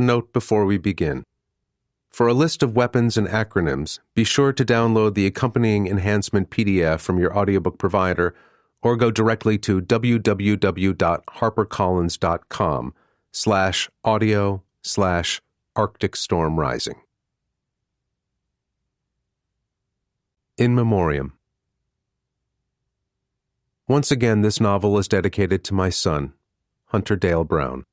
A note before we begin. For a list of weapons and acronyms, be sure to download the accompanying enhancement PDF from your audiobook provider or go directly to www.harpercollins.com/audio/Arctic Storm Rising. In Memoriam. Once again, this novel is dedicated to my son, Hunter Dale Brown.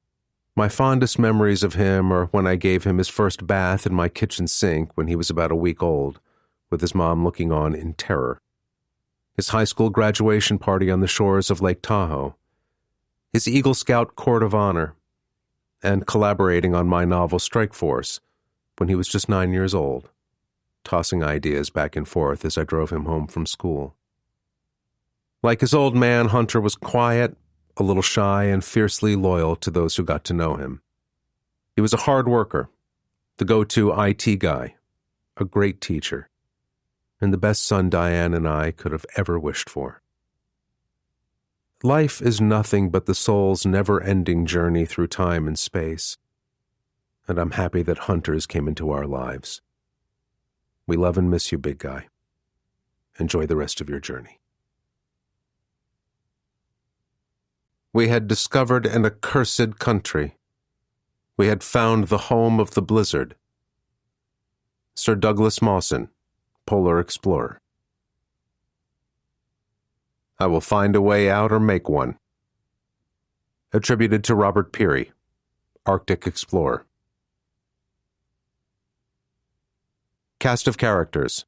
My fondest memories of him are when I gave him his first bath in my kitchen sink when he was about a week old, with his mom looking on in terror. His high school graduation party on the shores of Lake Tahoe, his Eagle Scout Court of Honor, and collaborating on my novel Strike Force when he was just 9 years old, tossing ideas back and forth as I drove him home from school. Like his old man, Hunter was quiet, a little shy, and fiercely loyal to those who got to know him. He was a hard worker, the go-to IT guy, a great teacher, and the best son Diane and I could have ever wished for. Life is nothing but the soul's never-ending journey through time and space, and I'm happy that Hunters came into our lives. We love and miss you, big guy. Enjoy the rest of your journey. We had discovered an accursed country. We had found the home of the blizzard. Sir Douglas Mawson, Polar Explorer. I will find a way out or make one. Attributed to Robert Peary, Arctic Explorer. Cast of characters.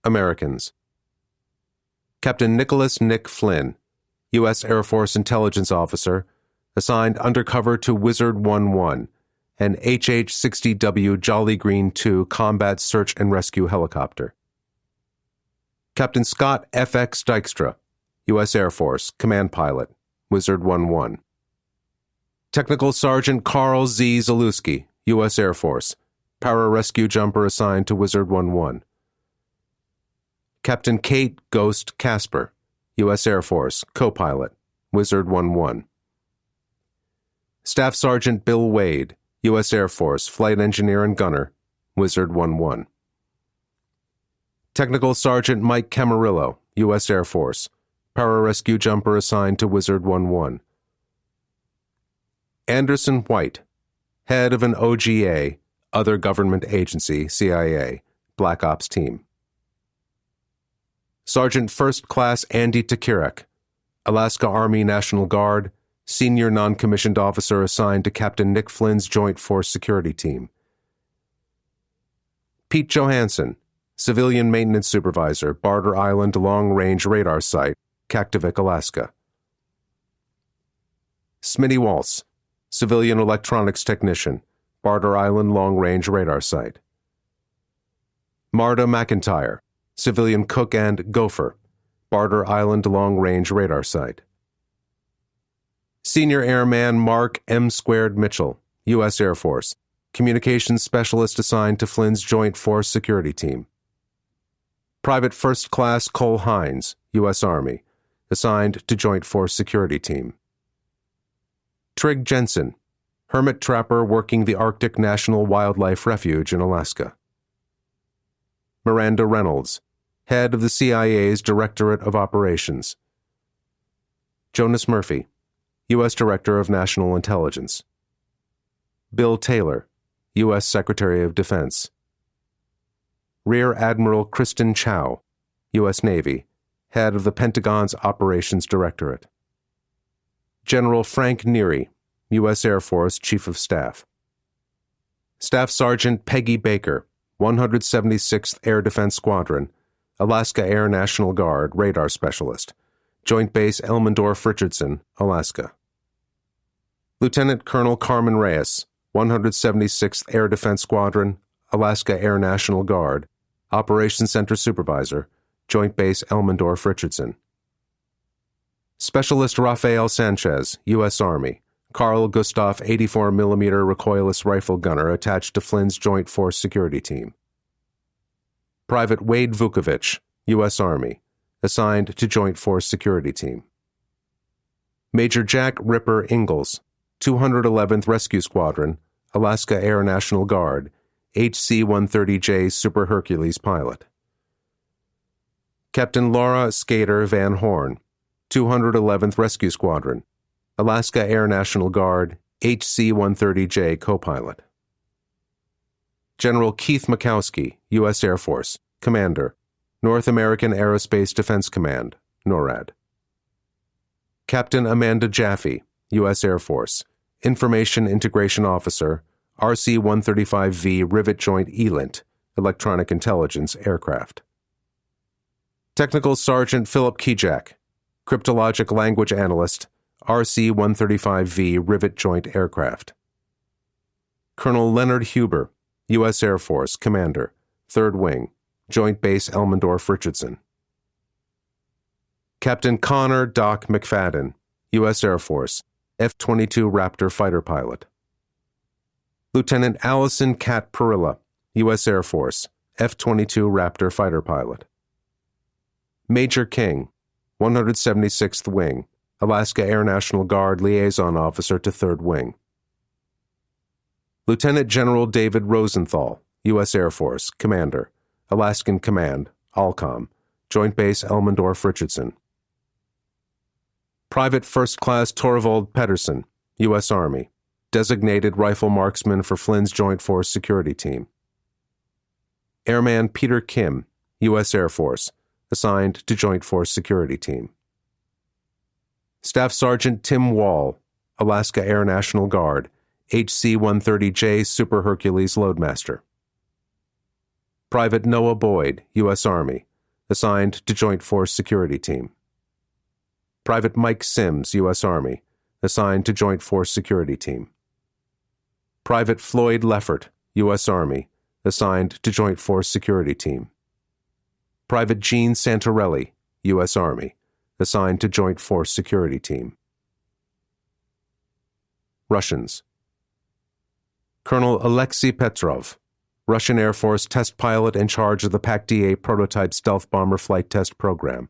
Americans. Captain Nicholas Nick Flynn, U.S. Air Force Intelligence Officer, assigned undercover to Wizard 11, an HH-60W Jolly Green II combat search and rescue helicopter. Captain Scott F.X. Dykstra, U.S. Air Force, command pilot, Wizard 11. Technical Sergeant Carl Z. Zalewski, U.S. Air Force, pararescue jumper assigned to Wizard 11. Captain Kate Ghost Casper, U.S. Air Force, co-pilot, Wizard 11. Staff Sergeant Bill Wade, U.S. Air Force, flight engineer and gunner, Wizard 11. Technical Sergeant Mike Camarillo, U.S. Air Force, pararescue jumper assigned to Wizard 11. Anderson White, head of an OGA, other government agency, CIA, Black Ops team. Sergeant First Class Andy Takirek, Alaska Army National Guard, senior non-commissioned officer assigned to Captain Nick Flynn's Joint Force Security Team. Pete Johansson, civilian maintenance supervisor, Barter Island Long Range Radar Site, Kaktovik, Alaska. Smitty Waltz, civilian electronics technician, Barter Island Long Range Radar Site. Marta McIntyre, civilian cook and gopher, Barter Island Long Range Radar Site. Senior Airman Mark M. Mitchell, U.S. Air Force, communications specialist assigned to Flynn's Joint Force Security Team. Private First Class Cole Hines, U.S. Army, assigned to Joint Force Security Team. Trig Jensen, hermit trapper working the Arctic National Wildlife Refuge in Alaska. Miranda Reynolds, head of the CIA's Directorate of Operations. Jonas Murphy, U.S. Director of National Intelligence. Bill Taylor, U.S. Secretary of Defense. Rear Admiral Kristen Chow, U.S. Navy, head of the Pentagon's Operations Directorate. General Frank Neary, U.S. Air Force Chief of Staff. Staff Sergeant Peggy Baker, 176th Air Defense Squadron, Alaska Air National Guard Radar Specialist, Joint Base Elmendorf-Richardson, Alaska. Lieutenant Colonel Carmen Reyes, 176th Air Defense Squadron, Alaska Air National Guard, Operations Center Supervisor, Joint Base Elmendorf-Richardson. Specialist Rafael Sanchez, U.S. Army, Carl Gustav 84mm recoilless rifle gunner attached to Flynn's Joint Force Security Team. Private Wade Vukovich, U.S. Army, assigned to Joint Force Security Team. Major Jack Ripper Ingalls, 211th Rescue Squadron, Alaska Air National Guard, HC-130J Super Hercules pilot. Captain Laura Skater Van Horn, 211th Rescue Squadron, Alaska Air National Guard, HC-130J co-pilot. General Keith Makowski, U.S. Air Force, Commander, North American Aerospace Defense Command, NORAD. Captain Amanda Jaffe, U.S. Air Force, Information Integration Officer, RC-135V Rivet Joint ELINT, Electronic Intelligence Aircraft. Technical Sergeant Philip Kijak, Cryptologic Language Analyst, RC-135V Rivet Joint Aircraft. Colonel Leonard Huber, U.S. Air Force, Commander, 3rd Wing, Joint Base Elmendorf-Richardson. Captain Connor Doc McFadden, U.S. Air Force, F-22 Raptor fighter pilot. Lieutenant Allison Cat Perilla, U.S. Air Force, F-22 Raptor fighter pilot. Major King, 176th Wing, Alaska Air National Guard Liaison Officer to 3rd Wing. Lieutenant General David Rosenthal, U.S. Air Force, Commander, Alaskan Command, ALCOM, Joint Base Elmendorf-Richardson. Private First Class Torvald Pedersen, U.S. Army, Designated Rifle Marksman for Flynn's Joint Force Security Team. Airman Peter Kim, U.S. Air Force, assigned to Joint Force Security Team. Staff Sergeant Tim Wall, Alaska Air National Guard, HC-130J Super Hercules Loadmaster. Private Noah Boyd, U.S. Army, assigned to Joint Force Security Team. Private Mike Sims, U.S. Army, assigned to Joint Force Security Team. Private Floyd Leffert, U.S. Army, assigned to Joint Force Security Team. Private Gene Santorelli, U.S. Army, assigned to Joint Force Security Team. Russians. Colonel Alexei Petrov, Russian Air Force test pilot in charge of the PAC-D8 prototype stealth bomber flight test program.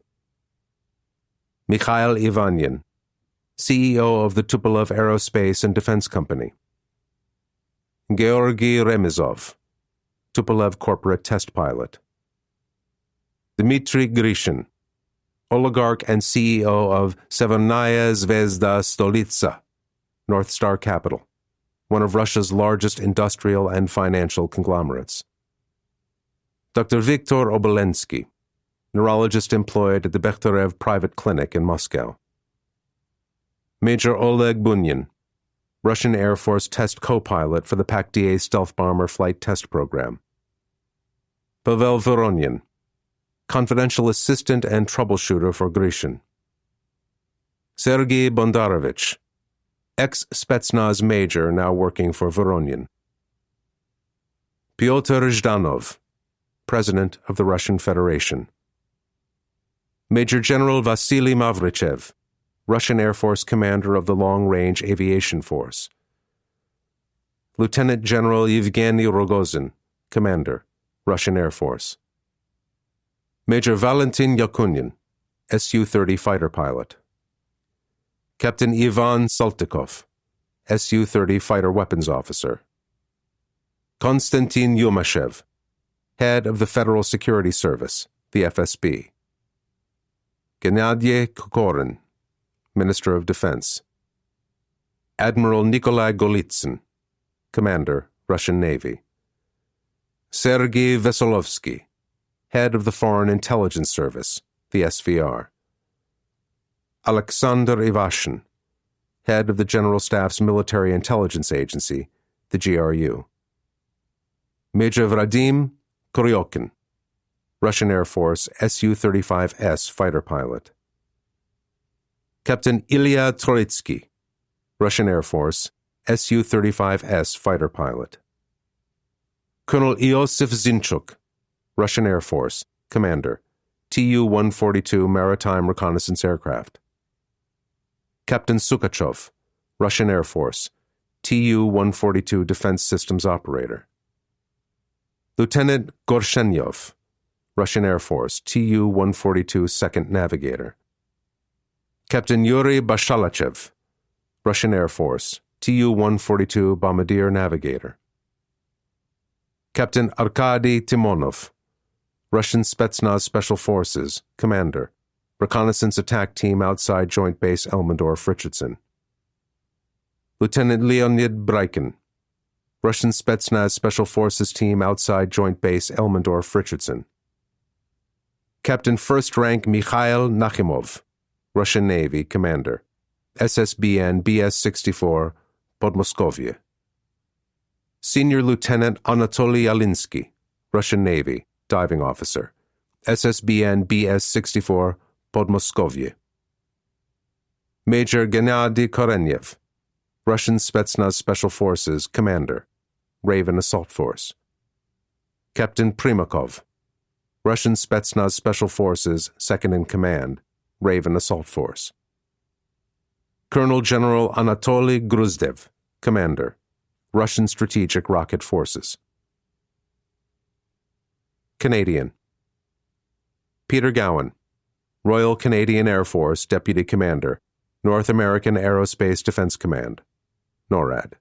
Mikhail Ivanyin, CEO of the Tupolev Aerospace and Defense Company. Georgy Remizov, Tupolev corporate test pilot. Dmitry Grishin, oligarch and CEO of Severnaya Zvezda Stolitsa, North Star Capital, one of Russia's largest industrial and financial conglomerates. Dr. Viktor Obolensky, neurologist employed at the Bekhterev Private Clinic in Moscow. Major Oleg Bunyan, Russian Air Force test co-pilot for the PAC-D8 stealth bomber flight test program. Pavel Voronyin, confidential assistant and troubleshooter for Grishin. Sergei Bondarovich, ex-Spetsnaz major now working for Voronyin. Pyotr Zhdanov, President of the Russian Federation. Major General Vasily Mavrichev, Russian Air Force commander of the Long Range Aviation Force. Lieutenant General Yevgeny Rogozin, commander, Russian Air Force. Major Valentin Yakunin, Su-30 fighter pilot. Captain Ivan Saltykov, Su-30 fighter weapons officer. Konstantin Yumashev, head of the Federal Security Service, the FSB. Gennady Kokorin, Minister of Defense. Admiral Nikolai Golitsyn, Commander, Russian Navy. Sergei Veselovsky, head of the Foreign Intelligence Service, the SVR. Alexander Ivashin, head of the General Staff's Military Intelligence Agency, the GRU. Major Vadim Koryokin, Russian Air Force Su-35S fighter pilot. Captain Ilya Troitsky, Russian Air Force Su-35S fighter pilot. Colonel Iosif Zinchuk, Russian Air Force, Commander, Tu-142 Maritime Reconnaissance Aircraft. Captain Sukachov, Russian Air Force, Tu-142 Defense Systems Operator. Lieutenant Gorshenyov, Russian Air Force, Tu-142 Second Navigator. Captain Yuri Bashalachev, Russian Air Force, Tu-142 Bombardier Navigator. Captain Arkady Timonov, Russian Spetsnaz Special Forces, Commander, Reconnaissance Attack Team outside Joint Base Elmendorf-Richardson. Lieutenant Leonid Brykin, Russian Spetsnaz Special Forces Team outside Joint Base Elmendorf-Richardson. Captain First Rank Mikhail Nakhimov, Russian Navy, Commander, SSBN BS-64, Podmoskovye. Senior Lieutenant Anatoly Alinsky, Russian Navy, Diving Officer, SSBN BS-64, Podmoskovye. Major Gennady Korenev, Russian Spetsnaz Special Forces, Commander, Raven Assault Force. Captain Primakov, Russian Spetsnaz Special Forces, Second in Command, Raven Assault Force. Colonel General Anatoly Gruzdev, Commander, Russian Strategic Rocket Forces. Canadian. Peter Gowan, Royal Canadian Air Force Deputy Commander, North American Aerospace Defense Command, NORAD.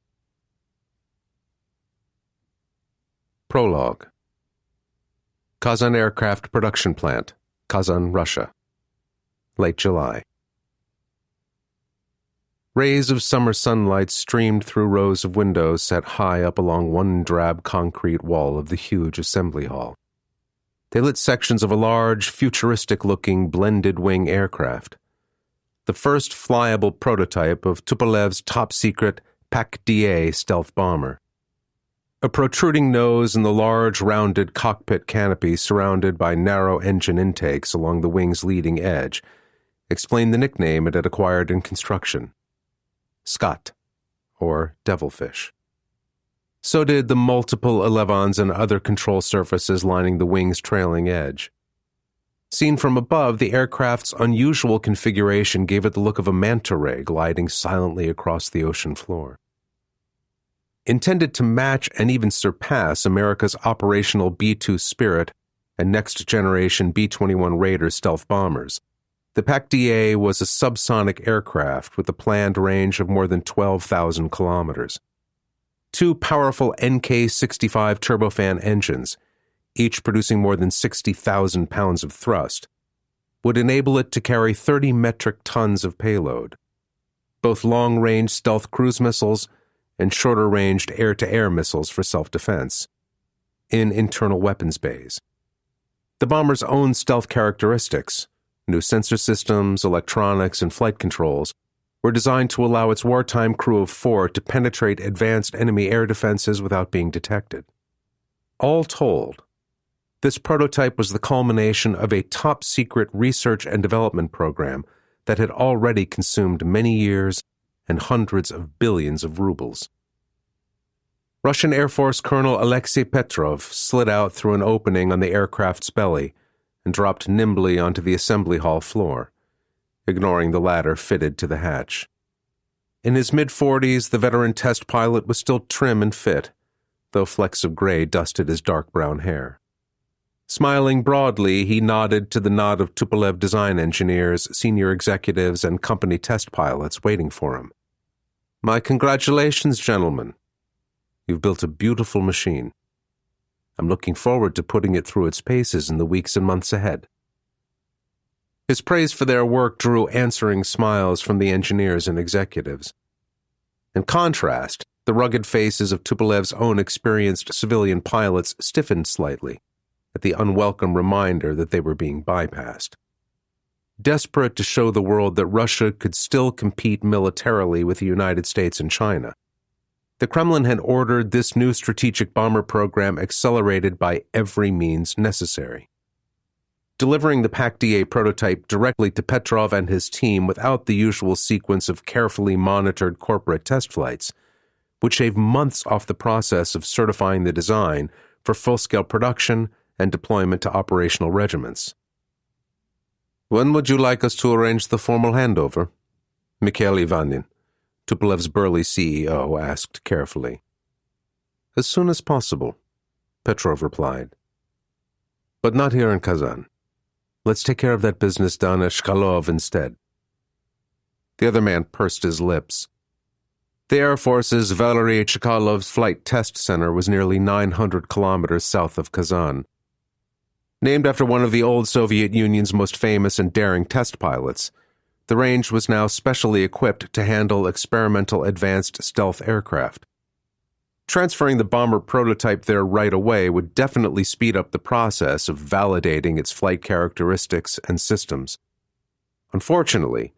Prologue. Kazan Aircraft Production Plant, Kazan, Russia. Late July. Rays of summer sunlight streamed through rows of windows set high up along one drab concrete wall of the huge assembly hall. They lit sections of a large, futuristic-looking blended-wing aircraft. The first flyable prototype of Tupolev's top-secret PAC-DA stealth bomber. A protruding nose and the large, rounded cockpit canopy surrounded by narrow engine intakes along the wing's leading edge explained the nickname it had acquired in construction. Scott, or devilfish. So did the multiple elevons and other control surfaces lining the wing's trailing edge. Seen from above, the aircraft's unusual configuration gave it the look of a manta ray gliding silently across the ocean floor. Intended to match and even surpass America's operational B-2 Spirit and next-generation B-21 Raider stealth bombers, the PAC-DA was a subsonic aircraft with a planned range of more than 12,000 kilometers. Two powerful NK-65 turbofan engines, each producing more than 60,000 pounds of thrust, would enable it to carry 30 metric tons of payload, both long-range stealth cruise missiles and shorter-ranged air-to-air missiles for self-defense, in internal weapons bays. The bomber's own stealth characteristics, new sensor systems, electronics, and flight controls, were designed to allow its wartime crew of 4 to penetrate advanced enemy air defenses without being detected. All told, this prototype was the culmination of a top-secret research and development program that had already consumed many years and hundreds of billions of rubles. Russian Air Force Colonel Alexei Petrov slid out through an opening on the aircraft's belly and dropped nimbly onto the assembly hall floor, ignoring the ladder fitted to the hatch. In his mid-40s, the veteran test pilot was still trim and fit, though flecks of gray dusted his dark brown hair. Smiling broadly, he nodded to the knot of Tupolev design engineers, senior executives, and company test pilots waiting for him. "My congratulations, gentlemen. You've built a beautiful machine. I'm looking forward to putting it through its paces in the weeks and months ahead." His praise for their work drew answering smiles from the engineers and executives. In contrast, the rugged faces of Tupolev's own experienced civilian pilots stiffened slightly at the unwelcome reminder that they were being bypassed. Desperate to show the world that Russia could still compete militarily with the United States and China, the Kremlin had ordered this new strategic bomber program accelerated by every means necessary. Delivering the PAC-DA prototype directly to Petrov and his team without the usual sequence of carefully monitored corporate test flights would shave months off the process of certifying the design for full-scale production and deployment to operational regiments. "When would you like us to arrange the formal handover?" Mikhail Ivanin, Tupolev's burly CEO, asked carefully. "As soon as possible," Petrov replied. "But not here in Kazan. Let's take care of that business down at Shkalov instead." The other man pursed his lips. The Air Force's Valery Chikalov's Flight Test Center was nearly 900 kilometers south of Kazan. Named after one of the old Soviet Union's most famous and daring test pilots, the range was now specially equipped to handle experimental advanced stealth aircraft. Transferring the bomber prototype there right away would definitely speed up the process of validating its flight characteristics and systems. Unfortunately,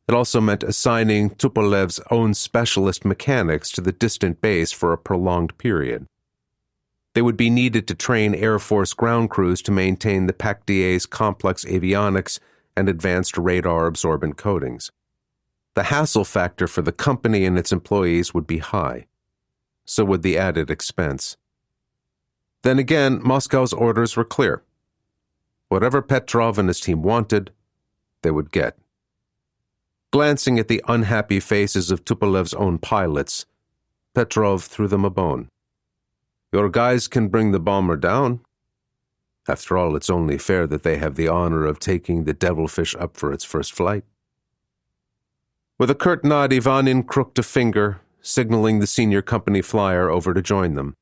it also meant assigning Tupolev's own specialist mechanics to the distant base for a prolonged period. They would be needed to train Air Force ground crews to maintain the PAC-DA's complex avionics and advanced radar-absorbent coatings. The hassle factor for the company and its employees would be high. So would the added expense. Then again, Moscow's orders were clear. Whatever Petrov and his team wanted, they would get. Glancing at the unhappy faces of Tupolev's own pilots, Petrov threw them a bone. Your guys can bring the bomber down. After all, it's only fair that they have the honor of taking the devilfish up for its first flight. With a curt nod, Ivanin crooked a finger, signaling the senior company flyer over to join them.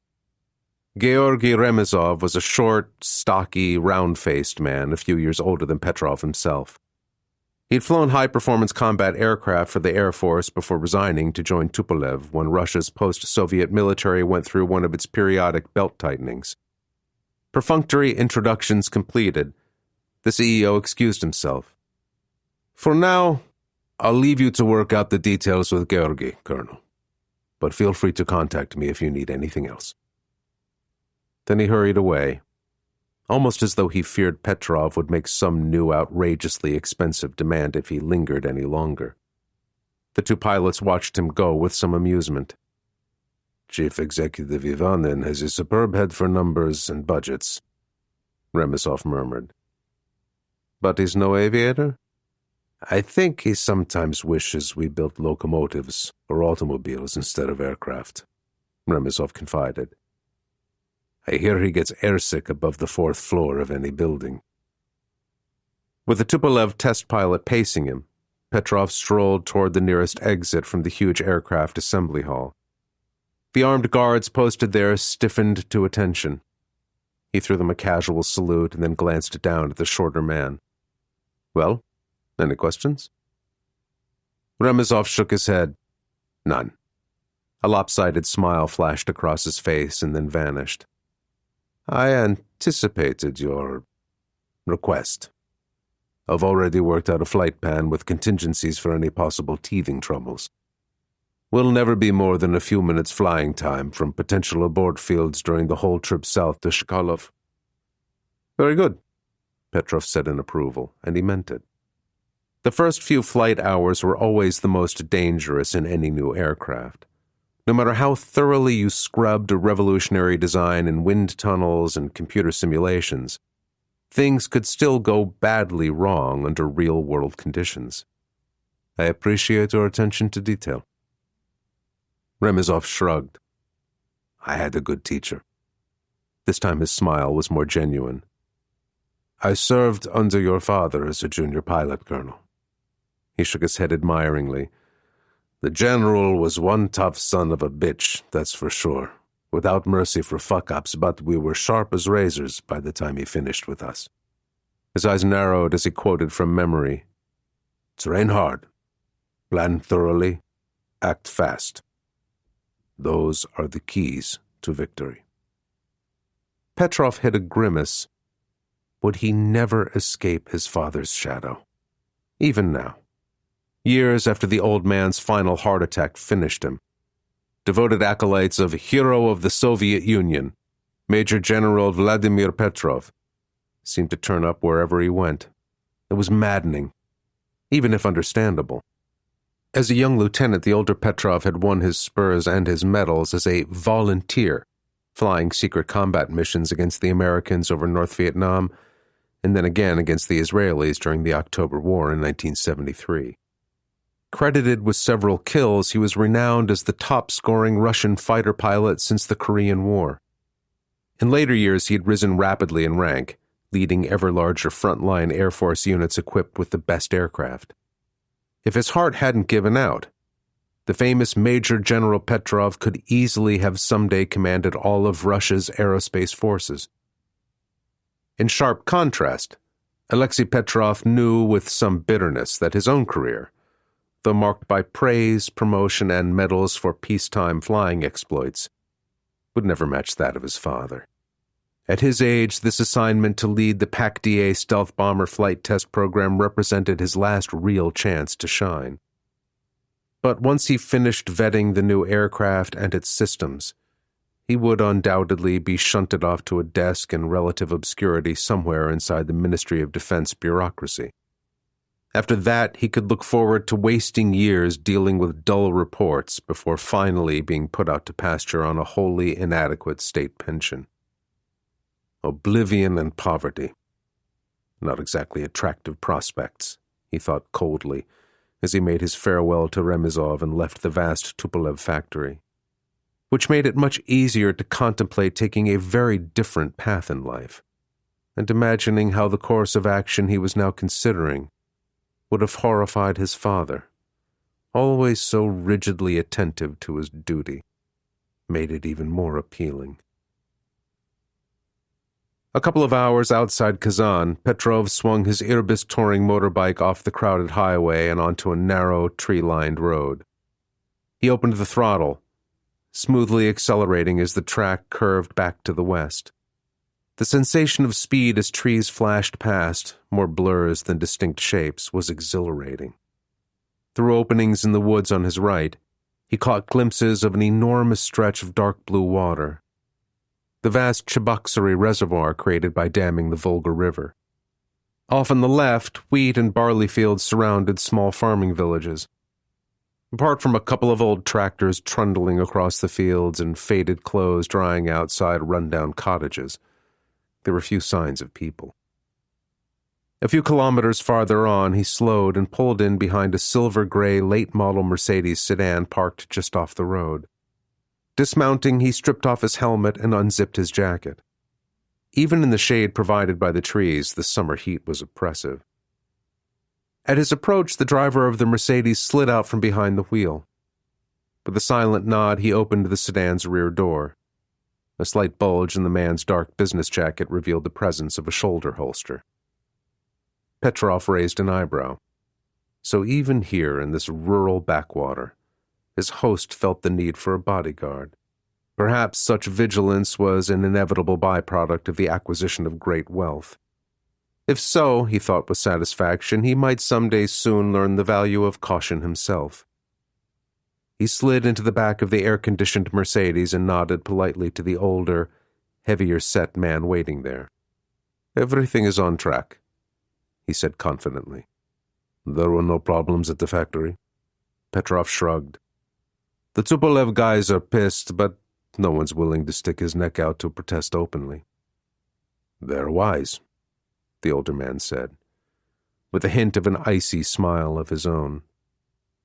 Georgy Remezov was a short, stocky, round-faced man, a few years older than Petrov himself. He'd flown high-performance combat aircraft for the Air Force before resigning to join Tupolev when Russia's post-Soviet military went through one of its periodic belt-tightenings. Perfunctory introductions completed, the CEO excused himself. For now, I'll leave you to work out the details with Georgy, Colonel. But feel free to contact me if you need anything else. Then he hurried away, almost as though he feared Petrov would make some new outrageously expensive demand if he lingered any longer. The two pilots watched him go with some amusement. Chief Executive Ivanin has a superb head for numbers and budgets, Remezov murmured. But he's no aviator? I think he sometimes wishes we built locomotives or automobiles instead of aircraft, Remezov confided. I hear he gets airsick above the 4th floor of any building. With the Tupolev test pilot pacing him, Petrov strolled toward the nearest exit from the huge aircraft assembly hall. The armed guards posted there stiffened to attention. He threw them a casual salute and then glanced down at the shorter man. Well, any questions? Remezov shook his head. None. A lopsided smile flashed across his face and then vanished. I anticipated your request. I've already worked out a flight plan with contingencies for any possible teething troubles. We'll never be more than a few minutes flying time from potential abort fields during the whole trip south to Chkalov. Very good, Petrov said in approval, and he meant it. The first few flight hours were always the most dangerous in any new aircraft. No matter how thoroughly you scrubbed a revolutionary design in wind tunnels and computer simulations, things could still go badly wrong under real-world conditions. I appreciate your attention to detail. Remezov shrugged. I had a good teacher. This time his smile was more genuine. I served under your father as a junior pilot, Colonel. He shook his head admiringly. The general was one tough son of a bitch, that's for sure, without mercy for fuck-ups, but we were sharp as razors by the time he finished with us. His eyes narrowed as he quoted from memory. Train hard, plan thoroughly, act fast. Those are the keys to victory. Petrov hid a grimace. Would he never escape his father's shadow? Even now, years after the old man's final heart attack finished him, devoted acolytes of Hero of the Soviet Union, Major General Vladimir Petrov, seemed to turn up wherever he went. It was maddening, even if understandable. As a young lieutenant, the older Petrov had won his spurs and his medals as a volunteer, flying secret combat missions against the Americans over North Vietnam, and then again against the Israelis during the October War in 1973. Credited with several kills, he was renowned as the top-scoring Russian fighter pilot since the Korean War. In later years, he had risen rapidly in rank, leading ever-larger frontline Air Force units equipped with the best aircraft. If his heart hadn't given out, The famous Major General Petrov could easily have someday commanded all of Russia's aerospace forces. In sharp contrast, Alexei Petrov knew with some bitterness that his own career, though marked by praise, promotion, and medals for peacetime flying exploits, would never match that of his father. At his age, this assignment to lead the PAC-DA stealth bomber flight test program represented his last real chance to shine. But once he finished vetting the new aircraft and its systems, he would undoubtedly be shunted off to a desk in relative obscurity somewhere inside the Ministry of Defense bureaucracy. After that, he could look forward to wasting years dealing with dull reports before finally being put out to pasture on a wholly inadequate state pension. Oblivion and poverty. Not exactly attractive prospects, he thought coldly, as he made his farewell to Remizov and left the vast Tupolev factory, which made it much easier to contemplate taking a very different path in life, and imagining how the course of action he was now considering would have horrified his father, always so rigidly attentive to his duty, made it even more appealing. A couple of hours outside Kazan, Petrov swung his Irbis touring motorbike off the crowded highway and onto a narrow, tree-lined road. He opened the throttle, smoothly accelerating as the track curved back to the west. The sensation of speed as trees flashed past, more blurs than distinct shapes, was exhilarating. Through openings in the woods on his right, he caught glimpses of an enormous stretch of dark blue water, the vast Cheboksary Reservoir created by damming the Volga River. Off on the left, wheat and barley fields surrounded small farming villages. Apart from a couple of old tractors trundling across the fields and faded clothes drying outside rundown cottages, there were few signs of people. A few kilometers farther on, he slowed and pulled in behind a silver-gray late-model Mercedes sedan parked just off the road. Dismounting, he stripped off his helmet and unzipped his jacket. Even in the shade provided by the trees, the summer heat was oppressive. At his approach, the driver of the Mercedes slid out from behind the wheel. With a silent nod, he opened the sedan's rear door. A slight bulge in the man's dark business jacket revealed the presence of a shoulder holster. Petrov raised an eyebrow. So even here in this rural backwater, his host felt the need for a bodyguard. Perhaps such vigilance was an inevitable byproduct of the acquisition of great wealth. If so, he thought with satisfaction, he might someday soon learn the value of caution himself. He slid into the back of the air-conditioned Mercedes and nodded politely to the older, heavier-set man waiting there. "Everything is on track," he said confidently. "There were no problems at the factory?" Petrov shrugged. "The Tupolev guys are pissed, but no one's willing to stick his neck out to protest openly." "They're wise," the older man said, with a hint of an icy smile of his own.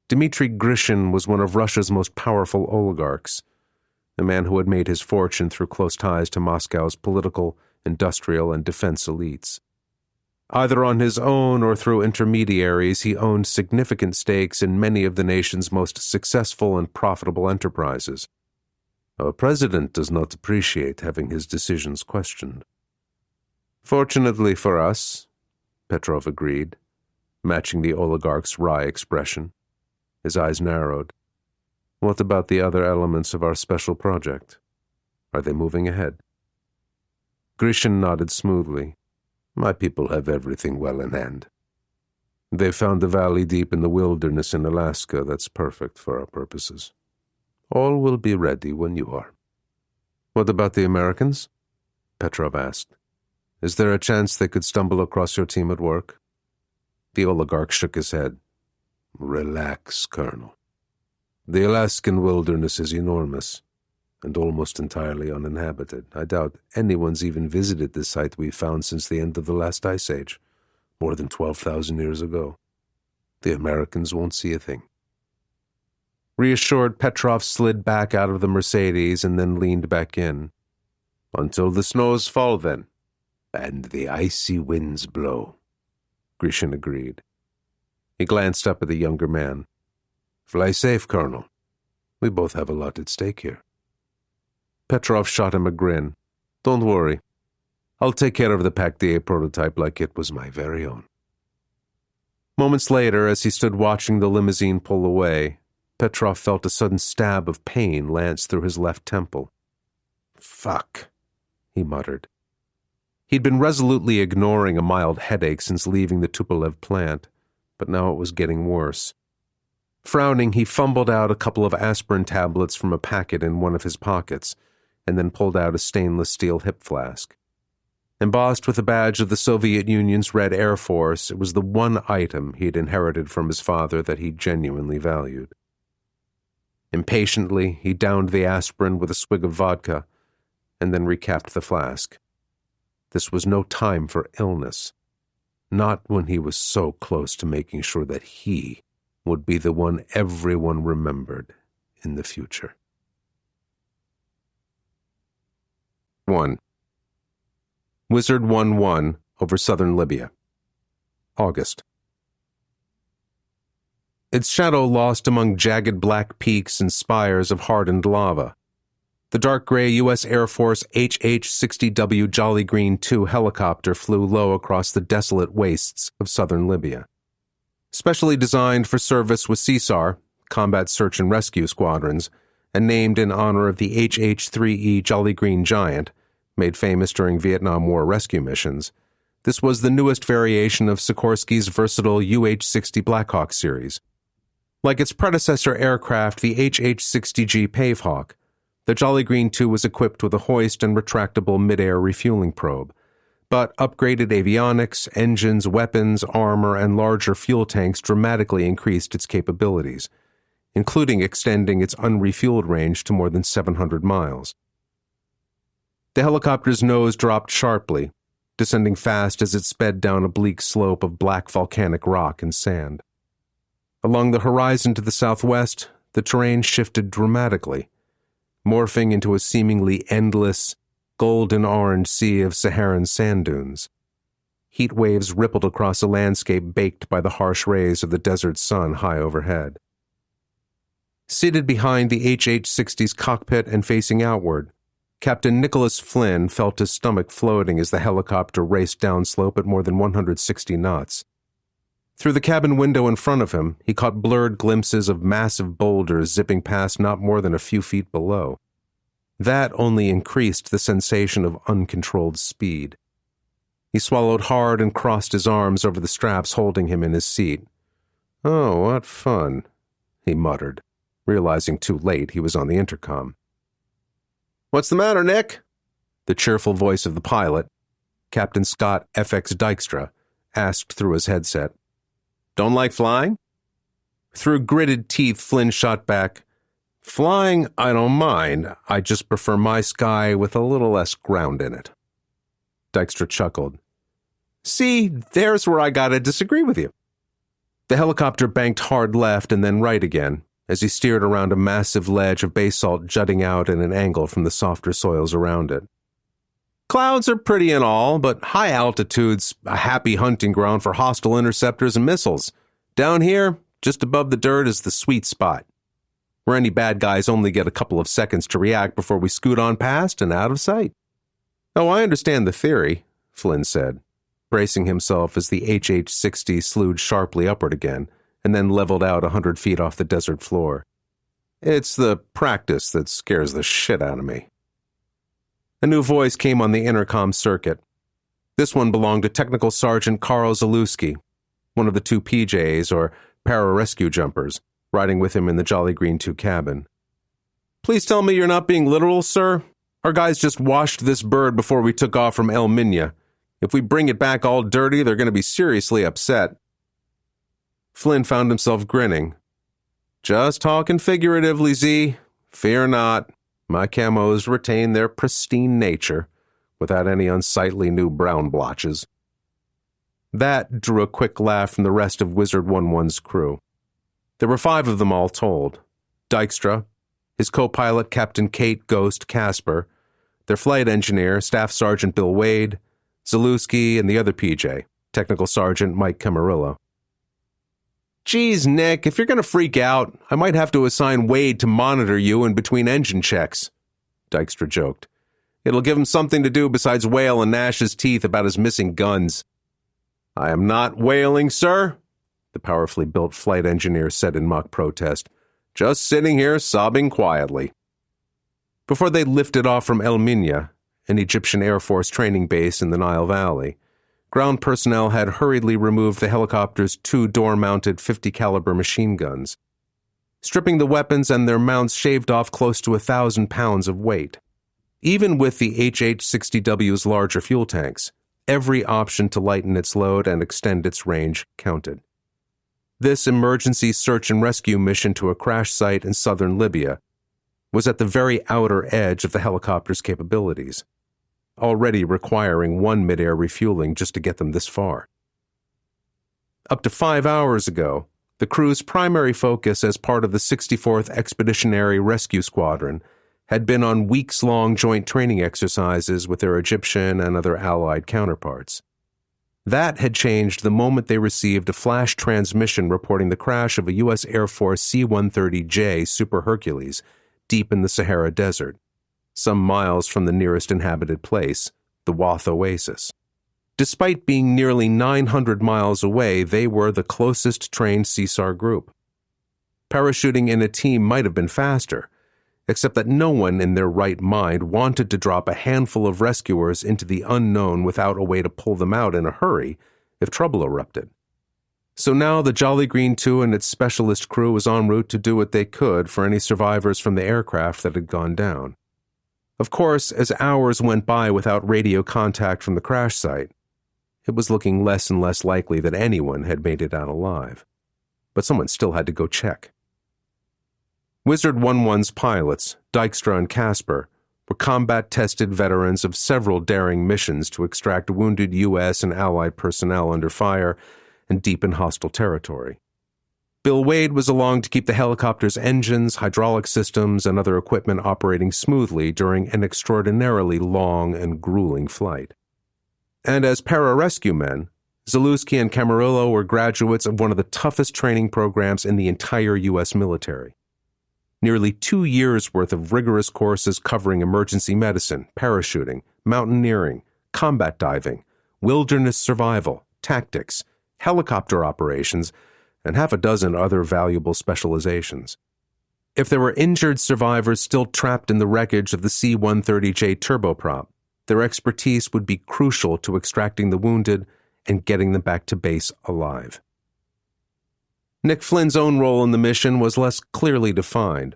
Dmitry Grishin was one of Russia's most powerful oligarchs, a man who had made his fortune through close ties to Moscow's political, industrial, and defense elites. Either on his own or through intermediaries, he owned significant stakes in many of the nation's most successful and profitable enterprises. "Our president does not appreciate having his decisions questioned." "Fortunately for us," Petrov agreed, matching the oligarch's wry expression. His eyes narrowed. "What about the other elements of our special project? Are they moving ahead?" Grishin nodded smoothly. "My people have everything well in hand. They found a valley deep in the wilderness in Alaska that's perfect for our purposes. All will be ready when you are." "What about the Americans?" Petrov asked. "Is there a chance they could stumble across your team at work?" The oligarch shook his head. "Relax, Colonel. The Alaskan wilderness is enormous and almost entirely uninhabited. I doubt anyone's even visited the site we found since the end of the last ice age, more than 12,000 years ago. The Americans won't see a thing." Reassured, Petrov slid back out of the Mercedes and then leaned back in. "Until the snows fall, then." "And the icy winds blow," Grishin agreed. He glanced up at the younger man. "Fly safe, Colonel. We both have a lot at stake here. Petrov shot him a grin. Don't worry. I'll take care of the Pac-DA prototype like it was my very own. Moments later, as he stood watching the limousine pull away, Petrov felt a sudden stab of pain lance through his left temple. Fuck, he muttered. He'd been resolutely ignoring a mild headache since leaving the Tupolev plant, but now it was getting worse. Frowning, he fumbled out a couple of aspirin tablets from a packet in one of his pockets, and then pulled out a stainless steel hip flask. Embossed with a badge of the Soviet Union's Red Air Force, it was the one item he had inherited from his father that he genuinely valued. Impatiently, he downed the aspirin with a swig of vodka, and then recapped the flask. This was no time for illness, not when he was so close to making sure that he would be the one everyone remembered in the future. 1. Wizard 1-1 over southern Libya. August. Its shadow lost among jagged black peaks and spires of hardened lava. The dark gray U.S. Air Force HH-60W Jolly Green II helicopter flew low across the desolate wastes of southern Libya. Specially designed for service with CSAR, Combat Search and Rescue Squadrons, and named in honor of the HH-3E Jolly Green Giant, made famous during Vietnam War rescue missions, this was the newest variation of Sikorsky's versatile UH-60 Blackhawk series. Like its predecessor aircraft, the HH-60G Pavehawk, the Jolly Green II was equipped with a hoist and retractable mid-air refueling probe, but upgraded avionics, engines, weapons, armor, and larger fuel tanks dramatically increased its capabilities, including extending its unrefueled range to more than 700 miles. The helicopter's nose dropped sharply, descending fast as it sped down a bleak slope of black volcanic rock and sand. Along the horizon to the southwest, the terrain shifted dramatically, morphing into a seemingly endless, golden-orange sea of Saharan sand dunes. Heat waves rippled across a landscape baked by the harsh rays of the desert sun high overhead. Seated behind the HH-60's cockpit and facing outward, Captain Nicholas Flynn felt his stomach floating as the helicopter raced downslope at more than 160 knots. Through the cabin window in front of him, he caught blurred glimpses of massive boulders zipping past not more than a few feet below. That only increased the sensation of uncontrolled speed. He swallowed hard and crossed his arms over the straps holding him in his seat. "Oh, what fun," he muttered, realizing too late he was on the intercom. "What's the matter, Nick?" The cheerful voice of the pilot, Captain Scott F.X. Dykstra, asked through his headset. "Don't like flying?" Through gritted teeth, Flynn shot back, "Flying, I don't mind. I just prefer my sky with a little less ground in it." Dykstra chuckled. "See, there's where I gotta disagree with you." The helicopter banked hard left and then right again, as he steered around a massive ledge of basalt jutting out at an angle from the softer soils around it. "Clouds are pretty and all, but high altitude's a happy hunting ground for hostile interceptors and missiles. Down here, just above the dirt, is the sweet spot, where any bad guys only get a couple of seconds to react before we scoot on past and out of sight." "Oh, I understand the theory," Flynn said, bracing himself as the HH-60 slewed sharply upward again, and then leveled out 100 feet off the desert floor. "It's the practice that scares the shit out of me." A new voice came on the intercom circuit. This one belonged to Technical Sergeant Karl Zalewski, one of the two PJs, or pararescue jumpers, riding with him in the Jolly Green II cabin. "Please tell me you're not being literal, sir. Our guys just washed this bird before we took off from El Minya. If we bring it back all dirty, they're going to be seriously upset." Flynn found himself grinning. "Just talking figuratively, Z. Fear not. My camos retain their pristine nature, without any unsightly new brown blotches." That drew a quick laugh from the rest of Wizard 1-1's crew. There were 5 of them all told. Dykstra, his co-pilot Captain Kate Ghost Casper, their flight engineer, Staff Sergeant Bill Wade, Zalewski, and the other PJ, Technical Sergeant Mike Camarillo. Geez, Nick, if you're going to freak out, I might have to assign Wade to monitor you in between engine checks, Dykstra joked. It'll give him something to do besides wail and gnash his teeth about his missing guns. I am not wailing, sir, the powerfully built flight engineer said in mock protest. Just sitting here sobbing quietly. Before they lifted off from El Minya, an Egyptian Air Force training base in the Nile Valley, ground personnel had hurriedly removed the helicopter's 2 door-mounted 50-caliber machine guns, stripping the weapons and their mounts shaved off close to 1,000 pounds of weight. Even with the HH-60W's larger fuel tanks, every option to lighten its load and extend its range counted. This emergency search and rescue mission to a crash site in southern Libya was at the very outer edge of the helicopter's capabilities, already requiring 1 mid-air refueling just to get them this far. Up to 5 hours ago, the crew's primary focus as part of the 64th Expeditionary Rescue Squadron had been on weeks-long joint training exercises with their Egyptian and other allied counterparts. That had changed the moment they received a flash transmission reporting the crash of a U.S. Air Force C-130J Super Hercules deep in the Sahara Desert, some miles from the nearest inhabited place, the Wath Oasis. Despite being nearly 900 miles away, they were the closest trained CSAR group. Parachuting in a team might have been faster, except that no one in their right mind wanted to drop a handful of rescuers into the unknown without a way to pull them out in a hurry if trouble erupted. So now the Jolly Green 2 and its specialist crew was en route to do what they could for any survivors from the aircraft that had gone down. Of course, as hours went by without radio contact from the crash site, it was looking less and less likely that anyone had made it out alive. But someone still had to go check. Wizard 11's pilots, Dykstra and Casper, were combat-tested veterans of several daring missions to extract wounded U.S. and Allied personnel under fire and deep in hostile territory. Bill Wade was along to keep the helicopter's engines, hydraulic systems, and other equipment operating smoothly during an extraordinarily long and grueling flight. And as pararescue men, Zalewski and Camarillo were graduates of one of the toughest training programs in the entire U.S. military. Nearly 2 years' worth of rigorous courses covering emergency medicine, parachuting, mountaineering, combat diving, wilderness survival, tactics, helicopter operations, and half a dozen other valuable specializations. If there were injured survivors still trapped in the wreckage of the C-130J turboprop, their expertise would be crucial to extracting the wounded and getting them back to base alive. Nick Flynn's own role in the mission was less clearly defined.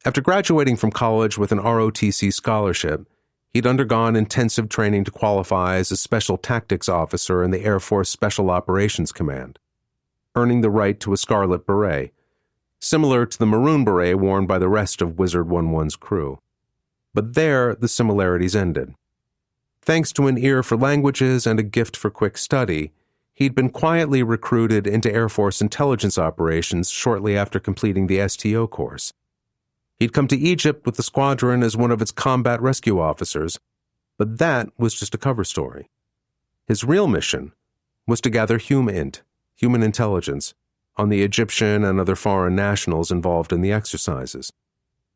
After graduating from college with an ROTC scholarship, he'd undergone intensive training to qualify as a special tactics officer in the Air Force Special Operations Command, earning the right to a scarlet beret, similar to the maroon beret worn by the rest of Wizard 11's crew. But there, the similarities ended. Thanks to an ear for languages and a gift for quick study, he'd been quietly recruited into Air Force intelligence operations shortly after completing the STO course. He'd come to Egypt with the squadron as one of its combat rescue officers, but that was just a cover story. His real mission was to gather human intelligence, on the Egyptian and other foreign nationals involved in the exercises,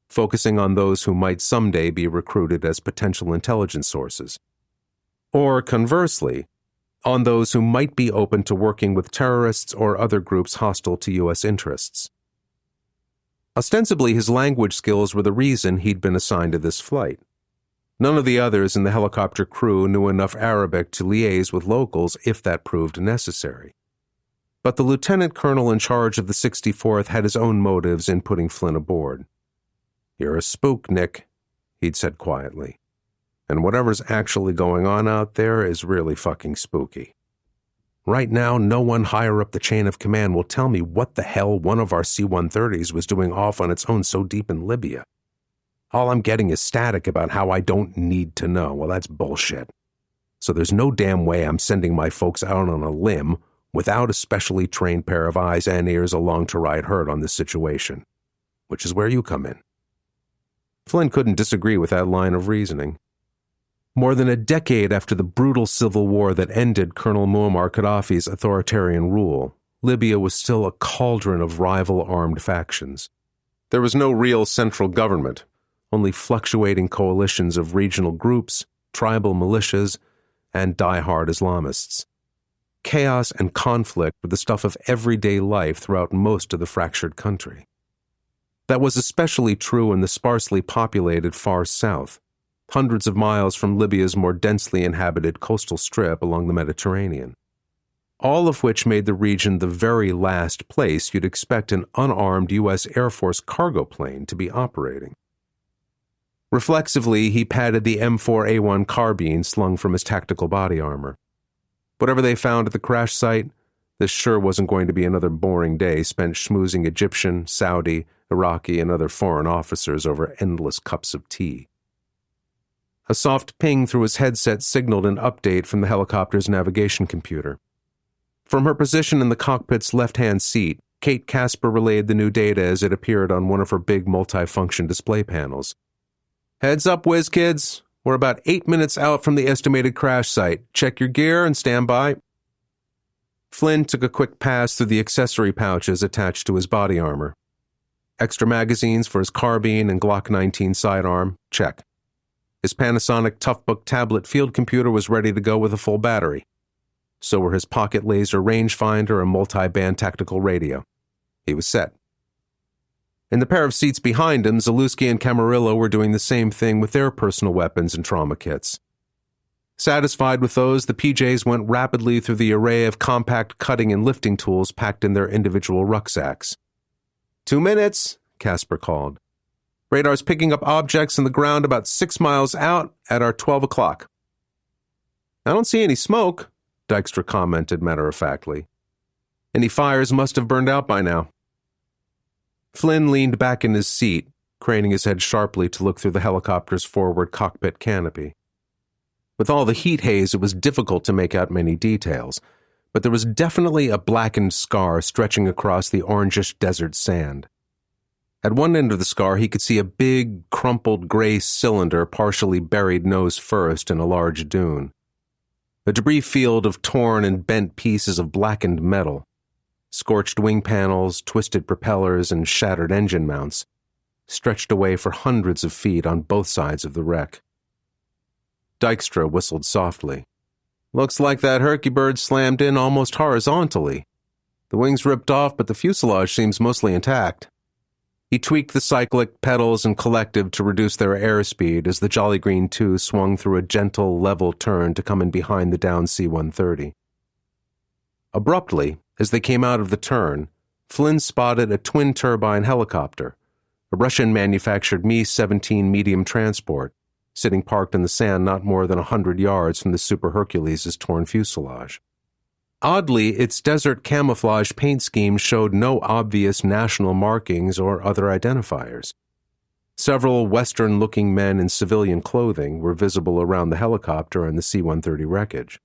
focusing on those who might someday be recruited as potential intelligence sources. Or conversely, on those who might be open to working with terrorists or other groups hostile to U.S. interests. Ostensibly, his language skills were the reason he'd been assigned to this flight. None of the others in the helicopter crew knew enough Arabic to liaise with locals if that proved necessary. But the lieutenant colonel in charge of the 64th had his own motives in putting Flynn aboard. "You're a spook, Nick," he'd said quietly. "And whatever's actually going on out there is really fucking spooky. Right now, no one higher up the chain of command will tell me what the hell one of our C-130s was doing off on its own so deep in Libya. All I'm getting is static about how I don't need to know. Well, that's bullshit. So there's no damn way I'm sending my folks out on a limb without a specially trained pair of eyes and ears along to ride herd on this situation, which is where you come in." Flynn couldn't disagree with that line of reasoning. More than a decade after the brutal civil war that ended Colonel Muammar Gaddafi's authoritarian rule, Libya was still a cauldron of rival armed factions. There was no real central government, only fluctuating coalitions of regional groups, tribal militias, and die-hard Islamists. Chaos and conflict were the stuff of everyday life throughout most of the fractured country. That was especially true in the sparsely populated far south, hundreds of miles from Libya's more densely inhabited coastal strip along the Mediterranean, all of which made the region the very last place you'd expect an unarmed U.S. Air Force cargo plane to be operating. Reflexively, he patted the M4A1 carbine slung from his tactical body armor. Whatever they found at the crash site, this sure wasn't going to be another boring day spent schmoozing Egyptian, Saudi, Iraqi, and other foreign officers over endless cups of tea. A soft ping through his headset signaled an update from the helicopter's navigation computer. From her position in the cockpit's left-hand seat, Kate Casper relayed the new data as it appeared on one of her big multi-function display panels. Heads up, whiz kids. We're about 8 minutes out from the estimated crash site. Check your gear and stand by. Flynn took a quick pass through the accessory pouches attached to his body armor. Extra magazines for his carbine and Glock 19 sidearm, check. His Panasonic Toughbook tablet field computer was ready to go with a full battery. So were his pocket laser rangefinder and multi-band tactical radio. He was set. In the pair of seats behind him, Zalewski and Camarillo were doing the same thing with their personal weapons and trauma kits. Satisfied with those, the PJs went rapidly through the array of compact cutting and lifting tools packed in their individual rucksacks. 2 minutes, Casper called. Radar's picking up objects on the ground about 6 miles out at our 12 o'clock. I don't see any smoke, Dykstra commented matter-of-factly. Any fires must have burned out by now. Flynn leaned back in his seat, craning his head sharply to look through the helicopter's forward cockpit canopy. With all the heat haze, it was difficult to make out many details, but there was definitely a blackened scar stretching across the orangish desert sand. At one end of the scar, he could see a big, crumpled gray cylinder partially buried nose first in a large dune. A debris field of torn and bent pieces of blackened metal, scorched wing panels, twisted propellers, and shattered engine mounts, stretched away for hundreds of feet on both sides of the wreck. Dykstra whistled softly. Looks like that Herky-bird slammed in almost horizontally. The wings ripped off, but the fuselage seems mostly intact. He tweaked the cyclic, pedals, and collective to reduce their airspeed as the Jolly Green 2 swung through a gentle, level turn to come in behind the downed C-130. Abruptly, as they came out of the turn, Flynn spotted a twin-turbine helicopter, a Russian-manufactured Mi-17 medium transport, sitting parked in the sand not more than 100 yards from the Super Hercules' torn fuselage. Oddly, its desert camouflage paint scheme showed no obvious national markings or other identifiers. Several Western-looking men in civilian clothing were visible around the helicopter and the C-130 wreckage.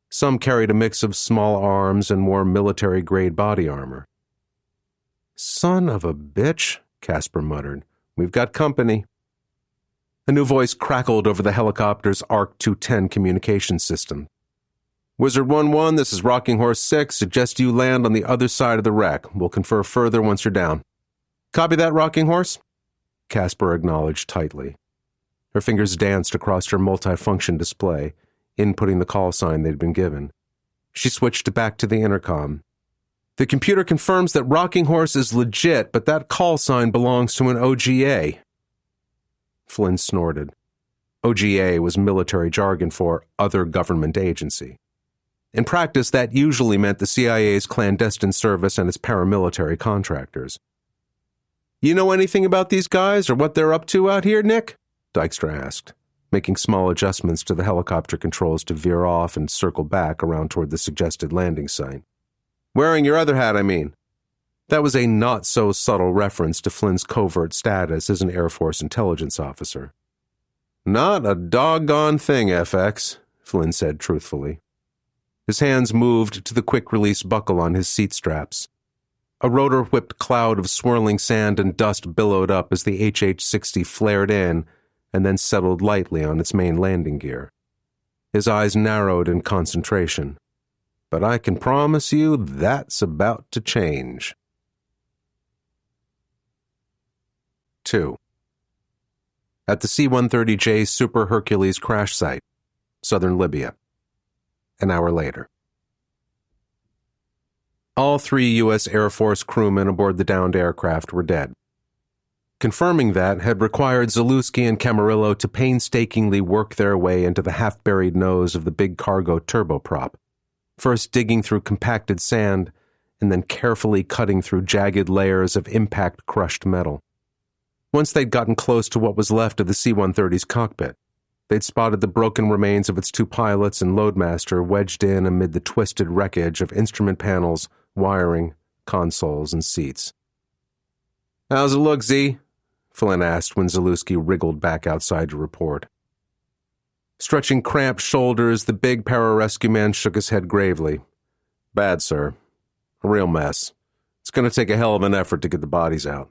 Some carried a mix of small arms and wore military-grade body armor. "Son of a bitch," Casper muttered. "We've got company." A new voice crackled over the helicopter's ARC 210 communication system. Wizard 1-1, this is Rocking Horse 6. Suggest you land on the other side of the wreck. We'll confer further once you're down. Copy that, Rocking Horse? Casper acknowledged tightly. Her fingers danced across her multifunction display, inputting the call sign they'd been given. She switched back to the intercom. The computer confirms that Rocking Horse is legit, but that call sign belongs to an OGA. Flynn snorted. OGA was military jargon for other government agency. In practice, that usually meant the CIA's clandestine service and its paramilitary contractors. You know anything about these guys or what they're up to out here, Nick? Dykstra asked, making small adjustments to the helicopter controls to veer off and circle back around toward the suggested landing site. Wearing your other hat, I mean. That was a not-so-subtle reference to Flynn's covert status as an Air Force intelligence officer. Not a doggone thing, FX, Flynn said truthfully. His hands moved to the quick-release buckle on his seat straps. A rotor-whipped cloud of swirling sand and dust billowed up as the HH-60 flared in and then settled lightly on its main landing gear. His eyes narrowed in concentration. but I can promise you that's about to change. 2. At the C-130J Super Hercules crash site, southern Libya. An hour later. All 3 U.S. Air Force crewmen aboard the downed aircraft were dead. Confirming that had required Zalewski and Camarillo to painstakingly work their way into the half-buried nose of the big cargo turboprop, first digging through compacted sand and then carefully cutting through jagged layers of impact-crushed metal. Once they'd gotten close to what was left of the C-130's cockpit, they'd spotted the broken remains of its 2 pilots and loadmaster wedged in amid the twisted wreckage of instrument panels, wiring, consoles, and seats. "How's it look, Z?" Flynn asked when Zalewski wriggled back outside to report. Stretching cramped shoulders, the big pararescue man shook his head gravely. "Bad, sir. A real mess. It's going to take a hell of an effort to get the bodies out."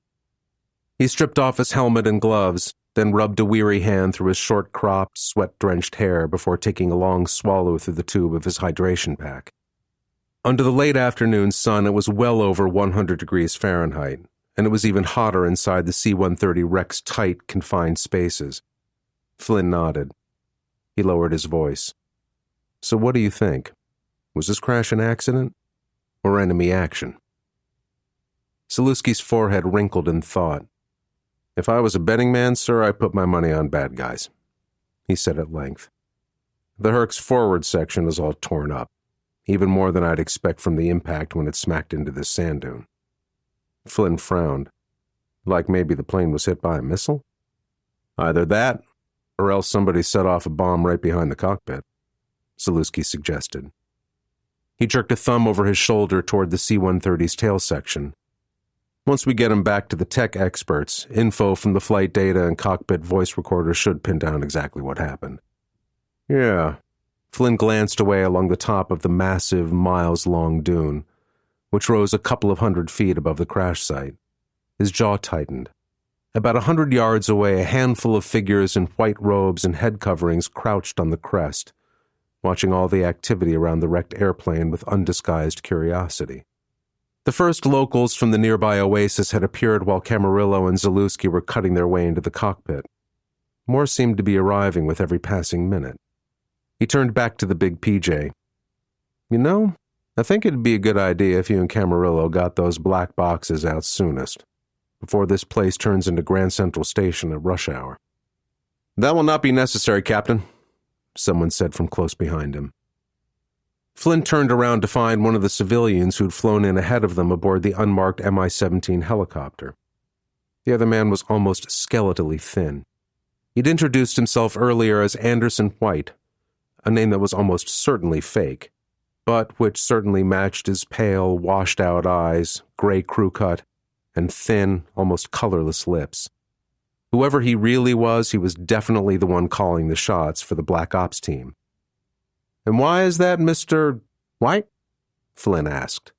He stripped off his helmet and gloves, then rubbed a weary hand through his short-cropped, sweat-drenched hair before taking a long swallow through the tube of his hydration pack. Under the late afternoon sun, it was well over 100 degrees Fahrenheit, and it was even hotter inside the C-130 wreck's tight, confined spaces. Flynn nodded. He lowered his voice. "So what do you think? Was this crash an accident or enemy action?" Zalewski's forehead wrinkled in thought. "If I was a betting man, sir, I'd put my money on bad guys," he said at length. "The Herc's forward section is all torn up, even more than I'd expect from the impact when it smacked into this sand dune." Flynn frowned. "Like maybe the plane was hit by a missile?" "Either that, or else somebody set off a bomb right behind the cockpit," Zalewski suggested. He jerked a thumb over his shoulder toward the C-130's tail section. "Once we get him back to the tech experts, info from the flight data and cockpit voice recorder should pin down exactly what happened." "Yeah." Flynn glanced away along the top of the massive, miles-long dune, which rose a couple of 100 feet above the crash site. His jaw tightened. About 100 yards away, a handful of figures in white robes and head coverings crouched on the crest, watching all the activity around the wrecked airplane with undisguised curiosity. The first locals from the nearby oasis had appeared while Camarillo and Zalewski were cutting their way into the cockpit. More seemed to be arriving with every passing minute. He turned back to the big PJ. "You know, I think it'd be a good idea if you and Camarillo got those black boxes out soonest, before this place turns into Grand Central Station at rush hour." "That will not be necessary, Captain," someone said from close behind him. Flynn turned around to find one of the civilians who'd flown in ahead of them aboard the unmarked Mi-17 helicopter. The other man was almost skeletally thin. He'd introduced himself earlier as Anderson White, a name that was almost certainly fake, but which certainly matched his pale, washed-out eyes, gray crew cut, and thin, almost colorless lips. Whoever he really was, he was definitely the one calling the shots for the Black Ops team. "And why is that, Mr. White?" Flynn asked,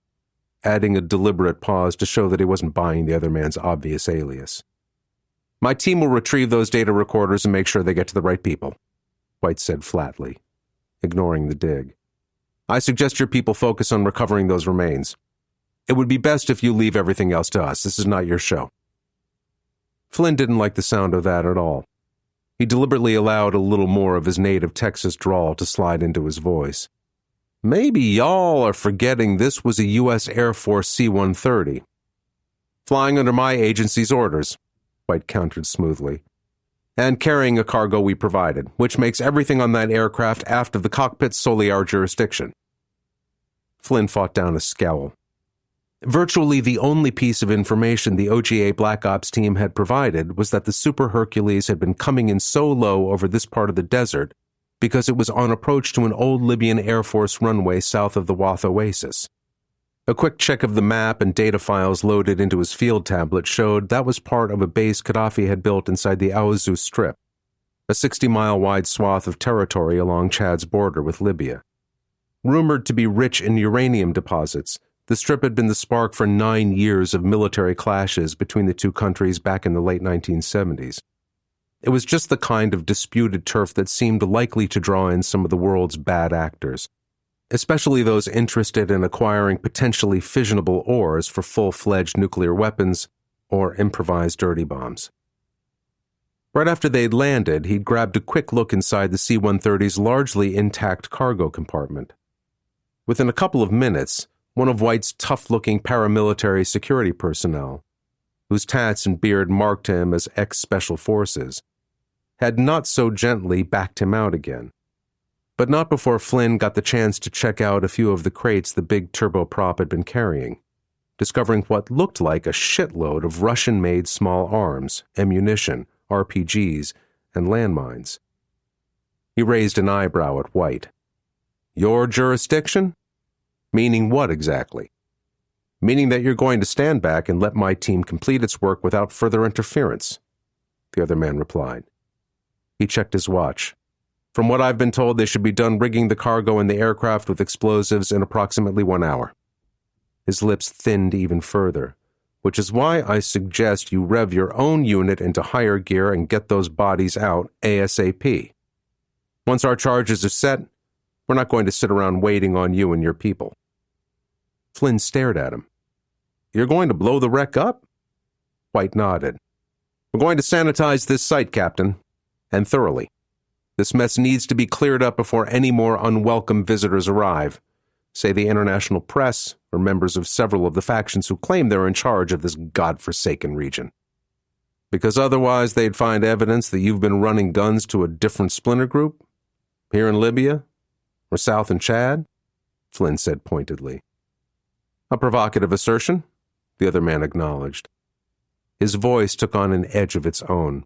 adding a deliberate pause to show that he wasn't buying the other man's obvious alias. "My team will retrieve those data recorders and make sure they get to the right people," White said flatly, ignoring the dig. "I suggest your people focus on recovering those remains. It would be best if you leave everything else to us. This is not your show." Flynn didn't like the sound of that at all. He deliberately allowed a little more of his native Texas drawl to slide into his voice. "Maybe y'all are forgetting this was a U.S. Air Force C-130. Flying under my agency's orders," White countered smoothly, "and carrying a cargo we provided, which makes everything on that aircraft aft of the cockpit solely our jurisdiction." Flynn fought down a scowl. Virtually the only piece of information the OGA Black Ops team had provided was that the Super Hercules had been coming in so low over this part of the desert because it was on approach to an old Libyan Air Force runway south of the Wath Oasis. A quick check of the map and data files loaded into his field tablet showed that was part of a base Gaddafi had built inside the Aouzou Strip, a 60-mile-wide swath of territory along Chad's border with Libya. Rumored to be rich in uranium deposits, the Strip had been the spark for 9 years of military clashes between the two countries back in the late 1970s. It was just the kind of disputed turf that seemed likely to draw in some of the world's bad actors. especially those interested in acquiring potentially fissionable ores for full-fledged nuclear weapons or improvised dirty bombs. Right after they'd landed, he'd grabbed a quick look inside the C-130's largely intact cargo compartment. Within a couple of minutes, one of White's tough-looking paramilitary security personnel, whose tats and beard marked him as ex-Special Forces, had not so gently backed him out again. But not before Flynn got the chance to check out a few of the crates the big turboprop had been carrying, discovering what looked like a shitload of Russian-made small arms, ammunition, RPGs, and landmines. He raised an eyebrow at White. "Your jurisdiction? Meaning what exactly?" "Meaning that you're going to stand back and let my team complete its work without further interference," the other man replied. He checked his watch. "From what I've been told, they should be done rigging the cargo and the aircraft with explosives in approximately 1 hour. His lips thinned even further, which is why I suggest you rev your own unit into higher gear and get those bodies out ASAP. Once our charges are set, we're not going to sit around waiting on you and your people." Flynn stared at him. "You're going to blow the wreck up?" White nodded. "We're going to sanitize this site, Captain, and thoroughly. This mess needs to be cleared up before any more unwelcome visitors arrive, say the international press or members of several of the factions who claim they're in charge of this godforsaken region. Because otherwise they'd find evidence that you've been running guns to a different splinter group, here in Libya, or south in Chad," Flynn said pointedly. "A provocative assertion," the other man acknowledged. His voice took on an edge of its own.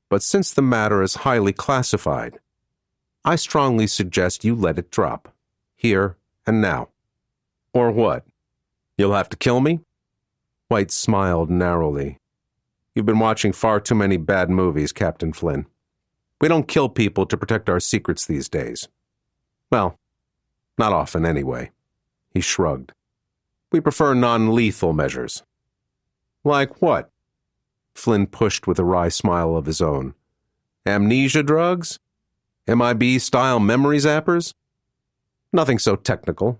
"But since the matter is highly classified, I strongly suggest you let it drop, here and now. Or what? You'll have to kill me?" White smiled narrowly. "You've been watching far too many bad movies, Captain Flynn. We don't kill people to protect our secrets these days. Well, not often anyway." He shrugged. "We prefer non-lethal measures." "Like what?" Flynn pushed with a wry smile of his own. "Amnesia drugs? MIB-style memory zappers?" "Nothing so technical,"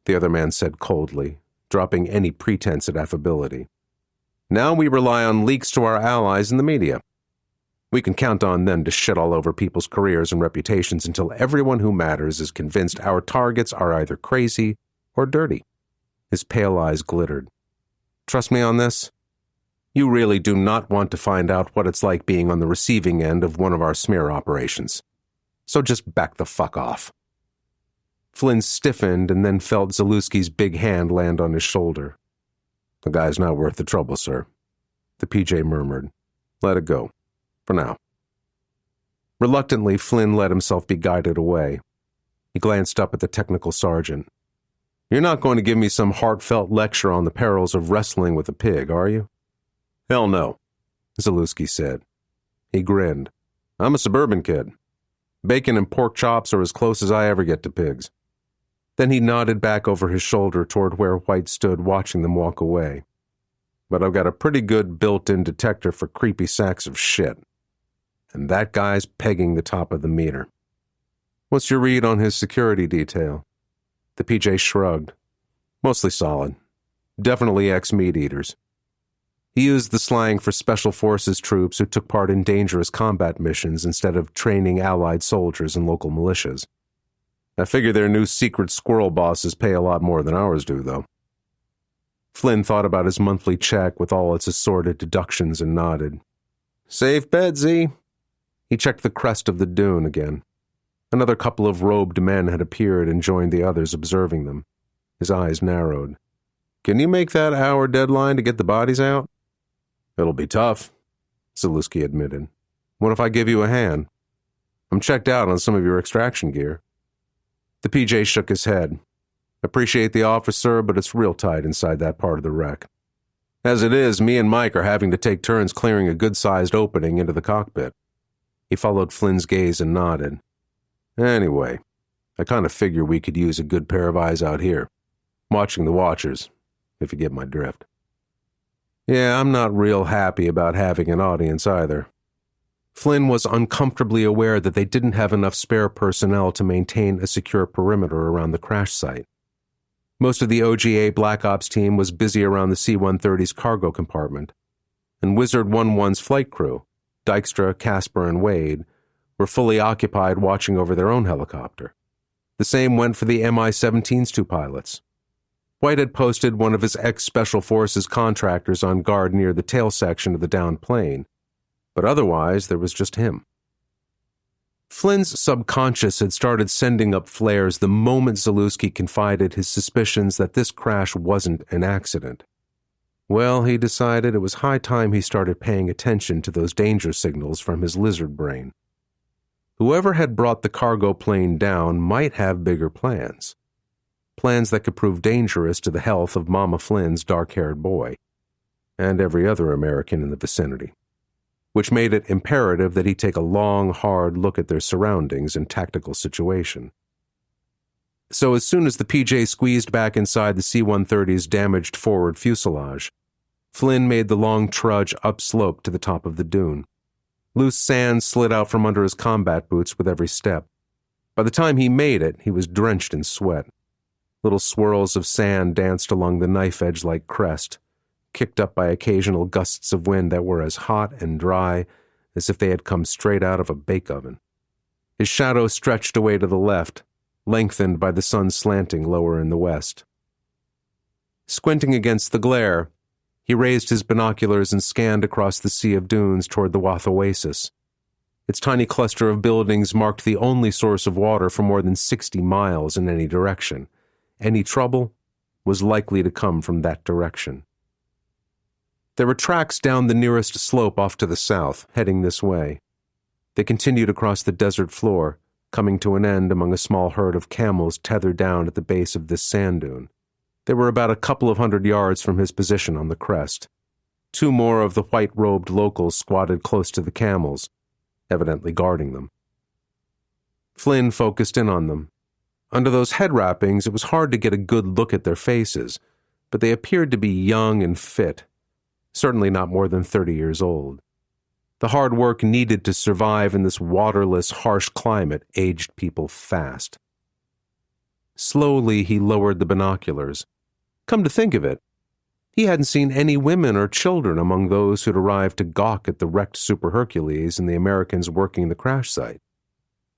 the other man said coldly, dropping any pretense at affability. "Now we rely on leaks to our allies in the media. We can count on them to shit all over people's careers and reputations until everyone who matters is convinced our targets are either crazy or dirty." His pale eyes glittered. "Trust me on this? You really do not want to find out what it's like being on the receiving end of one of our smear operations. So just back the fuck off." Flynn stiffened and then felt Zalewski's big hand land on his shoulder. "The guy's not worth the trouble, sir," the PJ murmured. "Let it go. For now." Reluctantly, Flynn let himself be guided away. He glanced up at the technical sergeant. "You're not going to give me some heartfelt lecture on the perils of wrestling with a pig, are you?" "Hell no," Zalewski said. He grinned. "I'm a suburban kid. Bacon and pork chops are as close as I ever get to pigs." Then he nodded back over his shoulder toward where White stood watching them walk away. "But I've got a pretty good built-in detector for creepy sacks of shit. And that guy's pegging the top of the meter." "What's your read on his security detail?" The PJ shrugged. "Mostly solid. Definitely ex-meat eaters. He used the slang for Special Forces troops who took part in dangerous combat missions instead of training Allied soldiers and local militias. I figure their new secret squirrel bosses pay a lot more than ours do, though." Flynn thought about his monthly check with all its assorted deductions and nodded. "Safe bet, Z." He checked the crest of the dune again. Another couple of robed men had appeared and joined the others observing them. His eyes narrowed. "Can you make that hour deadline to get the bodies out?" "It'll be tough," Zalewski admitted. "What if I give you a hand? I'm checked out on some of your extraction gear." The PJ shook his head. "Appreciate the offer, sir, but it's real tight inside that part of the wreck. As it is, me and Mike are having to take turns clearing a good-sized opening into the cockpit." He followed Flynn's gaze and nodded. "Anyway, I kind of figure we could use a good pair of eyes out here, watching the watchers, if you get my drift." "Yeah, I'm not real happy about having an audience either." Flynn was uncomfortably aware that they didn't have enough spare personnel to maintain a secure perimeter around the crash site. Most of the OGA Black Ops team was busy around the C-130's cargo compartment, and Wizard 11's flight crew, Dykstra, Casper, and Wade, were fully occupied watching over their own helicopter. The same went for the Mi-17's two pilots. White had posted one of his ex-Special Forces contractors on guard near the tail section of the downed plane, but otherwise there was just him. Flynn's subconscious had started sending up flares the moment Zalewski confided his suspicions that this crash wasn't an accident. Well, he decided it was high time he started paying attention to those danger signals from his lizard brain. Whoever had brought the cargo plane down might have bigger plans. Plans that could prove dangerous to the health of Mama Flynn's dark-haired boy, and every other American in the vicinity, which made it imperative that he take a long, hard look at their surroundings and tactical situation. So as soon as the PJ squeezed back inside the C-130's damaged forward fuselage, Flynn made the long trudge upslope to the top of the dune. Loose sand slid out from under his combat boots with every step. By the time he made it, he was drenched in sweat. Little swirls of sand danced along the knife-edge-like crest, kicked up by occasional gusts of wind that were as hot and dry as if they had come straight out of a bake oven. His shadow stretched away to the left, lengthened by the sun slanting lower in the west. Squinting against the glare, he raised his binoculars and scanned across the sea of dunes toward the Wath Oasis. Its tiny cluster of buildings marked the only source of water for more than 60 miles in any direction. Any trouble was likely to come from that direction. There were tracks down the nearest slope off to the south, heading this way. They continued across the desert floor, coming to an end among a small herd of camels tethered down at the base of this sand dune. They were about a couple of 100 yards from his position on the crest. Two more of the white-robed locals squatted close to the camels, evidently guarding them. Flynn focused in on them. Under those head wrappings, it was hard to get a good look at their faces, but they appeared to be young and fit, certainly not more than 30 years old. The hard work needed to survive in this waterless, harsh climate aged people fast. Slowly, he lowered the binoculars. Come to think of it, he hadn't seen any women or children among those who'd arrived to gawk at the wrecked Super Hercules and the Americans working the crash site.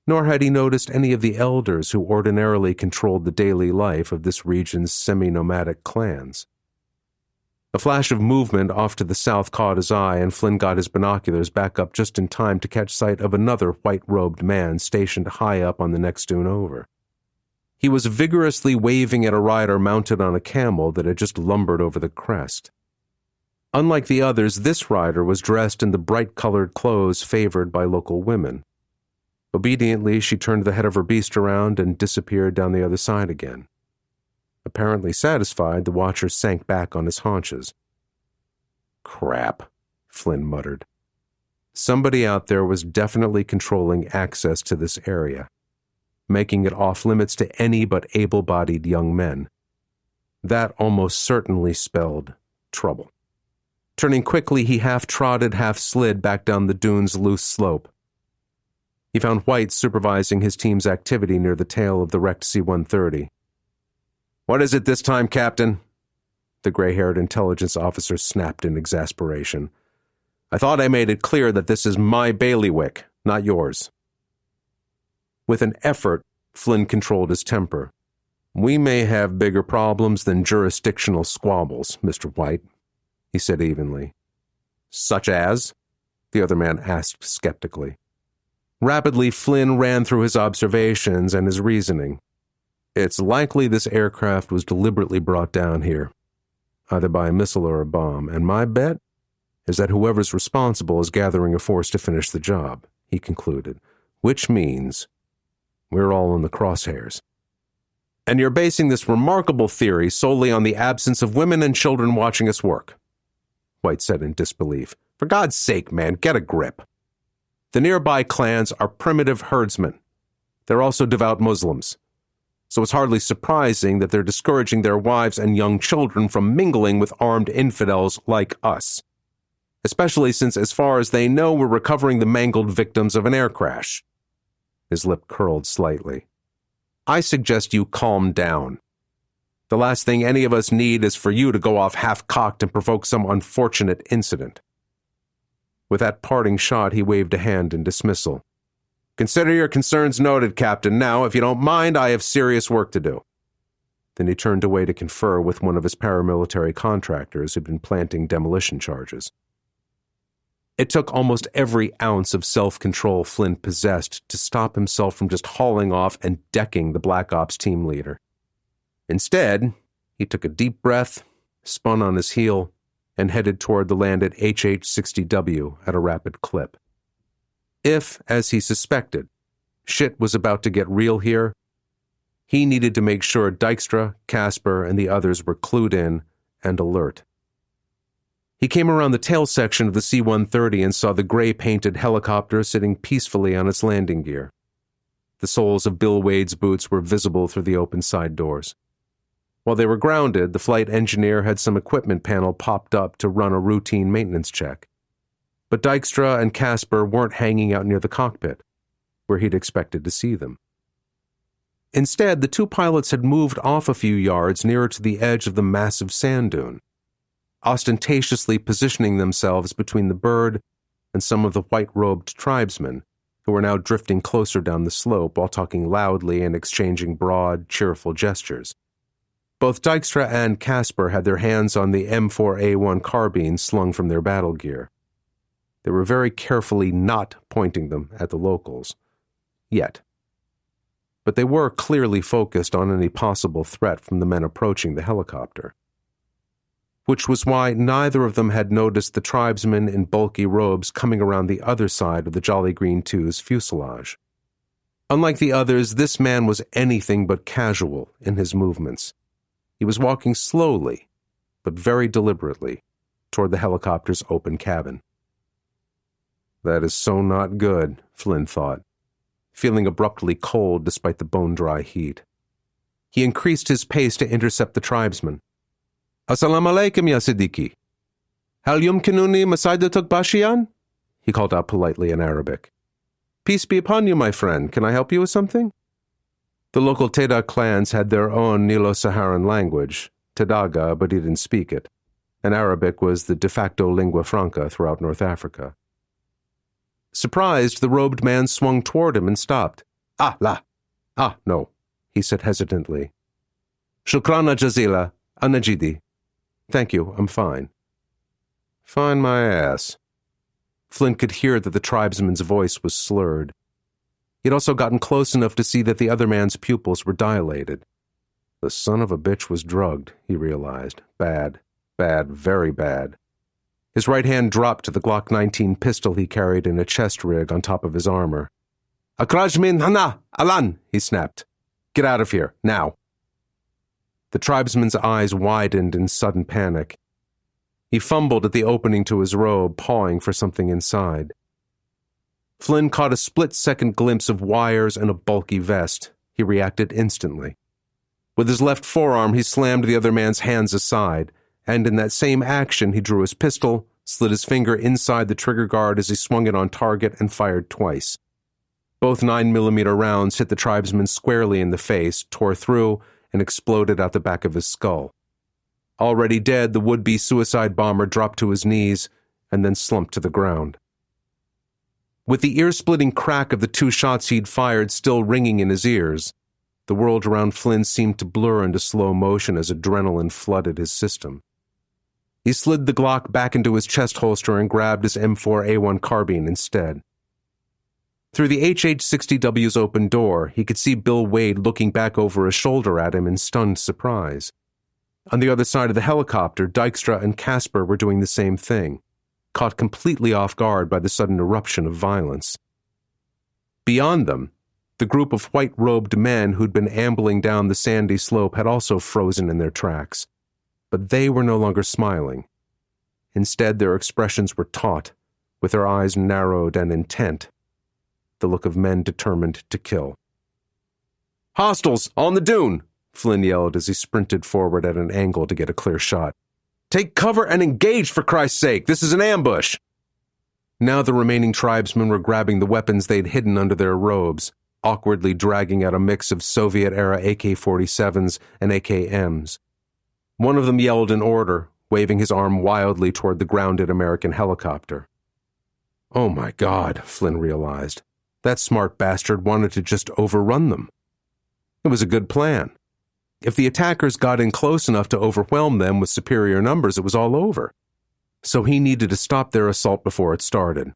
Nor had he noticed any of the elders who ordinarily controlled the daily life of this region's semi-nomadic clans. A flash of movement off to the south caught his eye, and Flynn got his binoculars back up just in time to catch sight of another white-robed man stationed high up on the next dune over. He was vigorously waving at a rider mounted on a camel that had just lumbered over the crest. Unlike the others, this rider was dressed in the bright-colored clothes favored by local women. Obediently, she turned the head of her beast around and disappeared down the other side again. Apparently satisfied, the watcher sank back on his haunches. "Crap," Flynn muttered. Somebody out there was definitely controlling access to this area, making it off-limits to any but able-bodied young men. That almost certainly spelled trouble. Turning quickly, he half-trotted, half-slid back down the dune's loose slope. He found White supervising his team's activity near the tail of the wrecked C-130. "What is it this time, Captain?" The gray-haired intelligence officer snapped in exasperation. "I thought I made it clear that this is my bailiwick, not yours." With an effort, Flynn controlled his temper. "We may have bigger problems than jurisdictional squabbles, Mr. White," he said evenly. "Such as?" the other man asked skeptically. Rapidly, Flynn ran through his observations and his reasoning. "It's likely this aircraft was deliberately brought down here, either by a missile or a bomb, and my bet is that whoever's responsible is gathering a force to finish the job," he concluded, "which means we're all in the crosshairs. And you're basing this remarkable theory solely on the absence of women and children watching us work," White said in disbelief. "For God's sake, man, get a grip. The nearby clans are primitive herdsmen. They're also devout Muslims. So it's hardly surprising that they're discouraging their wives and young children from mingling with armed infidels like us. especially since, as far as they know, we're recovering the mangled victims of an air crash." His lip curled slightly. "I suggest you calm down. The last thing any of us need is for you to go off half-cocked and provoke some unfortunate incident." With that parting shot, he waved a hand in dismissal. "Consider your concerns noted, Captain. Now, if you don't mind, I have serious work to do." Then he turned away to confer with one of his paramilitary contractors who'd been planting demolition charges. It took almost every ounce of self-control Flynn possessed to stop himself from just hauling off and decking the Black Ops team leader. Instead, he took a deep breath, spun on his heel, and headed toward the landed HH-60W at a rapid clip. If, as he suspected, shit was about to get real here, he needed to make sure Dykstra, Casper, and the others were clued in and alert. He came around the tail section of the C-130 and saw the gray-painted helicopter sitting peacefully on its landing gear. The soles of Bill Wade's boots were visible through the open side doors. While they were grounded, the flight engineer had some equipment panel popped up to run a routine maintenance check. But Dykstra and Casper weren't hanging out near the cockpit, where he'd expected to see them. Instead, the two pilots had moved off a few yards nearer to the edge of the massive sand dune, ostentatiously positioning themselves between the bird and some of the white-robed tribesmen, who were now drifting closer down the slope while talking loudly and exchanging broad, cheerful gestures. Both Dykstra and Casper had their hands on the M4A1 carbines slung from their battle gear. They were very carefully not pointing them at the locals. Yet. But they were clearly focused on any possible threat from the men approaching the helicopter. Which was why neither of them had noticed the tribesmen in bulky robes coming around the other side of the Jolly Green II's fuselage. Unlike the others, this man was anything but casual in his movements. He was walking slowly, but very deliberately, toward the helicopter's open cabin. That is so not good, Flynn thought, feeling abruptly cold despite the bone-dry heat. He increased his pace to intercept the tribesman. "Assalamu alaikum, ya Siddiqui. Hal yumkinuni masaidatuk bashiyan?" he called out politely in Arabic. "Peace be upon you, my friend. Can I help you with something?" The local Teda clans had their own Nilo-Saharan language, Tedaga, but he didn't speak it, and Arabic was the de facto lingua franca throughout North Africa. Surprised, the robed man swung toward him and stopped. No, he said hesitantly. "Shukrana jazila, anajidi. Thank you, I'm fine." "Fine my ass." Flynn could hear that the tribesman's voice was slurred. He'd also gotten close enough to see that the other man's pupils were dilated. The son of a bitch was drugged, he realized. Bad, very bad. His right hand dropped to the Glock 19 pistol he carried in a chest rig on top of his armor. "Akraj min hana, alan," he snapped. "Get out of here, now." The tribesman's eyes widened in sudden panic. He fumbled at the opening to his robe, pawing for something inside. Flynn caught a split-second glimpse of wires and a bulky vest. He reacted instantly. With his left forearm, he slammed the other man's hands aside, and in that same action he drew his pistol, slid his finger inside the trigger guard as he swung it on target and fired twice. Both 9mm rounds hit the tribesman squarely in the face, tore through, and exploded out the back of his skull. Already dead, the would-be suicide bomber dropped to his knees and then slumped to the ground. With the ear-splitting crack of the two shots he'd fired still ringing in his ears, the world around Flynn seemed to blur into slow motion as adrenaline flooded his system. He slid the Glock back into his chest holster and grabbed his M4A1 carbine instead. Through the HH-60W's open door, he could see Bill Wade looking back over his shoulder at him in stunned surprise. On the other side of the helicopter, Dykstra and Casper were doing the same thing, caught completely off guard by the sudden eruption of violence. Beyond them, the group of white-robed men who'd been ambling down the sandy slope had also frozen in their tracks, but they were no longer smiling. Instead, their expressions were taut, with their eyes narrowed and intent, the look of men determined to kill. "Hostiles, on the dune!" Flynn yelled as he sprinted forward at an angle to get a clear shot. Take cover and engage, for Christ's sake! This is an ambush! Now the remaining tribesmen were grabbing the weapons they'd hidden under their robes, awkwardly dragging out a mix of Soviet-era AK-47s and AKMs. One of them yelled an order, waving his arm wildly toward the grounded American helicopter. Oh my God, Flynn realized. That smart bastard wanted to just overrun them. It was a good plan. If the attackers got in close enough to overwhelm them with superior numbers, it was all over. So he needed to stop their assault before it started.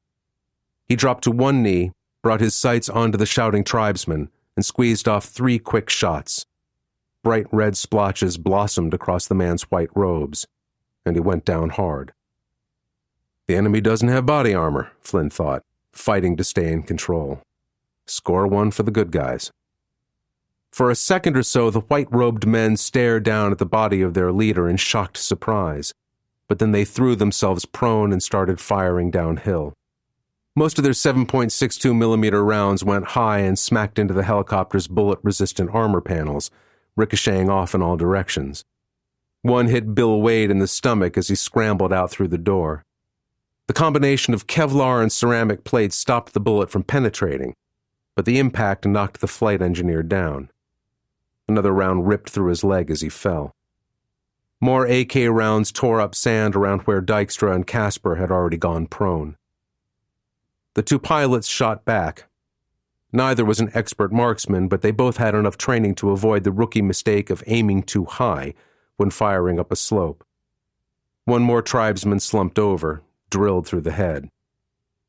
He dropped to one knee, brought his sights onto the shouting tribesmen, and squeezed off 3 quick shots. Bright red splotches blossomed across the man's white robes, and he went down hard. The enemy doesn't have body armor, Flynn thought, fighting to stay in control. Score 1 for the good guys. For a second or so, the white-robed men stared down at the body of their leader in shocked surprise, but then they threw themselves prone and started firing downhill. Most of their 7.62mm rounds went high and smacked into the helicopter's bullet-resistant armor panels, ricocheting off in all directions. One hit Bill Wade in the stomach as he scrambled out through the door. The combination of Kevlar and ceramic plates stopped the bullet from penetrating, but the impact knocked the flight engineer down. Another round ripped through his leg as he fell. More AK rounds tore up sand around where Dykstra and Casper had already gone prone. The 2 pilots shot back. Neither was an expert marksman, but they both had enough training to avoid the rookie mistake of aiming too high when firing up a slope. One more tribesman slumped over, drilled through the head.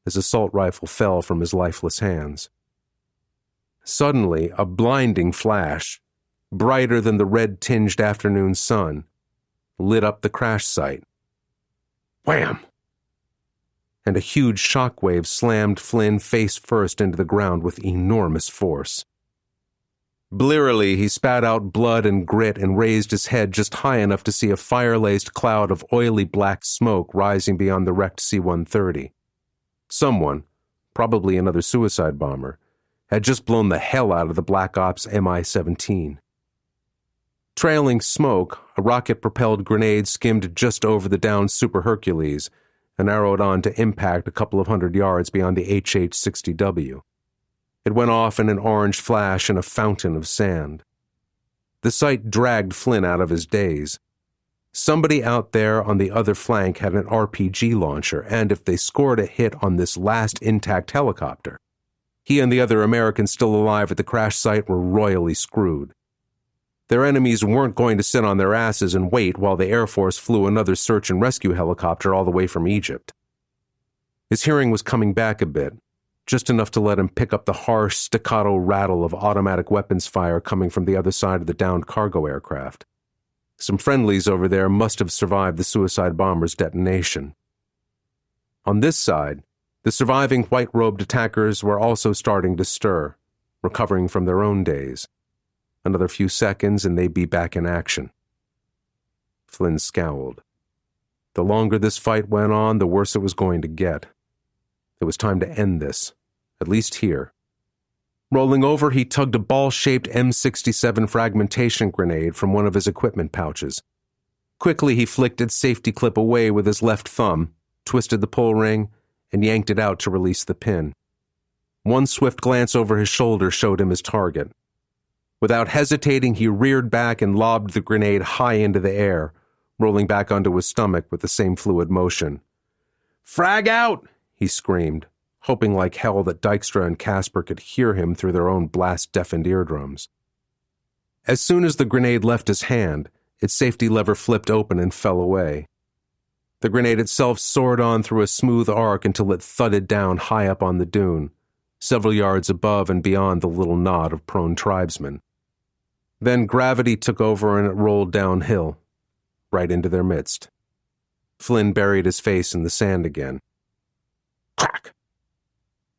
His assault rifle fell from his lifeless hands. Suddenly, a blinding flash, brighter than the red-tinged afternoon sun, lit up the crash site. Wham! And a huge shockwave slammed Flynn face first into the ground with enormous force. Blearily, he spat out blood and grit and raised his head just high enough to see a fire-laced cloud of oily black smoke rising beyond the wrecked C-130. Someone, probably another suicide bomber, had just blown the hell out of the Black Ops Mi-17. Trailing smoke, a rocket-propelled grenade skimmed just over the downed Super Hercules and arrowed on to impact a couple of 100 yards beyond the HH-60W. It went off in an orange flash in a fountain of sand. The sight dragged Flynn out of his daze. Somebody out there on the other flank had an RPG launcher, and if they scored a hit on this last intact helicopter, he and the other Americans still alive at the crash site were royally screwed. Their enemies weren't going to sit on their asses and wait while the Air Force flew another search and rescue helicopter all the way from Egypt. His hearing was coming back a bit, just enough to let him pick up the harsh, staccato rattle of automatic weapons fire coming from the other side of the downed cargo aircraft. Some friendlies over there must have survived the suicide bomber's detonation. On this side, the surviving white-robed attackers were also starting to stir, recovering from their own daze. Another few seconds and they'd be back in action. Flynn scowled. The longer this fight went on, the worse it was going to get. It was time to end this, at least here. Rolling over, he tugged a ball-shaped M67 fragmentation grenade from one of his equipment pouches. Quickly, he flicked its safety clip away with his left thumb, twisted the pull ring, and yanked it out to release the pin. One swift glance over his shoulder showed him his target. Without hesitating, he reared back and lobbed the grenade high into the air, rolling back onto his stomach with the same fluid motion. "Frag out!" he screamed, hoping like hell that Dykstra and Casper could hear him through their own blast-deafened eardrums. As soon as the grenade left his hand, its safety lever flipped open and fell away. The grenade itself soared on through a smooth arc until it thudded down high up on the dune, several yards above and beyond the little knot of prone tribesmen. Then gravity took over and it rolled downhill, right into their midst. Flynn buried his face in the sand again. Crack!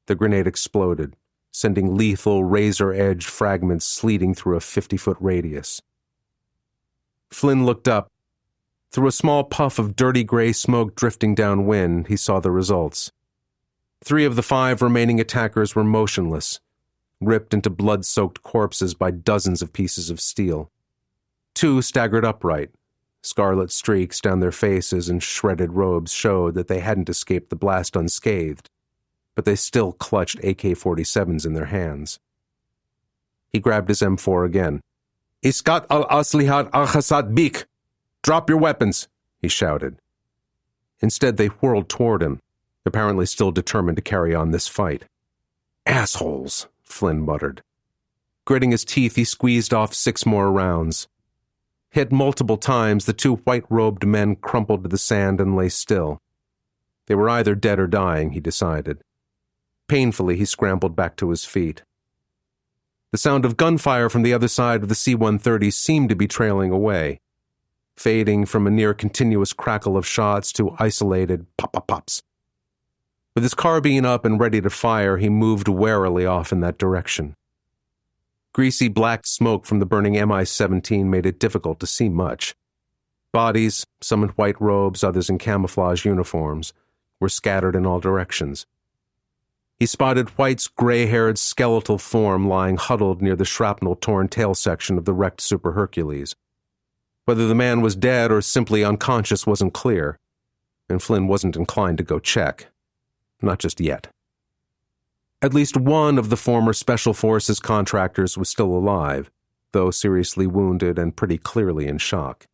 The grenade exploded, sending lethal razor-edged fragments sleeting through a 50-foot radius. Flynn looked up. Through a small puff of dirty gray smoke drifting downwind, he saw the results. 3 of the 5 remaining attackers were motionless, ripped into blood-soaked corpses by dozens of pieces of steel. 2 staggered upright, Scarlet streaks down their faces and shredded robes showed that they hadn't escaped the blast unscathed, but they still clutched AK-47s in their hands. He grabbed his M4 again. "Iskat al-aslihat al-Hassad Bik! Drop your weapons!" he shouted. Instead, they whirled toward him, apparently still determined to carry on this fight. "Assholes," Flynn muttered. Gritting his teeth, he squeezed off 6 more rounds. Hit multiple times, the 2 white-robed men crumpled to the sand and lay still. They were either dead or dying, he decided. Painfully, he scrambled back to his feet. The sound of gunfire from the other side of the C-130 seemed to be trailing away, fading from a near-continuous crackle of shots to isolated pop-pop-pops. With his carbine up and ready to fire, he moved warily off in that direction. Greasy black smoke from the burning Mi-17 made it difficult to see much. Bodies, some in white robes, others in camouflage uniforms, were scattered in all directions. He spotted White's gray-haired skeletal form lying huddled near the shrapnel-torn tail section of the wrecked Super Hercules. Whether the man was dead or simply unconscious wasn't clear, and Flynn wasn't inclined to go check. Not just yet. At least one of the former Special Forces contractors was still alive, though seriously wounded and pretty clearly in shock.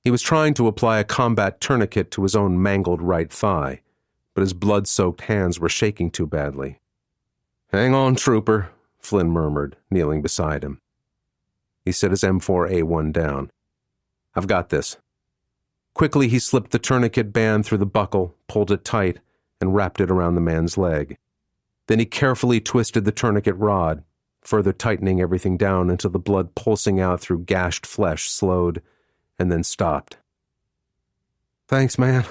He was trying to apply a combat tourniquet to his own mangled right thigh, but his blood-soaked hands were shaking too badly. "Hang on, trooper," Flynn murmured, kneeling beside him. He set his M4A1 down. "I've got this." Quickly, he slipped the tourniquet band through the buckle, pulled it tight, and wrapped it around the man's leg. Then he carefully twisted the tourniquet rod, further tightening everything down until the blood pulsing out through gashed flesh slowed and then stopped. "Thanks, man,"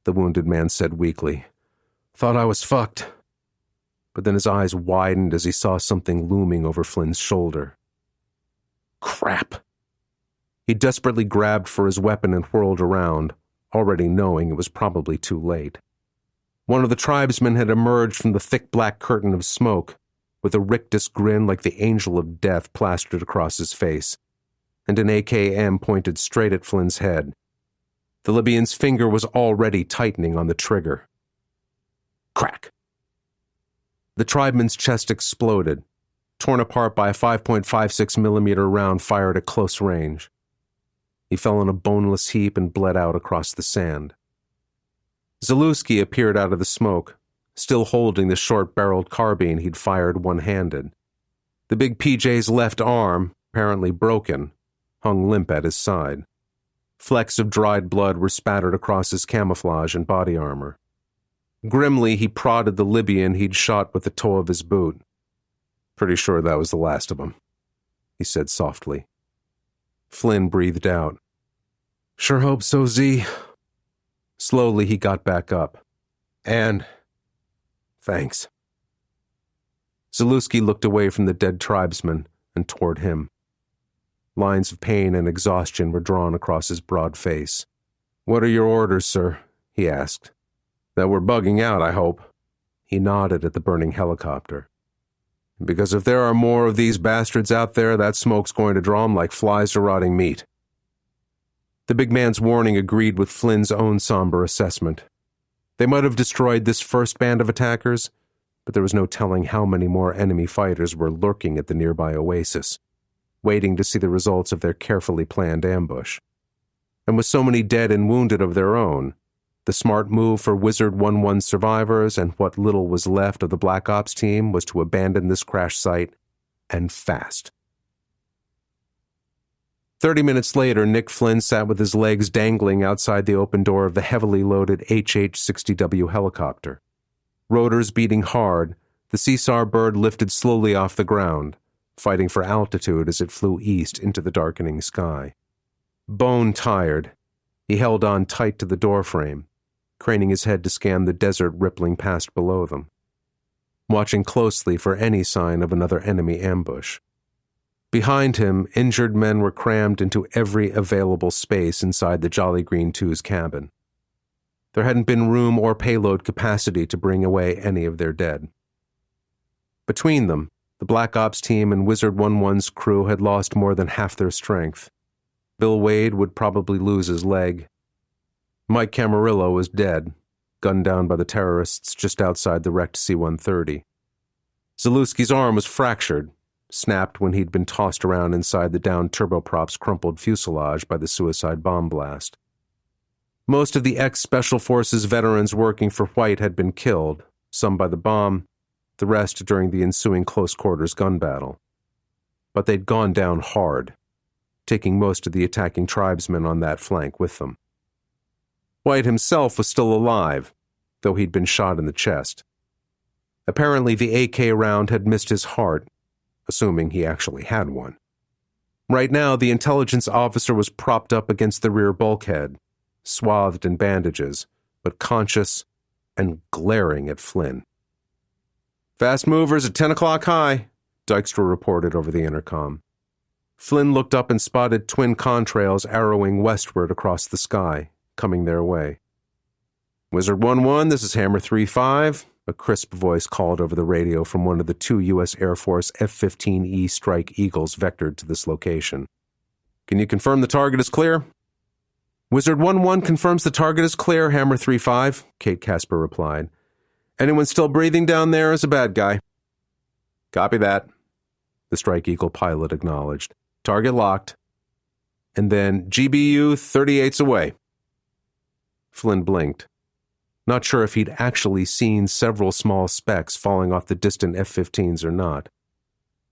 the wounded man said weakly. "Thought I was fucked." But then his eyes widened as he saw something looming over Flynn's shoulder. Crap! He desperately grabbed for his weapon and whirled around, already knowing it was probably too late. One of the tribesmen had emerged from the thick black curtain of smoke, with a rictus grin like the angel of death plastered across his face, and an AKM pointed straight at Flynn's head. The Libyan's finger was already tightening on the trigger. Crack! The tribeman's chest exploded, torn apart by a 5.56 millimeter round fired at close range. He fell in a boneless heap and bled out across the sand. Zalewski appeared out of the smoke, still holding the short-barreled carbine he'd fired one-handed. The big PJ's left arm, apparently broken, hung limp at his side. Flecks of dried blood were spattered across his camouflage and body armor. Grimly, he prodded the Libyan he'd shot with the toe of his boot. "Pretty sure that was the last of them," he said softly. Flynn breathed out. "Sure hope so, Z." Slowly, he got back up. "And thanks." Zalewski looked away from the dead tribesman and toward him. Lines of pain and exhaustion were drawn across his broad face. "What are your orders, sir?" he asked. "That we're bugging out, I hope." He nodded at the burning helicopter. "Because if there are more of these bastards out there, that smoke's going to draw them like flies to rotting meat." The big man's warning agreed with Flynn's own somber assessment. They might have destroyed this first band of attackers, but there was no telling how many more enemy fighters were lurking at the nearby oasis, waiting to see the results of their carefully planned ambush. And with so many dead and wounded of their own, the smart move for Wizard 1-1 survivors and what little was left of the Black Ops team was to abandon this crash site, and fast. 30 minutes later, Nick Flynn sat with his legs dangling outside the open door of the heavily loaded HH-60W helicopter. Rotors beating hard, the Caesar bird lifted slowly off the ground, fighting for altitude as it flew east into the darkening sky. Bone-tired, he held on tight to the doorframe, craning his head to scan the desert rippling past below them, watching closely for any sign of another enemy ambush. Behind him, injured men were crammed into every available space inside the Jolly Green 2's cabin. There hadn't been room or payload capacity to bring away any of their dead. Between them, the Black Ops team and Wizard 1-1's crew had lost more than half their strength. Bill Wade would probably lose his leg. Mike Camarillo was dead, gunned down by the terrorists just outside the wrecked C-130. Zalewski's arm was fractured, snapped when he'd been tossed around inside the downed turboprop's crumpled fuselage by the suicide bomb blast. Most of the ex-Special Forces veterans working for White had been killed, some by the bomb, the rest during the ensuing close-quarters gun battle. But they'd gone down hard, taking most of the attacking tribesmen on that flank with them. White himself was still alive, though he'd been shot in the chest. Apparently the AK round had missed his heart, assuming he actually had one. Right now, the intelligence officer was propped up against the rear bulkhead, swathed in bandages, but conscious and glaring at Flynn. "Fast movers at 10 o'clock high," Dykstra reported over the intercom. Flynn looked up and spotted twin contrails arrowing westward across the sky, coming their way. "Wizard 1-1, this is Hammer 3-5, a crisp voice called over the radio from one of the two U.S. Air Force F-15E Strike Eagles vectored to this location. "Can you confirm the target is clear?" "Wizard 1-1 confirms the target is clear, Hammer 3-5, Kate Casper replied. "Anyone still breathing down there is a bad guy." "Copy that," the Strike Eagle pilot acknowledged. "Target locked." And then, "GBU 38's away." Flynn blinked, not sure if he'd actually seen several small specks falling off the distant F-15s or not.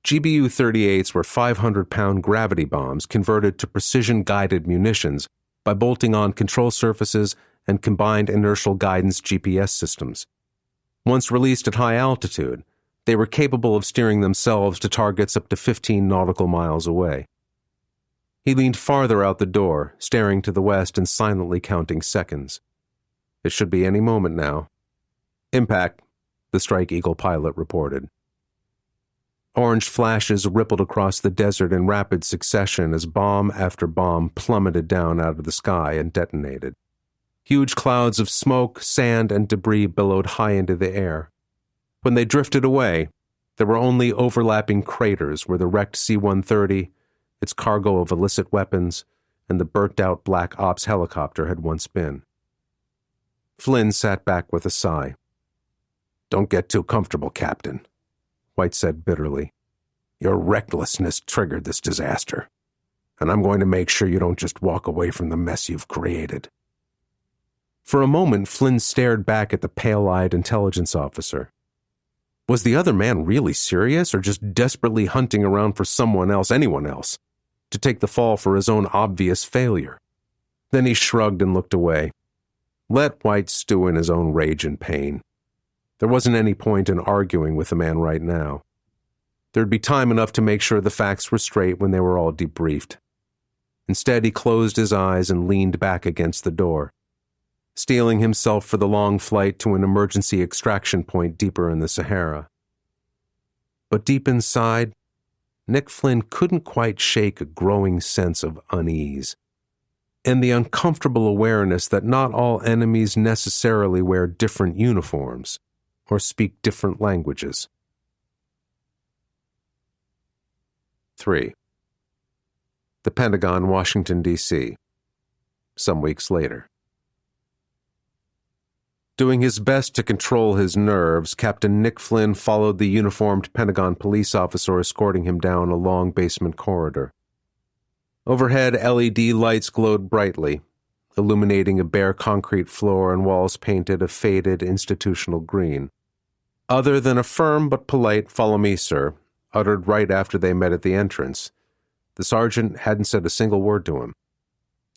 GBU 38s were 500-pound gravity bombs converted to precision-guided munitions by bolting on control surfaces and combined inertial guidance GPS systems. Once released at high altitude, they were capable of steering themselves to targets up to 15 nautical miles away. He leaned farther out the door, staring to the west and silently counting seconds. It should be any moment now. "Impact," the Strike Eagle pilot reported. Orange flashes rippled across the desert in rapid succession as bomb after bomb plummeted down out of the sky and detonated. Huge clouds of smoke, sand, and debris billowed high into the air. When they drifted away, there were only overlapping craters where the wrecked C-130, its cargo of illicit weapons, and the burnt-out Black Ops helicopter had once been. Flynn sat back with a sigh. "Don't get too comfortable, Captain," White said bitterly. "Your recklessness triggered this disaster, and I'm going to make sure you don't just walk away from the mess you've created." For a moment, Flynn stared back at the pale-eyed intelligence officer. Was the other man really serious, or just desperately hunting around for someone else, anyone else, to take the fall for his own obvious failure? Then he shrugged and looked away. Let White stew in his own rage and pain. There wasn't any point in arguing with the man right now. There'd be time enough to make sure the facts were straight when they were all debriefed. Instead, he closed his eyes and leaned back against the door, steeling himself for the long flight to an emergency extraction point deeper in the Sahara. But deep inside, Nick Flynn couldn't quite shake a growing sense of unease, and the uncomfortable awareness that not all enemies necessarily wear different uniforms or speak different languages. 3. The Pentagon, Washington, D.C. Some weeks later. Doing his best to control his nerves, Captain Nick Flynn followed the uniformed Pentagon police officer escorting him down a long basement corridor. Overhead, LED lights glowed brightly, illuminating a bare concrete floor and walls painted a faded institutional green. Other than a firm but polite "Follow me, sir," uttered right after they met at the entrance, the sergeant hadn't said a single word to him.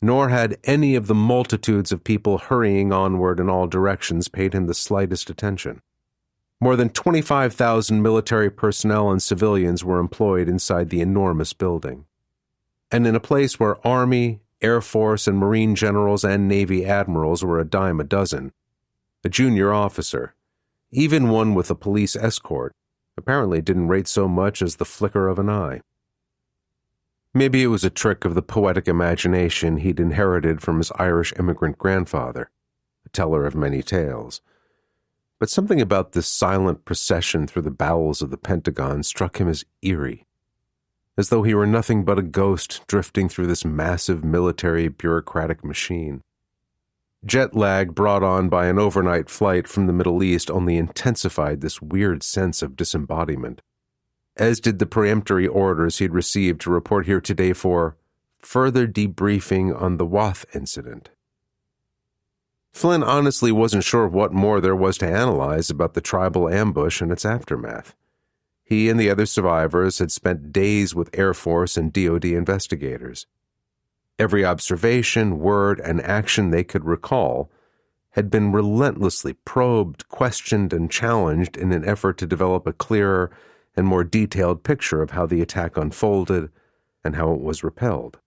Nor had any of the multitudes of people hurrying onward in all directions paid him the slightest attention. More than 25,000 military personnel and civilians were employed inside the enormous building. And in a place where Army, Air Force, and Marine generals and Navy admirals were a dime a dozen, a junior officer, even one with a police escort, apparently didn't rate so much as the flicker of an eye. Maybe it was a trick of the poetic imagination he'd inherited from his Irish immigrant grandfather, a teller of many tales. But something about this silent procession through the bowels of the Pentagon struck him as eerie, as though he were nothing but a ghost drifting through this massive military bureaucratic machine. Jet lag brought on by an overnight flight from the Middle East only intensified this weird sense of disembodiment, as did the peremptory orders he'd received to report here today for further debriefing on the Wath incident. Flynn honestly wasn't sure what more there was to analyze about the tribal ambush and its aftermath. He and the other survivors had spent days with Air Force and DoD investigators. Every observation, word, and action they could recall had been relentlessly probed, questioned, and challenged in an effort to develop a clearer and more detailed picture of how the attack unfolded and how it was repelled.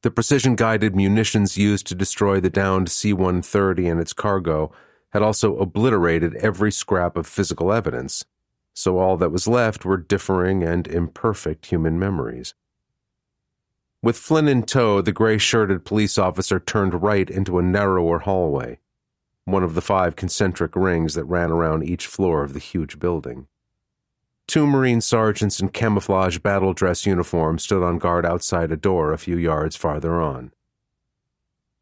The precision-guided munitions used to destroy the downed C-130 and its cargo had also obliterated every scrap of physical evidence, so all that was left were differing and imperfect human memories. With Flynn in tow, the gray-shirted police officer turned right into a narrower hallway, one of the 5 concentric rings that ran around each floor of the huge building. 2 Marine sergeants in camouflage battle dress uniforms stood on guard outside a door a few yards farther on.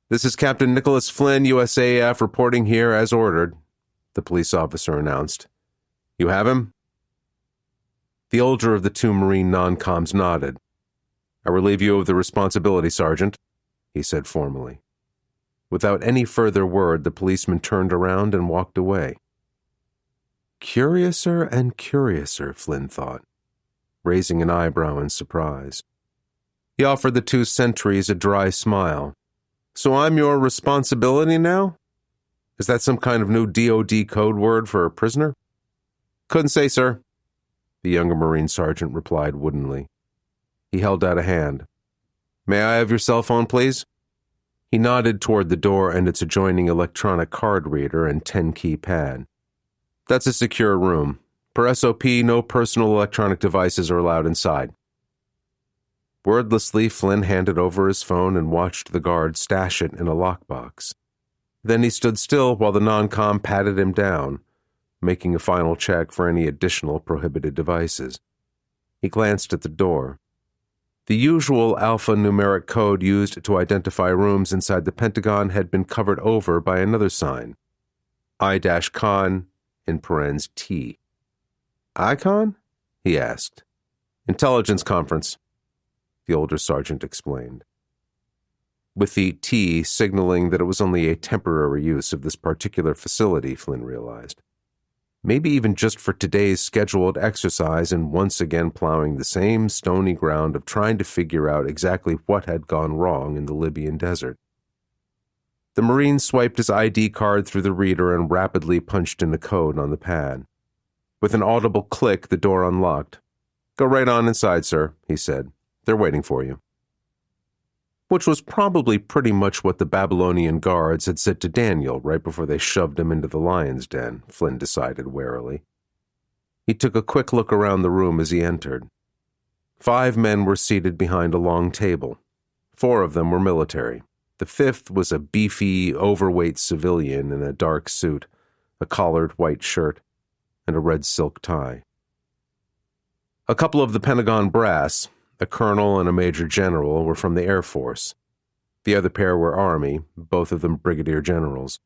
"This is Captain Nicholas Flynn, USAF, reporting here as ordered," the police officer announced. "You have him?" The older of the 2 Marine non-coms nodded. "I relieve you of the responsibility, Sergeant," he said formally. Without any further word, the policeman turned around and walked away. Curiouser and curiouser, Flynn thought, raising an eyebrow in surprise. He offered the 2 sentries a dry smile. "So I'm your responsibility now? Is that some kind of new DoD code word for a prisoner?" "Couldn't say, sir," the younger Marine sergeant replied woodenly. He held out a hand. "May I have your cell phone, please?" He nodded toward the door and its adjoining electronic card reader and 10-key pad. "That's a secure room. Per SOP, no personal electronic devices are allowed inside." Wordlessly, Flynn handed over his phone and watched the guard stash it in a lockbox. Then he stood still while the non-com patted him down, making a final check for any additional prohibited devices. He glanced at the door. The usual alphanumeric code used to identify rooms inside the Pentagon had been covered over by another sign, I-Con in parens T. "Icon?" he asked. "Intelligence conference," the older sergeant explained, with the T signaling that it was only a temporary use of this particular facility, Flynn realized. Maybe even just for today's scheduled exercise and once again plowing the same stony ground of trying to figure out exactly what had gone wrong in the Libyan desert. The Marine swiped his ID card through the reader and rapidly punched in the code on the pad. With an audible click, the door unlocked. "Go right on inside, sir," he said. "They're waiting for you." Which was probably pretty much what the Babylonian guards had said to Daniel right before they shoved him into the lion's den, Flynn decided warily. He took a quick look around the room as he entered. 5 men were seated behind a long table. 4 of them were military. The 5th was a beefy, overweight civilian in a dark suit, a collared white shirt, and a red silk tie. A couple of the Pentagon brass, a colonel and a major general, were from the Air Force. The other pair were Army, both of them brigadier generals.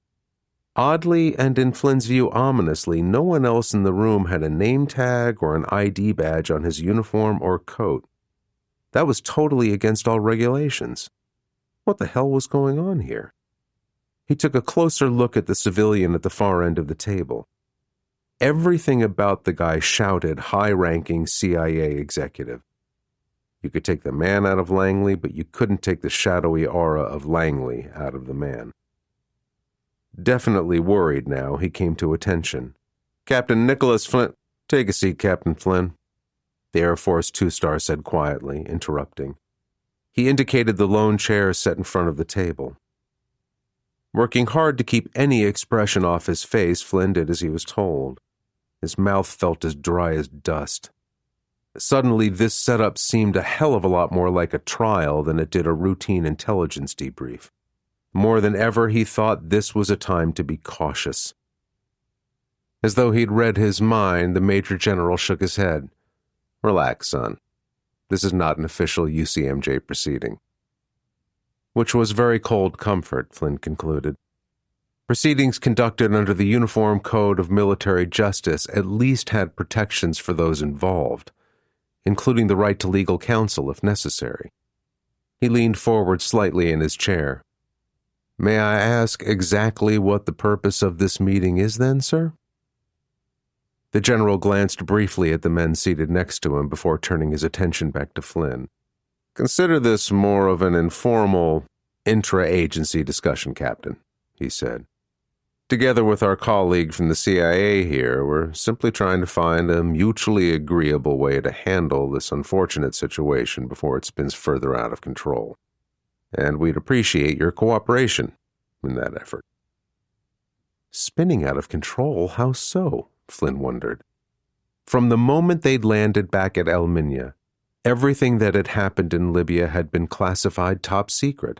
Oddly, and in Flynn's view ominously, no one else in the room had a name tag or an ID badge on his uniform or coat. That was totally against all regulations. What the hell was going on here? He took a closer look at the civilian at the far end of the table. Everything about the guy shouted high-ranking CIA executive. You could take the man out of Langley, but you couldn't take the shadowy aura of Langley out of the man. Definitely worried now, he came to attention. "Captain Nicholas Flynn—" "Take a seat, Captain Flynn," the Air Force 2-star said quietly, interrupting. He indicated the lone chair set in front of the table. Working hard to keep any expression off his face, Flynn did as he was told. His mouth felt as dry as dust. Suddenly, this setup seemed a hell of a lot more like a trial than it did a routine intelligence debrief. More than ever, he thought this was a time to be cautious. As though he'd read his mind, the Major General shook his head. "Relax, son. This is not an official UCMJ proceeding. Which was very cold comfort, Flynn concluded. Proceedings conducted under the Uniform Code of Military Justice at least had protections for those involved, including the right to legal counsel if necessary. He leaned forward slightly in his chair. May I ask exactly what the purpose of this meeting is then, sir? The general glanced briefly at the men seated next to him before turning his attention back to Flynn. Consider this more of an informal, intra-agency discussion, Captain, he said. Together with our colleague from the CIA here, we're simply trying to find a mutually agreeable way to handle this unfortunate situation before it spins further out of control. And we'd appreciate your cooperation in that effort. Spinning out of control? How so? Flynn wondered. From the moment they'd landed back at El Minya, everything that had happened in Libya had been classified top secret.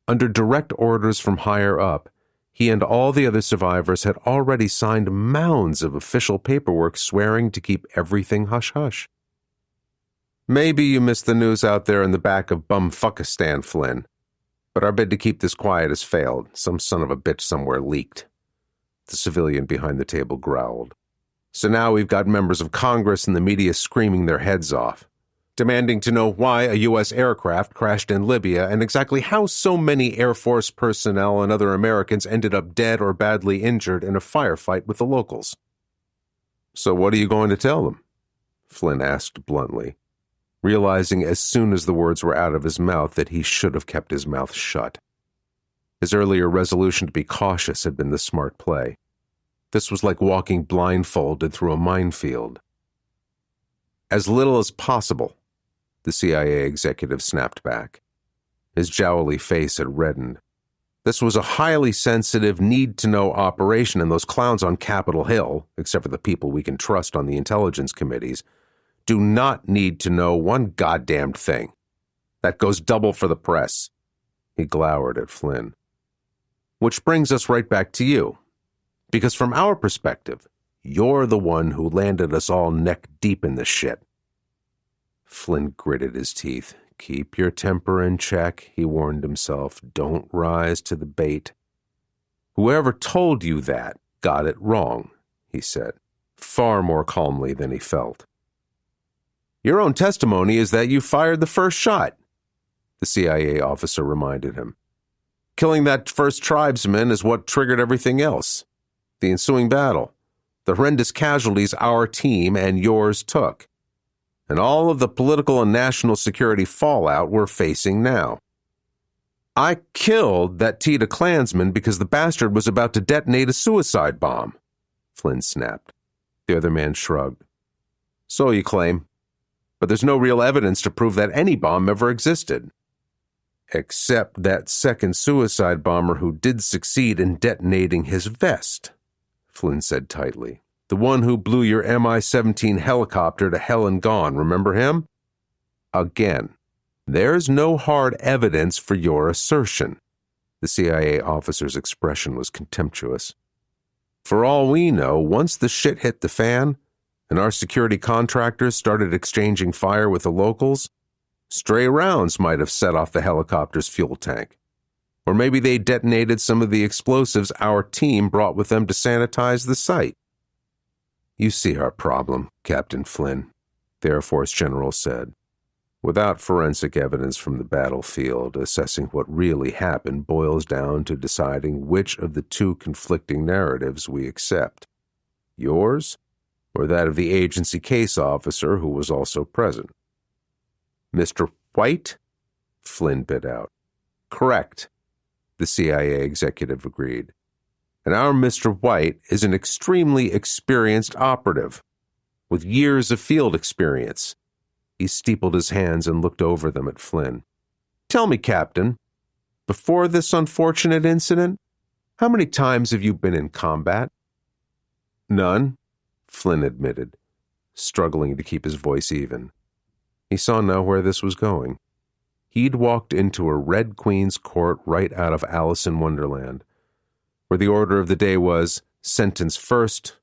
Under direct orders from higher up, he and all the other survivors had already signed mounds of official paperwork swearing to keep everything hush-hush. Maybe you missed the news out there in the back of Bumfuckistan, Flynn, but our bid to keep this quiet has failed. Some son of a bitch somewhere leaked. The civilian behind the table growled. So now we've got members of Congress and the media screaming their heads off, demanding to know why a U.S. aircraft crashed in Libya and exactly how so many Air Force personnel and other Americans ended up dead or badly injured in a firefight with the locals. So what are you going to tell them? Flynn asked bluntly, realizing as soon as the words were out of his mouth that he should have kept his mouth shut. His earlier resolution to be cautious had been the smart play. This was like walking blindfolded through a minefield. As little as possible, the CIA executive snapped back. His jowly face had reddened. This was a highly sensitive, need-to-know operation, and those clowns on Capitol Hill, except for the people we can trust on the intelligence committees, do not need to know one goddamned thing. That goes double for the press. He glowered at Flynn. Which brings us right back to you. Because from our perspective, you're the one who landed us all neck-deep in this shit. Flynn gritted his teeth. Keep your temper in check, he warned himself. Don't rise to the bait. Whoever told you that got it wrong, he said, far more calmly than he felt. Your own testimony is that you fired the first shot, the CIA officer reminded him. Killing that first tribesman is what triggered everything else. The ensuing battle, the horrendous casualties our team and yours took, and all of the political and national security fallout we're facing now. I killed that Tita Klansman because the bastard was about to detonate a suicide bomb, Flynn snapped. The other man shrugged. So you claim, but there's no real evidence to prove that any bomb ever existed. Except that second suicide bomber who did succeed in detonating his vest, Flynn said tightly. The one who blew your Mi-17 helicopter to hell and gone, remember him? Again, there's no hard evidence for your assertion. The CIA officer's expression was contemptuous. For all we know, once the shit hit the fan, and our security contractors started exchanging fire with the locals, stray rounds might have set off the helicopter's fuel tank. Or maybe they detonated some of the explosives our team brought with them to sanitize the site. You see our problem, Captain Flynn, the Air Force General said. Without forensic evidence from the battlefield, assessing what really happened boils down to deciding which of the two conflicting narratives we accept. Yours, or that of the agency case officer who was also present. Mr. White? Flynn bit out. Correct, the CIA executive agreed. And our Mr. White is an extremely experienced operative, with years of field experience. He steepled his hands and looked over them at Flynn. Tell me, Captain, before this unfortunate incident, how many times have you been in combat? None, Flynn admitted, struggling to keep his voice even. He saw now where this was going. He'd walked into a Red Queen's court right out of Alice in Wonderland, where the order of the day was sentence first,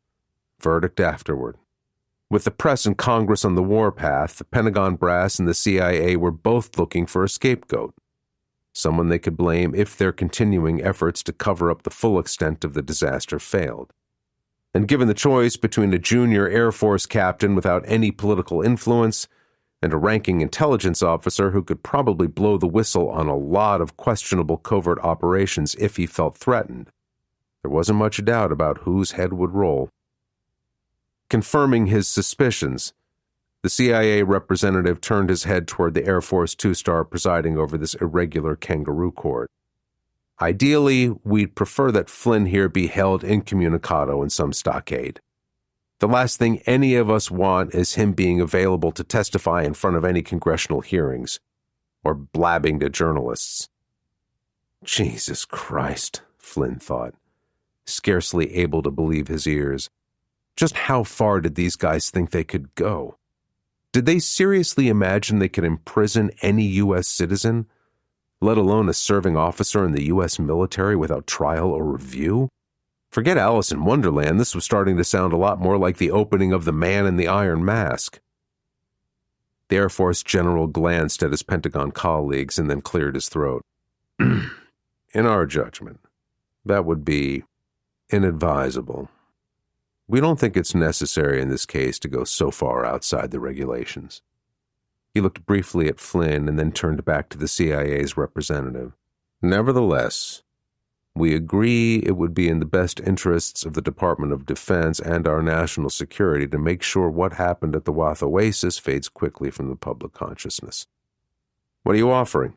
verdict afterward. With the press and Congress on the warpath, the Pentagon brass and the CIA were both looking for a scapegoat, someone they could blame if their continuing efforts to cover up the full extent of the disaster failed. And given the choice between a junior Air Force captain without any political influence and a ranking intelligence officer who could probably blow the whistle on a lot of questionable covert operations if he felt threatened, there wasn't much doubt about whose head would roll. Confirming his suspicions, the CIA representative turned his head toward the Air Force two-star presiding over this irregular kangaroo court. Ideally, we'd prefer that Flynn here be held incommunicado in some stockade. The last thing any of us want is him being available to testify in front of any congressional hearings, or blabbing to journalists. Jesus Christ, Flynn thought, scarcely able to believe his ears. Just how far did these guys think they could go? Did they seriously imagine they could imprison any U.S. citizen, let alone a serving officer in the U.S. military without trial or review? Forget Alice in Wonderland, this was starting to sound a lot more like the opening of The Man in the Iron Mask. The Air Force general glanced at his Pentagon colleagues and then cleared his throat. In our judgment, that would be inadvisable. We don't think it's necessary in this case to go so far outside the regulations. He looked briefly at Flynn and then turned back to the CIA's representative. Nevertheless, we agree it would be in the best interests of the Department of Defense and our national security to make sure what happened at the Wath Oasis fades quickly from the public consciousness. What are you offering?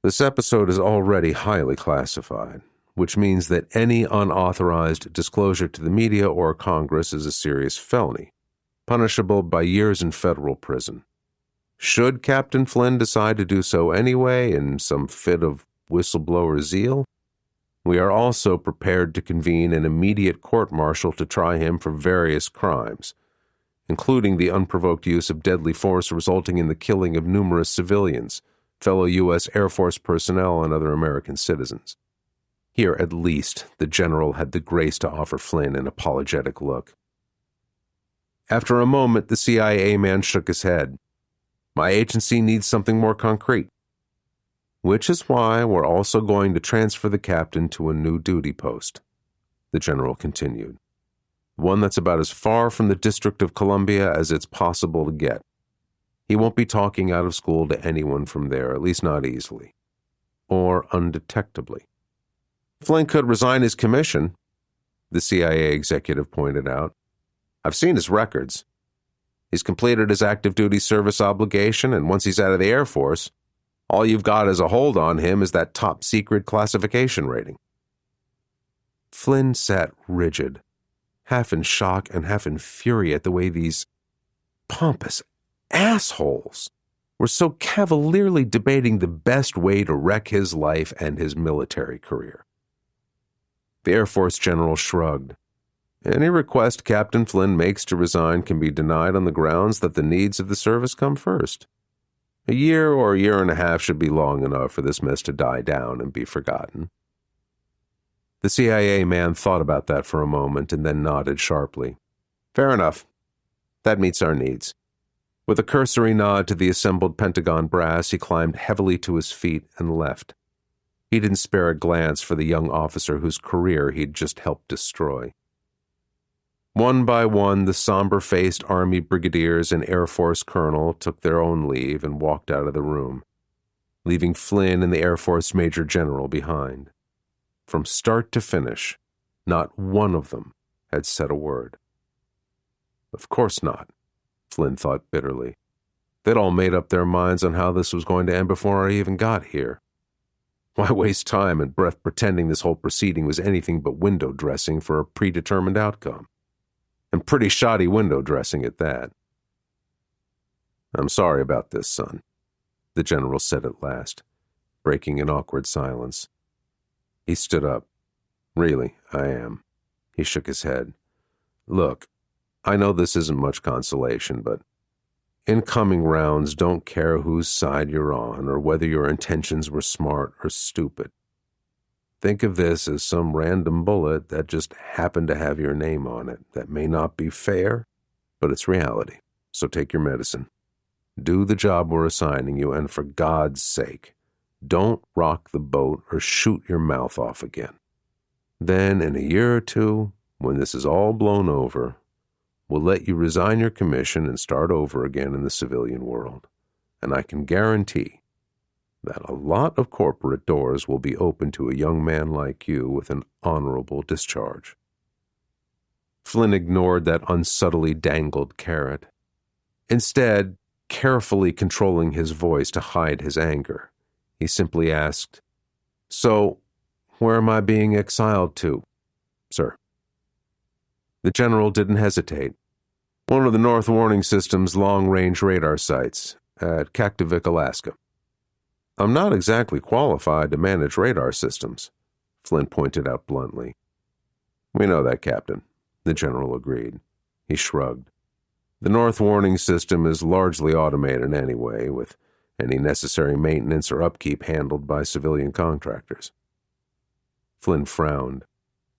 This episode is already highly classified, which means that any unauthorized disclosure to the media or Congress is a serious felony, punishable by years in federal prison. Should Captain Flynn decide to do so anyway in some fit of whistleblower zeal, we are also prepared to convene an immediate court-martial to try him for various crimes, including the unprovoked use of deadly force resulting in the killing of numerous civilians, fellow U.S. Air Force personnel, and other American citizens. Here, at least, the general had the grace to offer Flynn an apologetic look. After a moment, the CIA man shook his head. My agency needs something more concrete. Which is why we're also going to transfer the captain to a new duty post, the general continued. One that's about as far from the District of Columbia as it's possible to get. He won't be talking out of school to anyone from there, at least not easily. Or undetectably. Flynn could resign his commission, the CIA executive pointed out. I've seen his records. He's completed his active duty service obligation, and once he's out of the Air Force, all you've got as a hold on him is that top-secret classification rating. Flynn sat rigid, half in shock and half in fury at the way these pompous assholes were so cavalierly debating the best way to wreck his life and his military career. The Air Force general shrugged. Any request Captain Flynn makes to resign can be denied on the grounds that the needs of the service come first. A year or a year and a half should be long enough for this mess to die down and be forgotten. The CIA man thought about that for a moment and then nodded sharply. Fair enough. That meets our needs. With a cursory nod to the assembled Pentagon brass, he climbed heavily to his feet and left. He didn't spare a glance for the young officer whose career he'd just helped destroy. One by one, the somber-faced Army brigadiers and Air Force colonel took their own leave and walked out of the room, leaving Flynn and the Air Force Major General behind. From start to finish, not one of them had said a word. Of course not, Flynn thought bitterly. They'd all made up their minds on how this was going to end before I even got here. Why waste time and breath pretending this whole proceeding was anything but window dressing for a predetermined outcome? And pretty shoddy window dressing at that. I'm sorry about this, son, the general said at last, breaking an awkward silence. He stood up. Really, I am. He shook his head. Look, I know this isn't much consolation, but incoming rounds don't care whose side you're on or whether your intentions were smart or stupid. Think of this as some random bullet that just happened to have your name on it. That may not be fair, but it's reality, so take your medicine. Do the job we're assigning you, and for God's sake, don't rock the boat or shoot your mouth off again. Then, in a year or two, when this is all blown over, we'll let you resign your commission and start over again in the civilian world. And I can guarantee that a lot of corporate doors will be open to a young man like you with an honorable discharge." Flynn ignored that unsubtly dangled carrot. Instead, carefully controlling his voice to hide his anger, he simply asked, "So, where am I being exiled to, sir?" The general didn't hesitate. "One of the North Warning System's long-range radar sites at Kaktovik, Alaska." "I'm not exactly qualified to manage radar systems," Flynn pointed out bluntly. "We know that, Captain," the general agreed. He shrugged. "The North Warning System is largely automated anyway, with any necessary maintenance or upkeep handled by civilian contractors." Flynn frowned.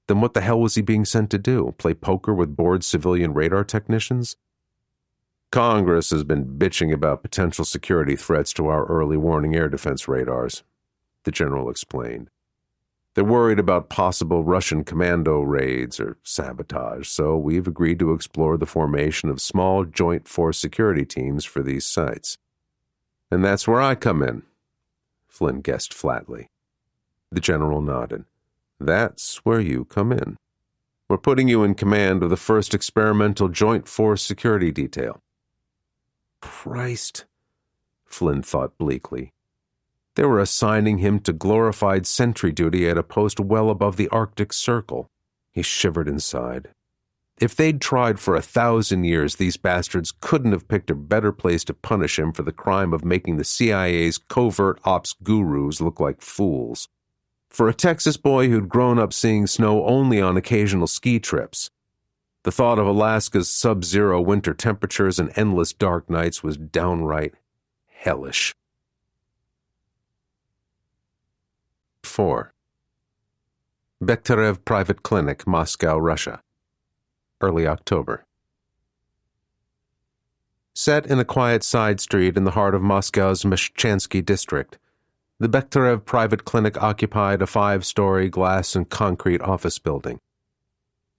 Then what the hell was he being sent to do? Play poker with bored civilian radar technicians? "Congress has been bitching about potential security threats to our early warning air defense radars," the general explained. "They're worried about possible Russian commando raids or sabotage, so we've agreed to explore the formation of small joint force security teams for these sites. And that's where I come in," Flynn guessed flatly. The general nodded. "That's where you come in. We're putting you in command of the first experimental joint force security detail." Christ, Flynn thought bleakly. They were assigning him to glorified sentry duty at a post well above the Arctic Circle. He shivered inside. If they'd tried for 1,000 years, these bastards couldn't have picked a better place to punish him for the crime of making the CIA's covert ops gurus look like fools. For a Texas boy who'd grown up seeing snow only on occasional ski trips, the thought of Alaska's sub-zero winter temperatures and endless dark nights was downright hellish. 4. Bekhterev Private Clinic, Moscow, Russia. Early October. Set in a quiet side street in the heart of Moscow's Meshchansky district, the Bekhterev Private Clinic occupied a 5-story glass and concrete office building.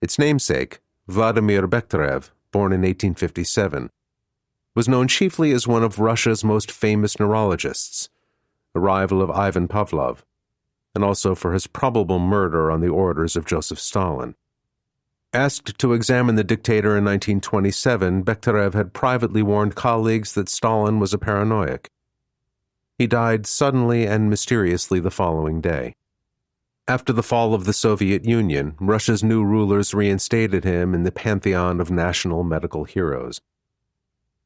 Its namesake, Vladimir Bekhterev, born in 1857, was known chiefly as one of Russia's most famous neurologists, a rival of Ivan Pavlov, and also for his probable murder on the orders of Joseph Stalin. Asked to examine the dictator in 1927, Bekhterev had privately warned colleagues that Stalin was a paranoiac. He died suddenly and mysteriously the following day. After the fall of the Soviet Union, Russia's new rulers reinstated him in the pantheon of national medical heroes.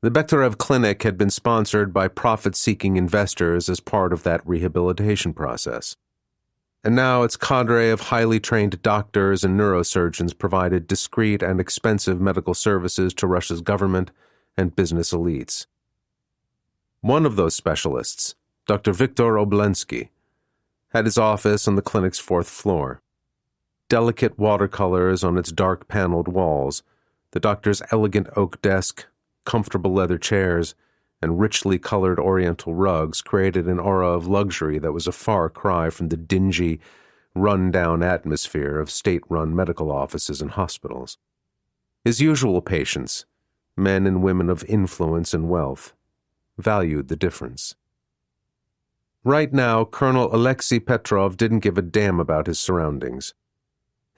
The Bekhterev Clinic had been sponsored by profit-seeking investors as part of that rehabilitation process. And now its cadre of highly trained doctors and neurosurgeons provided discreet and expensive medical services to Russia's government and business elites. One of those specialists, Dr. Viktor Oblensky, had his office on the clinic's 4th floor. Delicate watercolors on its dark paneled walls, the doctor's elegant oak desk, comfortable leather chairs, and richly colored oriental rugs created an aura of luxury that was a far cry from the dingy, run-down atmosphere of state-run medical offices and hospitals. His usual patients, men and women of influence and wealth, valued the difference. Right now, Colonel Alexei Petrov didn't give a damn about his surroundings.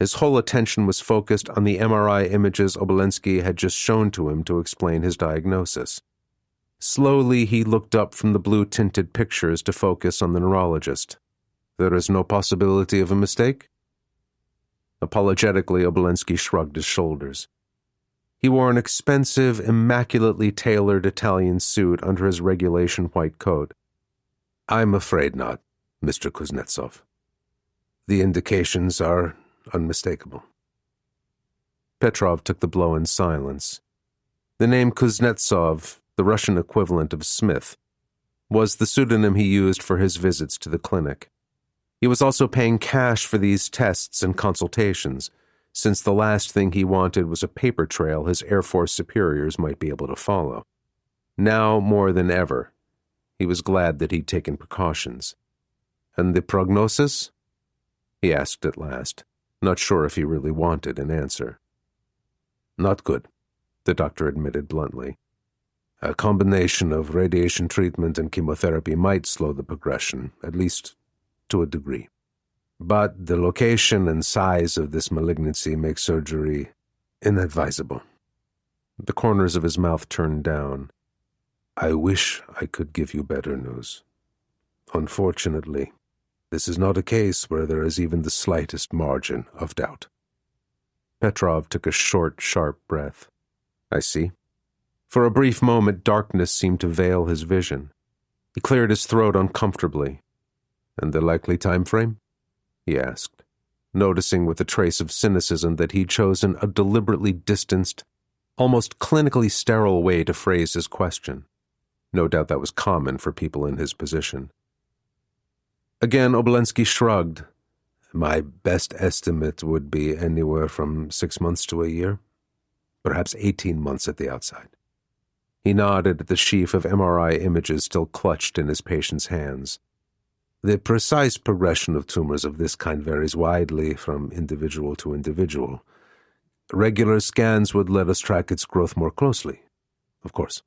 His whole attention was focused on the MRI images Obolensky had just shown to him to explain his diagnosis. Slowly, he looked up from the blue-tinted pictures to focus on the neurologist. "There is no possibility of a mistake?" Apologetically, Obolensky shrugged his shoulders. He wore an expensive, immaculately tailored Italian suit under his regulation white coat. "I'm afraid not, Mr. Kuznetsov. The indications are unmistakable." Petrov took the blow in silence. The name Kuznetsov, the Russian equivalent of Smith, was the pseudonym he used for his visits to the clinic. He was also paying cash for these tests and consultations, since the last thing he wanted was a paper trail his Air Force superiors might be able to follow. Now, more than ever, he was glad that he'd taken precautions. "And the prognosis?" he asked at last, not sure if he really wanted an answer. "Not good," the doctor admitted bluntly. "A combination of radiation treatment and chemotherapy might slow the progression, at least to a degree. But the location and size of this malignancy make surgery inadvisable." The corners of his mouth turned down. "I wish I could give you better news. Unfortunately, this is not a case where there is even the slightest margin of doubt." Petrov took a short, sharp breath. "I see." For a brief moment, darkness seemed to veil his vision. He cleared his throat uncomfortably. "And the likely time frame?" he asked, noticing with a trace of cynicism that he'd chosen a deliberately distanced, almost clinically sterile way to phrase his question. No doubt that was common for people in his position. Again, Obolensky shrugged. "My best estimate would be anywhere from 6 months to a year, perhaps 18 months at the outside." He nodded at the sheaf of MRI images still clutched in his patient's hands. "The precise progression of tumors of this kind varies widely from individual to individual. Regular scans would let us track its growth more closely, of course."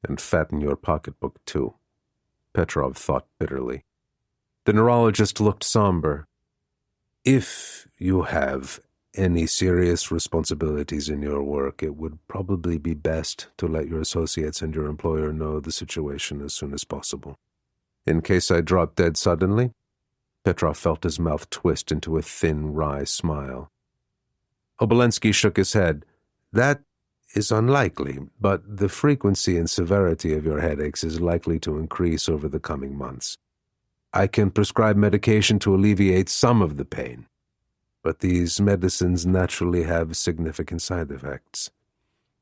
"And fatten your pocketbook, too," Petrov thought bitterly. The neurologist looked somber. "If you have any serious responsibilities in your work, it would probably be best to let your associates and your employer know the situation as soon as possible." "In case I drop dead suddenly?" Petrov felt his mouth twist into a thin, wry smile. Obolensky shook his head. "That is unlikely, but the frequency and severity of your headaches is likely to increase over the coming months. I can prescribe medication to alleviate some of the pain, but these medicines naturally have significant side effects.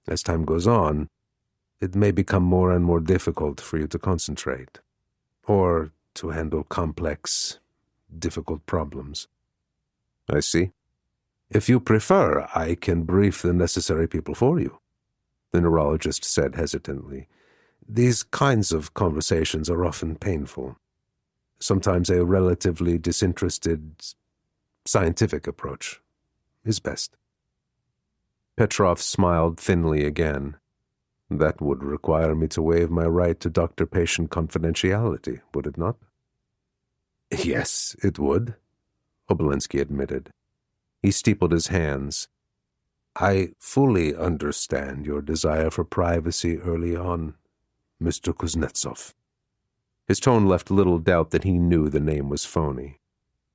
As time goes on, it may become more and more difficult for you to concentrate, or to handle complex, difficult problems." "I see. If you prefer, I can brief the necessary people for you," the neurologist said hesitantly. "These kinds of conversations are often painful. Sometimes a relatively disinterested, scientific approach is best." Petrov smiled thinly again. "That would require me to waive my right to doctor-patient confidentiality, would it not?" "Yes, it would," Obolensky admitted. He steepled his hands. "I fully understand your desire for privacy early on, Mr. Kuznetsov." His tone left little doubt that he knew the name was phony.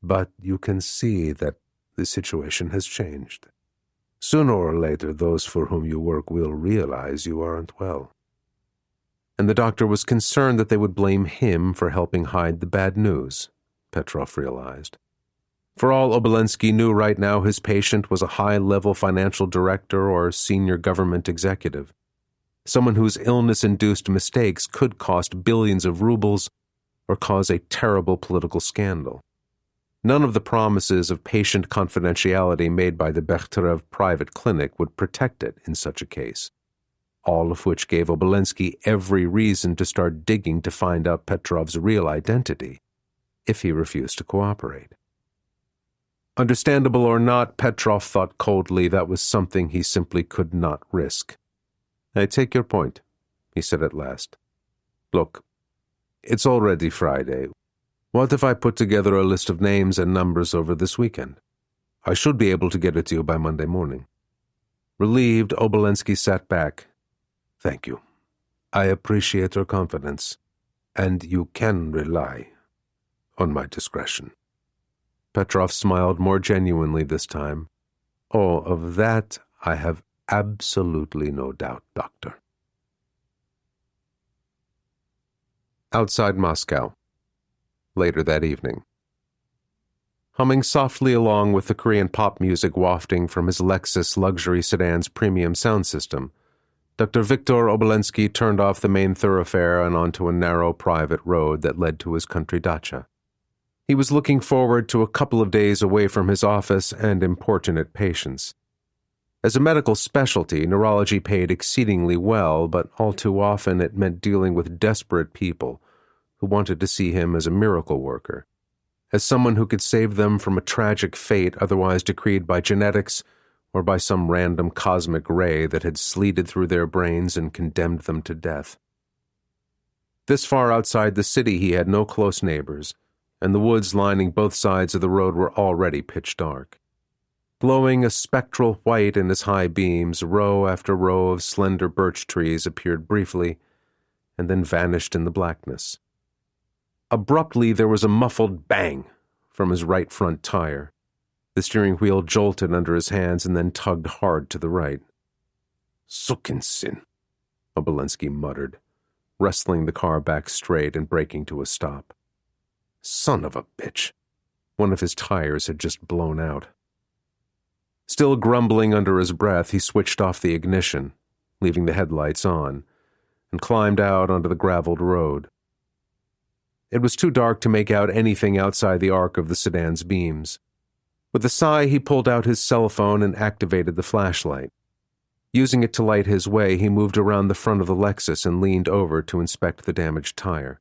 "But you can see that the situation has changed. Sooner or later, those for whom you work will realize you aren't well." And the doctor was concerned that they would blame him for helping hide the bad news, Petrov realized. For all Obolensky knew right now, his patient was a high-level financial director or senior government executive, someone whose illness-induced mistakes could cost billions of rubles or cause a terrible political scandal. None of the promises of patient confidentiality made by the Bechterev private clinic would protect it in such a case, all of which gave Obolensky every reason to start digging to find out Petrov's real identity, if he refused to cooperate. Understandable or not, Petrov thought coldly that was something he simply could not risk. "I take your point," he said at last. "Look, it's already Friday. What if I put together a list of names and numbers over this weekend? I should be able to get it to you by Monday morning." Relieved, Obolensky sat back. "Thank you. I appreciate your confidence, and you can rely on my discretion." Petrov smiled more genuinely this time. "Oh, of that I have absolutely no doubt, Doctor." Outside Moscow. Later that evening. Humming softly along with the Korean pop music wafting from his Lexus luxury sedan's premium sound system, Dr. Viktor Obolensky turned off the main thoroughfare and onto a narrow private road that led to his country dacha. He was looking forward to a couple of days away from his office and importunate patients. As a medical specialty, neurology paid exceedingly well, but all too often it meant dealing with desperate people who wanted to see him as a miracle worker, as someone who could save them from a tragic fate otherwise decreed by genetics or by some random cosmic ray that had sleeted through their brains and condemned them to death. This far outside the city he had no close neighbors, and the woods lining both sides of the road were already pitch dark. Glowing a spectral white in its high beams, row after row of slender birch trees appeared briefly and then vanished in the blackness. Abruptly, there was a muffled bang from his right front tire. The steering wheel jolted under his hands and then tugged hard to the right. "Sukinsin," Obolensky muttered, wrestling the car back straight and braking to a stop. Son of a bitch. One of his tires had just blown out. Still grumbling under his breath, he switched off the ignition, leaving the headlights on, and climbed out onto the graveled road. It was too dark to make out anything outside the arc of the sedan's beams. With a sigh, he pulled out his cell phone and activated the flashlight. Using it to light his way, he moved around the front of the Lexus and leaned over to inspect the damaged tire.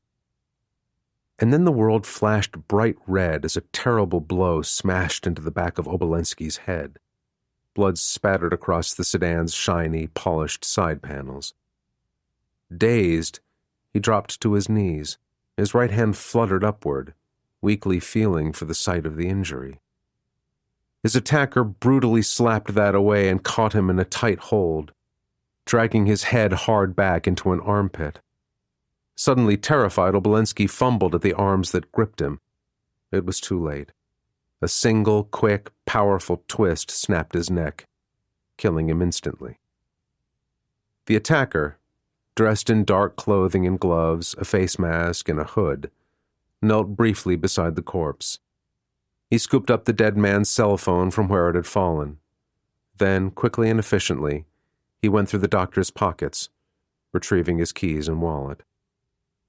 And then the world flashed bright red as a terrible blow smashed into the back of Obolensky's head. Blood spattered across the sedan's shiny, polished side panels. Dazed, he dropped to his knees. His right hand fluttered upward, weakly feeling for the site of the injury. His attacker brutally slapped that away and caught him in a tight hold, dragging his head hard back into an armpit. Suddenly terrified, Obolensky fumbled at the arms that gripped him. It was too late. A single, quick, powerful twist snapped his neck, killing him instantly. The attacker, dressed in dark clothing and gloves, a face mask, and a hood, knelt briefly beside the corpse. He scooped up the dead man's cell phone from where it had fallen. Then, quickly and efficiently, he went through the doctor's pockets, retrieving his keys and wallet.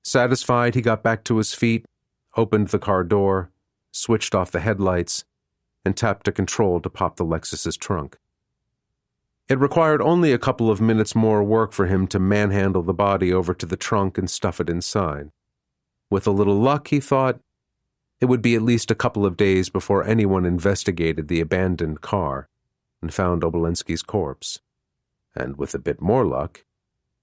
Satisfied, he got back to his feet, opened the car door, switched off the headlights, and tapped a control to pop the Lexus's trunk. It required only a couple of minutes more work for him to manhandle the body over to the trunk and stuff it inside. With a little luck, he thought, it would be at least a couple of days before anyone investigated the abandoned car and found Obolensky's corpse. And with a bit more luck,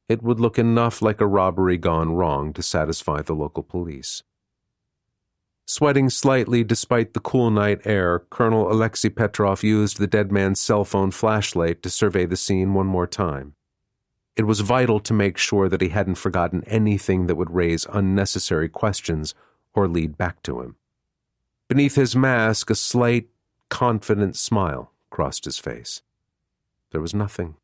it would look enough like a robbery gone wrong to satisfy the local police. Sweating slightly despite the cool night air, Colonel Alexei Petrov used the dead man's cell phone flashlight to survey the scene one more time. It was vital to make sure that he hadn't forgotten anything that would raise unnecessary questions or lead back to him. Beneath his mask, a slight, confident smile crossed his face. There was nothing.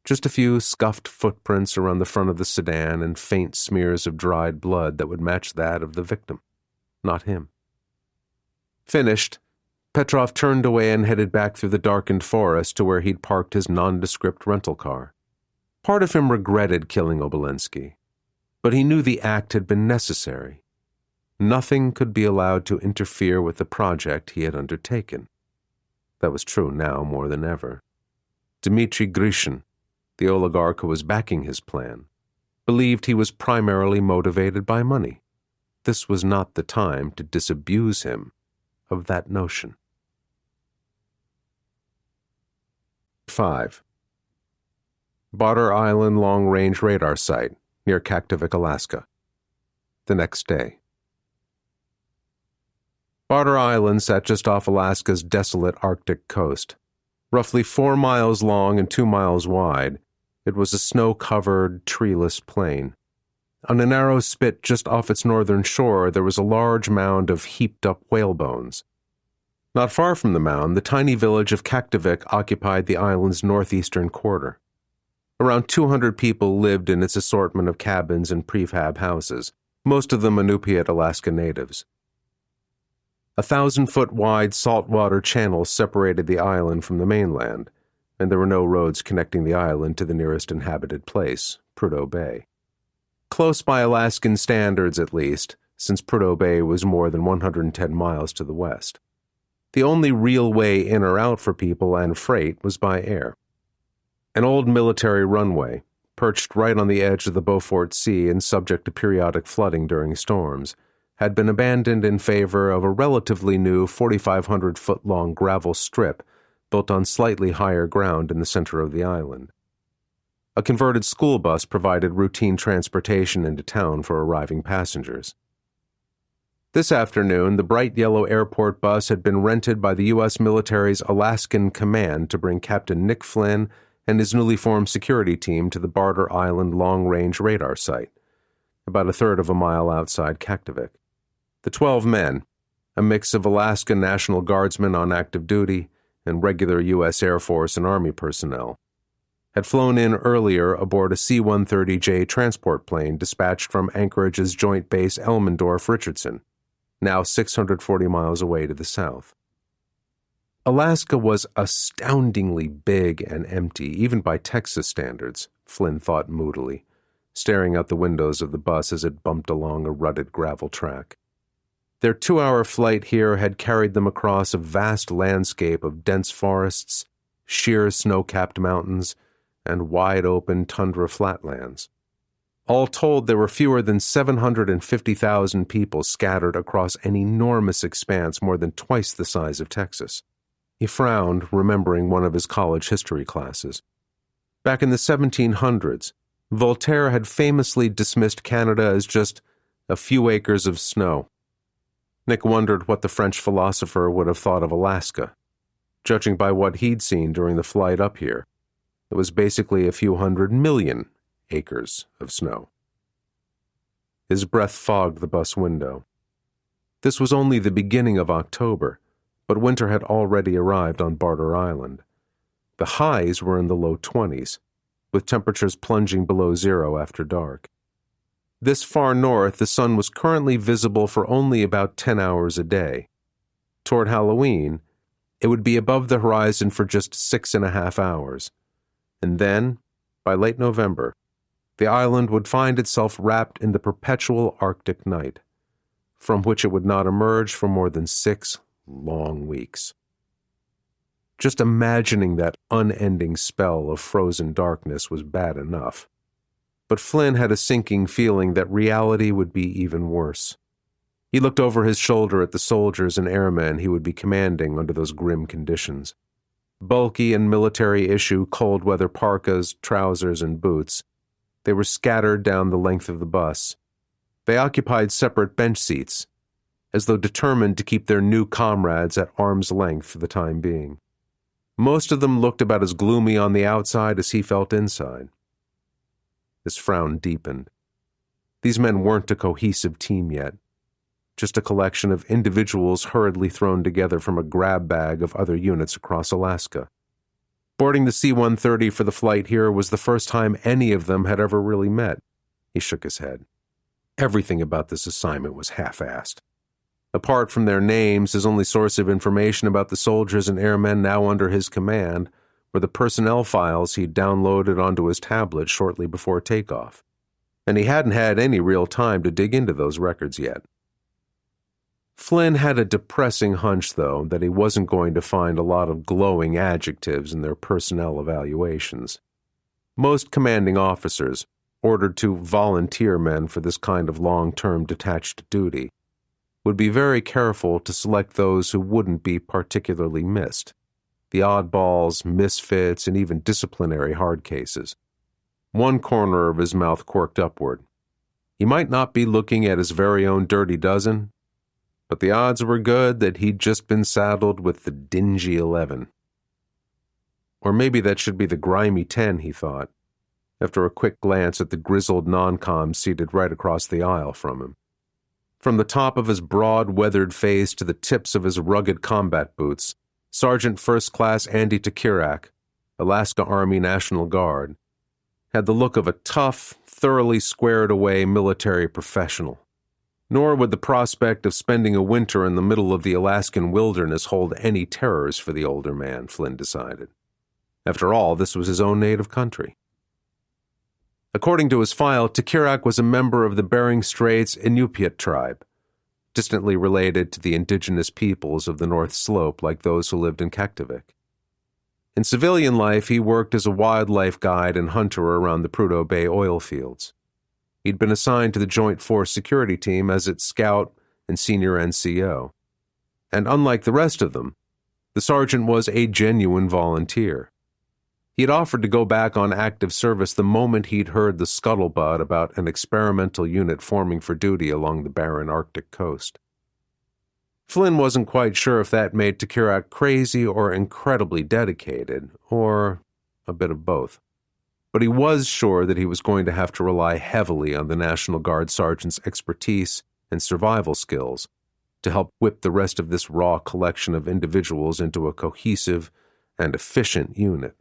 Just a few scuffed footprints around the front of the sedan and faint smears of dried blood that would match that of the victim, not him. Finished, Petrov turned away and headed back through the darkened forest to where he'd parked his nondescript rental car. Part of him regretted killing Obolensky, but he knew the act had been necessary. Nothing could be allowed to interfere with the project he had undertaken. That was true now more than ever. Dmitry Grishin, the oligarch who was backing his plan, believed he was primarily motivated by money. This was not the time to disabuse him of that notion. 5. Barter Island Long-Range Radar Site, near Kaktovik, Alaska. The next day. Barter Island sat just off Alaska's desolate Arctic coast. Roughly 4 miles long and 2 miles wide, it was a snow-covered, treeless plain. On a narrow spit just off its northern shore, there was a large mound of heaped-up whale bones. Not far from the mound, the tiny village of Kaktovik occupied the island's northeastern quarter. Around 200 people lived in its assortment of cabins and prefab houses, most of them Inupiat Alaska natives. A 1,000-foot-wide saltwater channel separated the island from the mainland, and there were no roads connecting the island to the nearest inhabited place, Prudhoe Bay. Close by Alaskan standards, at least, since Prudhoe Bay was more than 110 miles to the west. The only real way in or out for people and freight was by air. An old military runway, perched right on the edge of the Beaufort Sea and subject to periodic flooding during storms, had been abandoned in favor of a relatively new 4,500-foot-long gravel strip built on slightly higher ground in the center of the island. A converted school bus provided routine transportation into town for arriving passengers. This afternoon, the bright yellow airport bus had been rented by the U.S. military's Alaskan Command to bring Captain Nick Flynn and his newly formed security team to the Barter Island long-range radar site, about a third of a mile outside Kaktovik. The 12 men, a mix of Alaska National Guardsmen on active duty and regular U.S. Air Force and Army personnel, had flown in earlier aboard a C-130J transport plane dispatched from Anchorage's Joint Base Elmendorf-Richardson, now 640 miles away to the south. Alaska was astoundingly big and empty, even by Texas standards, Flynn thought moodily, staring out the windows of the bus as it bumped along a rutted gravel track. Their 2-hour flight here had carried them across a vast landscape of dense forests, sheer snow-capped mountains, and wide-open tundra flatlands. All told, there were fewer than 750,000 people scattered across an enormous expanse more than twice the size of Texas. He frowned, remembering one of his college history classes. Back in the 1700s, Voltaire had famously dismissed Canada as just a few acres of snow. Nick wondered what the French philosopher would have thought of Alaska. Judging by what he'd seen during the flight up here, it was basically a few 100 million acres of snow. His breath fogged the bus window. This was only the beginning of October, but winter had already arrived on Barter Island. The highs were in the low 20s, with temperatures plunging below zero after dark. This far north, the sun was currently visible for only about 10 hours a day. Toward Halloween, it would be above the horizon for just 6.5 hours. And then, by late November, the island would find itself wrapped in the perpetual Arctic night, from which it would not emerge for more than 6 long weeks. Just imagining that unending spell of frozen darkness was bad enough. But Flynn had a sinking feeling that reality would be even worse. He looked over his shoulder at the soldiers and airmen he would be commanding under those grim conditions. Bulky and military-issue cold-weather parkas, trousers, and boots, they were scattered down the length of the bus. They occupied separate bench seats, as though determined to keep their new comrades at arm's length for the time being. Most of them looked about as gloomy on the outside as he felt inside. His frown deepened. These men weren't a cohesive team yet, just a collection of individuals hurriedly thrown together from a grab bag of other units across Alaska. Boarding the C-130 for the flight here was the first time any of them had ever really met. He shook his head. Everything about this assignment was half-assed. Apart from their names, his only source of information about the soldiers and airmen now under his command were the personnel files he'd downloaded onto his tablet shortly before takeoff. And he hadn't had any real time to dig into those records yet. Flynn had a depressing hunch, though, that he wasn't going to find a lot of glowing adjectives in their personnel evaluations. Most commanding officers, ordered to volunteer men for this kind of long-term detached duty, would be very careful to select those who wouldn't be particularly missed, the oddballs, misfits, and even disciplinary hard cases. One corner of his mouth quirked upward. He might not be looking at his very own dirty dozen, but the odds were good that he'd just been saddled with the dingy 11. Or maybe that should be the grimy 10, he thought, after a quick glance at the grizzled non-com seated right across the aisle from him. From the top of his broad, weathered face to the tips of his rugged combat boots, Sergeant First Class Andy Takirak, Alaska Army National Guard, had the look of a tough, thoroughly squared-away military professional. Nor would the prospect of spending a winter in the middle of the Alaskan wilderness hold any terrors for the older man, Flynn decided. After all, this was his own native country. According to his file, Takirak was a member of the Bering Straits Inupiat tribe, distantly related to the indigenous peoples of the North Slope like those who lived in Kaktovik. In civilian life, he worked as a wildlife guide and hunter around the Prudhoe Bay oil fields. He'd been assigned to the Joint Force Security Team as its scout and senior NCO. And unlike the rest of them, the sergeant was a genuine volunteer. He had offered to go back on active service the moment he'd heard the scuttlebutt about an experimental unit forming for duty along the barren Arctic coast. Flynn wasn't quite sure if that made Tukirak crazy or incredibly dedicated, or a bit of both. But he was sure that he was going to have to rely heavily on the National Guard sergeant's expertise and survival skills to help whip the rest of this raw collection of individuals into a cohesive and efficient unit.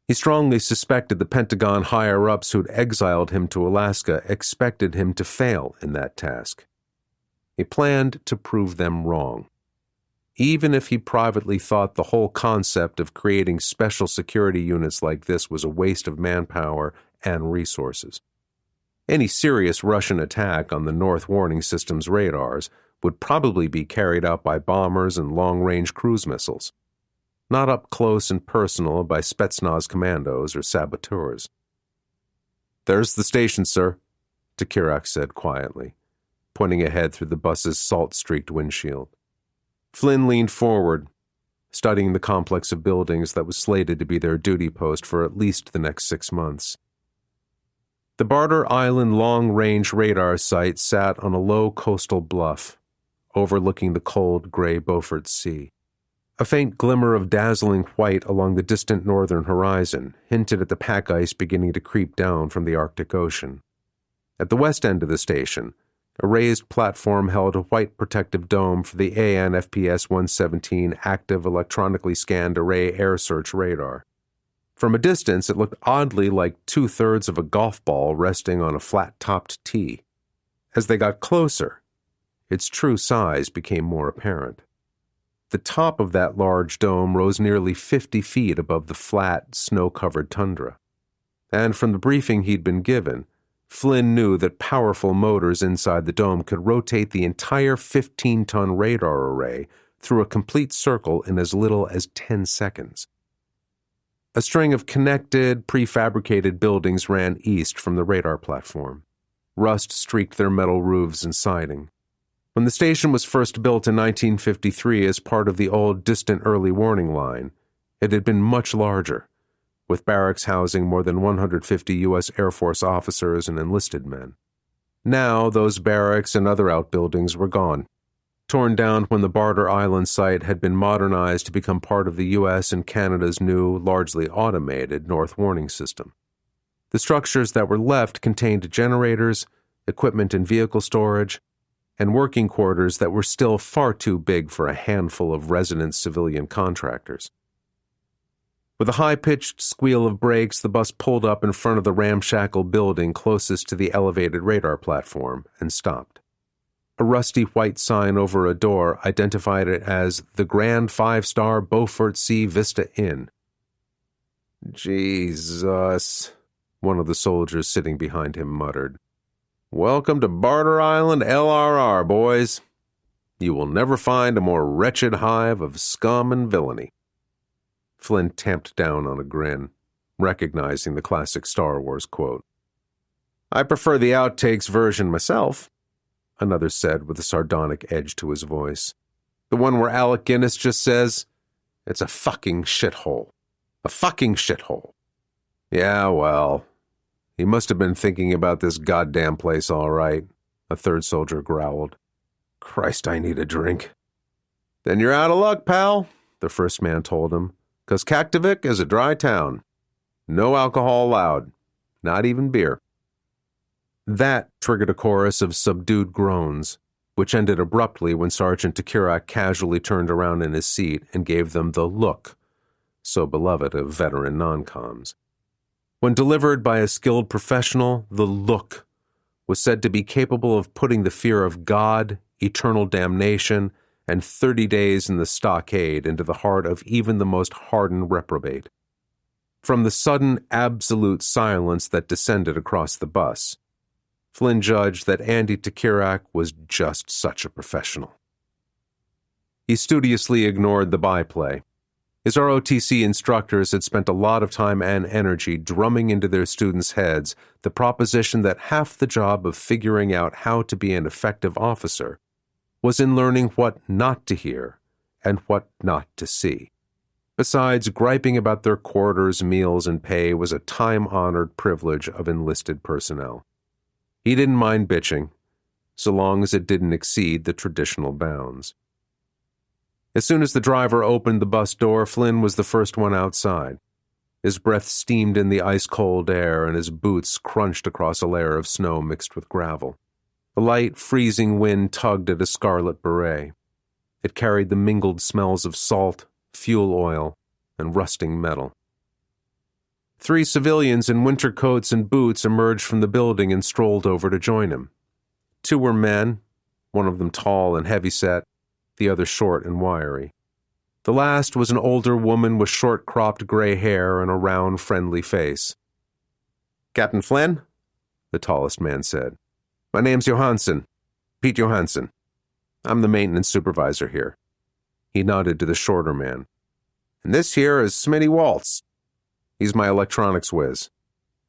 He strongly suspected the Pentagon higher-ups who'd exiled him to Alaska expected him to fail in that task. He planned to prove them wrong, even if he privately thought the whole concept of creating special security units like this was a waste of manpower and resources. Any serious Russian attack on the North Warning System's radars would probably be carried out by bombers and long-range cruise missiles, not up close and personal by Spetsnaz commandos or saboteurs. "There's the station, sir," Tukirak said quietly, pointing ahead through the bus's salt-streaked windshield. Flynn leaned forward, studying the complex of buildings that was slated to be their duty post for at least the next 6 months. The Barter Island long-range radar site sat on a low coastal bluff, overlooking the cold, gray Beaufort Sea. A faint glimmer of dazzling white along the distant northern horizon hinted at the pack ice beginning to creep down from the Arctic Ocean. At the west end of the station, a raised platform held a white protective dome for the AN-FPS-117 active electronically scanned array air search radar. From a distance, it looked oddly like 2/3 of a golf ball resting on a flat-topped tee. As they got closer, its true size became more apparent. The top of that large dome rose nearly 50 feet above the flat, snow-covered tundra. And from the briefing he'd been given, Flynn knew that powerful motors inside the dome could rotate the entire 15-ton radar array through a complete circle in as little as 10 seconds. A string of connected, prefabricated buildings ran east from the radar platform. Rust streaked their metal roofs and siding. When the station was first built in 1953 as part of the old distant early warning line, it had been much larger, with barracks housing more than 150 U.S. Air Force officers and enlisted men. Now, those barracks and other outbuildings were gone, torn down when the Barter Island site had been modernized to become part of the U.S. and Canada's new, largely automated North Warning System. The structures that were left contained generators, equipment and vehicle storage, and working quarters that were still far too big for a handful of resident civilian contractors. With a high-pitched squeal of brakes, the bus pulled up in front of the ramshackle building closest to the elevated radar platform and stopped. A rusty white sign over a door identified it as the Grand 5-Star Beaufort Sea Vista Inn. "Jesus," one of the soldiers sitting behind him muttered. "Welcome to Barter Island LRR, boys. You will never find a more wretched hive of scum and villainy." Flynn tamped down on a grin, recognizing the classic Star Wars quote. "I prefer the outtakes version myself," another said with a sardonic edge to his voice. "The one where Alec Guinness just says, 'It's a fucking shithole. A fucking shithole.'" "Yeah, well, he must have been thinking about this goddamn place all right," a third soldier growled. "Christ, I need a drink." "Then you're out of luck, pal," the first man told him, "'cause Kaktovik is a dry town. No alcohol allowed, not even beer." That triggered a chorus of subdued groans, which ended abruptly when Sergeant Tukirak casually turned around in his seat and gave them the look, so beloved of veteran non-coms. When delivered by a skilled professional, the look was said to be capable of putting the fear of God, eternal damnation, and 30 days in the stockade into the heart of even the most hardened reprobate. From the sudden, absolute silence that descended across the bus, Flynn judged that Andy Takirak was just such a professional. He studiously ignored the byplay. His ROTC instructors had spent a lot of time and energy drumming into their students' heads the proposition that half the job of figuring out how to be an effective officer was in learning what not to hear and what not to see. Besides, griping about their quarters, meals, and pay was a time-honored privilege of enlisted personnel. He didn't mind bitching, so long as it didn't exceed the traditional bounds. As soon as the driver opened the bus door, Flynn was the first one outside. His breath steamed in the ice-cold air, and his boots crunched across a layer of snow mixed with gravel. A light, freezing wind tugged at his scarlet beret. It carried the mingled smells of salt, fuel oil, and rusting metal. 3 civilians in winter coats and boots emerged from the building and strolled over to join him. 2 were men, one of them tall and heavy-set, the other short and wiry. The last was an older woman with short-cropped gray hair and a round, friendly face. "Captain Flynn?" the tallest man said. "My name's Johansson, Pete Johansson. I'm the maintenance supervisor here." He nodded to the shorter man. "And this here is Smitty Waltz. He's my electronics whiz.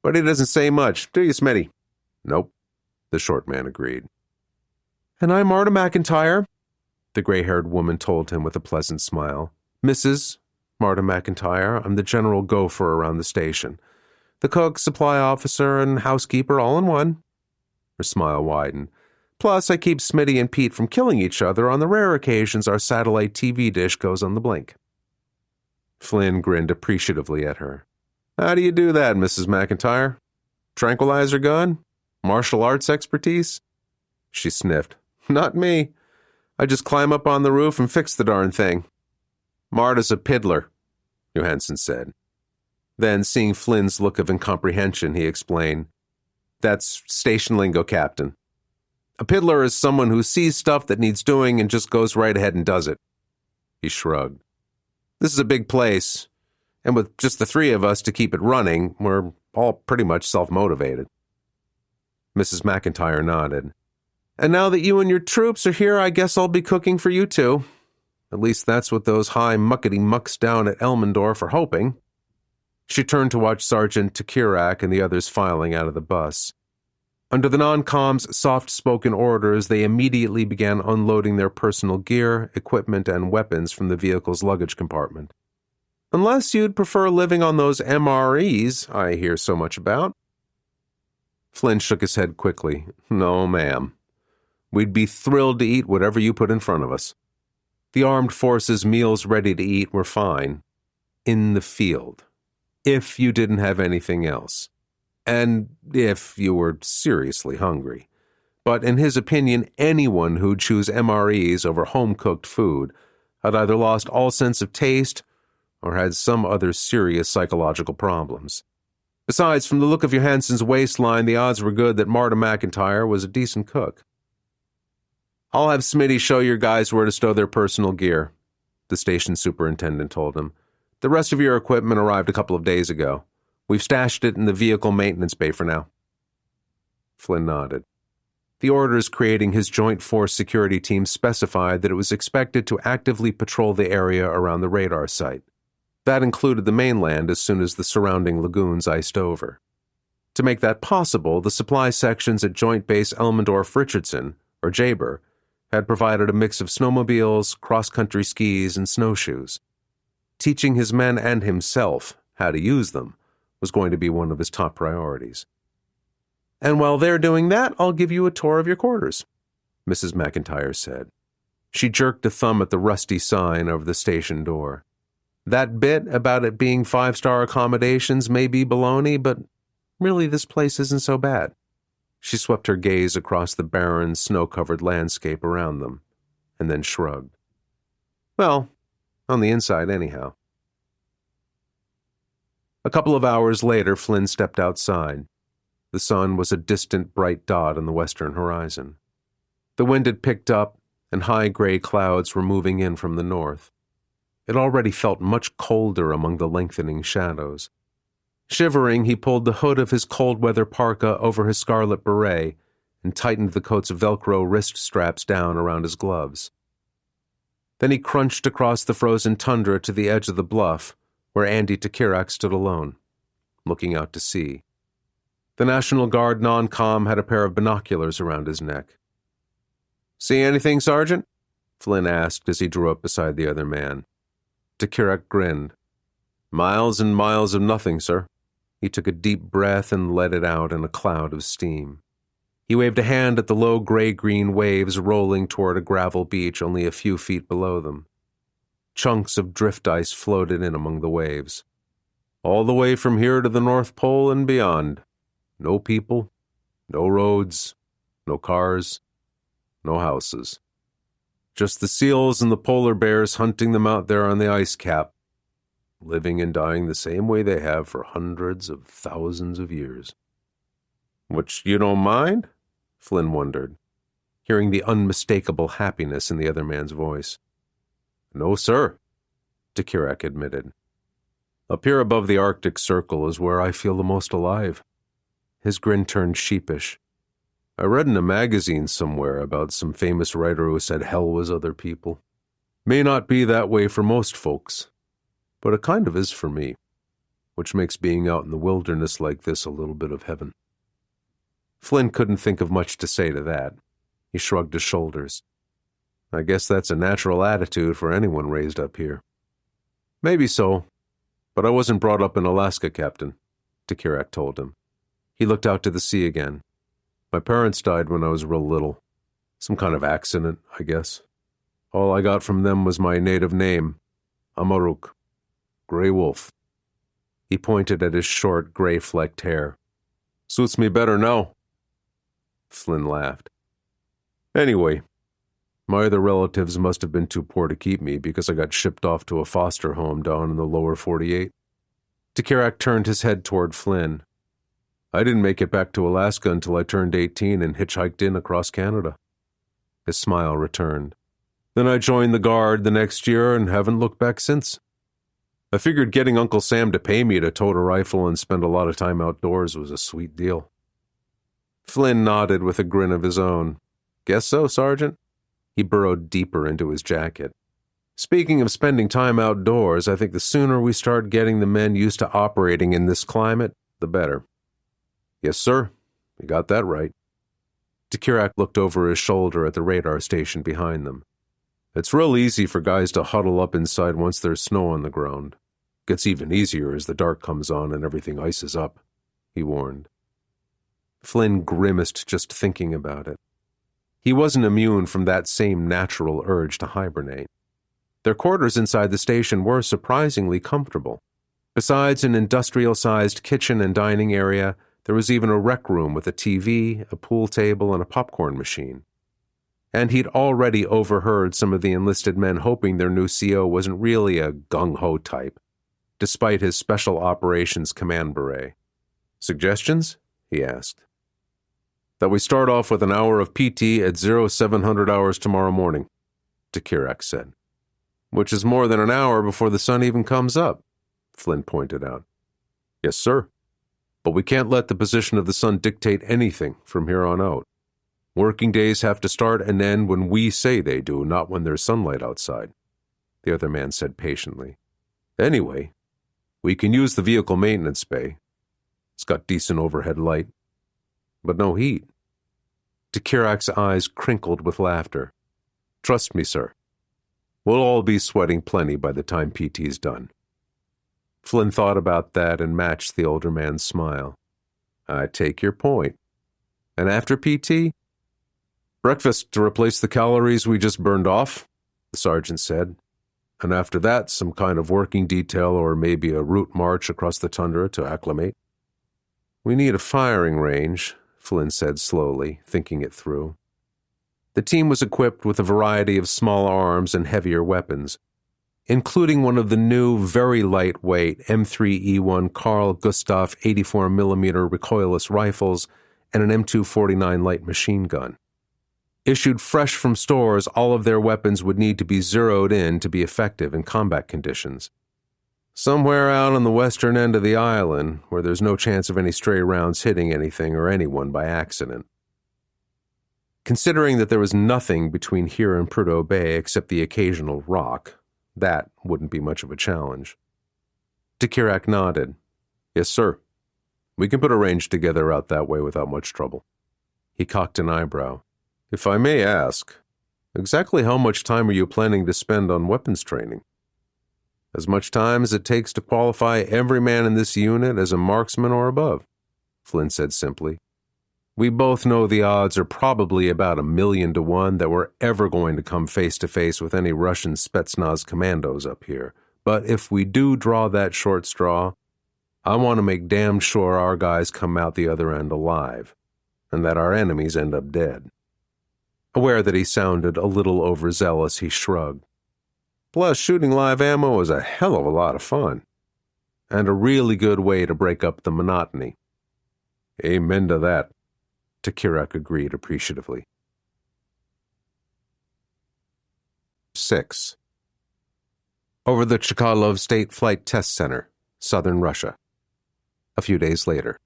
But he doesn't say much, do you, Smitty?" "Nope," the short man agreed. "And I'm Marta McIntyre," the gray-haired woman told him with a pleasant smile. "Mrs. Marta McIntyre. I'm the general gopher around the station. The cook, supply officer, and housekeeper all in one." Her smile widened. "Plus, I keep Smitty and Pete from killing each other on the rare occasions our satellite TV dish goes on the blink." Flynn grinned appreciatively at her. "How do you do that, Mrs. McIntyre? Tranquilizer gun? Martial arts expertise?" She sniffed. "Not me. I just climb up on the roof and fix the darn thing." "Marta's a piddler," Johansson said. Then, seeing Flynn's look of incomprehension, he explained, "That's station lingo, Captain. A piddler is someone who sees stuff that needs doing and just goes right ahead and does it." He shrugged. "This is a big place, and with just the 3 of us to keep it running, we're all pretty much self-motivated." Mrs. McIntyre nodded. "And now that you and your troops are here, I guess I'll be cooking for you too. At least that's what those high muckety-mucks down at Elmendorf are hoping." She turned to watch Sergeant Takirak and the others filing out of the bus. Under the non-com's soft-spoken orders, they immediately began unloading their personal gear, equipment, and weapons from the vehicle's luggage compartment. "Unless you'd prefer living on those MREs I hear so much about." Flynn shook his head quickly. "No, ma'am. We'd be thrilled to eat whatever you put in front of us. The armed forces' meals ready to eat were fine. In the field. If you didn't have anything else. And if you were seriously hungry. But in his opinion, anyone who'd choose MREs over home-cooked food had either lost all sense of taste or had some other serious psychological problems. Besides, from the look of Johansson's waistline, the odds were good that Marta McIntyre was a decent cook. "I'll have Smitty show your guys where to stow their personal gear," the station superintendent told him. "The rest of your equipment arrived a couple of days ago. We've stashed it in the vehicle maintenance bay for now." Flynn nodded. The orders creating his Joint Force security team specified that it was expected to actively patrol the area around the radar site. That included the mainland as soon as the surrounding lagoons iced over. To make that possible, the supply sections at Joint Base Elmendorf-Richardson, or JABER, had provided a mix of snowmobiles, cross-country skis, and snowshoes. Teaching his men and himself how to use them was going to be one of his top priorities. "And while they're doing that, I'll give you a tour of your quarters," Mrs. McIntyre said. She jerked a thumb at the rusty sign over the station door. "That bit about it being 5-star accommodations may be baloney, but really this place isn't so bad." She swept her gaze across the barren, snow-covered landscape around them, and then shrugged. "Well, on the inside anyhow." A couple of hours later, Flynn stepped outside. The sun was a distant, bright dot on the western horizon. The wind had picked up, and high gray clouds were moving in from the north. It already felt much colder among the lengthening shadows. Shivering, he pulled the hood of his cold-weather parka over his scarlet beret and tightened the coat's Velcro wrist straps down around his gloves. Then he crunched across the frozen tundra to the edge of the bluff, where Andy Takirak stood alone, looking out to sea. The National Guard non-com had a pair of binoculars around his neck. "See anything, Sergeant?" Flynn asked as he drew up beside the other man. Takirak grinned. "Miles and miles of nothing, sir." He took a deep breath and let it out in a cloud of steam. He waved a hand at the low gray-green waves rolling toward a gravel beach only a few feet below them. Chunks of drift ice floated in among the waves. "All the way from here to the North Pole and beyond. No people, no roads, no cars, no houses. Just the seals and the polar bears hunting them out there on the ice cap, living and dying the same way they have for hundreds of thousands of years." "Which you don't mind?" Flynn wondered, hearing the unmistakable happiness in the other man's voice. "No, sir," Takirak admitted. "Up here above the Arctic Circle is where I feel the most alive." His grin turned sheepish. "I read in a magazine somewhere about some famous writer who said hell was other people. May not be that way for most folks, but it kind of is for me, which makes being out in the wilderness like this a little bit of heaven." Flynn couldn't think of much to say to that. He shrugged his shoulders. "I guess that's a natural attitude for anyone raised up here." "Maybe so, but I wasn't brought up in Alaska, Captain," Takirak told him. He looked out to the sea again. "My parents died when I was real little. Some kind of accident, I guess. All I got from them was my native name, Amaruk, Gray Wolf." He pointed at his short, gray-flecked hair. "Suits me better now." Flynn laughed. "Anyway, my other relatives must have been too poor to keep me because I got shipped off to a foster home down in the lower 48. Takirak turned his head toward Flynn. "I didn't make it back to Alaska until I turned 18 and hitchhiked in across Canada." His smile returned. "Then I joined the Guard the next year and haven't looked back since. I figured getting Uncle Sam to pay me to tote a rifle and spend a lot of time outdoors was a sweet deal." Flynn nodded with a grin of his own. "Guess so, Sergeant." He burrowed deeper into his jacket. "Speaking of spending time outdoors, I think the sooner we start getting the men used to operating in this climate, the better." "Yes, sir. You got that right." Takirak looked over his shoulder at the radar station behind them. "It's real easy for guys to huddle up inside once there's snow on the ground. Gets even easier as the dark comes on and everything ices up," he warned. Flynn grimaced just thinking about it. He wasn't immune from that same natural urge to hibernate. Their quarters inside the station were surprisingly comfortable. Besides an industrial-sized kitchen and dining area, there was even a rec room with a TV, a pool table, and a popcorn machine. And he'd already overheard some of the enlisted men hoping their new CO wasn't really a gung-ho type, despite his Special Operations Command Beret. "Suggestions?" he asked. "That we start off with an hour of PT at 0700 hours tomorrow morning," Takirak said. "Which is more than an hour before the sun even comes up," Flynn pointed out. "Yes, sir. But we can't let the position of the sun dictate anything from here on out. Working days have to start and end when we say they do, not when there's sunlight outside," the other man said patiently. "Anyway, we can use the vehicle maintenance bay. It's got decent overhead light, but no heat." Takirak's eyes crinkled with laughter. "Trust me, sir. We'll all be sweating plenty by the time PT's done." Flynn thought about that and matched the older man's smile. "I take your point. And after PT?" "Breakfast to replace the calories we just burned off," the sergeant said. "And after that, some kind of working detail or maybe a route march across the tundra to acclimate." "We need a firing range," Flynn said slowly, thinking it through. The team was equipped with a variety of small arms and heavier weapons, including one of the new, very lightweight M3E1 Carl Gustaf 84mm recoilless rifles and an M249 light machine gun. Issued fresh from stores, all of their weapons would need to be zeroed in to be effective in combat conditions. Somewhere out on the western end of the island, where there's no chance of any stray rounds hitting anything or anyone by accident. Considering that there was nothing between here and Prudhoe Bay except the occasional rock, that wouldn't be much of a challenge. Tikirak nodded. Yes, sir. We can put a range together out that way without much trouble. He cocked an eyebrow. If I may ask, exactly how much time are you planning to spend on weapons training? As much time as it takes to qualify every man in this unit as a marksman or above, Flynn said simply. We both know the odds are probably about 1,000,000 to 1 that we're ever going to come face-to-face with any Russian Spetsnaz commandos up here. But if we do draw that short straw, I want to make damn sure our guys come out the other end alive, and that our enemies end up dead. Aware that he sounded a little overzealous, he shrugged. Plus, shooting live ammo is a hell of a lot of fun, and a really good way to break up the monotony. Amen to that, Tikirak agreed appreciatively. 6. Over the Chkalov State Flight Test Center, southern Russia. A few days later.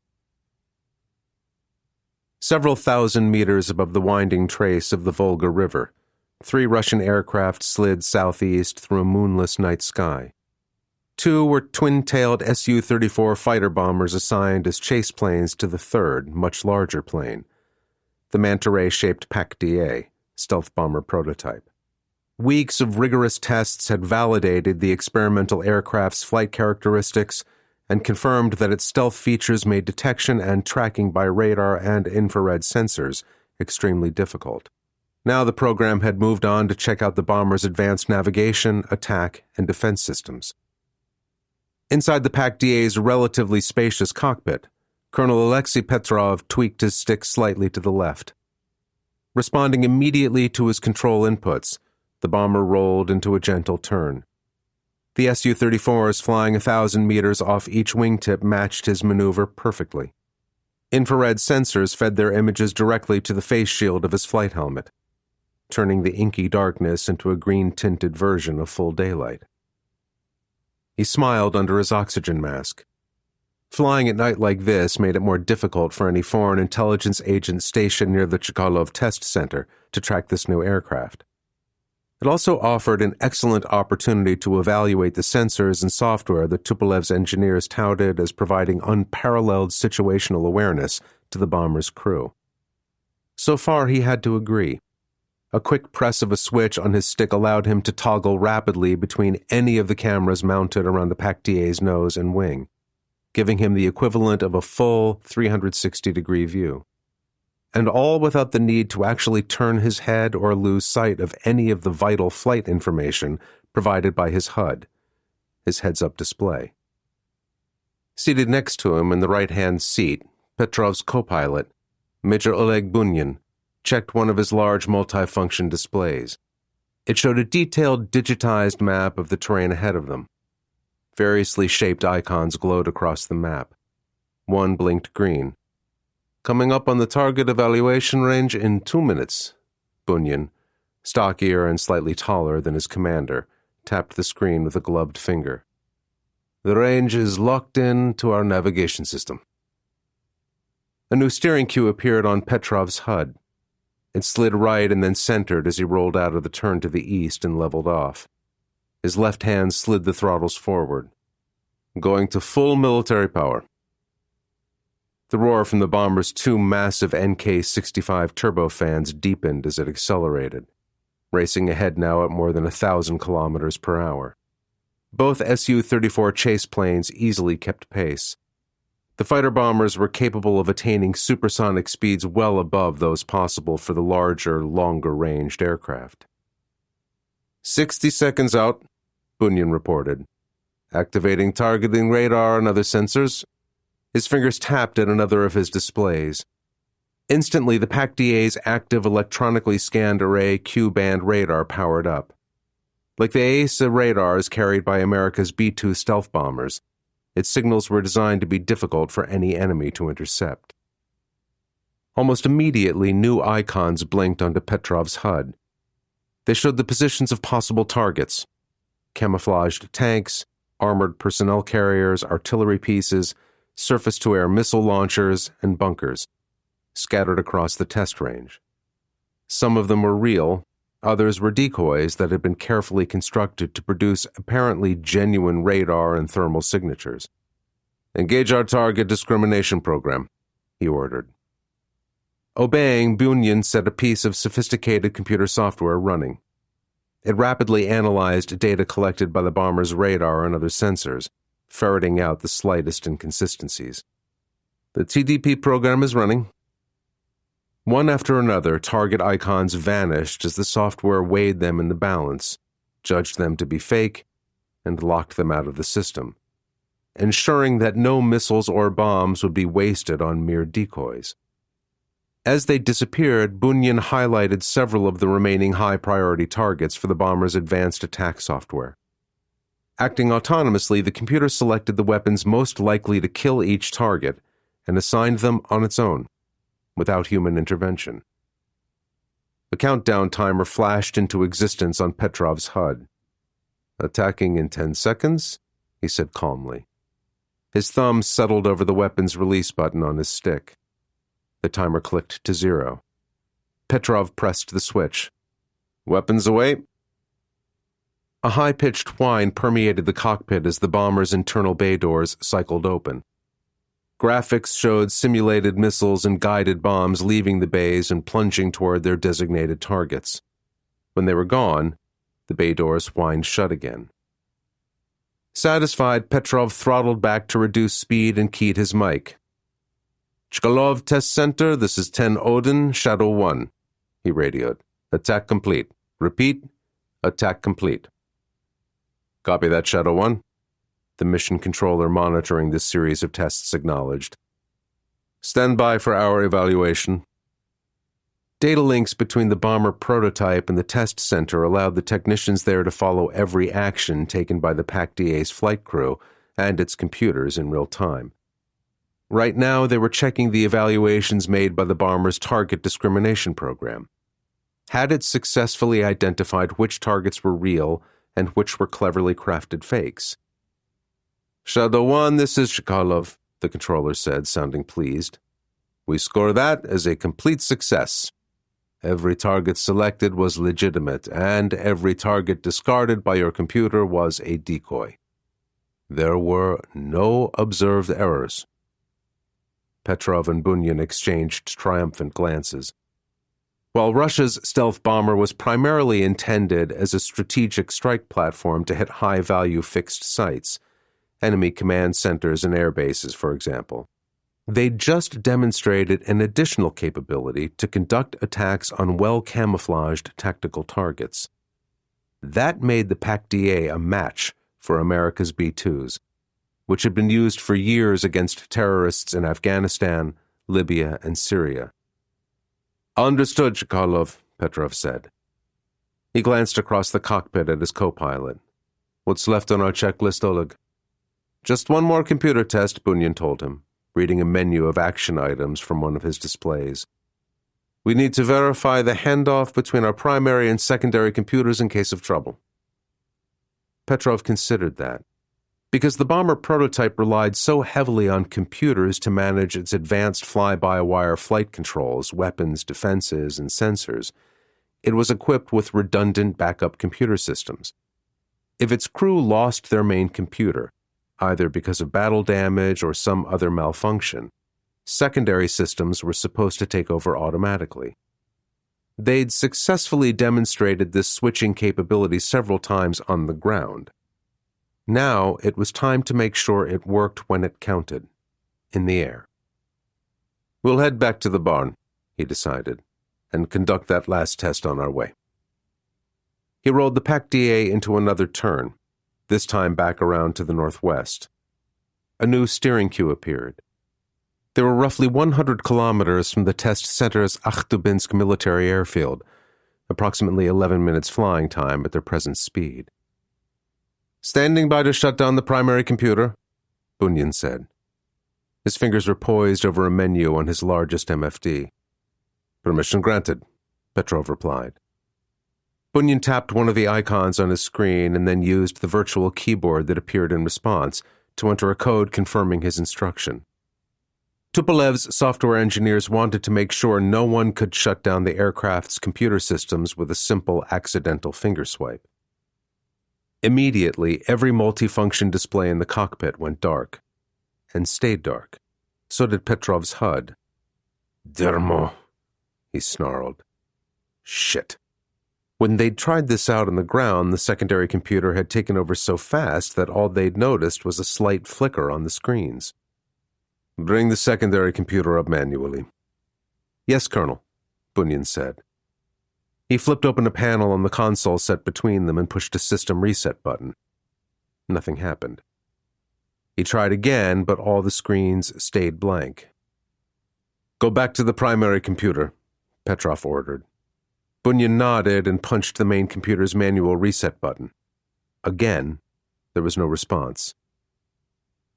Several thousand meters above the winding trace of the Volga River, 3 Russian aircraft slid southeast through a moonless night sky. 2 were twin-tailed Su-34 fighter bombers assigned as chase planes to the third, much larger plane, the manta ray-shaped PAC-DA, stealth bomber prototype. Weeks of rigorous tests had validated the experimental aircraft's flight characteristics and confirmed that its stealth features made detection and tracking by radar and infrared sensors extremely difficult. Now the program had moved on to check out the bomber's advanced navigation, attack, and defense systems. Inside the PAC-DA's relatively spacious cockpit, Colonel Alexei Petrov tweaked his stick slightly to the left. Responding immediately to his control inputs, the bomber rolled into a gentle turn. The Su-34s flying 1,000 meters off each wingtip matched his maneuver perfectly. Infrared sensors fed their images directly to the face shield of his flight helmet, turning the inky darkness into a green-tinted version of full daylight. He smiled under his oxygen mask. Flying at night like this made it more difficult for any foreign intelligence agent stationed near the Chkalov Test Center to track this new aircraft. It also offered an excellent opportunity to evaluate the sensors and software that Tupolev's engineers touted as providing unparalleled situational awareness to the bomber's crew. So far, he had to agree. A quick press of a switch on his stick allowed him to toggle rapidly between any of the cameras mounted around the PAC-DA's nose and wing, giving him the equivalent of a full 360-degree view. And all without the need to actually turn his head or lose sight of any of the vital flight information provided by his HUD, his heads-up display. Seated next to him in the right-hand seat, Petrov's co-pilot, Major Oleg Bunyan, checked one of his large multifunction displays. It showed a detailed digitized map of the terrain ahead of them. Variously shaped icons glowed across the map. One blinked green. Coming up on the target evaluation range in 2 minutes, Bunyan, stockier and slightly taller than his commander, tapped the screen with a gloved finger. The range is locked in to our navigation system. A new steering cue appeared on Petrov's HUD. It slid right and then centered as he rolled out of the turn to the east and leveled off. His left hand slid the throttles forward. Going to full military power. The roar from the bomber's 2 massive NK-65 turbofans deepened as it accelerated, racing ahead now at more than 1,000 kilometers per hour. Both Su-34 chase planes easily kept pace. The fighter bombers were capable of attaining supersonic speeds well above those possible for the larger, longer-ranged aircraft. 60 seconds out, Bunyan reported. Activating targeting radar and other sensors. His fingers tapped at another of his displays. Instantly, the PAC-DA's active electronically scanned array Q-band radar powered up. Like the AESA radars carried by America's B-2 stealth bombers, its signals were designed to be difficult for any enemy to intercept. Almost immediately, new icons blinked onto Petrov's HUD. They showed the positions of possible targets: camouflaged tanks, armored personnel carriers, artillery pieces, surface-to-air missile launchers, and bunkers, scattered across the test range. Some of them were real, others were decoys that had been carefully constructed to produce apparently genuine radar and thermal signatures. "Engage our target discrimination program," he ordered. Obeying, Bunyan set a piece of sophisticated computer software running. It rapidly analyzed data collected by the bomber's radar and other sensors, ferreting out the slightest inconsistencies. "The TDP program is running." One after another, target icons vanished as the software weighed them in the balance, judged them to be fake, and locked them out of the system, ensuring that no missiles or bombs would be wasted on mere decoys. As they disappeared, Bunyan highlighted several of the remaining high-priority targets for the bomber's advanced attack software. Acting autonomously, the computer selected the weapons most likely to kill each target and assigned them on its own, without human intervention. A countdown timer flashed into existence on Petrov's HUD. "Attacking in 10 seconds, he said calmly. His thumb settled over the weapon's release button on his stick. The timer clicked to 0. Petrov pressed the switch. "Weapons away." A high-pitched whine permeated the cockpit as the bomber's internal bay doors cycled open. Graphics showed simulated missiles and guided bombs leaving the bays and plunging toward their designated targets. When they were gone, the bay doors whined shut again. Satisfied, Petrov throttled back to reduce speed and keyed his mic. "Chkalov Test Center, this is 10 Odin, Shadow 1, he radioed. "Attack complete. Repeat, attack complete." "Copy that, Shadow 1. The mission controller monitoring this series of tests acknowledged. "Stand by for our evaluation." Data links between the bomber prototype and the test center allowed the technicians there to follow every action taken by the PAC-DA's flight crew and its computers in real time. Right now, they were checking the evaluations made by the bomber's target discrimination program. Had it successfully identified which targets were real and which were cleverly crafted fakes? "Shadow 1, this is Chkalov," the controller said, sounding pleased. "We score that as a complete success. Every target selected was legitimate, and every target discarded by your computer was a decoy. There were no observed errors." Petrov and Bunyan exchanged triumphant glances. While Russia's stealth bomber was primarily intended as a strategic strike platform to hit high-value fixed sites, enemy command centers and air bases, for example, they'd just demonstrated an additional capability to conduct attacks on well-camouflaged tactical targets. That made the PAC-DA a match for America's B-2s, which had been used for years against terrorists in Afghanistan, Libya, and Syria. "Understood, Chkalov," Petrov said. He glanced across the cockpit at his co-pilot. "What's left on our checklist, Oleg?" "Just one more computer test," Bunyan told him, reading a menu of action items from one of his displays. "We need to verify the handoff between our primary and secondary computers in case of trouble." Petrov considered that. Because the bomber prototype relied so heavily on computers to manage its advanced fly-by-wire flight controls, weapons, defenses, and sensors, it was equipped with redundant backup computer systems. If its crew lost their main computer, either because of battle damage or some other malfunction, secondary systems were supposed to take over automatically. They'd successfully demonstrated this switching capability several times on the ground. Now it was time to make sure it worked when it counted, in the air. "We'll head back to the barn," he decided, "and conduct that last test on our way." He rolled the PAC-DA into another turn, this time back around to the northwest. A new steering cue appeared. They were roughly 100 kilometers from the test center's Akhtubinsk military airfield, approximately 11 minutes flying time at their present speed. "Standing by to shut down the primary computer," Bunyan said. His fingers were poised over a menu on his largest MFD. "Permission granted," Petrov replied. Bunyan tapped one of the icons on his screen and then used the virtual keyboard that appeared in response to enter a code confirming his instruction. Tupolev's software engineers wanted to make sure no one could shut down the aircraft's computer systems with a simple accidental finger swipe. Immediately, every multifunction display in the cockpit went dark, and stayed dark. So did Petrov's HUD. "Dermo," he snarled. "Shit." When they'd tried this out on the ground, the secondary computer had taken over so fast that all they'd noticed was a slight flicker on the screens. "Bring the secondary computer up manually." "Yes, Colonel," Bunyan said. He flipped open a panel on the console set between them and pushed a system reset button. Nothing happened. He tried again, but all the screens stayed blank. "Go back to the primary computer," Petrov ordered. Bunyan nodded and punched the main computer's manual reset button. Again, there was no response.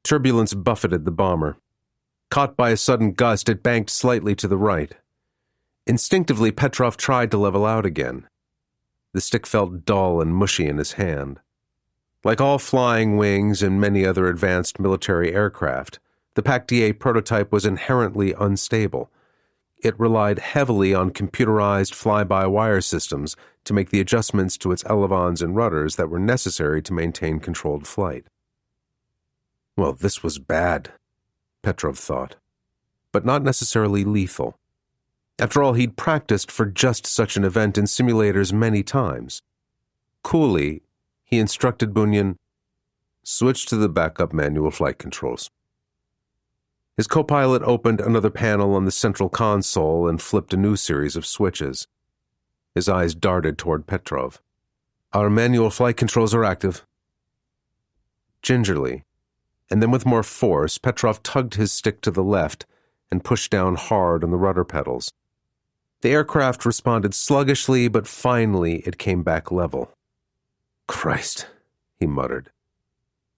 Turbulence buffeted the bomber. Caught by a sudden gust, it banked slightly to the right. Instinctively, Petrov tried to level out again. The stick felt dull and mushy in his hand. Like all flying wings and many other advanced military aircraft, the PAC-DA prototype was inherently unstable. It relied heavily on computerized fly-by-wire systems to make the adjustments to its elevons and rudders that were necessary to maintain controlled flight. Well, this was bad, Petrov thought, but not necessarily lethal. After all, he'd practiced for just such an event in simulators many times. Coolly, he instructed Bunyan, "Switch to the backup manual flight controls." His co-pilot opened another panel on the central console and flipped a new series of switches. His eyes darted toward Petrov. "Our manual flight controls are active." Gingerly, and then with more force, Petrov tugged his stick to the left and pushed down hard on the rudder pedals. The aircraft responded sluggishly, but finally it came back level. "Christ," he muttered.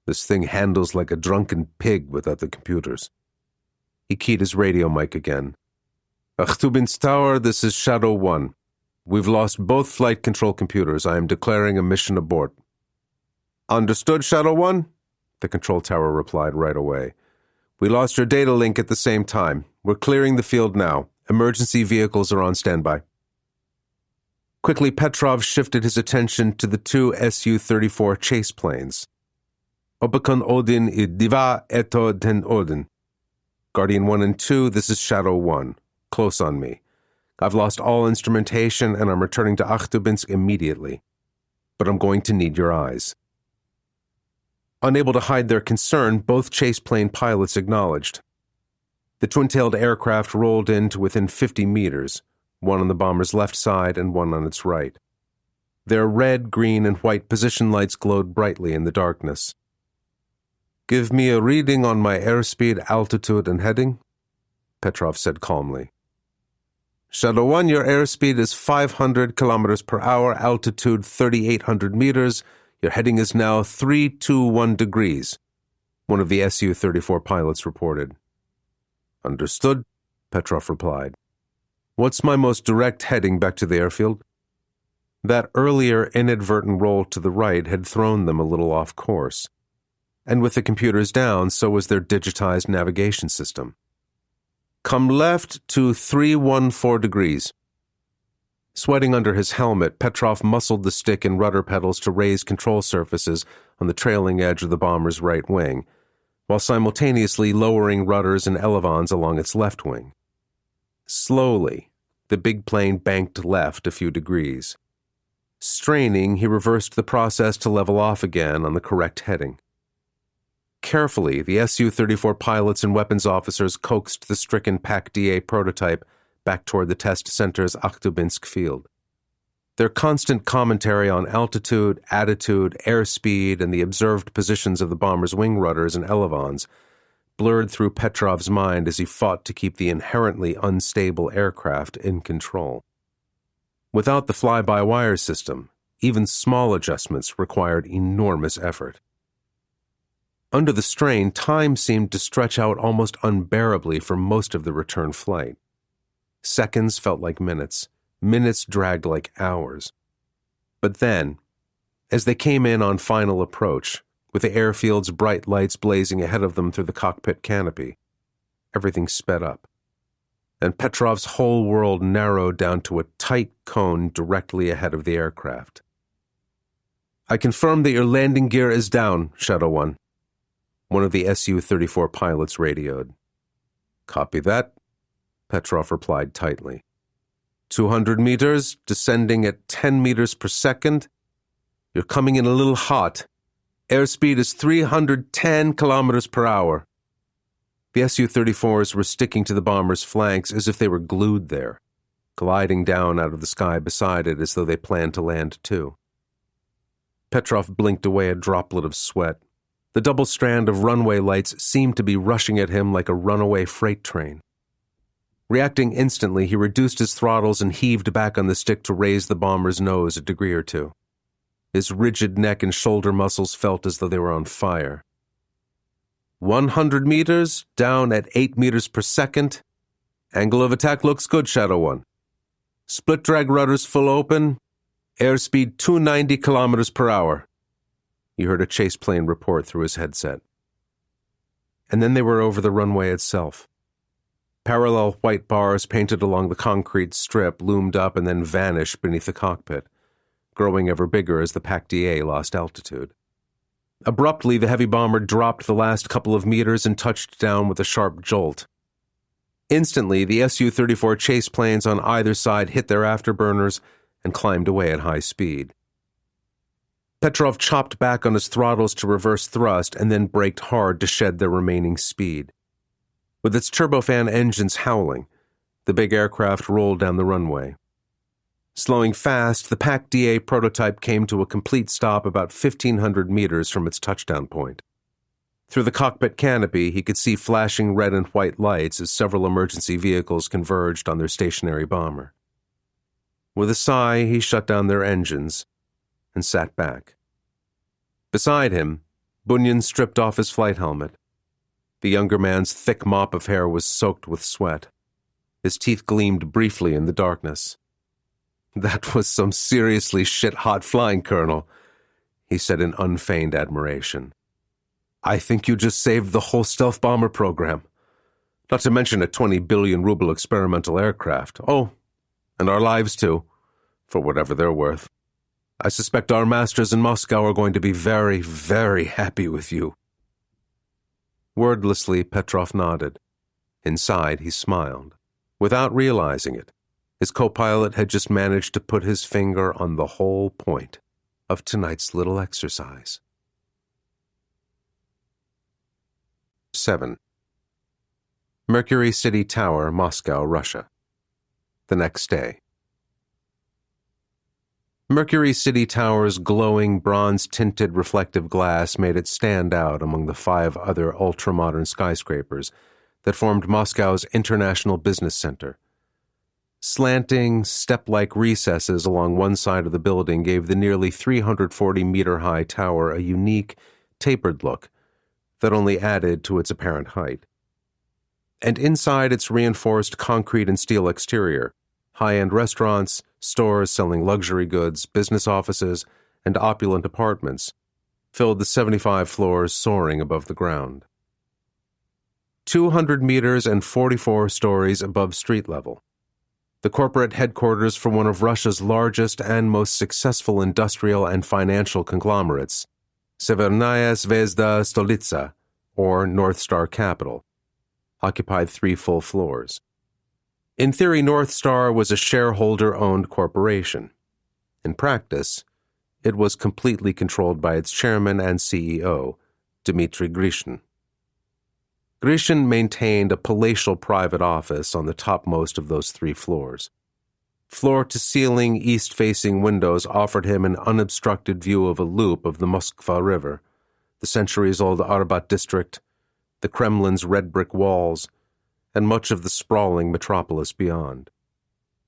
"This thing handles like a drunken pig without the computers." He keyed his radio mic again. "Achtubinsk Tower, this is Shadow 1. We've lost both flight control computers. I am declaring a mission abort." "Understood, Shadow 1?" The control tower replied right away. "We lost your data link at the same time. We're clearing the field now. Emergency vehicles are on standby." Quickly, Petrov shifted his attention to the two Su-34 chase planes. "Obakon Odin I Diva Eto Den Odin. Guardian 1 and 2, this is Shadow 1. Close on me. I've lost all instrumentation and I'm returning to Achtubinsk immediately. But I'm going to need your eyes." Unable to hide their concern, both chase plane pilots acknowledged. The twin-tailed aircraft rolled in to within 50 meters, one on the bomber's left side and one on its right. Their red, green, and white position lights glowed brightly in the darkness. "Give me a reading on my airspeed, altitude, and heading," Petrov said calmly. "Shadow 1, your airspeed is 500 kilometers per hour, altitude 3,800 meters. Your heading is now 321 degrees, one of the Su-34 pilots reported. "Understood," Petrov replied. "What's my most direct heading back to the airfield?" That earlier inadvertent roll to the right had thrown them a little off course. And with the computers down, so was their digitized navigation system. "Come left to 314 degrees. Sweating under his helmet, Petrov muscled the stick and rudder pedals to raise control surfaces on the trailing edge of the bomber's right wing, while simultaneously lowering rudders and elevons along its left wing. Slowly, the big plane banked left a few degrees. Straining, he reversed the process to level off again on the correct heading. Carefully, the Su-34 pilots and weapons officers coaxed the stricken PAC-DA prototype back toward the test center's Achtubinsk field. Their constant commentary on altitude, attitude, airspeed, and the observed positions of the bomber's wing rudders and elevons blurred through Petrov's mind as he fought to keep the inherently unstable aircraft in control. Without the fly-by-wire system, even small adjustments required enormous effort. Under the strain, time seemed to stretch out almost unbearably for most of the return flight. Seconds felt like minutes. Minutes dragged like hours. But then, as they came in on final approach, with the airfield's bright lights blazing ahead of them through the cockpit canopy, everything sped up, and Petrov's whole world narrowed down to a tight cone directly ahead of the aircraft. "I confirm that your landing gear is down, Shadow One," one of the Su-34 pilots radioed. "Copy that," Petrov replied tightly. 200 meters, descending at 10 meters per second. You're coming in a little hot. Airspeed is 310 kilometers per hour. The Su-34s were sticking to the bomber's flanks as if they were glued there, gliding down out of the sky beside it as though they planned to land too. Petrov blinked away a droplet of sweat. The double strand of runway lights seemed to be rushing at him like a runaway freight train. Reacting instantly, he reduced his throttles and heaved back on the stick to raise the bomber's nose a degree or two. His rigid neck and shoulder muscles felt as though they were on fire. 100 meters, down at 8 meters per second. Angle of attack looks good, Shadow One. Split drag rudders full open. Airspeed 290 kilometers per hour. He heard a chase plane report through his headset. And then they were over the runway itself. Parallel white bars painted along the concrete strip loomed up and then vanished beneath the cockpit, growing ever bigger as the PAC-DA lost altitude. Abruptly, the heavy bomber dropped the last couple of meters and touched down with a sharp jolt. Instantly, the Su-34 chase planes on either side hit their afterburners and climbed away at high speed. Petrov chopped back on his throttles to reverse thrust and then braked hard to shed their remaining speed. With its turbofan engines howling, the big aircraft rolled down the runway. Slowing fast, the PAC-DA prototype came to a complete stop about 1,500 meters from its touchdown point. Through the cockpit canopy, he could see flashing red and white lights as several emergency vehicles converged on their stationary bomber. With a sigh, he shut down their engines and sat back. Beside him, Bunyan stripped off his flight helmet. The younger man's thick mop of hair was soaked with sweat. His teeth gleamed briefly in the darkness. "That was some seriously shit-hot flying, Colonel," he said in unfeigned admiration. "I think you just saved the whole stealth bomber program. Not to mention a 20 billion ruble experimental aircraft. Oh, and our lives too, for whatever they're worth. I suspect our masters in Moscow are going to be very, very happy with you." Wordlessly, Petrov nodded. Inside, he smiled. Without realizing it, his co-pilot had just managed to put his finger on the whole point of tonight's little exercise. 7. Mercury City Tower, Moscow, Russia. The next day. Mercury City Tower's glowing, bronze-tinted reflective glass made it stand out among the 5 other ultra-modern skyscrapers that formed Moscow's International Business Center. Slanting, step-like recesses along one side of the building gave the nearly 340-meter-high tower a unique, tapered look that only added to its apparent height. And inside its reinforced concrete and steel exterior, high-end restaurants, stores selling luxury goods, business offices, and opulent apartments filled the 75 floors soaring above the ground. 200 meters and 44 stories above street level, the corporate headquarters for one of Russia's largest and most successful industrial and financial conglomerates, Severnaya Zvezda Stolitsa, or North Star Capital, occupied 3 full floors. In theory, North Star was a shareholder-owned corporation. In practice, it was completely controlled by its chairman and CEO, Dmitry Grishin. Grishin maintained a palatial private office on the topmost of those 3 floors. Floor-to-ceiling, east-facing windows offered him an unobstructed view of a loop of the Moskva River, the centuries-old Arbat district, the Kremlin's red brick walls, and much of the sprawling metropolis beyond.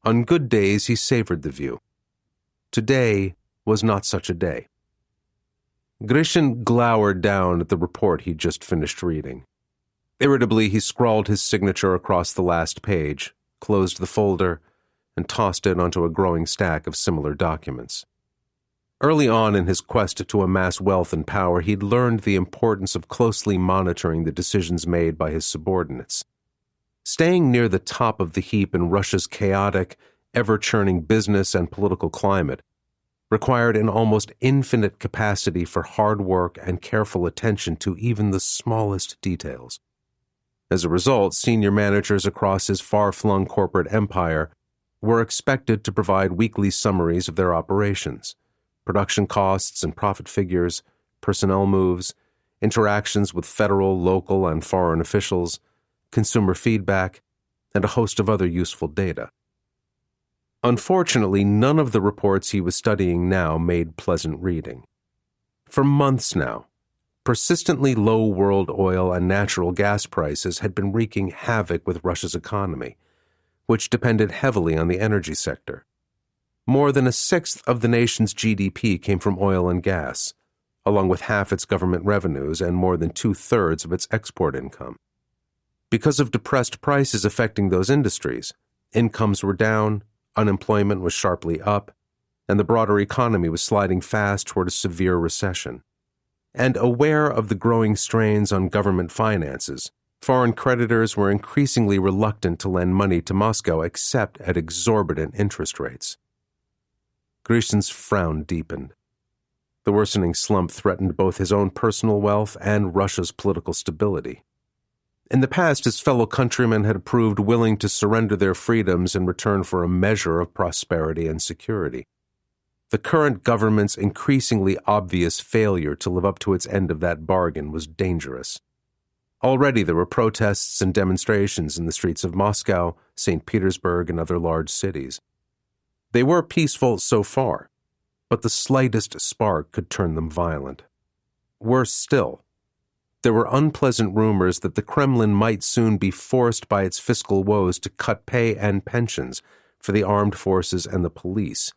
On good days, he savored the view. Today was not such a day. Grishin glowered down at the report he'd just finished reading. Irritably, he scrawled his signature across the last page, closed the folder, and tossed it onto a growing stack of similar documents. Early on in his quest to amass wealth and power, he'd learned the importance of closely monitoring the decisions made by his subordinates, Staying near the top of the heap in Russia's chaotic, ever-churning business and political climate required an almost infinite capacity for hard work and careful attention to even the smallest details. As a result, senior managers across his far-flung corporate empire were expected to provide weekly summaries of their operations, production costs and profit figures, personnel moves, interactions with federal, local, and foreign officials, consumer feedback, and a host of other useful data. Unfortunately, none of the reports he was studying now made pleasant reading. For months now, persistently low world oil and natural gas prices had been wreaking havoc with Russia's economy, which depended heavily on the energy sector. More than a sixth of the nation's GDP came from oil and gas, along with half its government revenues and more than two-thirds of its export income. Because of depressed prices affecting those industries, incomes were down, unemployment was sharply up, and the broader economy was sliding fast toward a severe recession. And aware of the growing strains on government finances, foreign creditors were increasingly reluctant to lend money to Moscow except at exorbitant interest rates. Grishin's frown deepened. The worsening slump threatened both his own personal wealth and Russia's political stability. In the past, his fellow countrymen had proved willing to surrender their freedoms in return for a measure of prosperity and security. The current government's increasingly obvious failure to live up to its end of that bargain was dangerous. Already there were protests and demonstrations in the streets of Moscow, St. Petersburg, and other large cities. They were peaceful so far, but the slightest spark could turn them violent. Worse still, there were unpleasant rumors that the Kremlin might soon be forced by its fiscal woes to cut pay and pensions for the armed forces and the police.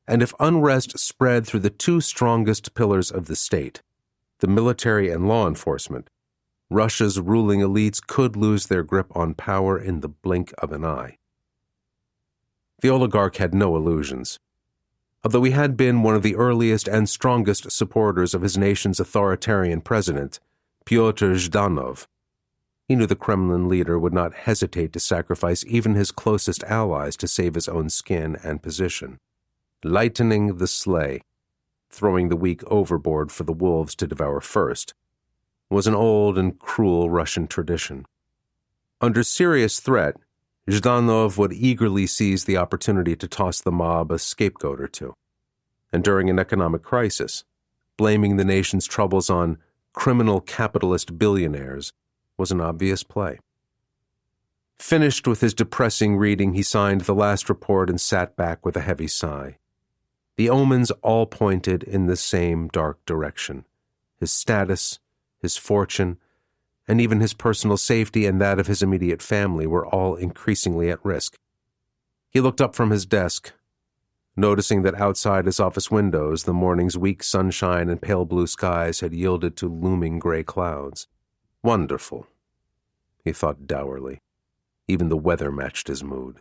And if unrest spread through the two strongest pillars of the state, the military and law enforcement, Russia's ruling elites could lose their grip on power in the blink of an eye. The oligarch had no illusions. Although he had been one of the earliest and strongest supporters of his nation's authoritarian president, Pyotr Zhdanov, he knew the Kremlin leader would not hesitate to sacrifice even his closest allies to save his own skin and position. Lightening the sleigh, throwing the weak overboard for the wolves to devour first, was an old and cruel Russian tradition. Under serious threat, Zhdanov would eagerly seize the opportunity to toss the mob a scapegoat or two. And during an economic crisis, blaming the nation's troubles on criminal capitalist billionaires was an obvious play. Finished with his depressing reading, he signed the last report and sat back with a heavy sigh. The omens all pointed in the same dark direction. His status, his fortune, and even his personal safety and that of his immediate family were all increasingly at risk. He looked up from his desk, noticing that outside his office windows the morning's weak sunshine and pale blue skies had yielded to looming gray clouds. Wonderful, he thought dourly. Even the weather matched his mood.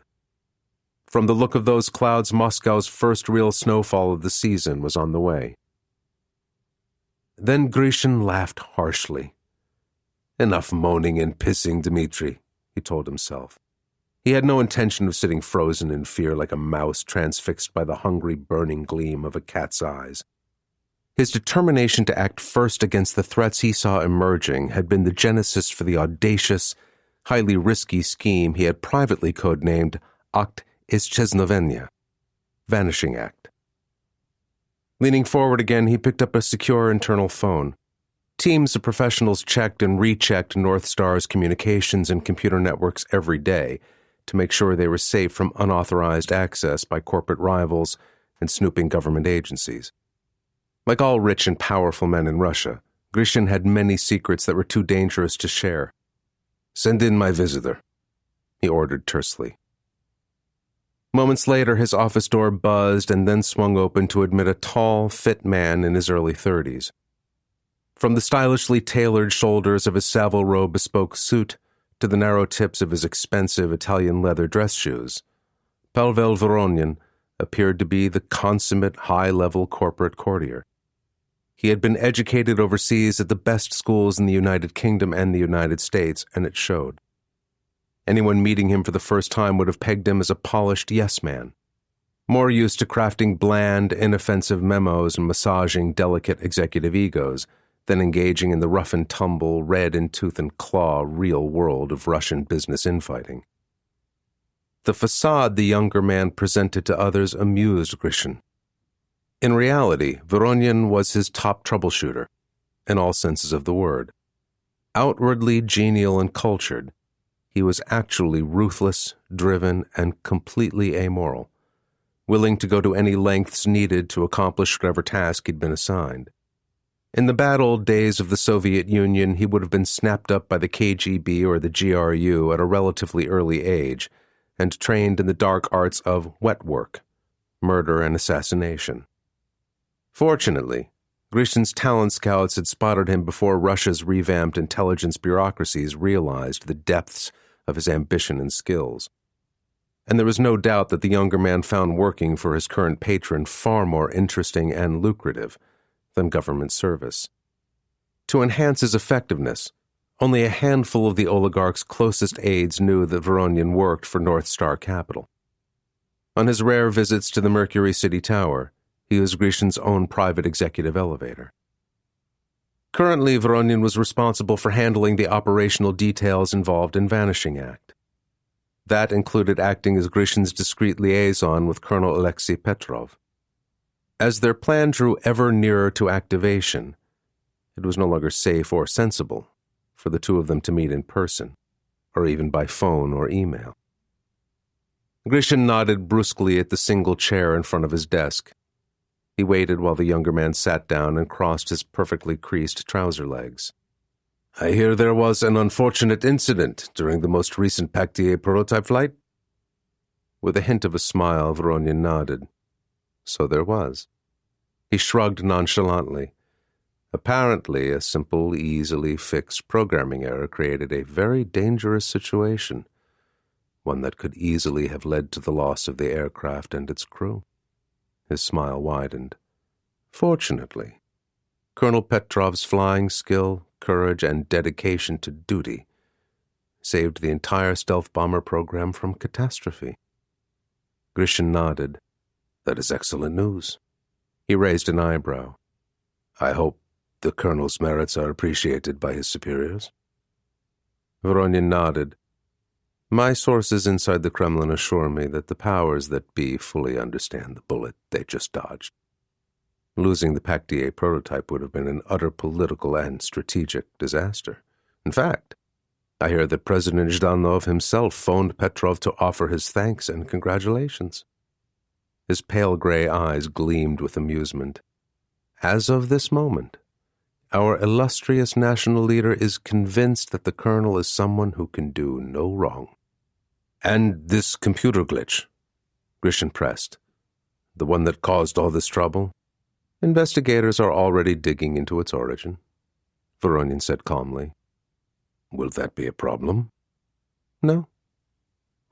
From the look of those clouds, Moscow's first real snowfall of the season was on the way. Then Grishin laughed harshly. Enough moaning and pissing, Dmitri, he told himself. He had no intention of sitting frozen in fear like a mouse transfixed by the hungry, burning gleam of a cat's eyes. His determination to act first against the threats he saw emerging had been the genesis for the audacious, highly risky scheme he had privately codenamed Akt Исчезновения, Vanishing Act. Leaning forward again, he picked up a secure internal phone. Teams of professionals checked and rechecked North Star's communications and computer networks every day to make sure they were safe from unauthorized access by corporate rivals and snooping government agencies. Like all rich and powerful men in Russia, Grishin had many secrets that were too dangerous to share. "Send in my visitor," he ordered tersely. Moments later, his office door buzzed and then swung open to admit a tall, fit man in his early 30s. From the stylishly tailored shoulders of his Savile Row bespoke suit to the narrow tips of his expensive Italian leather dress shoes, Pavel Voronin appeared to be the consummate high-level corporate courtier. He had been educated overseas at the best schools in the United Kingdom and the United States, and it showed. Anyone meeting him for the first time would have pegged him as a polished yes-man, more used to crafting bland, inoffensive memos and massaging delicate executive egos than engaging in the rough-and-tumble, red-in-tooth-and-claw real world of Russian business infighting. The facade the younger man presented to others amused Grishin. In reality, Voronin was his top troubleshooter, in all senses of the word. Outwardly genial and cultured, he was actually ruthless, driven, and completely amoral, willing to go to any lengths needed to accomplish whatever task he'd been assigned. In the bad old days of the Soviet Union, he would have been snapped up by the KGB or the GRU at a relatively early age and trained in the dark arts of wet work, murder and assassination. Fortunately, Grishin's talent scouts had spotted him before Russia's revamped intelligence bureaucracies realized the depths of his ambition and skills. And there was no doubt that the younger man found working for his current patron far more interesting and lucrative than government service. To enhance his effectiveness, only a handful of the oligarch's closest aides knew that Voronin worked for North Star Capital. On his rare visits to the Mercury City Tower, he was Grishin's own private executive elevator. Currently, Voronin was responsible for handling the operational details involved in Vanishing Act. That included acting as Grishin's discreet liaison with Colonel Alexei Petrov. As their plan drew ever nearer to activation, it was no longer safe or sensible for the two of them to meet in person, or even by phone or email. Grishin nodded brusquely at the single chair in front of his desk. He waited while the younger man sat down and crossed his perfectly creased trouser legs. "I hear there was an unfortunate incident during the most recent Pactier prototype flight?" With a hint of a smile, Voronin nodded. So there was. He shrugged nonchalantly. Apparently, a simple, easily fixed programming error created a very dangerous situation, one that could easily have led to the loss of the aircraft and its crew. His smile widened. Fortunately, Colonel Petrov's flying skill, courage, and dedication to duty saved the entire stealth bomber program from catastrophe. Grishin nodded. "That is excellent news." He raised an eyebrow. "I hope the colonel's merits are appreciated by his superiors." Voronin nodded. "My sources inside the Kremlin assure me that the powers that be fully understand the bullet they just dodged. Losing the Pactier prototype would have been an utter political and strategic disaster. In fact, I hear that President Zhdanov himself phoned Petrov to offer his thanks and congratulations." His pale gray eyes gleamed with amusement. "As of this moment, our illustrious national leader is convinced that the colonel is someone who can do no wrong." "And this computer glitch?" Grishin pressed. "The one that caused all this trouble?" "Investigators are already digging into its origin," Voronin said calmly. "Will that be a problem?" "No,"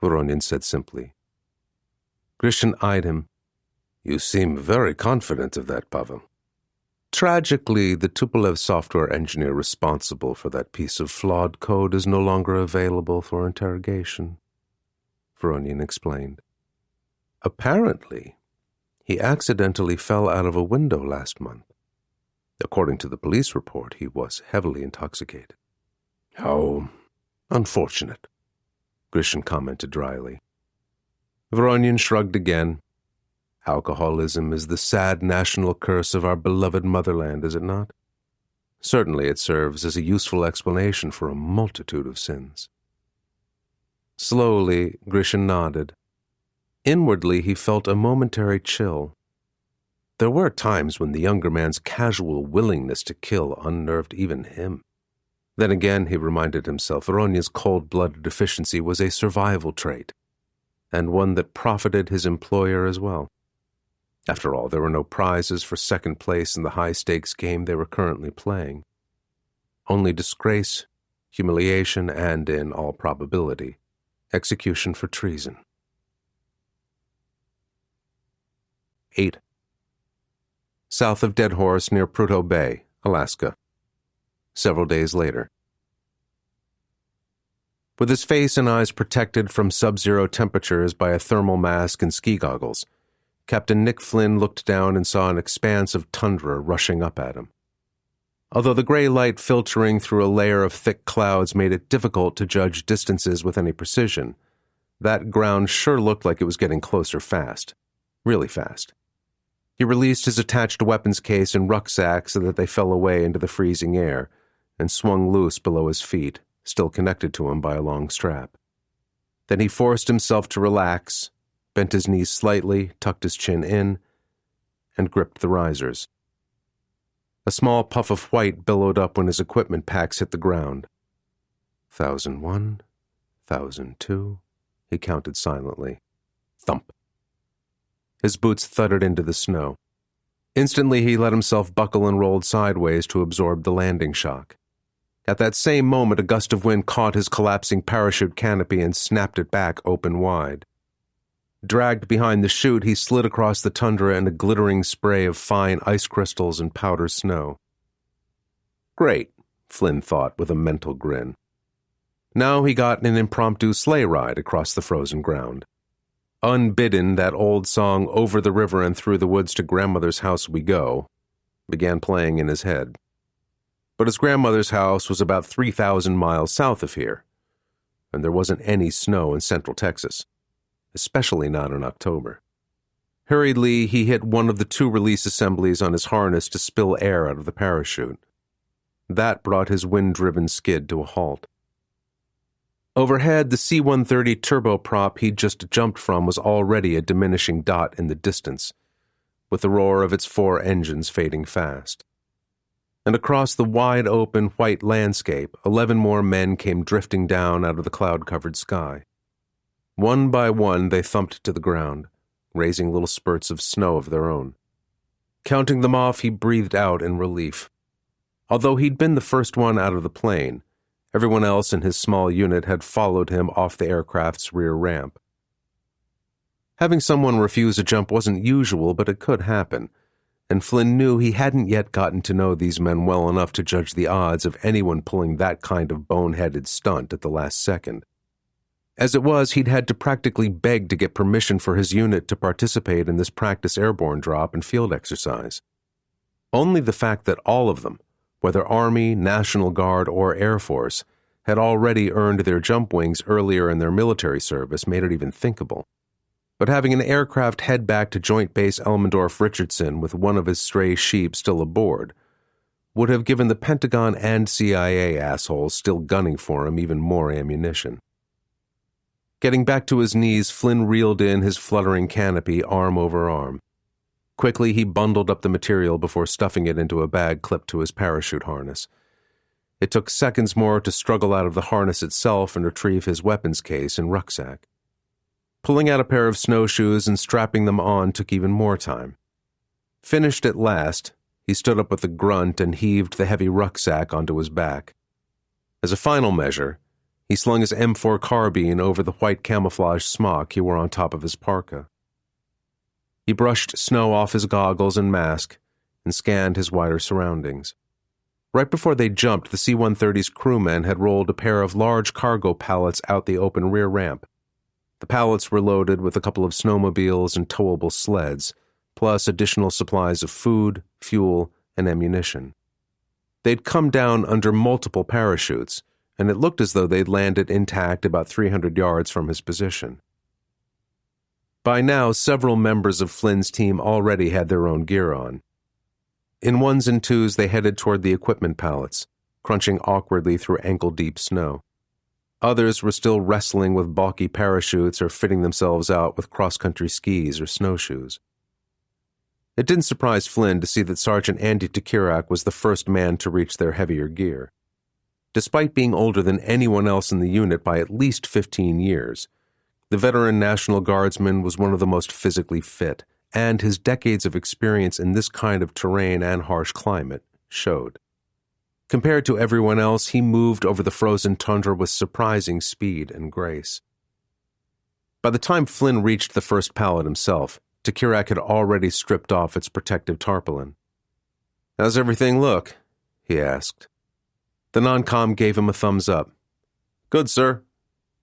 Voronin said simply. Grishin eyed him. "You seem very confident of that, Pavel." "Tragically, the Tupolev software engineer responsible for that piece of flawed code is no longer available for interrogation," Voronin explained. "Apparently, he accidentally fell out of a window last month. According to the police report, he was heavily intoxicated." "How unfortunate," Grishin commented dryly. Voronin shrugged again. "Alcoholism is the sad national curse of our beloved motherland, is it not? Certainly it serves as a useful explanation for a multitude of sins." Slowly, Grishin nodded. Inwardly, he felt a momentary chill. There were times when the younger man's casual willingness to kill unnerved even him. Then again, he reminded himself, Voronin's cold-blooded efficiency was a survival trait, and one that profited his employer as well. After all, there were no prizes for second place in the high-stakes game they were currently playing. Only disgrace, humiliation, and, in all probability, execution for treason. 8. South of Dead Horse near Prudhoe Bay, Alaska. Several days later. With his face and eyes protected from sub-zero temperatures by a thermal mask and ski goggles, Captain Nick Flynn looked down and saw an expanse of tundra rushing up at him. Although the gray light filtering through a layer of thick clouds made it difficult to judge distances with any precision, that ground sure looked like it was getting closer fast. Really fast. He released his attached weapons case and rucksack so that they fell away into the freezing air and swung loose below his feet, still connected to him by a long strap. Then he forced himself to relax, bent his knees slightly, tucked his chin in, and gripped the risers. A small puff of white billowed up when his equipment packs hit the ground. 1001, 1002, he counted silently. Thump. His boots thudded into the snow. Instantly he let himself buckle and rolled sideways to absorb the landing shock. At that same moment, a gust of wind caught his collapsing parachute canopy and snapped it back open wide. Dragged behind the chute, he slid across the tundra in a glittering spray of fine ice crystals and powder snow. Great, Flynn thought with a mental grin. Now he got an impromptu sleigh ride across the frozen ground. Unbidden, that old song, "Over the River and Through the Woods to Grandmother's House We Go," began playing in his head. But his grandmother's house was about 3,000 miles south of here, and there wasn't any snow in central Texas, especially not in October. Hurriedly, he hit one of the 2 release assemblies on his harness to spill air out of the parachute. That brought his wind-driven skid to a halt. Overhead, the C-130 turboprop he'd just jumped from was already a diminishing dot in the distance, with the roar of its 4 engines fading fast. And across the wide-open white landscape, 11 more men came drifting down out of the cloud-covered sky. One by one, they thumped to the ground, raising little spurts of snow of their own. Counting them off, he breathed out in relief. Although he'd been the first one out of the plane, everyone else in his small unit had followed him off the aircraft's rear ramp. Having someone refuse a jump wasn't usual, but it could happen, and Flynn knew he hadn't yet gotten to know these men well enough to judge the odds of anyone pulling that kind of boneheaded stunt at the last second. As it was, he'd had to practically beg to get permission for his unit to participate in this practice airborne drop and field exercise. Only the fact that all of them, whether Army, National Guard, or Air Force, had already earned their jump wings earlier in their military service made it even thinkable. But having an aircraft head back to Joint Base Elmendorf-Richardson with one of his stray sheep still aboard would have given the Pentagon and CIA assholes still gunning for him even more ammunition. Getting back to his knees, Flynn reeled in his fluttering canopy arm over arm. Quickly, he bundled up the material before stuffing it into a bag clipped to his parachute harness. It took seconds more to struggle out of the harness itself and retrieve his weapons case and rucksack. Pulling out a pair of snowshoes and strapping them on took even more time. Finished at last, he stood up with a grunt and heaved the heavy rucksack onto his back. As a final measure, he slung his M4 carbine over the white camouflage smock he wore on top of his parka. He brushed snow off his goggles and mask and scanned his wider surroundings. Right before they jumped, the C-130's crewmen had rolled a pair of large cargo pallets out the open rear ramp. The pallets were loaded with a couple of snowmobiles and towable sleds, plus additional supplies of food, fuel, and ammunition. They'd come down under multiple parachutes, and it looked as though they'd landed intact about 300 yards from his position. By now, several members of Flynn's team already had their own gear on. In ones and twos, they headed toward the equipment pallets, crunching awkwardly through ankle-deep snow. Others were still wrestling with bulky parachutes or fitting themselves out with cross-country skis or snowshoes. It didn't surprise Flynn to see that Sergeant Andy Takirak was the first man to reach their heavier gear. Despite being older than anyone else in the unit by at least 15 years, the veteran National Guardsman was one of the most physically fit, and his decades of experience in this kind of terrain and harsh climate showed. Compared to everyone else, he moved over the frozen tundra with surprising speed and grace. By the time Flynn reached the first pallet himself, Takirak had already stripped off its protective tarpaulin. "How's everything look?" he asked. The non-com gave him a thumbs up. "Good, sir.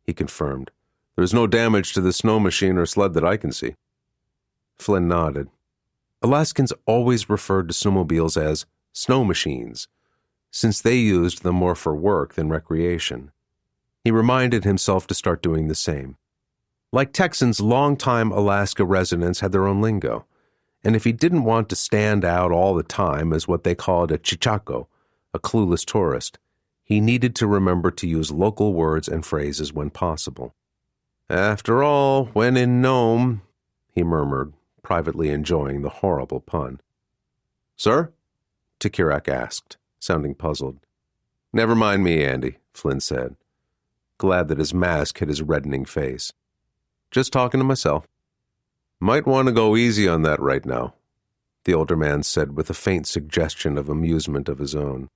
he confirmed. "There's no damage to the snow machine or sled that I can see." Flynn nodded. Alaskans always referred to snowmobiles as snow machines, since they used them more for work than recreation. He reminded himself to start doing the same. Like Texans, longtime Alaska residents had their own lingo, and if he didn't want to stand out all the time as what they called a chichaco, a clueless tourist, he needed to remember to use local words and phrases when possible. "After all, when in Nome," he murmured, privately enjoying the horrible pun. "Sir?" Tikirak asked, sounding puzzled. "Never mind me, Andy," Flynn said, glad that his mask hid his reddening face. "Just talking to myself." "Might want to go easy on that right now," the older man said with a faint suggestion of amusement of his own.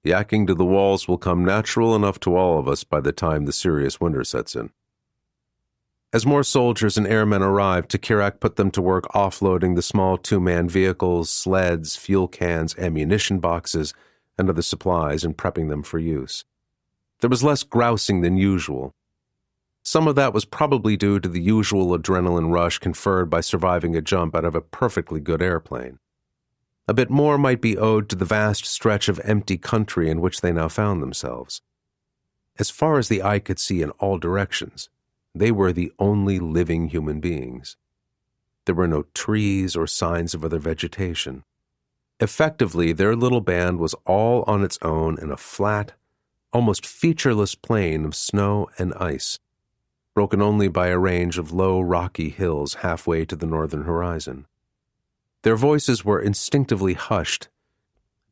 "Yakking to the walls will come natural enough to all of us by the time the serious winter sets in." As more soldiers and airmen arrived, Tikirak put them to work offloading the small two-man vehicles, sleds, fuel cans, ammunition boxes, and other supplies and prepping them for use. There was less grousing than usual. Some of that was probably due to the usual adrenaline rush conferred by surviving a jump out of a perfectly good airplane. A bit more might be owed to the vast stretch of empty country in which they now found themselves. As far as the eye could see in all directions, they were the only living human beings. There were no trees or signs of other vegetation. Effectively, their little band was all on its own in a flat, almost featureless plain of snow and ice, broken only by a range of low, rocky hills halfway to the northern horizon. Their voices were instinctively hushed,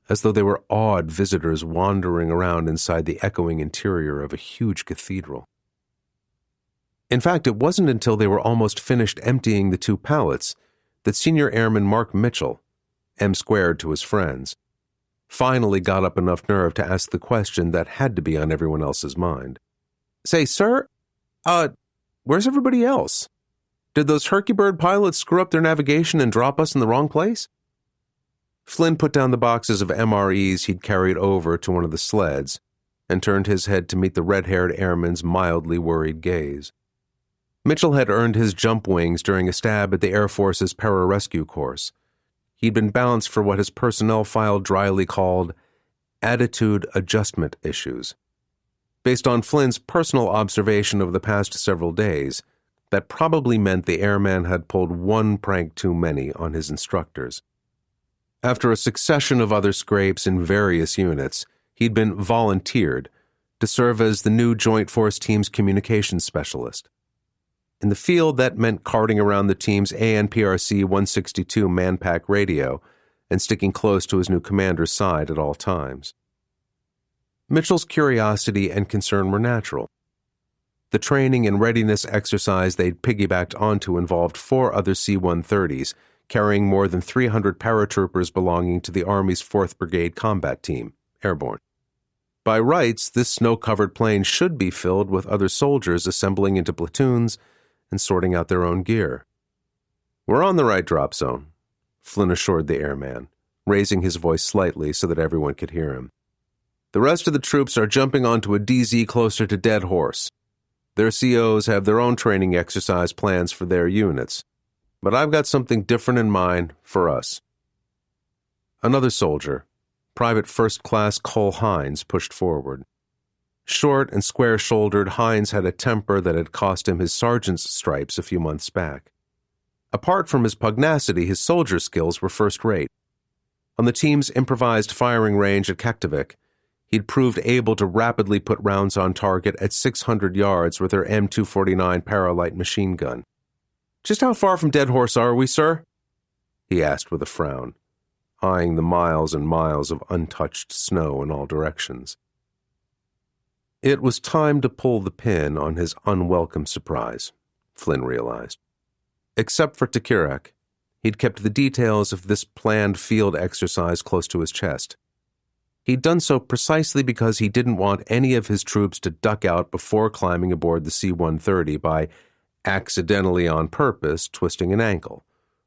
as though they were awed visitors wandering around inside the echoing interior of a huge cathedral. In fact, it wasn't until they were almost finished emptying the two pallets that Senior Airman Mark Mitchell, M² to his friends, finally got up enough nerve to ask the question that had to be on everyone else's mind. "Say, sir, where's everybody else? Did those Herky-Bird pilots screw up their navigation and drop us in the wrong place?" Flynn put down the boxes of MREs he'd carried over to one of the sleds and turned his head to meet the red-haired airman's mildly worried gaze. Mitchell had earned his jump wings during a stab at the Air Force's pararescue course. He'd been balanced for what his personnel file dryly called attitude adjustment issues. Based on Flynn's personal observation of the past several days, that probably meant the airman had pulled one prank too many on his instructors. After a succession of other scrapes in various units, he'd been volunteered to serve as the new Joint Force Team's communications specialist. In the field, that meant carting around the team's ANPRC 162 manpack radio and sticking close to his new commander's side at all times. Mitchell's curiosity and concern were natural. The training and readiness exercise they'd piggybacked onto involved 4 other C-130s, carrying more than 300 paratroopers belonging to the Army's 4th Brigade Combat Team, airborne. By rights, this snow-covered plane should be filled with other soldiers assembling into platoons and sorting out their own gear. "We're on the right drop zone," Flynn assured the airman, raising his voice slightly so that everyone could hear him. "The rest of the troops are jumping onto a DZ closer to Dead Horse. Their COs have their own training exercise plans for their units, but I've got something different in mind for us." Another soldier, Private First Class Cole Hines, pushed forward. Short and square-shouldered, Hines had a temper that had cost him his sergeant's stripes a few months back. Apart from his pugnacity, his soldier skills were first-rate. On the team's improvised firing range at Kaktovik, he'd proved able to rapidly put rounds on target at 600 yards with their M249 Paralight machine gun. "Just how far from Dead Horse are we, sir?" he asked with a frown, eyeing the miles and miles of untouched snow in all directions. It was time to pull the pin on his unwelcome surprise, Flynn realized. Except for Tikirak, he'd kept the details of this planned field exercise close to his chest. He'd done so precisely because he didn't want any of his troops to duck out before climbing aboard the C-130 by accidentally on purpose twisting an ankle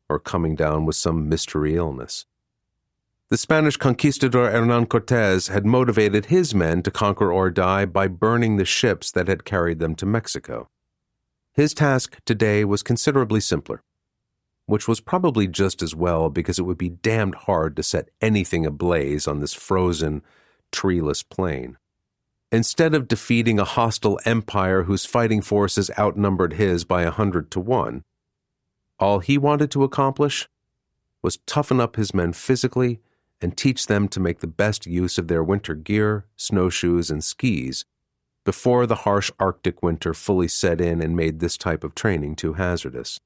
or coming down with some mystery illness. The Spanish conquistador Hernán Cortés had motivated his men to conquer or die by burning the ships that had carried them to Mexico. His task today was considerably simpler, which was probably just as well because it would be damned hard to set anything ablaze on this frozen, treeless plain. Instead of defeating a hostile empire whose fighting forces outnumbered his by 100-1, all he wanted to accomplish was toughen up his men physically and teach them to make the best use of their winter gear, snowshoes, and skis before the harsh Arctic winter fully set in and made this type of training too hazardous.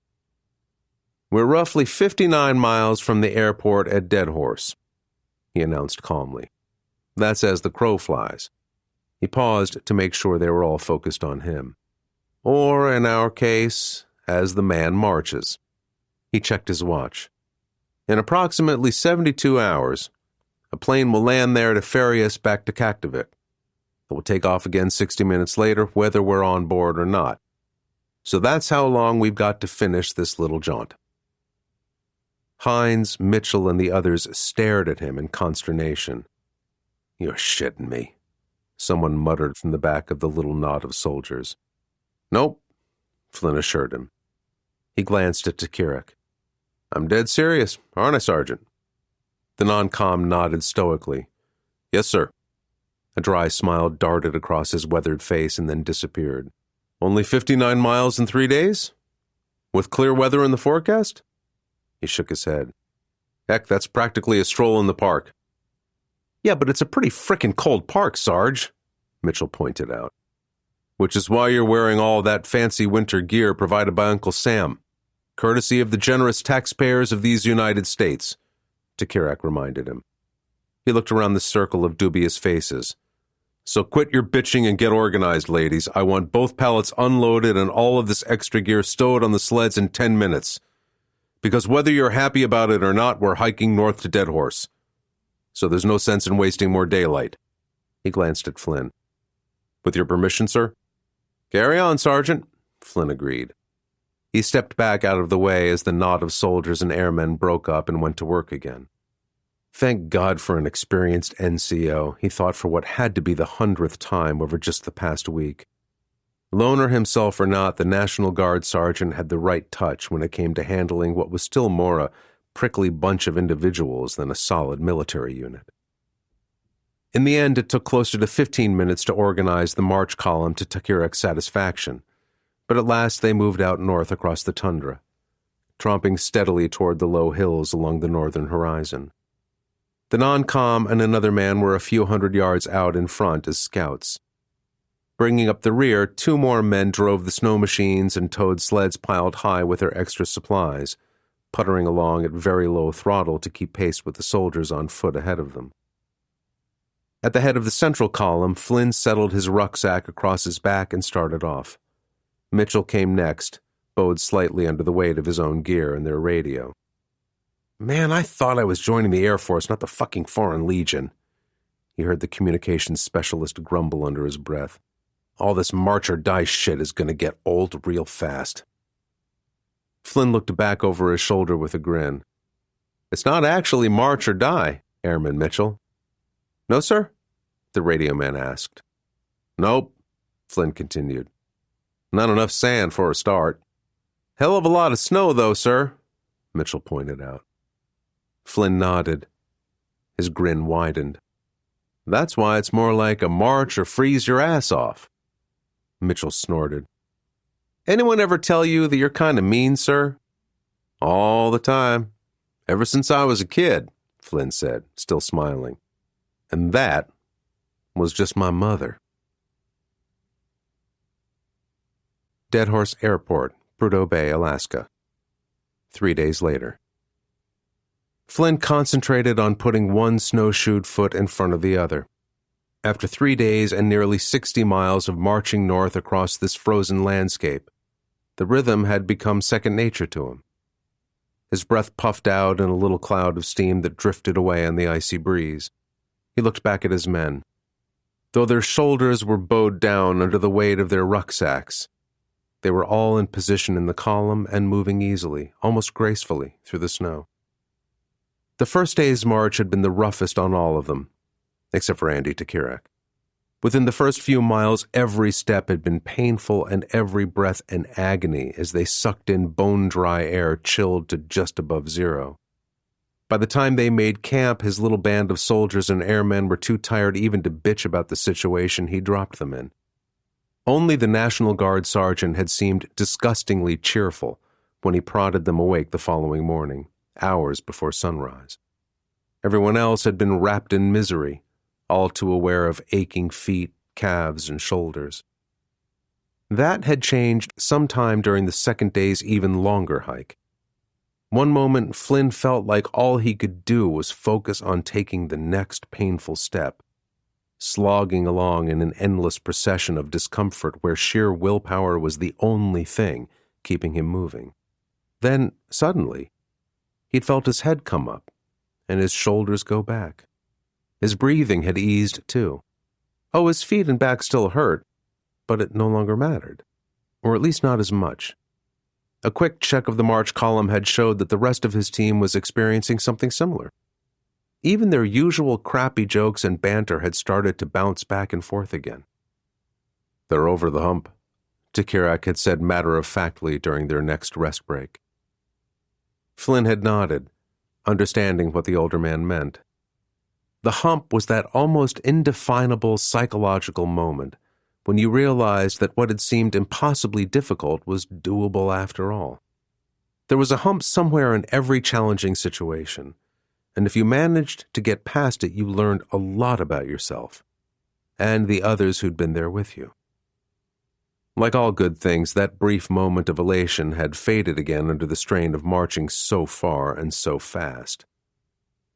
"We're roughly 59 miles from the airport at Dead Horse," he announced calmly. "That's as the crow flies." He paused to make sure they were all focused on him. "Or, in our case, as the man marches." He checked his watch. "In approximately 72 hours, a plane will land there to ferry us back to Kaktovik. It will take off again 60 minutes later, whether we're on board or not. So that's how long we've got to finish this little jaunt." Hines, Mitchell, and the others stared at him in consternation. "You're shitting me," someone muttered from the back of the little knot of soldiers. "Nope," Flynn assured him. He glanced at Tekirik. "I'm dead serious, aren't I, Sergeant?" The non-com nodded stoically. "Yes, sir." A dry smile darted across his weathered face and then disappeared. "Only 59 miles in 3 days? With clear weather in the forecast?" He shook his head. "Heck, that's practically a stroll in the park." "Yeah, but it's a pretty frickin' cold park, Sarge," Mitchell pointed out. "Which is why you're wearing all that fancy winter gear provided by Uncle Sam, courtesy of the generous taxpayers of these United States," Tekirik reminded him. He looked around the circle of dubious faces. "So quit your bitching and get organized, ladies. I want both pallets unloaded and all of this extra gear stowed on the sleds in 10 minutes. Because whether you're happy about it or not, we're hiking north to Dead Horse. So there's no sense in wasting more daylight." He glanced at Flynn. "With your permission, sir?" "Carry on, Sergeant," Flynn agreed. He stepped back out of the way as the knot of soldiers and airmen broke up and went to work again. Thank God for an experienced NCO, he thought for what had to be the 100th time over just the past week. Loner himself or not, the National Guard sergeant had the right touch when it came to handling what was still more a prickly bunch of individuals than a solid military unit. In the end, it took closer to 15 minutes to organize the march column to Tekirik's satisfaction, but at last they moved out north across the tundra, tromping steadily toward the low hills along the northern horizon. The non-com and another man were a few hundred yards out in front as scouts. Bringing up the rear, 2 more men drove the snow machines and towed sleds piled high with their extra supplies, puttering along at very low throttle to keep pace with the soldiers on foot ahead of them. At the head of the central column, Flynn settled his rucksack across his back and started off. Mitchell came next, bowed slightly under the weight of his own gear and their radio. "Man, I thought I was joining the Air Force, not the fucking Foreign Legion," he heard the communications specialist grumble under his breath. "All this march or die shit is going to get old real fast." Flynn looked back over his shoulder with a grin. "It's not actually march or die, Airman Mitchell." "No, sir?" the radio man asked. "Nope," Flynn continued. "Not enough sand for a start." "Hell of a lot of snow, though, sir," Mitchell pointed out. Flynn nodded. His grin widened. "That's why it's more like a march or freeze your ass off." Mitchell snorted. "Anyone ever tell you that you're kind of mean, sir?" "All the time. Ever since I was a kid," Flynn said, still smiling. "And that was just my mother." Dead Horse Airport, Prudhoe Bay, Alaska. 3 days later. Flynn concentrated on putting one snowshoed foot in front of the other. After 3 days and nearly 60 miles of marching north across this frozen landscape, the rhythm had become second nature to him. His breath puffed out in a little cloud of steam that drifted away on the icy breeze. He looked back at his men. Though their shoulders were bowed down under the weight of their rucksacks, they were all in position in the column and moving easily, almost gracefully, through the snow. The first day's march had been the roughest on all of them, except for Andy Takirak. Within the first few miles, every step had been painful and every breath an agony as they sucked in bone-dry air chilled to just above zero. By the time they made camp, his little band of soldiers and airmen were too tired even to bitch about the situation he dropped them in. Only the National Guard sergeant had seemed disgustingly cheerful when he prodded them awake the following morning, hours before sunrise. Everyone else had been wrapped in misery, all too aware of aching feet, calves, and shoulders. That had changed sometime during the second day's even longer hike. One moment, Flynn felt like all he could do was focus on taking the next painful step, slogging along in an endless procession of discomfort where sheer willpower was the only thing keeping him moving. Then, suddenly, he'd felt his head come up and his shoulders go back. His breathing had eased, too. Oh, his feet and back still hurt, but it no longer mattered, or at least not as much. A quick check of the march column had showed that the rest of his team was experiencing something similar. Even their usual crappy jokes and banter had started to bounce back and forth again. "They're over the hump," Takirak had said matter-of-factly during their next rest break. Flynn had nodded, understanding what the older man meant. The hump was that almost indefinable psychological moment when you realized that what had seemed impossibly difficult was doable after all. There was a hump somewhere in every challenging situation, and if you managed to get past it, you learned a lot about yourself and the others who'd been there with you. Like all good things, that brief moment of elation had faded again under the strain of marching so far and so fast.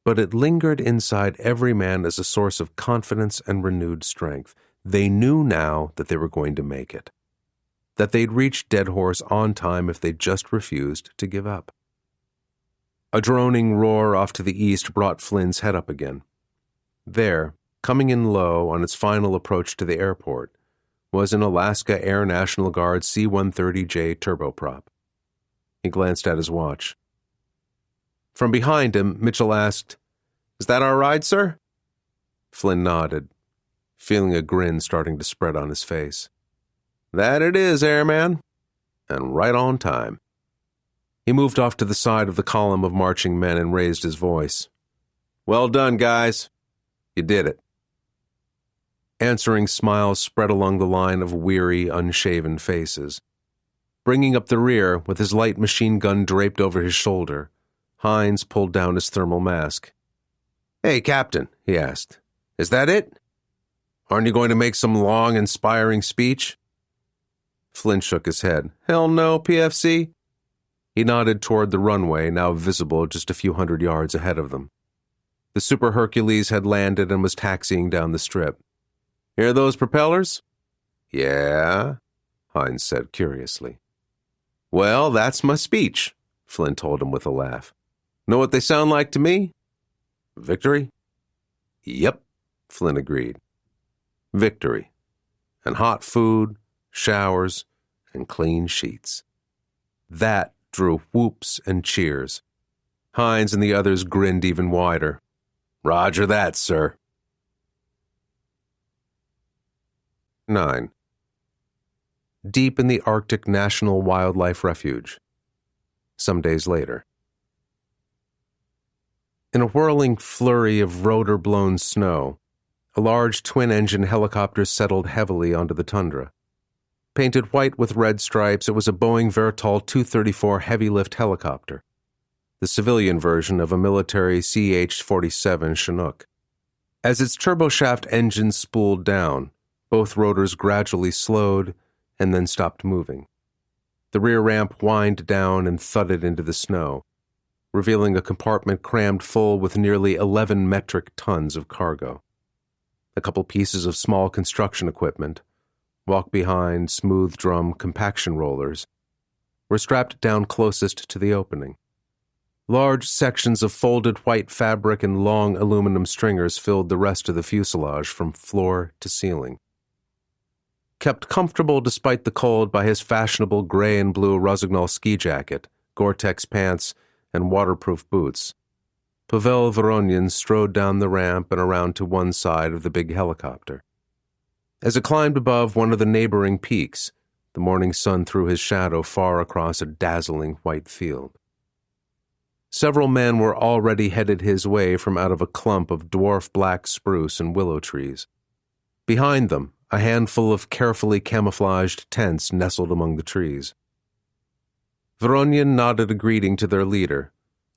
But it lingered inside every man as a source of confidence and renewed strength. They knew now that they were going to make it, that they'd reach Dead Horse on time if they just refused to give up. A droning roar off to the east brought Flynn's head up again. There, coming in low on its final approach to the airport, was an Alaska Air National Guard C-130J turboprop. He glanced at his watch. From behind him, Mitchell asked, "Is that our ride, sir?" Flynn nodded, feeling a grin starting to spread on his face. "That it is, airman, and right on time." He moved off to the side of the column of marching men and raised his voice. "Well done, guys. You did it." Answering smiles spread along the line of weary, unshaven faces. Bringing up the rear, with his light machine gun draped over his shoulder, Hines pulled down his thermal mask. "Hey, Captain," he asked, "is that it? Aren't you going to make some long, inspiring speech?" Flynn shook his head. "Hell no, PFC." He nodded toward the runway, now visible just a few hundred yards ahead of them. The Super Hercules had landed and was taxiing down the strip. "Hear those propellers?" "Yeah," Hines said curiously. "Well, that's my speech," Flynn told him with a laugh. "Know what they sound like to me? Victory?" "Yep," Flynn agreed. Victory. And hot food, showers, and clean sheets. That drew whoops and cheers. Hines and the others grinned even wider. "Roger that, sir." 9. Deep in the Arctic National Wildlife Refuge. Some days later. In a whirling flurry of rotor-blown snow, a large twin-engine helicopter settled heavily onto the tundra. Painted white with red stripes, it was a Boeing Vertol 234 heavy-lift helicopter, the civilian version of a military CH-47 Chinook. As its turboshaft engine spooled down, both rotors gradually slowed and then stopped moving. The rear ramp whined down and thudded into the snow, revealing a compartment crammed full with nearly 11 metric tons of cargo. A couple pieces of small construction equipment, walk-behind, smooth-drum compaction rollers, were strapped down closest to the opening. Large sections of folded white fabric and long aluminum stringers filled the rest of the fuselage from floor to ceiling. Kept comfortable despite the cold by his fashionable gray and blue Rossignol ski jacket, Gore-Tex pants, and waterproof boots, Pavel Voronyin strode down the ramp and around to one side of the big helicopter. As it climbed above one of the neighboring peaks, the morning sun threw his shadow far across a dazzling white field. Several men were already headed his way from out of a clump of dwarf black spruce and willow trees. Behind them, a handful of carefully camouflaged tents nestled among the trees. Voronyin nodded a greeting to their leader,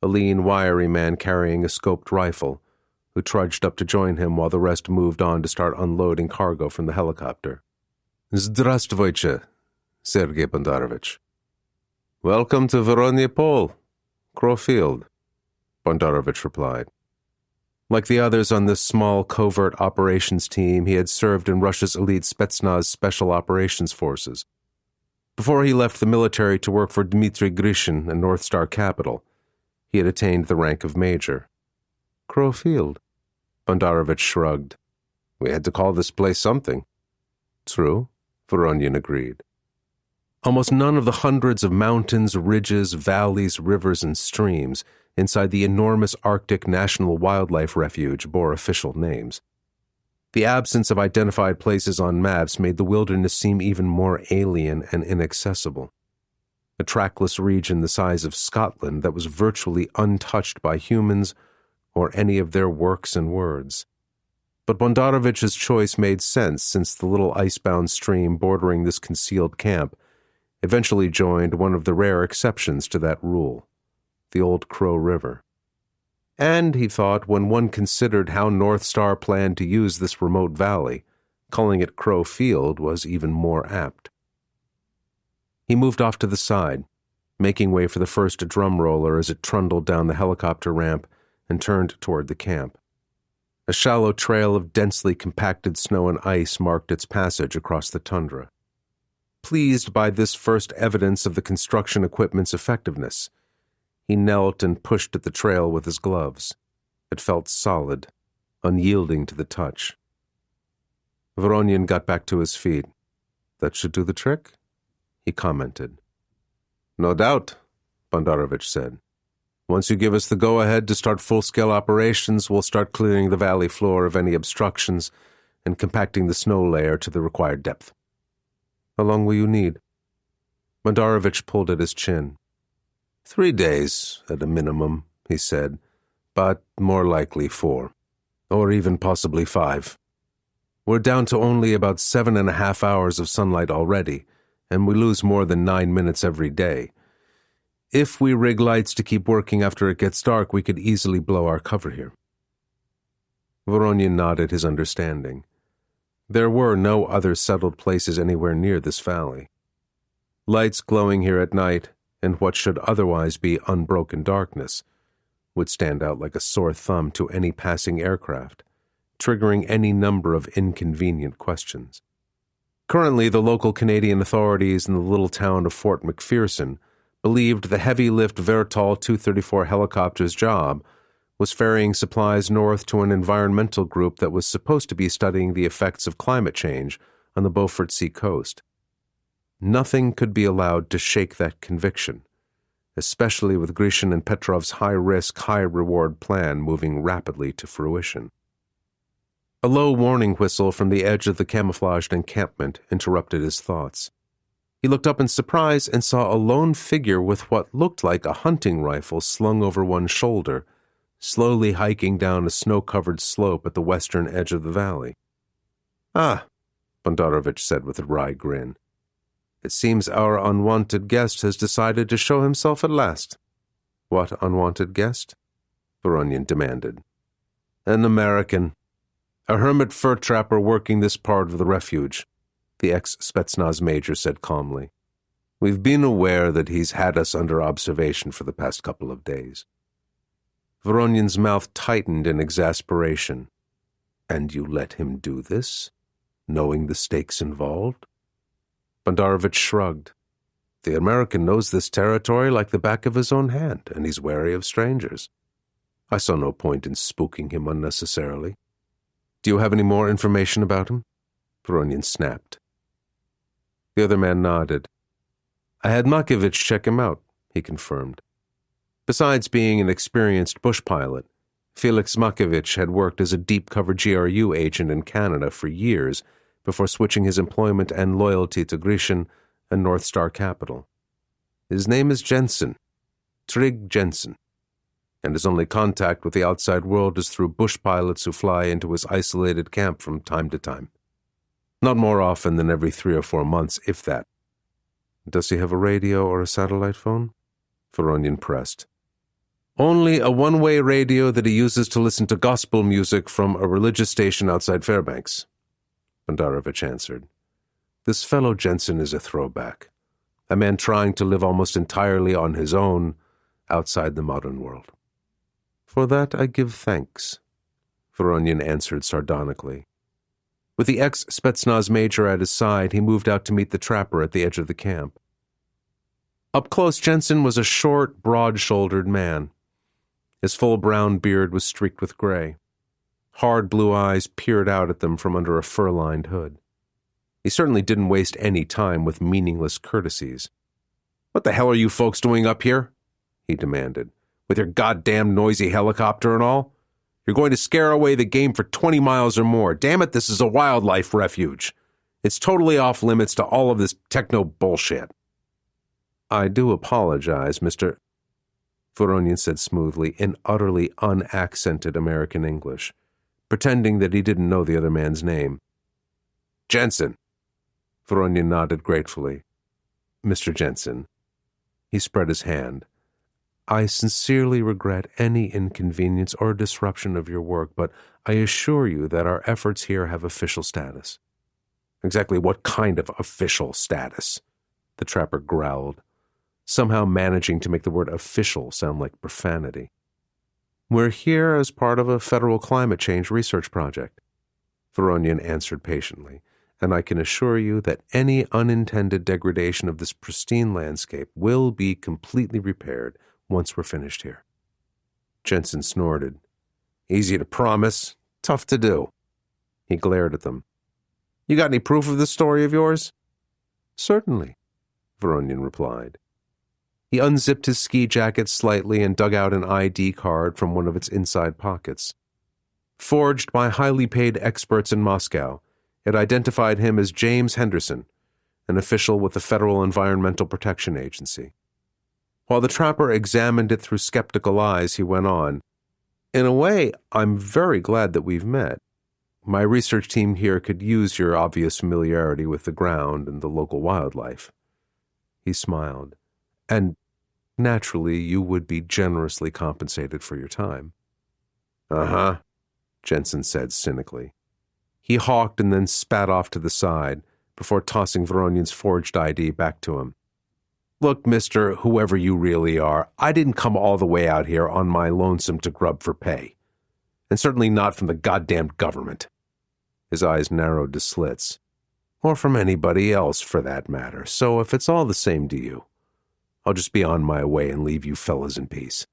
a lean, wiry man carrying a scoped rifle, who trudged up to join him while the rest moved on to start unloading cargo from the helicopter. "Здравствуйте, Sergei Bondarovich." "Welcome to Voronyi Pol, Crowfield," Bondarovich replied. Like the others on this small covert operations team, he had served in Russia's elite Spetsnaz Special Operations Forces. Before he left the military to work for Dmitry Grishin and North Star Capital, he had attained the rank of major. "Crowfield," Bondarovich shrugged. "We had to call this place something." "True," Voronyin agreed. Almost none of the hundreds of mountains, ridges, valleys, rivers, and streams inside the enormous Arctic National Wildlife Refuge bore official names. The absence of identified places on maps made the wilderness seem even more alien and inaccessible. A trackless region the size of Scotland that was virtually untouched by humans or any of their works and words. But Bondorovich's choice made sense, since the little icebound stream bordering this concealed camp eventually joined one of the rare exceptions to that rule, the Old Crow River. And, he thought, when one considered how North Star planned to use this remote valley, calling it Crow Field was even more apt. He moved off to the side, making way for the first drum roller as it trundled down the helicopter ramp and turned toward the camp. A shallow trail of densely compacted snow and ice marked its passage across the tundra. Pleased by this first evidence of the construction equipment's effectiveness, he knelt and pushed at the trail with his gloves. It felt solid, unyielding to the touch. Voronyin got back to his feet. "That should do the trick?" he commented. "No doubt," Bondarovich said. "Once you give us the go-ahead to start full-scale operations, we'll start clearing the valley floor of any obstructions and compacting the snow layer to the required depth." "How long will you need?" Bondarovich pulled at his chin. 3 days, at a minimum," he said, "but more likely 4, or even possibly 5. We're down to only about 7.5 hours of sunlight already, and we lose more than 9 minutes every day. If we rig lights to keep working after it gets dark, we could easily blow our cover here." Voronyin nodded his understanding. There were no other settled places anywhere near this valley. Lights glowing here at night, in what should otherwise be unbroken darkness, would stand out like a sore thumb to any passing aircraft, triggering any number of inconvenient questions. Currently, the local Canadian authorities in the little town of Fort McPherson believed the heavy-lift Vertol 234 helicopter's job was ferrying supplies north to an environmental group that was supposed to be studying the effects of climate change on the Beaufort Sea coast. Nothing could be allowed to shake that conviction, especially with Grishin and Petrov's high-risk, high-reward plan moving rapidly to fruition. A low warning whistle from the edge of the camouflaged encampment interrupted his thoughts. He looked up in surprise and saw a lone figure with what looked like a hunting rifle slung over one shoulder, slowly hiking down a snow-covered slope at the western edge of the valley. "Ah," Bondarovich said with a wry grin. "It seems our unwanted guest has decided to show himself at last." "What unwanted guest?" Voronyin demanded. "An American. A hermit fur trapper working this part of the refuge," the ex-Spetsnaz major said calmly. "We've been aware that he's had us under observation for the past couple of days." Voronyin's mouth tightened in exasperation. "And you let him do this, knowing the stakes involved?" Bondarovich shrugged. "The American knows this territory like the back of his own hand, and he's wary of strangers. I saw no point in spooking him unnecessarily." "Do you have any more information about him?" Voronyin snapped. The other man nodded. "I had Makevich check him out," he confirmed. Besides being an experienced bush pilot, Felix Makevich had worked as a deep-cover GRU agent in Canada for years before switching his employment and loyalty to Grishin and North Star Capital. His name is Jensen, Trig Jensen, and his only contact with the outside world is through bush pilots who fly into his isolated camp from time to time. Not more often than every 3 or 4 months, if that. Does he have a radio or a satellite phone? Voronian pressed. Only a one-way radio that he uses to listen to gospel music from a religious station outside Fairbanks, Bondarovich answered. This fellow Jensen is a throwback, a man trying to live almost entirely on his own outside the modern world. For that I give thanks, Voronian answered sardonically. With the ex-Spetsnaz major at his side, he moved out to meet the trapper at the edge of the camp. Up close, Jensen was a short, broad-shouldered man. His full brown beard was streaked with gray. Hard blue eyes peered out at them from under a fur-lined hood. He certainly didn't waste any time with meaningless courtesies. "What the hell are you folks doing up here?" he demanded. "With your goddamn noisy helicopter and all? You're going to scare away the game for 20 miles or more. Damn it, this is a wildlife refuge. It's totally off limits to all of this techno bullshit." "I do apologize, Mr. Voronian said smoothly in utterly unaccented American English, pretending that he didn't know the other man's name. "Jensen." Voronian nodded gratefully. "Mr. Jensen." He spread his hand. "I sincerely regret any inconvenience or disruption of your work, but I assure you that our efforts here have official status." "Exactly what kind of official status?" the trapper growled, somehow managing to make the word official sound like profanity. "We're here as part of a federal climate change research project," Voronian answered patiently, "and I can assure you that any unintended degradation of this pristine landscape will be completely repaired once we're finished here." Jensen snorted. "Easy to promise, tough to do." He glared at them. "You got any proof of this story of yours?" "Certainly," Voronian replied. He unzipped his ski jacket slightly and dug out an ID card from one of its inside pockets. Forged by highly paid experts in Moscow, it identified him as James Henderson, an official with the Federal Environmental Protection Agency. While the trapper examined it through skeptical eyes, he went on, "In a way, I'm very glad that we've met. My research team here could use your obvious familiarity with the ground and the local wildlife." He smiled. "And naturally, you would be generously compensated for your time." "Uh-huh," Jensen said cynically. He hawked and then spat off to the side before tossing Voronian's forged ID back to him. "Look, Mr. Whoever you really are, I didn't come all the way out here on my lonesome to grub for pay. And certainly not from the goddamn government." His eyes narrowed to slits. "Or from anybody else, for that matter. So if it's all the same to you, I'll just be on my way and leave you fellas in peace."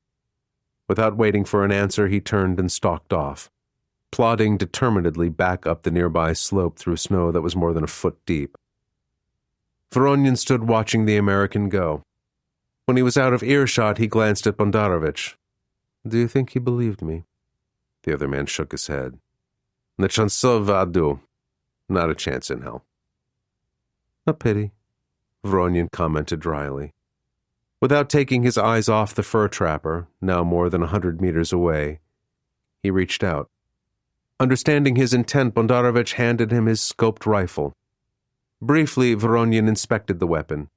Without waiting for an answer, he turned and stalked off, plodding determinedly back up the nearby slope through snow that was more than a foot deep. Voronian stood watching the American go. When he was out of earshot, he glanced at Bondarovich. "Do you think he believed me?" The other man shook his head. "Ne chanceux vadu. Not a chance in hell." "A pity," Voronian commented dryly. Without taking his eyes off the fur trapper, now more than 100 meters away, he reached out. Understanding his intent, Bondarovich handed him his scoped rifle. Briefly, Voronian inspected the weapon.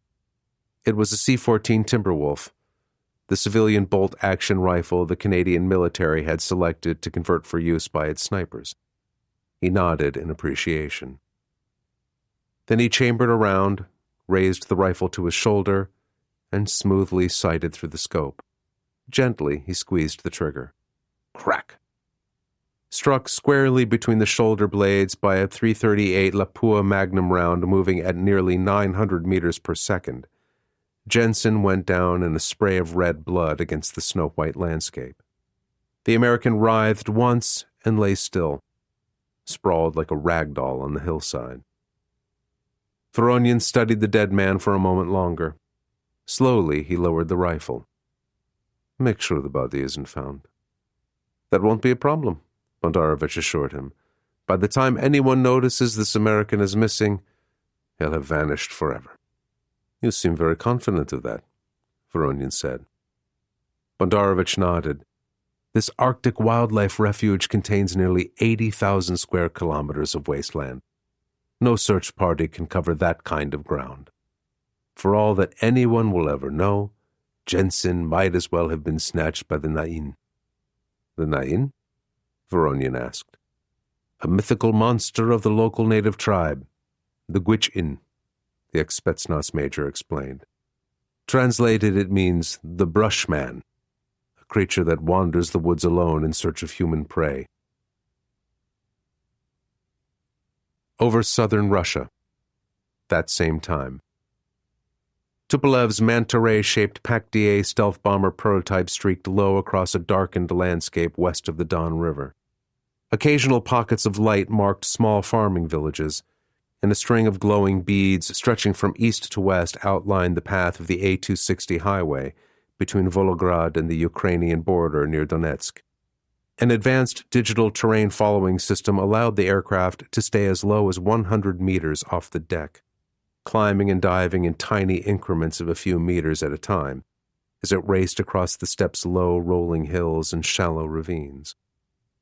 It was a C-14 Timberwolf, the civilian bolt-action rifle the Canadian military had selected to convert for use by its snipers. He nodded in appreciation. Then he chambered around, raised the rifle to his shoulder, and smoothly sighted through the scope. Gently, he squeezed the trigger. Crack! Struck squarely between the shoulder blades by a .338 Lapua Magnum round moving at nearly 900 meters per second, Jensen went down in a spray of red blood against the snow-white landscape. The American writhed once and lay still, sprawled like a rag doll on the hillside. Voronian studied the dead man for a moment longer. Slowly, he lowered the rifle. "Make sure the body isn't found." That won't be a problem, Bondarovich assured him. By the time anyone notices this American is missing, he'll have vanished forever. You seem very confident of that, Voronian said. Bondarovich nodded. This Arctic wildlife refuge contains nearly 80,000 square kilometers of wasteland. No search party can cover that kind of ground. For all that anyone will ever know, Jensen might as well have been snatched by the Nain. The Nain? Voronian asked. A mythical monster of the local native tribe, the Gwich'in, the ex-Spetsnaz major explained. Translated, it means the brush man, a creature that wanders the woods alone in search of human prey. Over southern Russia, that same time. Tupolev's manta-ray-shaped Pac-DA stealth bomber prototype streaked low across a darkened landscape west of the Don River. Occasional pockets of light marked small farming villages, and a string of glowing beads stretching from east to west outlined the path of the A260 highway between Volgograd and the Ukrainian border near Donetsk. An advanced digital terrain following system allowed the aircraft to stay as low as 100 meters off the deck, climbing and diving in tiny increments of a few meters at a time, as it raced across the steppes' low, rolling hills and shallow ravines.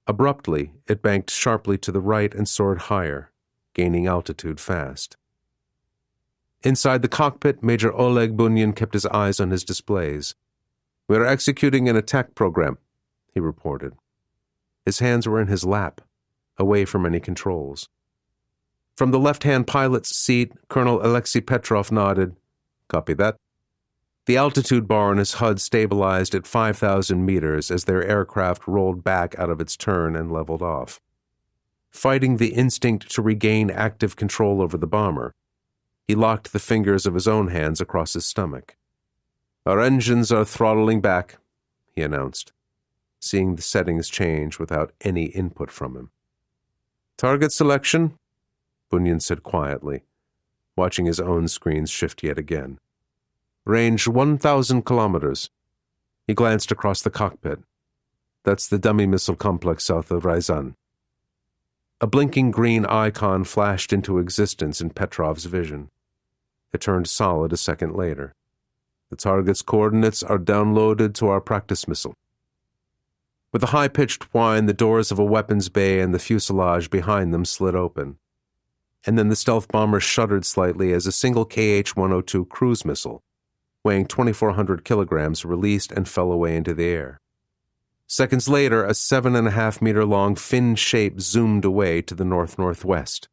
Abruptly, it banked sharply to the right and soared higher, gaining altitude fast. Inside the cockpit, Major Oleg Bunyan kept his eyes on his displays. "We are executing an attack program," he reported. His hands were in his lap, away from any controls. From the left-hand pilot's seat, Colonel Alexei Petrov nodded. "Copy that." The altitude bar on his HUD stabilized at 5,000 meters as their aircraft rolled back out of its turn and leveled off. Fighting the instinct to regain active control over the bomber, he locked the fingers of his own hands across his stomach. "Our engines are throttling back," he announced, seeing the settings change without any input from him. "Target selection," Bunyan said quietly, watching his own screens shift yet again. "Range 1,000 kilometers." He glanced across the cockpit. "That's the dummy missile complex south of Ryazan." A blinking green icon flashed into existence in Petrov's vision. It turned solid a second later. "The target's coordinates are downloaded to our practice missile." With a high-pitched whine, the doors of a weapons bay and the fuselage behind them slid open. And then the stealth bomber shuddered slightly as a single KH-102 cruise missile, weighing 2,400 kilograms, released and fell away into the air. Seconds later, a 7.5-meter-long fin shape zoomed away to the north-northwest.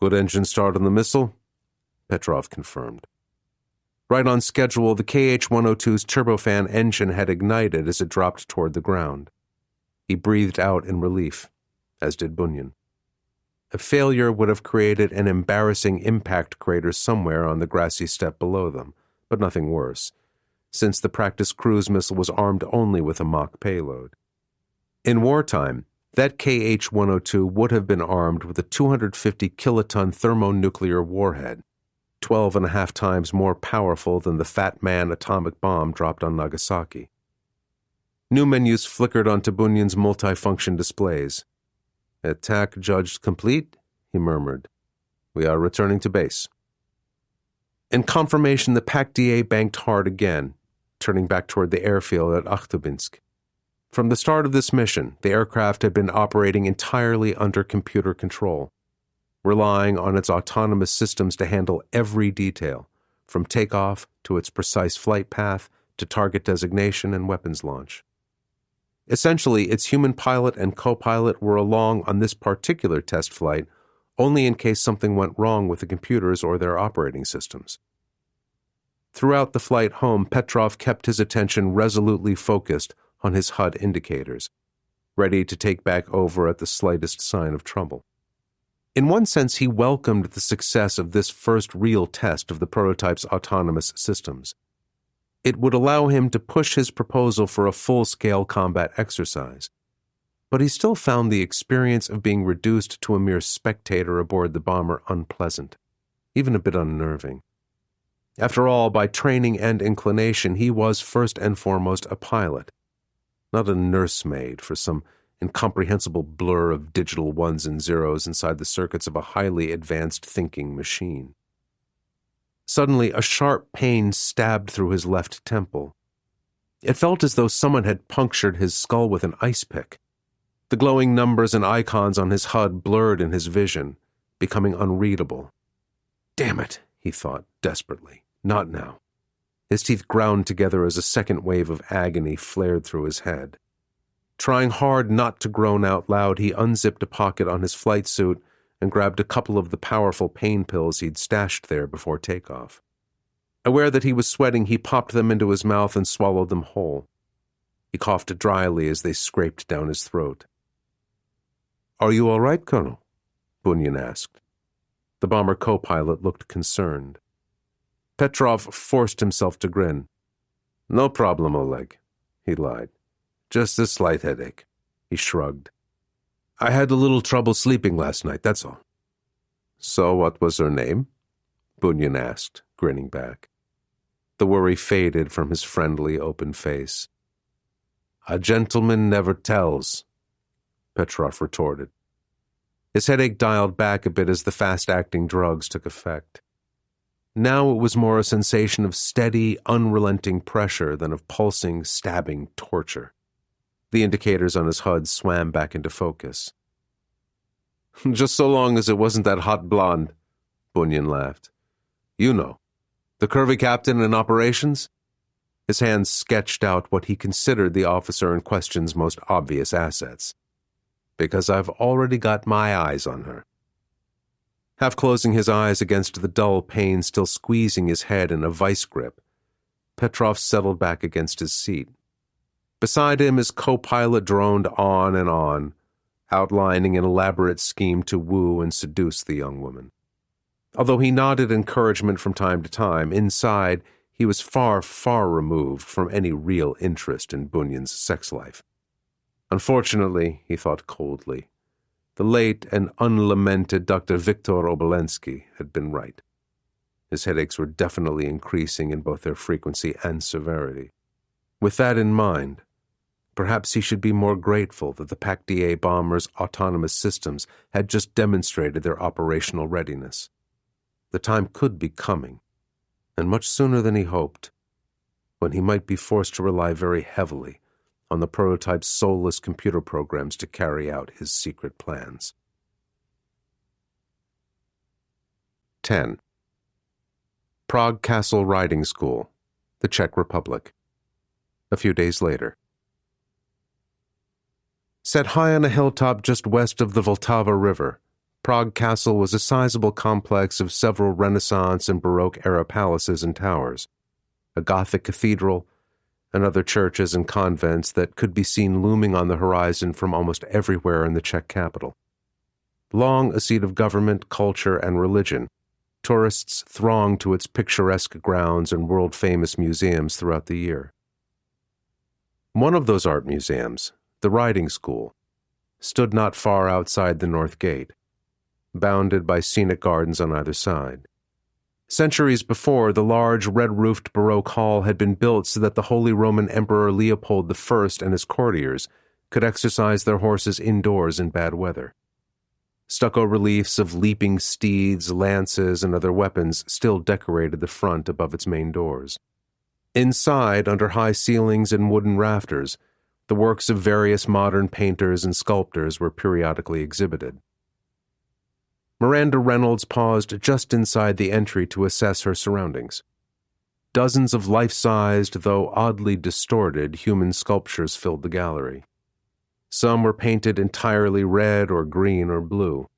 "Good engine start on the missile," Petrov confirmed. Right on schedule, the KH-102's turbofan engine had ignited as it dropped toward the ground. He breathed out in relief, as did Bunyan. A failure would have created an embarrassing impact crater somewhere on the grassy steppe below them, but nothing worse, since the practice cruise missile was armed only with a mock payload. In wartime, that KH-102 would have been armed with a 250-kiloton thermonuclear warhead, 12.5 times more powerful than the Fat Man atomic bomb dropped on Nagasaki. New menus flickered onto Bunyan's multifunction displays. "Attack judged complete," he murmured. "We are returning to base." In confirmation, the Pac-DA banked hard again, turning back toward the airfield at Akhtubinsk. From the start of this mission, the aircraft had been operating entirely under computer control, relying on its autonomous systems to handle every detail, from takeoff to its precise flight path to target designation and weapons launch. Essentially, its human pilot and co-pilot were along on this particular test flight only in case something went wrong with the computers or their operating systems. Throughout the flight home, Petrov kept his attention resolutely focused on his HUD indicators, ready to take back over at the slightest sign of trouble. In one sense, he welcomed the success of this first real test of the prototype's autonomous systems. It would allow him to push his proposal for a full-scale combat exercise, but he still found the experience of being reduced to a mere spectator aboard the bomber unpleasant, even a bit unnerving. After all, by training and inclination, he was first and foremost a pilot, not a nursemaid for some incomprehensible blur of digital ones and zeros inside the circuits of a highly advanced thinking machine. Suddenly, a sharp pain stabbed through his left temple. It felt as though someone had punctured his skull with an ice pick. The glowing numbers and icons on his HUD blurred in his vision, becoming unreadable. Damn it, he thought desperately. Not now. His teeth ground together as a second wave of agony flared through his head. Trying hard not to groan out loud, he unzipped a pocket on his flight suit and grabbed a couple of the powerful pain pills he'd stashed there before takeoff. Aware that he was sweating, he popped them into his mouth and swallowed them whole. He coughed dryly as they scraped down his throat. "Are you all right, Colonel?" Bunyan asked. The bomber co-pilot looked concerned. Petrov forced himself to grin. "No problem, Oleg," he lied. "Just a slight headache." He shrugged. "I had a little trouble sleeping last night, that's all." "So what was her name?" Bunyan asked, grinning back. The worry faded from his friendly, open face. "A gentleman never tells," Petrov retorted. His headache dialed back a bit as the fast-acting drugs took effect. Now it was more a sensation of steady, unrelenting pressure than of pulsing, stabbing torture. The indicators on his HUD swam back into focus. "Just so long as it wasn't that hot blonde," Bunyan laughed. "You know, the curvy captain in operations?" His hands sketched out what he considered the officer in question's most obvious assets. "Because I've already got my eyes on her." Half closing his eyes against the dull pain still squeezing his head in a vice grip, Petrov settled back against his seat. Beside him, his co-pilot droned on, outlining an elaborate scheme to woo and seduce the young woman. Although he nodded encouragement from time to time, inside he was far, far removed from any real interest in Bunyan's sex life. Unfortunately, he thought coldly, the late and unlamented Dr. Viktor Obolensky had been right. His headaches were definitely increasing in both their frequency and severity. With that in mind, perhaps he should be more grateful that the PAC-DA bombers' autonomous systems had just demonstrated their operational readiness. The time could be coming, and much sooner than he hoped, when he might be forced to rely very heavily on the prototype's soulless computer programs to carry out his secret plans. 10. Prague Castle Riding School, the Czech Republic. A few days later. Set high on a hilltop just west of the Vltava River, Prague Castle was a sizable complex of several Renaissance and Baroque-era palaces and towers, a Gothic cathedral, and other churches and convents that could be seen looming on the horizon from almost everywhere in the Czech capital. Long a seat of government, culture, and religion, tourists thronged to its picturesque grounds and world-famous museums throughout the year. One of those art museums, the Riding School, stood not far outside the North Gate, bounded by scenic gardens on either side. Centuries before, the large red-roofed Baroque hall had been built so that the Holy Roman Emperor Leopold I and his courtiers could exercise their horses indoors in bad weather. Stucco reliefs of leaping steeds, lances, and other weapons still decorated the front above its main doors. Inside, under high ceilings and wooden rafters, the works of various modern painters and sculptors were periodically exhibited. Miranda Reynolds paused just inside the entry to assess her surroundings. Dozens of life-sized, though oddly distorted, human sculptures filled the gallery. Some were painted entirely red or green or blue.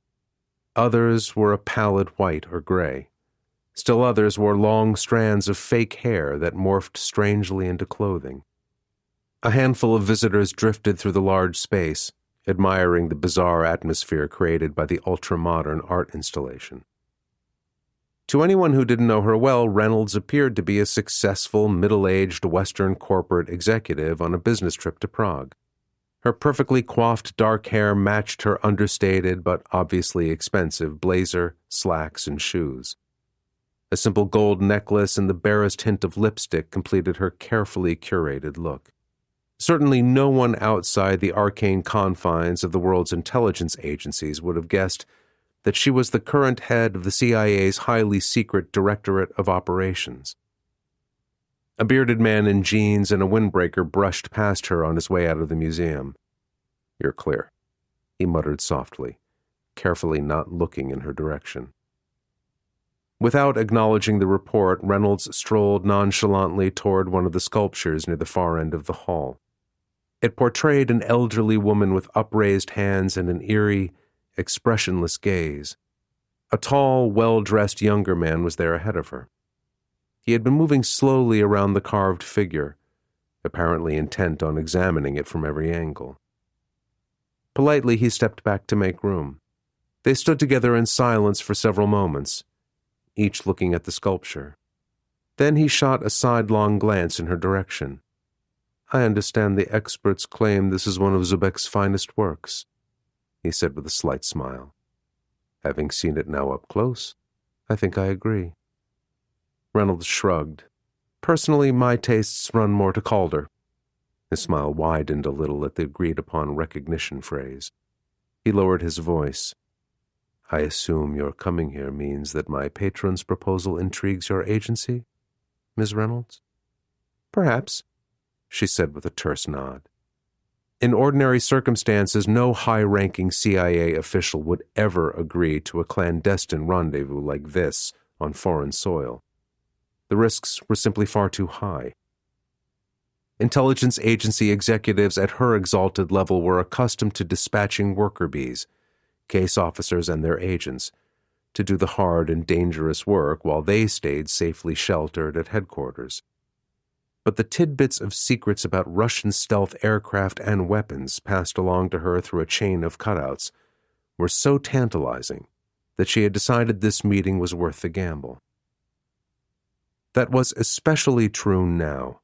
Others were a pallid white or gray. Still others wore long strands of fake hair that morphed strangely into clothing. A handful of visitors drifted through the large space, admiring the bizarre atmosphere created by the ultra-modern art installation. To anyone who didn't know her well, Reynolds appeared to be a successful, middle-aged Western corporate executive on a business trip to Prague. Her perfectly coiffed dark hair matched her understated but obviously expensive blazer, slacks, and shoes. A simple gold necklace and the barest hint of lipstick completed her carefully curated look. Certainly no one outside the arcane confines of the world's intelligence agencies would have guessed that she was the current head of the CIA's highly secret Directorate of Operations. A bearded man in jeans and a windbreaker brushed past her on his way out of the museum. "You're clear," he muttered softly, carefully not looking in her direction. Without acknowledging the report, Reynolds strolled nonchalantly toward one of the sculptures near the far end of the hall. It portrayed an elderly woman with upraised hands and an eerie, expressionless gaze. A tall, well-dressed younger man was there ahead of her. He had been moving slowly around the carved figure, apparently intent on examining it from every angle. Politely, he stepped back to make room. They stood together in silence for several moments, each looking at the sculpture. Then he shot a sidelong glance in her direction. "I understand the experts claim this is one of Zubek's finest works," he said with a slight smile. "Having seen it now up close, I think I agree." Reynolds shrugged. "Personally, my tastes run more to Calder." His smile widened a little at the agreed-upon recognition phrase. He lowered his voice. "I assume your coming here means that my patron's proposal intrigues your agency, Ms. Reynolds?" "Perhaps," she said with a terse nod. In ordinary circumstances, no high-ranking CIA official would ever agree to a clandestine rendezvous like this on foreign soil. The risks were simply far too high. Intelligence agency executives at her exalted level were accustomed to dispatching worker bees, case officers and their agents, to do the hard and dangerous work while they stayed safely sheltered at headquarters. But the tidbits of secrets about Russian stealth aircraft and weapons passed along to her through a chain of cutouts were so tantalizing that she had decided this meeting was worth the gamble. That was especially true now,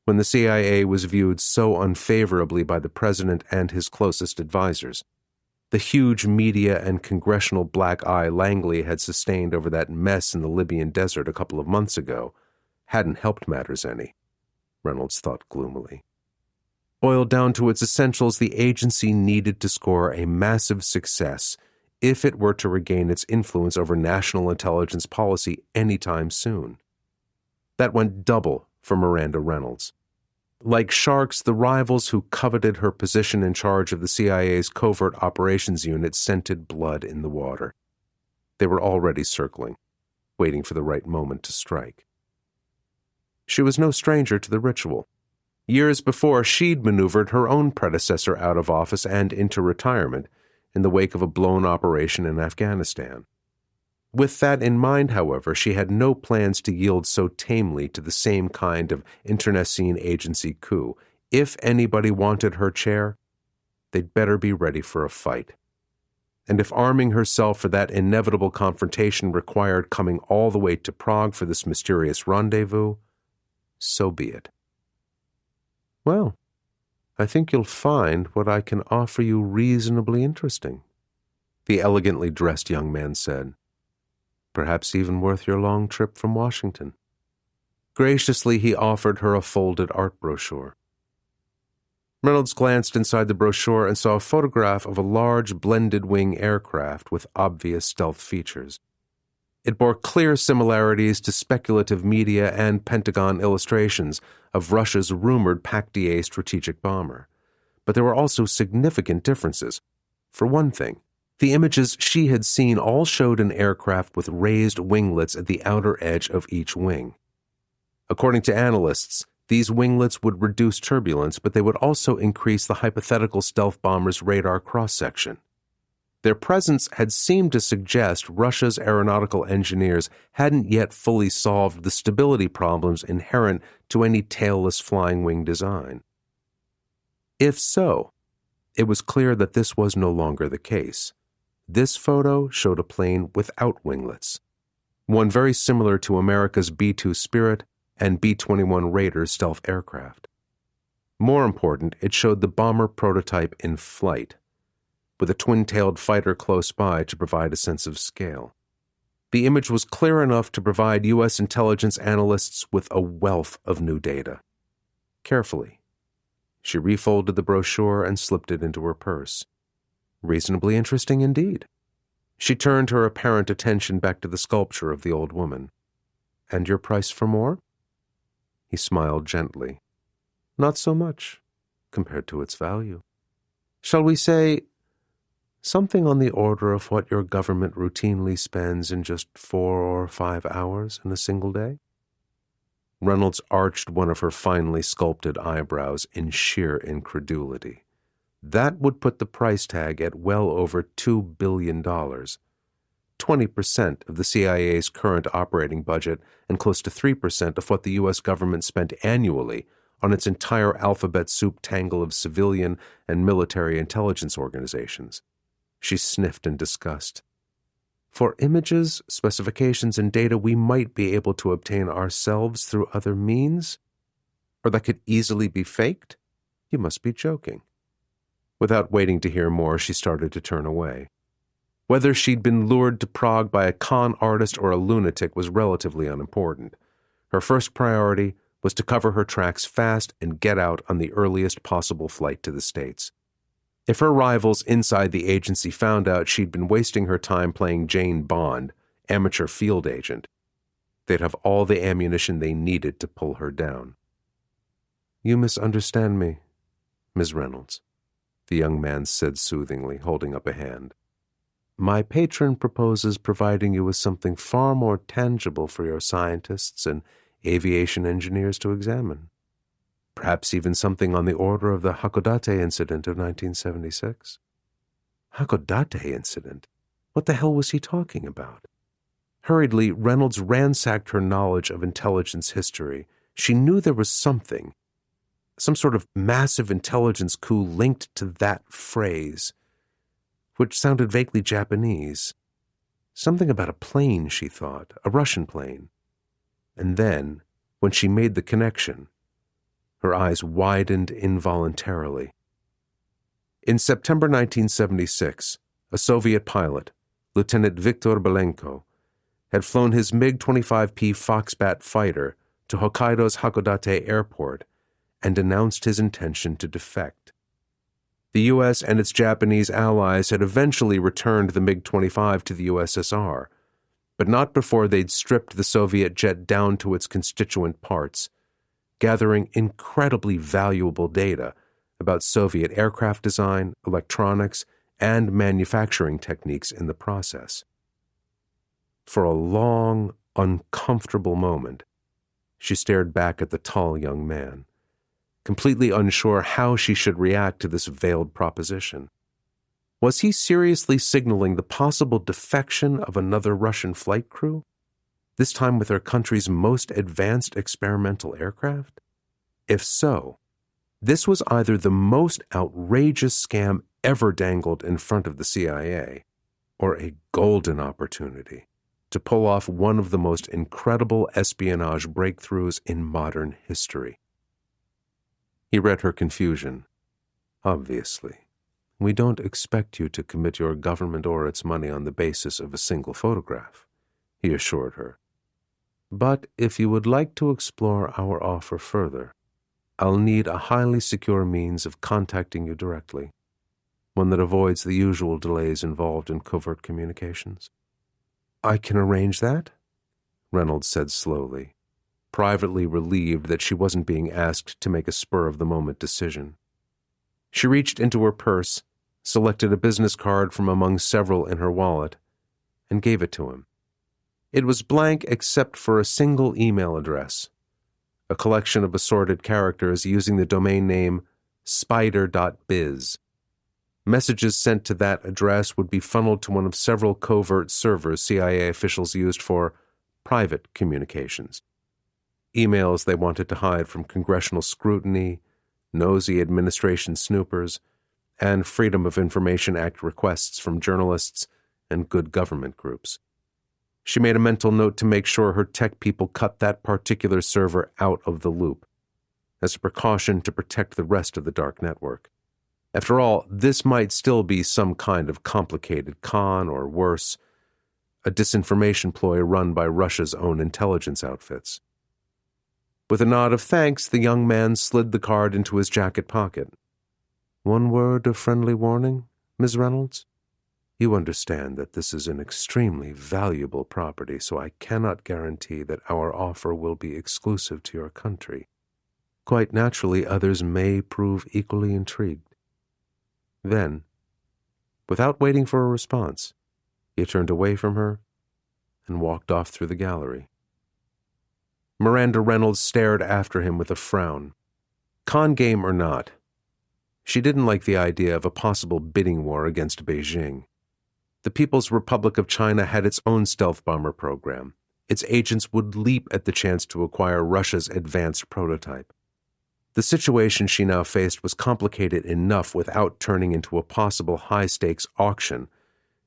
when the CIA was viewed so unfavorably by the president and his closest advisors. The huge media and congressional black eye Langley had sustained over that mess in the Libyan desert a couple of months ago hadn't helped matters any, Reynolds thought gloomily. Boiled down to its essentials, the agency needed to score a massive success if it were to regain its influence over national intelligence policy anytime soon. That went double for Miranda Reynolds. Like sharks, the rivals who coveted her position in charge of the CIA's covert operations unit scented blood in the water. They were already circling, waiting for the right moment to strike. She was no stranger to the ritual. Years before, she'd maneuvered her own predecessor out of office and into retirement in the wake of a blown operation in Afghanistan. With that in mind, however, she had no plans to yield so tamely to the same kind of internecine agency coup. If anybody wanted her chair, they'd better be ready for a fight. And if arming herself for that inevitable confrontation required coming all the way to Prague for this mysterious rendezvous, so be it. "Well, I think you'll find what I can offer you reasonably interesting," the elegantly dressed young man said. "Perhaps even worth your long trip from Washington." Graciously, he offered her a folded art brochure. Reynolds glanced inside the brochure and saw a photograph of a large blended-wing aircraft with obvious stealth features. It bore clear similarities to speculative media and Pentagon illustrations of Russia's rumored PAC-DA strategic bomber. But there were also significant differences. For one thing, the images she had seen all showed an aircraft with raised winglets at the outer edge of each wing. According to analysts, these winglets would reduce turbulence, but they would also increase the hypothetical stealth bomber's radar cross-section. Their presence had seemed to suggest Russia's aeronautical engineers hadn't yet fully solved the stability problems inherent to any tailless flying wing design. If so, it was clear that this was no longer the case. This photo showed a plane without winglets, one very similar to America's B-2 Spirit and B-21 Raider stealth aircraft. More important, it showed the bomber prototype in flight, with a twin-tailed fighter close by to provide a sense of scale. The image was clear enough to provide U.S. intelligence analysts with a wealth of new data. Carefully, She refolded the brochure and slipped it into her purse. Reasonably interesting indeed. She turned her apparent attention back to the sculpture of the old woman. And your price for more? He smiled gently. Not so much, compared to its value. Shall we say something on the order of what your government routinely spends in just 4 or 5 hours in a single day? Reynolds arched one of her finely sculpted eyebrows in sheer incredulity. That would put the price tag at well over $2 billion, 20% of the CIA's current operating budget and close to 3% of what the U.S. government spent annually on its entire alphabet soup tangle of civilian and military intelligence organizations. She sniffed in disgust. For images, specifications, and data we might be able to obtain ourselves through other means, or that could easily be faked? You must be joking. Without waiting to hear more, she started to turn away. Whether she'd been lured to Prague by a con artist or a lunatic was relatively unimportant. Her first priority was to cover her tracks fast and get out on the earliest possible flight to the States. If her rivals inside the agency found out she'd been wasting her time playing Jane Bond, amateur field agent, they'd have all the ammunition they needed to pull her down. You misunderstand me, Ms. Reynolds, the young man said soothingly, holding up a hand. My patron proposes providing you with something far more tangible for your scientists and aviation engineers to examine. Perhaps even something on the order of the Hakodate incident of 1976. Hakodate incident? What the hell was he talking about? Hurriedly, Reynolds ransacked her knowledge of intelligence history. She knew there was something, some sort of massive intelligence coup linked to that phrase, which sounded vaguely Japanese. Something about a plane, she thought, a Russian plane. And then, when she made the connection, her eyes widened involuntarily. In September 1976, a Soviet pilot, Lieutenant Viktor Belenko, had flown his MiG-25P Foxbat fighter to Hokkaido's Hakodate airport and announced his intention to defect. The U.S. and its Japanese allies had eventually returned the MiG-25 to the USSR, but not before they'd stripped the Soviet jet down to its constituent parts, gathering incredibly valuable data about Soviet aircraft design, electronics, and manufacturing techniques in the process. For a long, uncomfortable moment, she stared back at the tall young man, completely unsure how she should react to this veiled proposition. Was he seriously signaling the possible defection of another Russian flight crew? This time with their country's most advanced experimental aircraft? If so, this was either the most outrageous scam ever dangled in front of the CIA, or a golden opportunity to pull off one of the most incredible espionage breakthroughs in modern history. He read her confusion. Obviously, we don't expect you to commit your government or its money on the basis of a single photograph, he assured her. But if you would like to explore our offer further, I'll need a highly secure means of contacting you directly, one that avoids the usual delays involved in covert communications. I can arrange that, Reynolds said slowly, privately relieved that she wasn't being asked to make a spur-of-the-moment decision. She reached into her purse, selected a business card from among several in her wallet, and gave it to him. It was blank except for a single email address, a collection of assorted characters using the domain name spider.biz. Messages sent to that address would be funneled to one of several covert servers CIA officials used for private communications. Emails they wanted to hide from congressional scrutiny, nosy administration snoopers, and Freedom of Information Act requests from journalists and good government groups. She made a mental note to make sure her tech people cut that particular server out of the loop, as a precaution to protect the rest of the dark network. After all, this might still be some kind of complicated con, or worse, a disinformation ploy run by Russia's own intelligence outfits. With a nod of thanks, the young man slid the card into his jacket pocket. "One word of friendly warning, Ms. Reynolds? You understand that this is an extremely valuable property, so I cannot guarantee that our offer will be exclusive to your country. Quite naturally, others may prove equally intrigued." Then, without waiting for a response, he turned away from her and walked off through the gallery. Miranda Reynolds stared after him with a frown. Con game or not, she didn't like the idea of a possible bidding war against Beijing. The People's Republic of China had its own stealth bomber program. Its agents would leap at the chance to acquire Russia's advanced prototype. The situation she now faced was complicated enough without turning into a possible high-stakes auction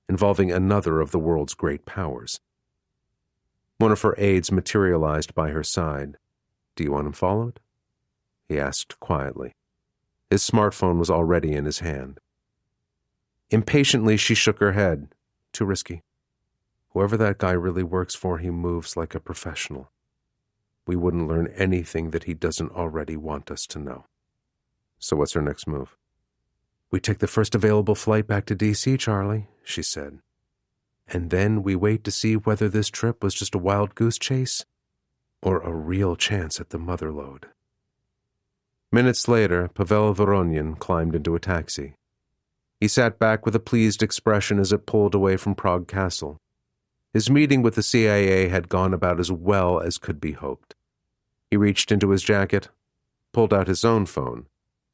involving another of the world's great powers. One of her aides materialized by her side. "Do you want him followed?" he asked quietly. His smartphone was already in his hand. Impatiently, she shook her head. "Too risky. Whoever that guy really works for, he moves like a professional. We wouldn't learn anything that he doesn't already want us to know." "So what's her next move?" "We take the first available flight back to D.C., Charlie," she said. "And then we wait to see whether this trip was just a wild goose chase or a real chance at the motherlode." Minutes later, Pavel Voronin climbed into a taxi. He sat back with a pleased expression as it pulled away from Prague Castle. His meeting with the CIA had gone about as well as could be hoped. He reached into his jacket, pulled out his own phone,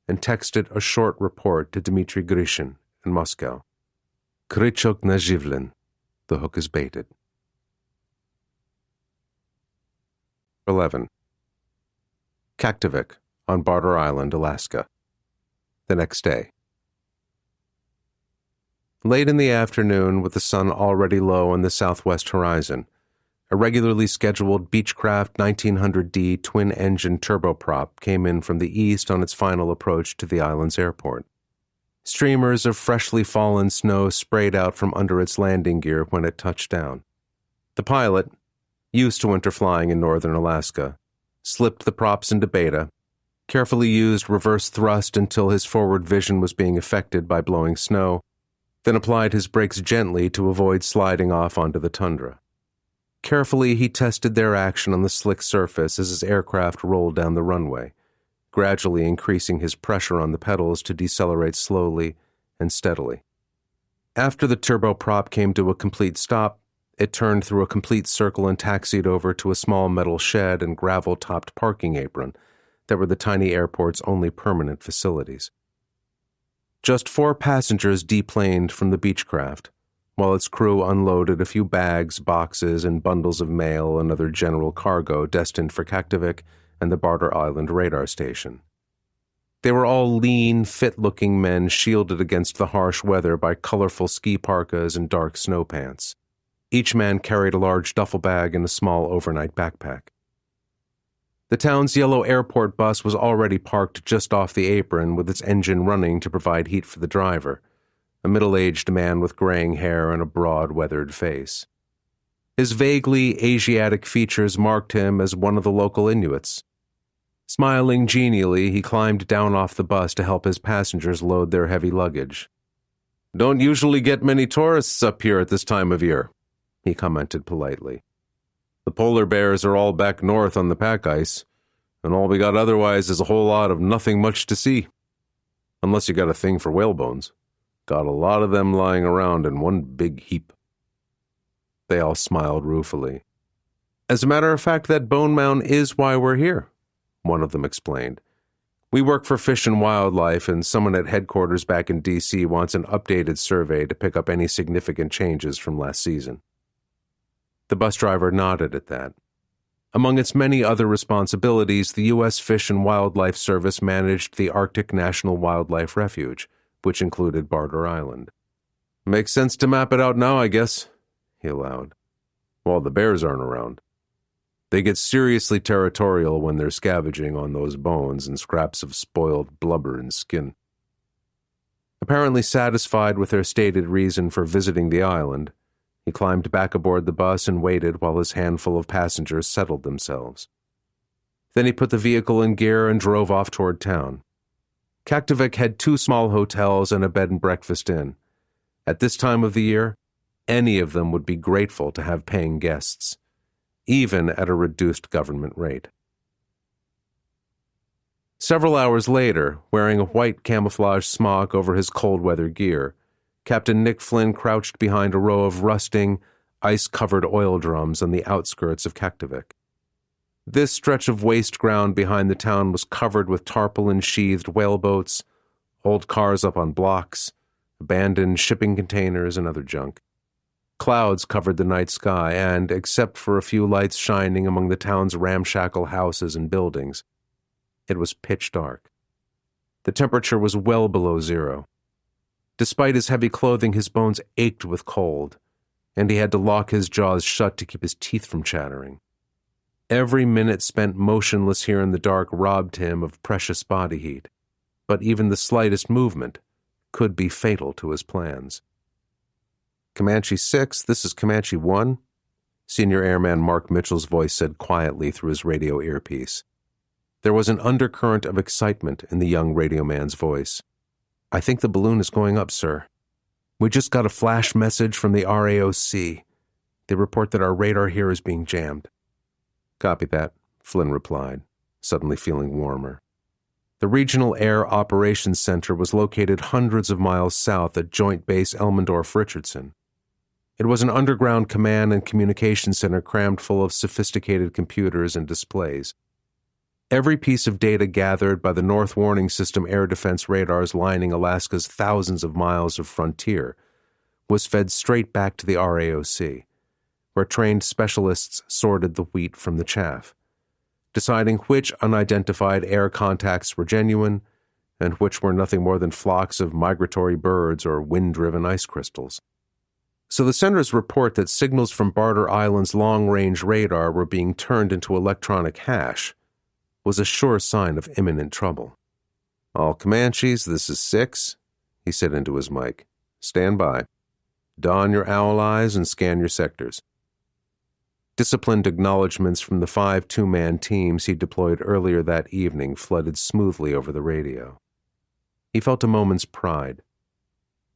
and texted a short report to Dmitry Grishin in Moscow. "Kryczok najivlen. The hook is baited." 11. Kaktovik, on Barter Island, Alaska. The next day. Late in the afternoon, with the sun already low on the southwest horizon, a regularly scheduled Beechcraft 1900D twin-engine turboprop came in from the east on its final approach to the island's airport. Streamers of freshly fallen snow sprayed out from under its landing gear when it touched down. The pilot, used to winter flying in northern Alaska, slipped the props into beta, carefully used reverse thrust until his forward vision was being affected by blowing snow, then applied his brakes gently to avoid sliding off onto the tundra. Carefully, he tested their action on the slick surface as his aircraft rolled down the runway, gradually increasing his pressure on the pedals to decelerate slowly and steadily. After the turboprop came to a complete stop, it turned through a complete circle and taxied over to a small metal shed and gravel-topped parking apron that were the tiny airport's only permanent facilities. Just 4 passengers deplaned from the Beechcraft, while its crew unloaded a few bags, boxes, and bundles of mail and other general cargo destined for Kaktovik and the Barter Island radar station. They were all lean, fit-looking men shielded against the harsh weather by colorful ski parkas and dark snow pants. Each man carried a large duffel bag and a small overnight backpack. The town's yellow airport bus was already parked just off the apron with its engine running to provide heat for the driver, a middle-aged man with graying hair and a broad, weathered face. His vaguely Asiatic features marked him as one of the local Inuits. Smiling genially, he climbed down off the bus to help his passengers load their heavy luggage. "Don't usually get many tourists up here at this time of year," he commented politely. "The polar bears are all back north on the pack ice, and all we got otherwise is a whole lot of nothing much to see. Unless you got a thing for whale bones. Got a lot of them lying around in one big heap." They all smiled ruefully. "As a matter of fact, that bone mound is why we're here," one of them explained. "We work for Fish and Wildlife, and someone at headquarters back in D.C. wants an updated survey to pick up any significant changes from last season." The bus driver nodded at that. Among its many other responsibilities, the U.S. Fish and Wildlife Service managed the Arctic National Wildlife Refuge, which included Barter Island. "Makes sense to map it out now, I guess," he allowed. "Well, the bears aren't around. They get seriously territorial when they're scavenging on those bones and scraps of spoiled blubber and skin." Apparently satisfied with their stated reason for visiting the island, he climbed back aboard the bus and waited while his handful of passengers settled themselves. Then he put the vehicle in gear and drove off toward town. Kaktovik had 2 small hotels and a bed and breakfast inn. At this time of the year, any of them would be grateful to have paying guests, even at a reduced government rate. Several hours later, wearing a white camouflage smock over his cold-weather gear, Captain Nick Flynn crouched behind a row of rusting, ice-covered oil drums on the outskirts of Kaktovik. This stretch of waste ground behind the town was covered with tarpaulin-sheathed whaleboats, old cars up on blocks, abandoned shipping containers, and other junk. Clouds covered the night sky, and, except for a few lights shining among the town's ramshackle houses and buildings, it was pitch dark. The temperature was well below 0. Despite his heavy clothing, his bones ached with cold, and he had to lock his jaws shut to keep his teeth from chattering. Every minute spent motionless here in the dark robbed him of precious body heat, but even the slightest movement could be fatal to his plans. "Comanche 6, this is Comanche 1, Senior Airman Mark Mitchell's voice said quietly through his radio earpiece. There was an undercurrent of excitement in the young radio man's voice. "I think the balloon is going up, sir. We just got a flash message from the RAOC. They report that our radar here is being jammed." "Copy that," Flynn replied, suddenly feeling warmer. The Regional Air Operations Center was located hundreds of miles south at Joint Base Elmendorf-Richardson. It was an underground command and communication center crammed full of sophisticated computers and displays. Every piece of data gathered by the North Warning System air defense radars lining Alaska's thousands of miles of frontier was fed straight back to the RAOC, where trained specialists sorted the wheat from the chaff, deciding which unidentified air contacts were genuine and which were nothing more than flocks of migratory birds or wind-driven ice crystals. So the center's report that signals from Barter Island's long-range radar were being turned into electronic hash was a sure sign of imminent trouble. "All Comanches, this is 6, he said into his mic. "Stand by. Don your owl eyes and scan your sectors." Disciplined acknowledgments from the 5 two-man teams he deployed earlier that evening flooded smoothly over the radio. He felt a moment's pride.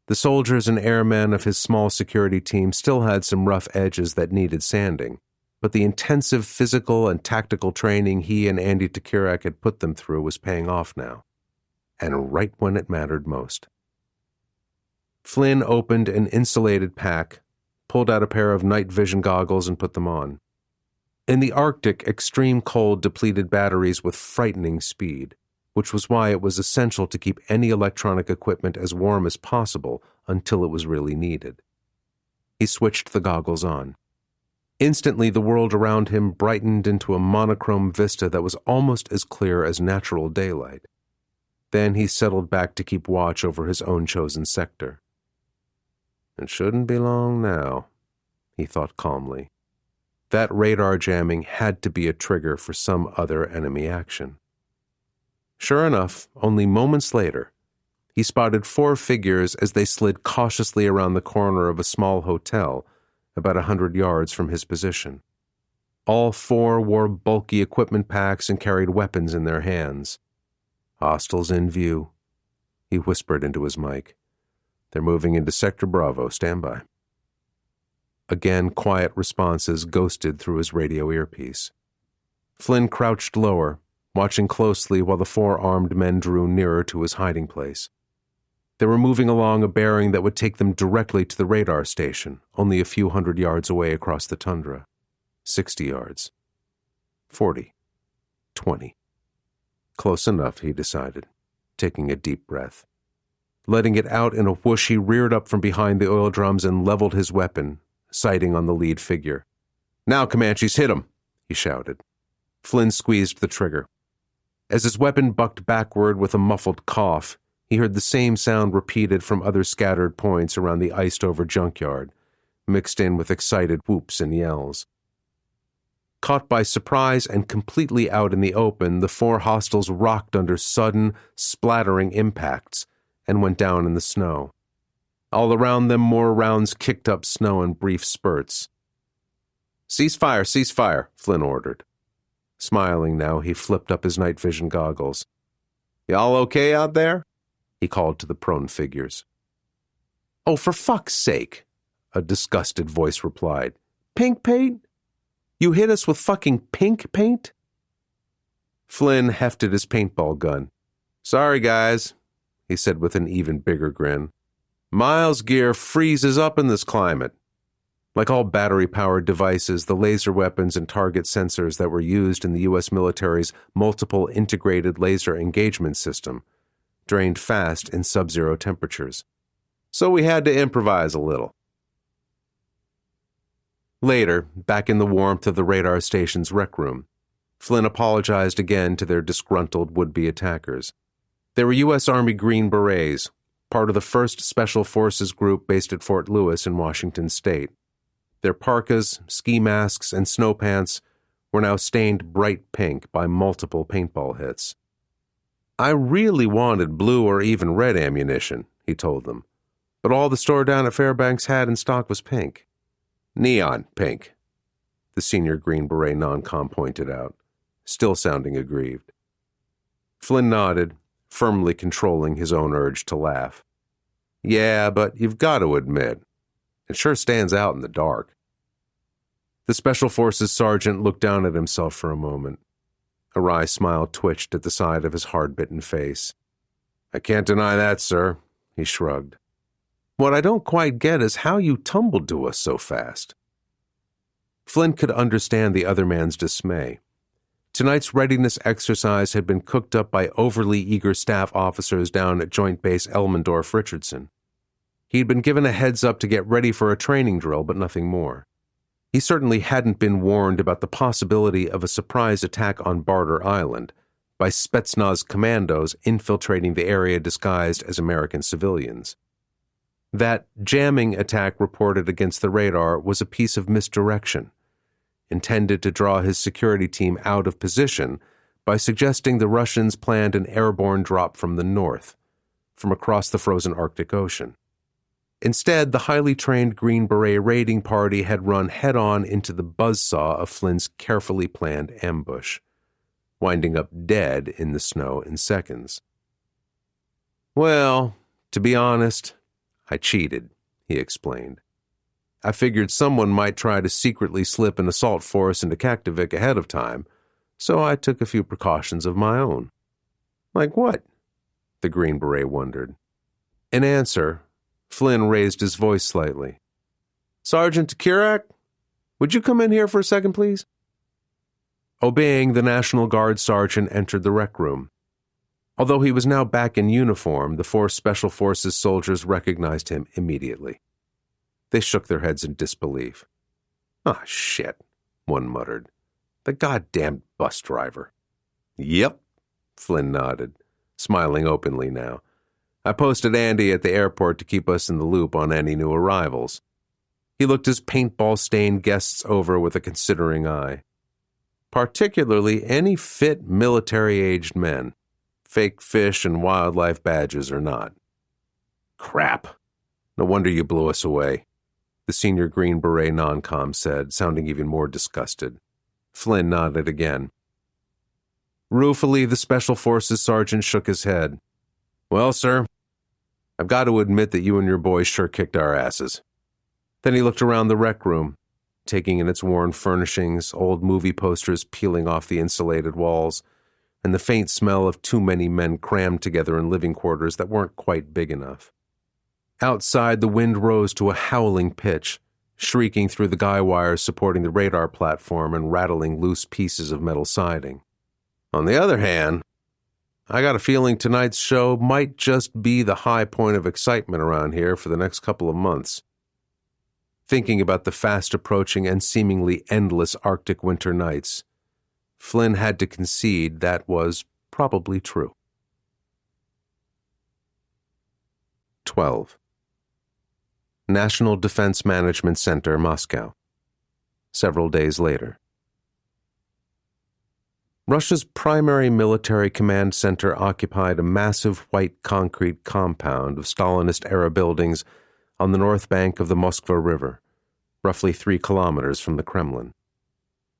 The soldiers and airmen of his small security team still had some rough edges that needed sanding, but the intensive physical and tactical training he and Andy Tukurak had put them through was paying off now, and right when it mattered most. Flynn opened an insulated pack, pulled out a pair of night vision goggles and put them on. In the Arctic, extreme cold depleted batteries with frightening speed, which was why it was essential to keep any electronic equipment as warm as possible until it was really needed. He switched the goggles on. Instantly, the world around him brightened into a monochrome vista that was almost as clear as natural daylight. Then he settled back to keep watch over his own chosen sector. "It shouldn't be long now," he thought calmly. That radar jamming had to be a trigger for some other enemy action. Sure enough, only moments later, he spotted 4 figures as they slid cautiously around the corner of a small hotel about 100 yards from his position. All 4 wore bulky equipment packs and carried weapons in their hands. "Hostiles in view," he whispered into his mic. "They're moving into Sector Bravo. Stand by." Again, quiet responses ghosted through his radio earpiece. Flynn crouched lower, watching closely while the 4 armed men drew nearer to his hiding place. They were moving along a bearing that would take them directly to the radar station, only a few hundred yards away across the tundra. 60 yards. 40. 20. Close enough, he decided, taking a deep breath. Letting it out in a whoosh, he reared up from behind the oil drums and leveled his weapon, sighting on the lead figure. "Now, Comanches, hit him!" he shouted. Flynn squeezed the trigger. As his weapon bucked backward with a muffled cough, he heard the same sound repeated from other scattered points around the iced-over junkyard, mixed in with excited whoops and yells. Caught by surprise and completely out in the open, the 4 hostiles rocked under sudden, splattering impacts and went down in the snow. All around them, more rounds kicked up snow in brief spurts. "Cease fire, cease fire," Flynn ordered. Smiling now, he flipped up his night vision goggles. "Y'all okay out there?" he called to the prone figures. "Oh, for fuck's sake," a disgusted voice replied. "Pink paint? You hit us with fucking pink paint?" Flynn hefted his paintball gun. "Sorry, guys," he said with an even bigger grin. "Miles' gear freezes up in this climate." Like all battery-powered devices, the laser weapons and target sensors that were used in the U.S. military's multiple integrated laser engagement system drained fast in sub-zero temperatures. So we had to improvise a little. Later, back in the warmth of the radar station's rec room, Flynn apologized again to their disgruntled would-be attackers. They were U.S. Army Green Berets, part of the 1st Special Forces Group based at Fort Lewis in Washington State. Their parkas, ski masks, and snow pants were now stained bright pink by multiple paintball hits. "I really wanted blue or even red ammunition," he told them, "but all the store down at Fairbanks had in stock was pink." "Neon pink," the senior Green Beret non-com pointed out, still sounding aggrieved. Flynn nodded, firmly controlling his own urge to laugh. "Yeah, but you've got to admit, it sure stands out in the dark." The Special Forces sergeant looked down at himself for a moment. A wry smile twitched at the side of his hard-bitten face. "I can't deny that, sir," he shrugged. "What I don't quite get is how you tumbled to us so fast." Flynn could understand the other man's dismay. Tonight's readiness exercise had been cooked up by overly eager staff officers down at Joint Base Elmendorf-Richardson. He'd been given a heads-up to get ready for a training drill, but nothing more. He certainly hadn't been warned about the possibility of a surprise attack on Barter Island by Spetsnaz commandos infiltrating the area disguised as American civilians. That jamming attack reported against the radar was a piece of misdirection, intended to draw his security team out of position by suggesting the Russians planned an airborne drop from the north, from across the frozen Arctic Ocean. Instead, the highly trained Green Beret raiding party had run head-on into the buzzsaw of Flynn's carefully planned ambush, winding up dead in the snow in seconds. "Well, to be honest, I cheated," he explained. "I figured someone might try to secretly slip an assault force into Kaktovik ahead of time, so I took a few precautions of my own." "Like what?" the Green Beret wondered. In answer, Flynn raised his voice slightly. "Sergeant Tukurak, would you come in here for a second, please?" Obeying, the National Guard sergeant entered the rec room. Although he was now back in uniform, the 4 Special Forces soldiers recognized him immediately. They shook their heads in disbelief. "Ah, shit," one muttered. "The goddamn bus driver." "Yep," Flynn nodded, smiling openly now. "I posted Andy at the airport to keep us in the loop on any new arrivals." He looked his paintball-stained guests over with a considering eye. "Particularly any fit military-aged men, fake fish and wildlife badges or not." "Crap! No wonder you blew us away," the senior Green Beret non-com said, sounding even more disgusted. Flynn nodded again. Ruefully, the Special Forces sergeant shook his head. "Well, sir, I've got to admit that you and your boys sure kicked our asses." Then he looked around the rec room, taking in its worn furnishings, old movie posters peeling off the insulated walls, and the faint smell of too many men crammed together in living quarters that weren't quite big enough. Outside, the wind rose to a howling pitch, shrieking through the guy wires supporting the radar platform and rattling loose pieces of metal siding. On the other hand, I got a feeling tonight's show might just be the high point of excitement around here for the next couple of months. Thinking about the fast-approaching and seemingly endless Arctic winter nights, Flynn had to concede that was probably true. 12. National Defense Management Center, Moscow. Several days later. Russia's primary military command center occupied a massive white concrete compound of Stalinist-era buildings on the north bank of the Moskva River, roughly 3 kilometers from the Kremlin.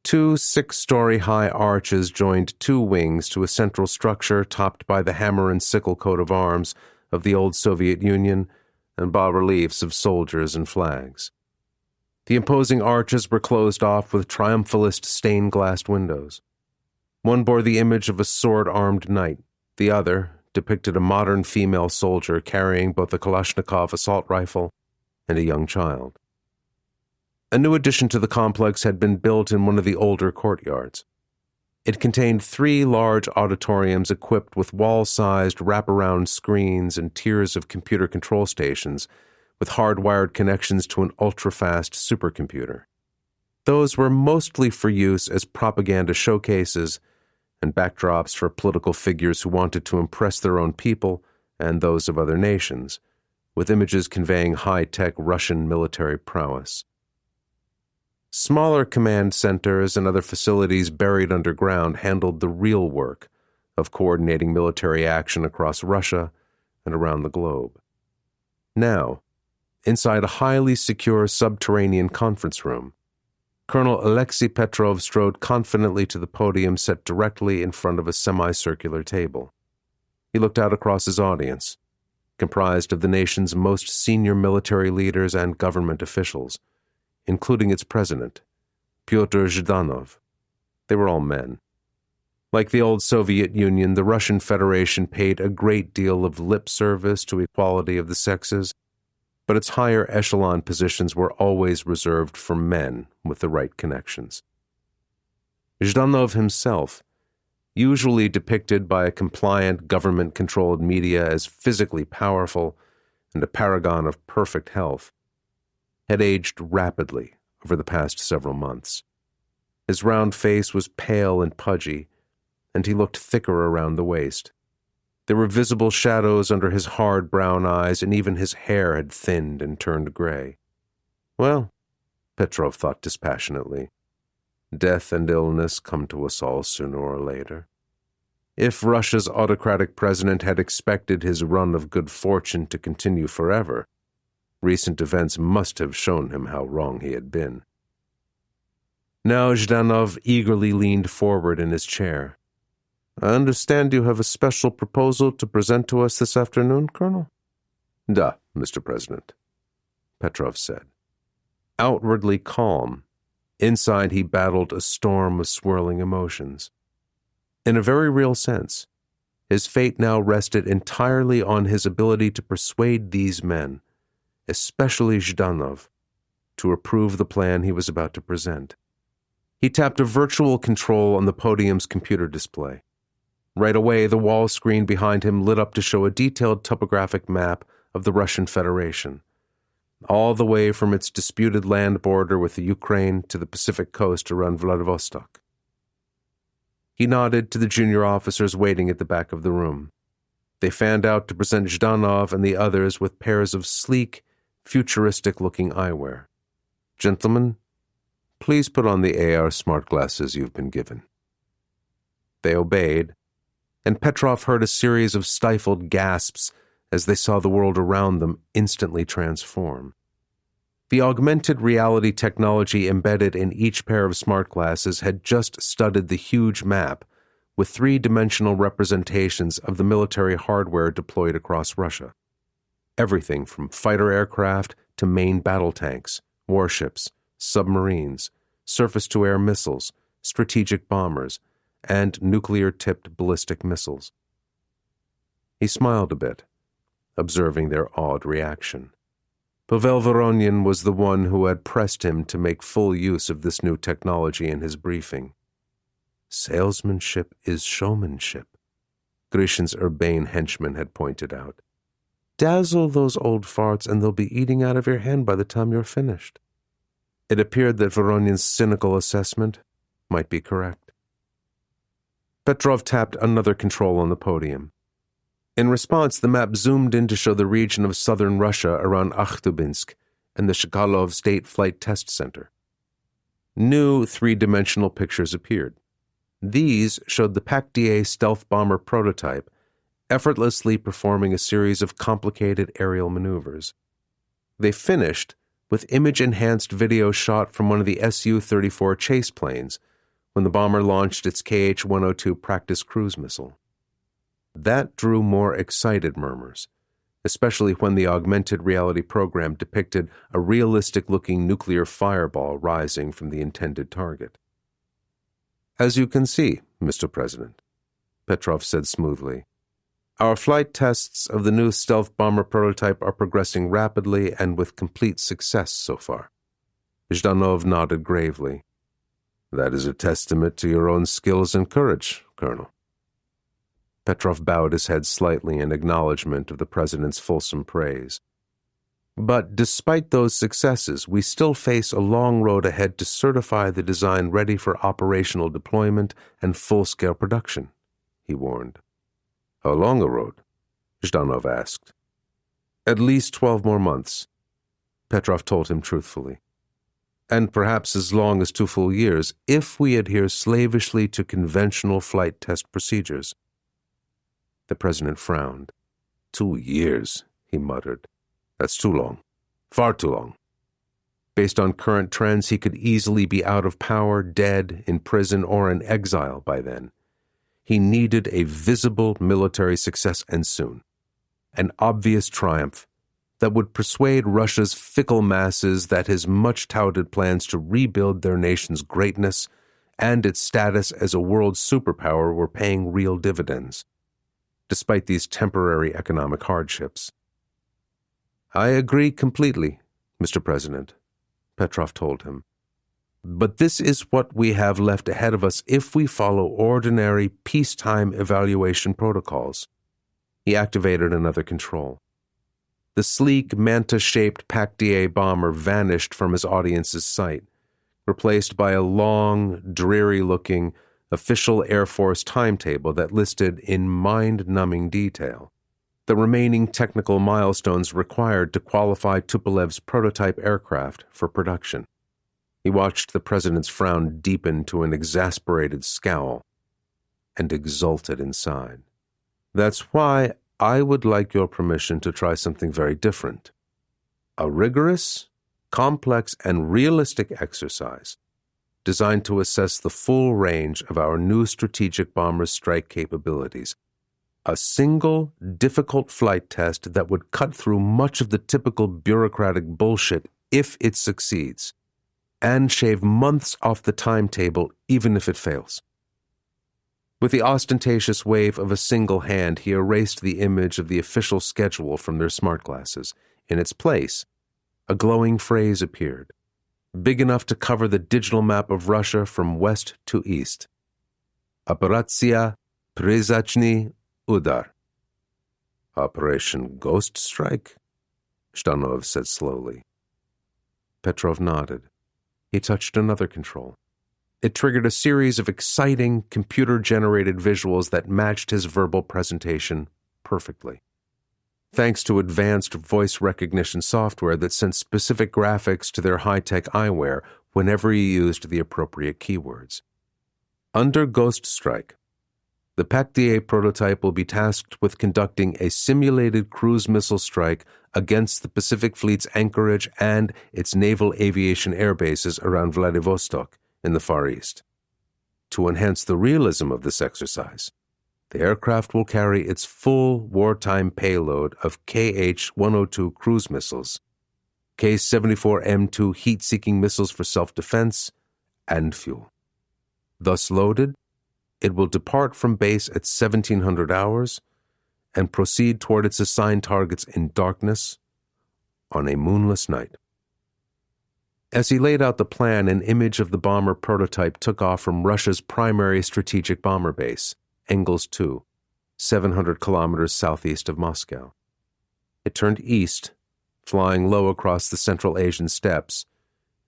2 6-story-high arches joined 2 wings to a central structure topped by the hammer and sickle coat of arms of the old Soviet Union and bas-reliefs of soldiers and flags. The imposing arches were closed off with triumphalist stained-glass windows. One bore the image of a sword-armed knight. The other depicted a modern female soldier carrying both a Kalashnikov assault rifle and a young child. A new addition to the complex had been built in one of the older courtyards. It contained 3 large auditoriums equipped with wall-sized wraparound screens and tiers of computer control stations with hardwired connections to an ultra-fast supercomputer. Those were mostly for use as propaganda showcases and backdrops for political figures who wanted to impress their own people and those of other nations, with images conveying high-tech Russian military prowess. Smaller command centers and other facilities buried underground handled the real work of coordinating military action across Russia and around the globe. Now, inside a highly secure subterranean conference room, Colonel Alexei Petrov strode confidently to the podium set directly in front of a semicircular table. He looked out across his audience, comprised of the nation's most senior military leaders and government officials, including its president, Pyotr Zhdanov. They were all men. Like the old Soviet Union, the Russian Federation paid a great deal of lip service to equality of the sexes, but its higher echelon positions were always reserved for men with the right connections. Zhdanov himself, usually depicted by a compliant government-controlled media as physically powerful and a paragon of perfect health, had aged rapidly over the past several months. His round face was pale and pudgy, and he looked thicker around the waist. There were visible shadows under his hard brown eyes, and even his hair had thinned and turned gray. Well, Petrov thought dispassionately, death and illness come to us all sooner or later. If Russia's autocratic president had expected his run of good fortune to continue forever, recent events must have shown him how wrong he had been. Now Zhdanov eagerly leaned forward in his chair. I understand you have a special proposal to present to us this afternoon, Colonel? Da, Mr. President, Petrov said. Outwardly calm, inside he battled a storm of swirling emotions. In a very real sense, his fate now rested entirely on his ability to persuade these men, especially Zhdanov, to approve the plan he was about to present. He tapped a virtual control on the podium's computer display. Right away, the wall screen behind him lit up to show a detailed topographic map of the Russian Federation, all the way from its disputed land border with the Ukraine to the Pacific coast around Vladivostok. He nodded to the junior officers waiting at the back of the room. They fanned out to present Zhdanov and the others with pairs of sleek, futuristic-looking eyewear. Gentlemen, please put on the AR smart glasses you've been given. They obeyed, and Petrov heard a series of stifled gasps as they saw the world around them instantly transform. The augmented reality technology embedded in each pair of smart glasses had just studied the huge map with 3-dimensional representations of the military hardware deployed across Russia. Everything from fighter aircraft to main battle tanks, warships, submarines, surface-to-air missiles, strategic bombers, and nuclear-tipped ballistic missiles. He smiled a bit, observing their awed reaction. Pavel Voronin was the one who had pressed him to make full use of this new technology in his briefing. Salesmanship is showmanship, Grishin's urbane henchman had pointed out. Dazzle those old farts and they'll be eating out of your hand by the time you're finished. It appeared that Voronin's cynical assessment might be correct. Petrov tapped another control on the podium. In response, the map zoomed in to show the region of southern Russia around Akhtubinsk and the Shkalov State Flight Test Center. New 3-dimensional pictures appeared. These showed the PAC-DA stealth bomber prototype effortlessly performing a series of complicated aerial maneuvers. They finished with image-enhanced video shot from one of the Su-34 chase planes when the bomber launched its KH-102 practice cruise missile. That drew more excited murmurs, especially when the augmented reality program depicted a realistic-looking nuclear fireball rising from the intended target. "As you can see, Mr. President," Petrov said smoothly, "our flight tests of the new stealth bomber prototype are progressing rapidly and with complete success so far." Zhdanov nodded gravely. "That is a testament to your own skills and courage, Colonel." Petrov bowed his head slightly in acknowledgement of the President's fulsome praise. "But despite those successes, we still face a long road ahead to certify the design ready for operational deployment and full-scale production," he warned. "How long a road?" Zhdanov asked. "At least 12 more months," Petrov told him truthfully. "And perhaps as long as 2 full years, if we adhere slavishly to conventional flight test procedures." The President frowned. 2 years, he muttered. "That's too long. Far too long." Based on current trends, he could easily be out of power, dead, in prison, or in exile by then. He needed a visible military success, and soon. An obvious triumph that would persuade Russia's fickle masses that his much-touted plans to rebuild their nation's greatness and its status as a world superpower were paying real dividends, despite these temporary economic hardships. "I agree completely, Mr. President," Petrov told him. "But this is what we have left ahead of us if we follow ordinary peacetime evaluation protocols." He activated another control. The sleek, manta-shaped PAC-DA bomber vanished from his audience's sight, replaced by a long, dreary-looking official Air Force timetable that listed in mind-numbing detail the remaining technical milestones required to qualify Tupolev's prototype aircraft for production. He watched the President's frown deepen to an exasperated scowl and exulted inside. "That's why I would like your permission to try something very different. A rigorous, complex, and realistic exercise designed to assess the full range of our new strategic bomber's strike capabilities. A single, difficult flight test that would cut through much of the typical bureaucratic bullshit if it succeeds, and shave months off the timetable even if it fails." With the ostentatious wave of a single hand, he erased the image of the official schedule from their smart glasses. In its place, a glowing phrase appeared, big enough to cover the digital map of Russia from west to east. "Operatsiya Pryzachny Udar." "Operation Ghost Strike?" Zhdanov said slowly. Petrov nodded. He touched another control. It triggered a series of exciting, computer-generated visuals that matched his verbal presentation perfectly, thanks to advanced voice recognition software that sent specific graphics to their high-tech eyewear whenever he used the appropriate keywords. Under Ghost Strike, the PAC-DA prototype will be tasked with conducting a simulated cruise missile strike against the Pacific Fleet's anchorage and its naval aviation air bases around Vladivostok in the Far East. To enhance the realism of this exercise, the aircraft will carry its full wartime payload of KH-102 cruise missiles, K-74M2 heat-seeking missiles for self-defense, and fuel. Thus loaded, it will depart from base at 1700 hours and proceed toward its assigned targets in darkness on a moonless night. As he laid out the plan, an image of the bomber prototype took off from Russia's primary strategic bomber base, Engels 2, 700 kilometers southeast of Moscow. It turned east, flying low across the Central Asian steppes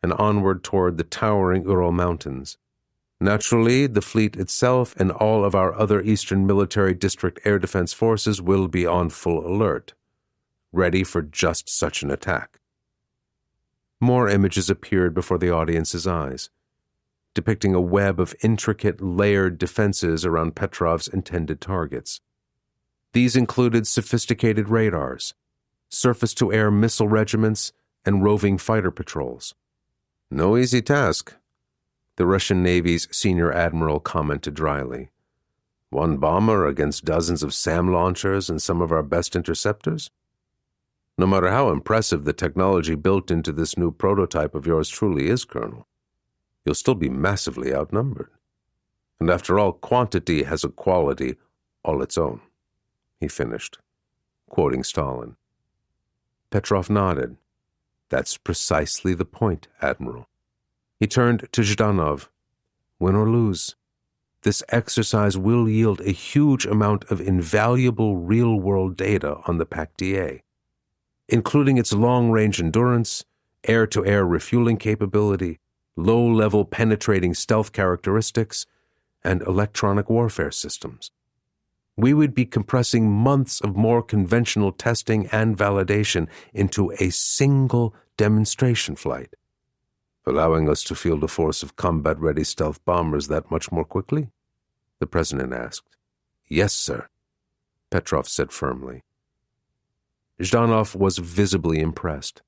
and onward toward the towering Ural Mountains. Naturally, the fleet itself and all of our other Eastern Military District Air Defense Forces will be on full alert, ready for just such an attack. More images appeared before the audience's eyes, depicting a web of intricate, layered defenses around Petrov's intended targets. These included sophisticated radars, surface-to-air missile regiments, and roving fighter patrols. No easy task, The Russian Navy's senior admiral commented dryly. One bomber against dozens of SAM launchers and some of our best interceptors? No matter how impressive the technology built into this new prototype of yours truly is, Colonel, you'll still be massively outnumbered. And after all, quantity has a quality all its own, he finished, quoting Stalin. Petrov nodded. That's precisely the point, Admiral. He turned to Zhdanov. Win or lose, this exercise will yield a huge amount of invaluable real-world data on the PAC-DA, including its long-range endurance, air-to-air refueling capability, low-level penetrating stealth characteristics, and electronic warfare systems. We would be compressing months of more conventional testing and validation into a single demonstration flight, allowing us to field a force of combat-ready stealth bombers that much more quickly? The President asked. Yes, sir, Petrov said firmly. Zhdanov was visibly impressed.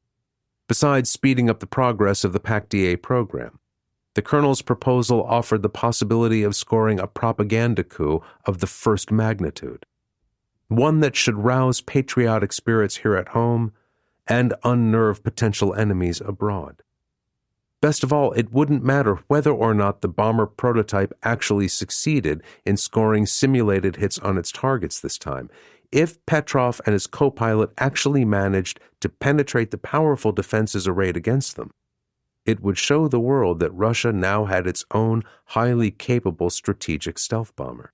Besides speeding up the progress of the PAC-DA program, the Colonel's proposal offered the possibility of scoring a propaganda coup of the first magnitude, one that should rouse patriotic spirits here at home and unnerve potential enemies abroad. Best of all, it wouldn't matter whether or not the bomber prototype actually succeeded in scoring simulated hits on its targets this time. If Petrov and his co-pilot actually managed to penetrate the powerful defenses arrayed against them, it would show the world that Russia now had its own highly capable strategic stealth bomber.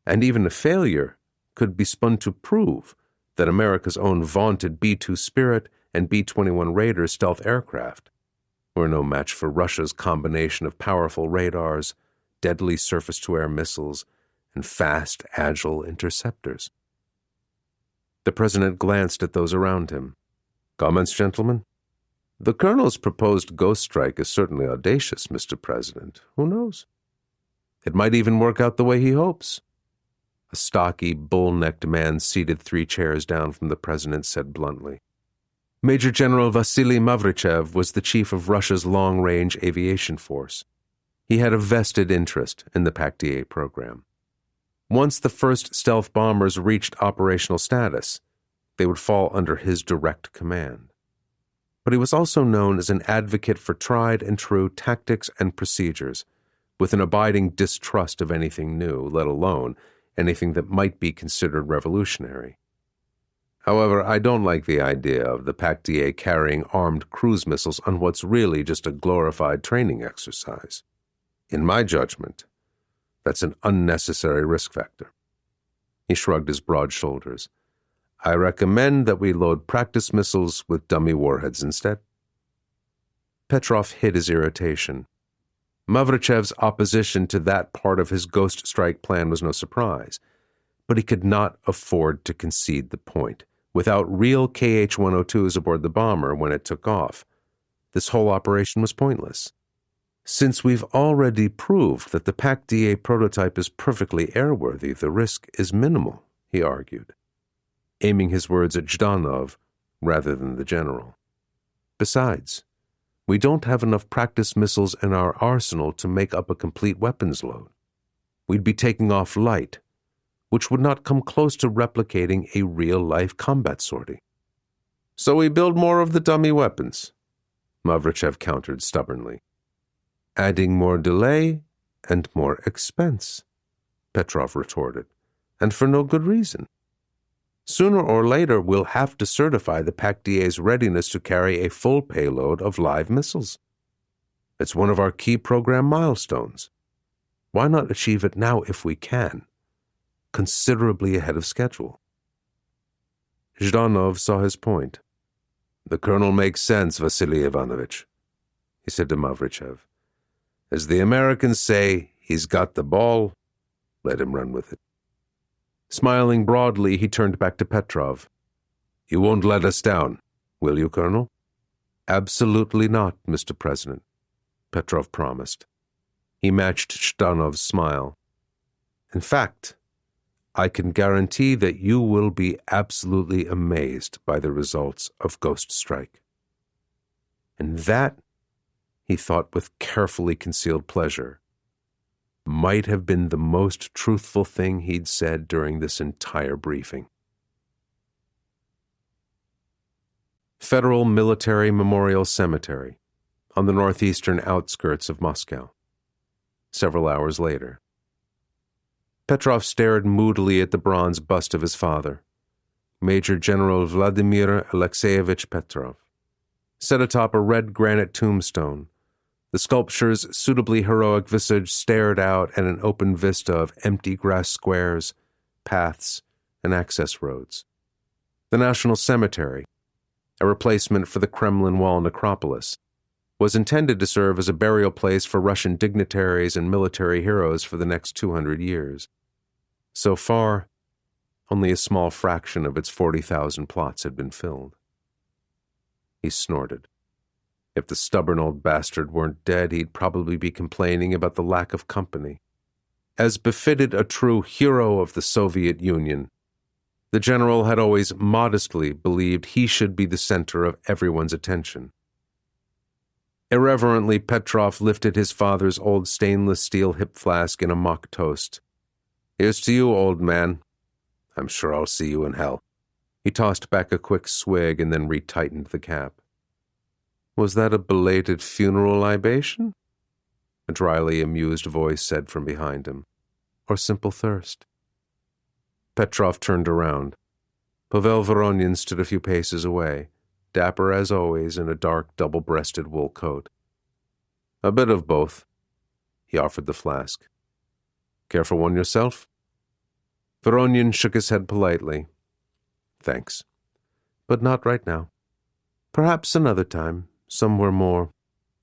And even a failure could be spun to prove that America's own vaunted B-2 Spirit and B-21 Raider stealth aircraft were no match for Russia's combination of powerful radars, deadly surface-to-air missiles, and fast, agile interceptors. The President glanced at those around him. Comments, gentlemen? The Colonel's proposed ghost strike is certainly audacious, Mr. President. Who knows? It might even work out the way he hopes. A stocky, bull-necked man seated 3 chairs down from the President said bluntly. Major General Vasily Mavrichev was the chief of Russia's long-range aviation force. He had a vested interest in the PAC-DA program. Once the first stealth bombers reached operational status, they would fall under his direct command. But he was also known as an advocate for tried-and-true tactics and procedures, with an abiding distrust of anything new, let alone anything that might be considered revolutionary. However, I don't like the idea of the PAC-DA carrying armed cruise missiles on what's really just a glorified training exercise. In my judgment, that's an unnecessary risk factor. He shrugged his broad shoulders. I recommend that we load practice missiles with dummy warheads instead. Petrov hid his irritation. Mavrichev's opposition to that part of his ghost strike plan was no surprise, but he could not afford to concede the point. Without real KH-102s aboard the bomber when it took off, this whole operation was pointless. Since we've already proved that the PAC-DA prototype is perfectly airworthy, the risk is minimal, he argued, aiming his words at Zhdanov rather than the general. Besides, we don't have enough practice missiles in our arsenal to make up a complete weapons load. We'd be taking off light, which would not come close to replicating a real-life combat sortie. So we build more of the dummy weapons, Mavrichev countered stubbornly. Adding more delay and more expense, Petrov retorted, and for no good reason. Sooner or later, we'll have to certify the PAC-DA's readiness to carry a full payload of live missiles. It's one of our key program milestones. Why not achieve it now if we can, considerably ahead of schedule? Zhdanov saw his point. The Colonel makes sense, Vasily Ivanovich, he said to Mavrichev. As the Americans say, he's got the ball, let him run with it. Smiling broadly, he turned back to Petrov. You won't let us down, will you, Colonel? Absolutely not, Mr. President, Petrov promised. He matched Zhdanov's smile. In fact, I can guarantee that you will be absolutely amazed by the results of Ghost Strike. And that, he thought with carefully concealed pleasure, might have been the most truthful thing he'd said during this entire briefing. Federal Military Memorial Cemetery, on the northeastern outskirts of Moscow. Several hours later. Petrov stared moodily at the bronze bust of his father, Major General Vladimir Alexeyevich Petrov, set atop a red granite tombstone. The sculpture's suitably heroic visage stared out at an open vista of empty grass squares, paths, and access roads. The National Cemetery, a replacement for the Kremlin Wall necropolis, was intended to serve as a burial place for Russian dignitaries and military heroes for the next 200 years. So far, only a small fraction of its 40,000 plots had been filled. He snorted. If the stubborn old bastard weren't dead, he'd probably be complaining about the lack of company. As befitted a true hero of the Soviet Union, the general had always modestly believed he should be the center of everyone's attention. Irreverently, Petrov lifted his father's old stainless steel hip flask in a mock toast. "Here's to you, old man. I'm sure I'll see you in hell." He tossed back a quick swig and then retightened the cap. "Was that a belated funeral libation?" a dryly amused voice said from behind him. "Or simple thirst?" Petrov turned around. Pavel Voronin stood a few paces away, dapper as always in a dark double-breasted wool coat. "A bit of both." He offered the flask. "Care for one yourself?" Voronin shook his head politely. "Thanks. But not right now. Perhaps another time, somewhere more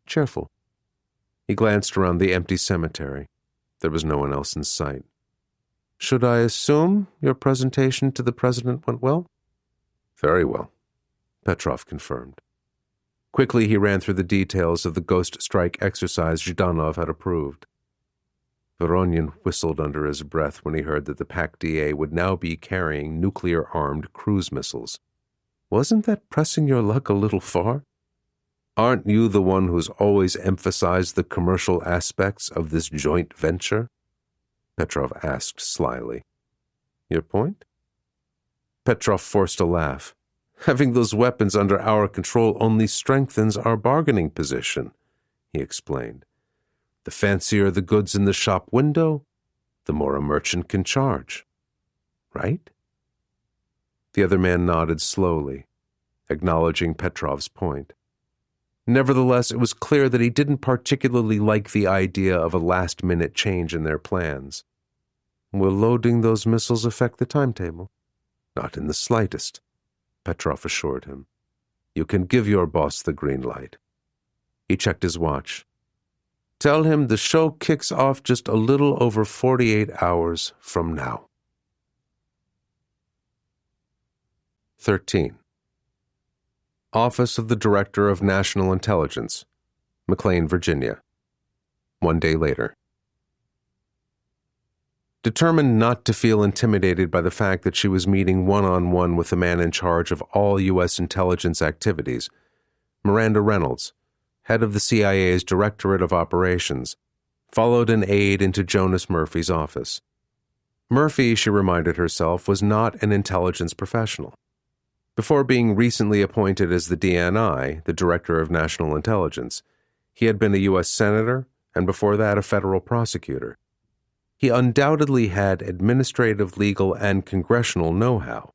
cheerful." He glanced around the empty cemetery. There was no one else in sight. "Should I assume your presentation to the president went well?" "Very well," Petrov confirmed. Quickly he ran through the details of the ghost strike exercise Zhdanov had approved. Voronin whistled under his breath when he heard that the PAC-DA would now be carrying nuclear-armed cruise missiles. "Wasn't that pressing your luck a little far?" "Aren't you the one who's always emphasized the commercial aspects of this joint venture?" Petrov asked slyly. "Your point?" Petrov forced a laugh. "Having those weapons under our control only strengthens our bargaining position," he explained. "The fancier the goods in the shop window, the more a merchant can charge. Right?" The other man nodded slowly, acknowledging Petrov's point. Nevertheless, it was clear that he didn't particularly like the idea of a last-minute change in their plans. "Will loading those missiles affect the timetable?" "Not in the slightest," Petrov assured him. "You can give your boss the green light." He checked his watch. "Tell him the show kicks off just a little over 48 hours from now." 13. Office of the Director of National Intelligence, McLean, Virginia. 1 day later. Determined not to feel intimidated by the fact that she was meeting one-on-one with the man in charge of all U.S. intelligence activities, Miranda Reynolds, head of the CIA's Directorate of Operations, followed an aide into Jonas Murphy's office. Murphy, she reminded herself, was not an intelligence professional. Before being recently appointed as the DNI, the Director of National Intelligence, he had been a U.S. Senator, and before that a federal prosecutor. He undoubtedly had administrative, legal, and congressional know-how,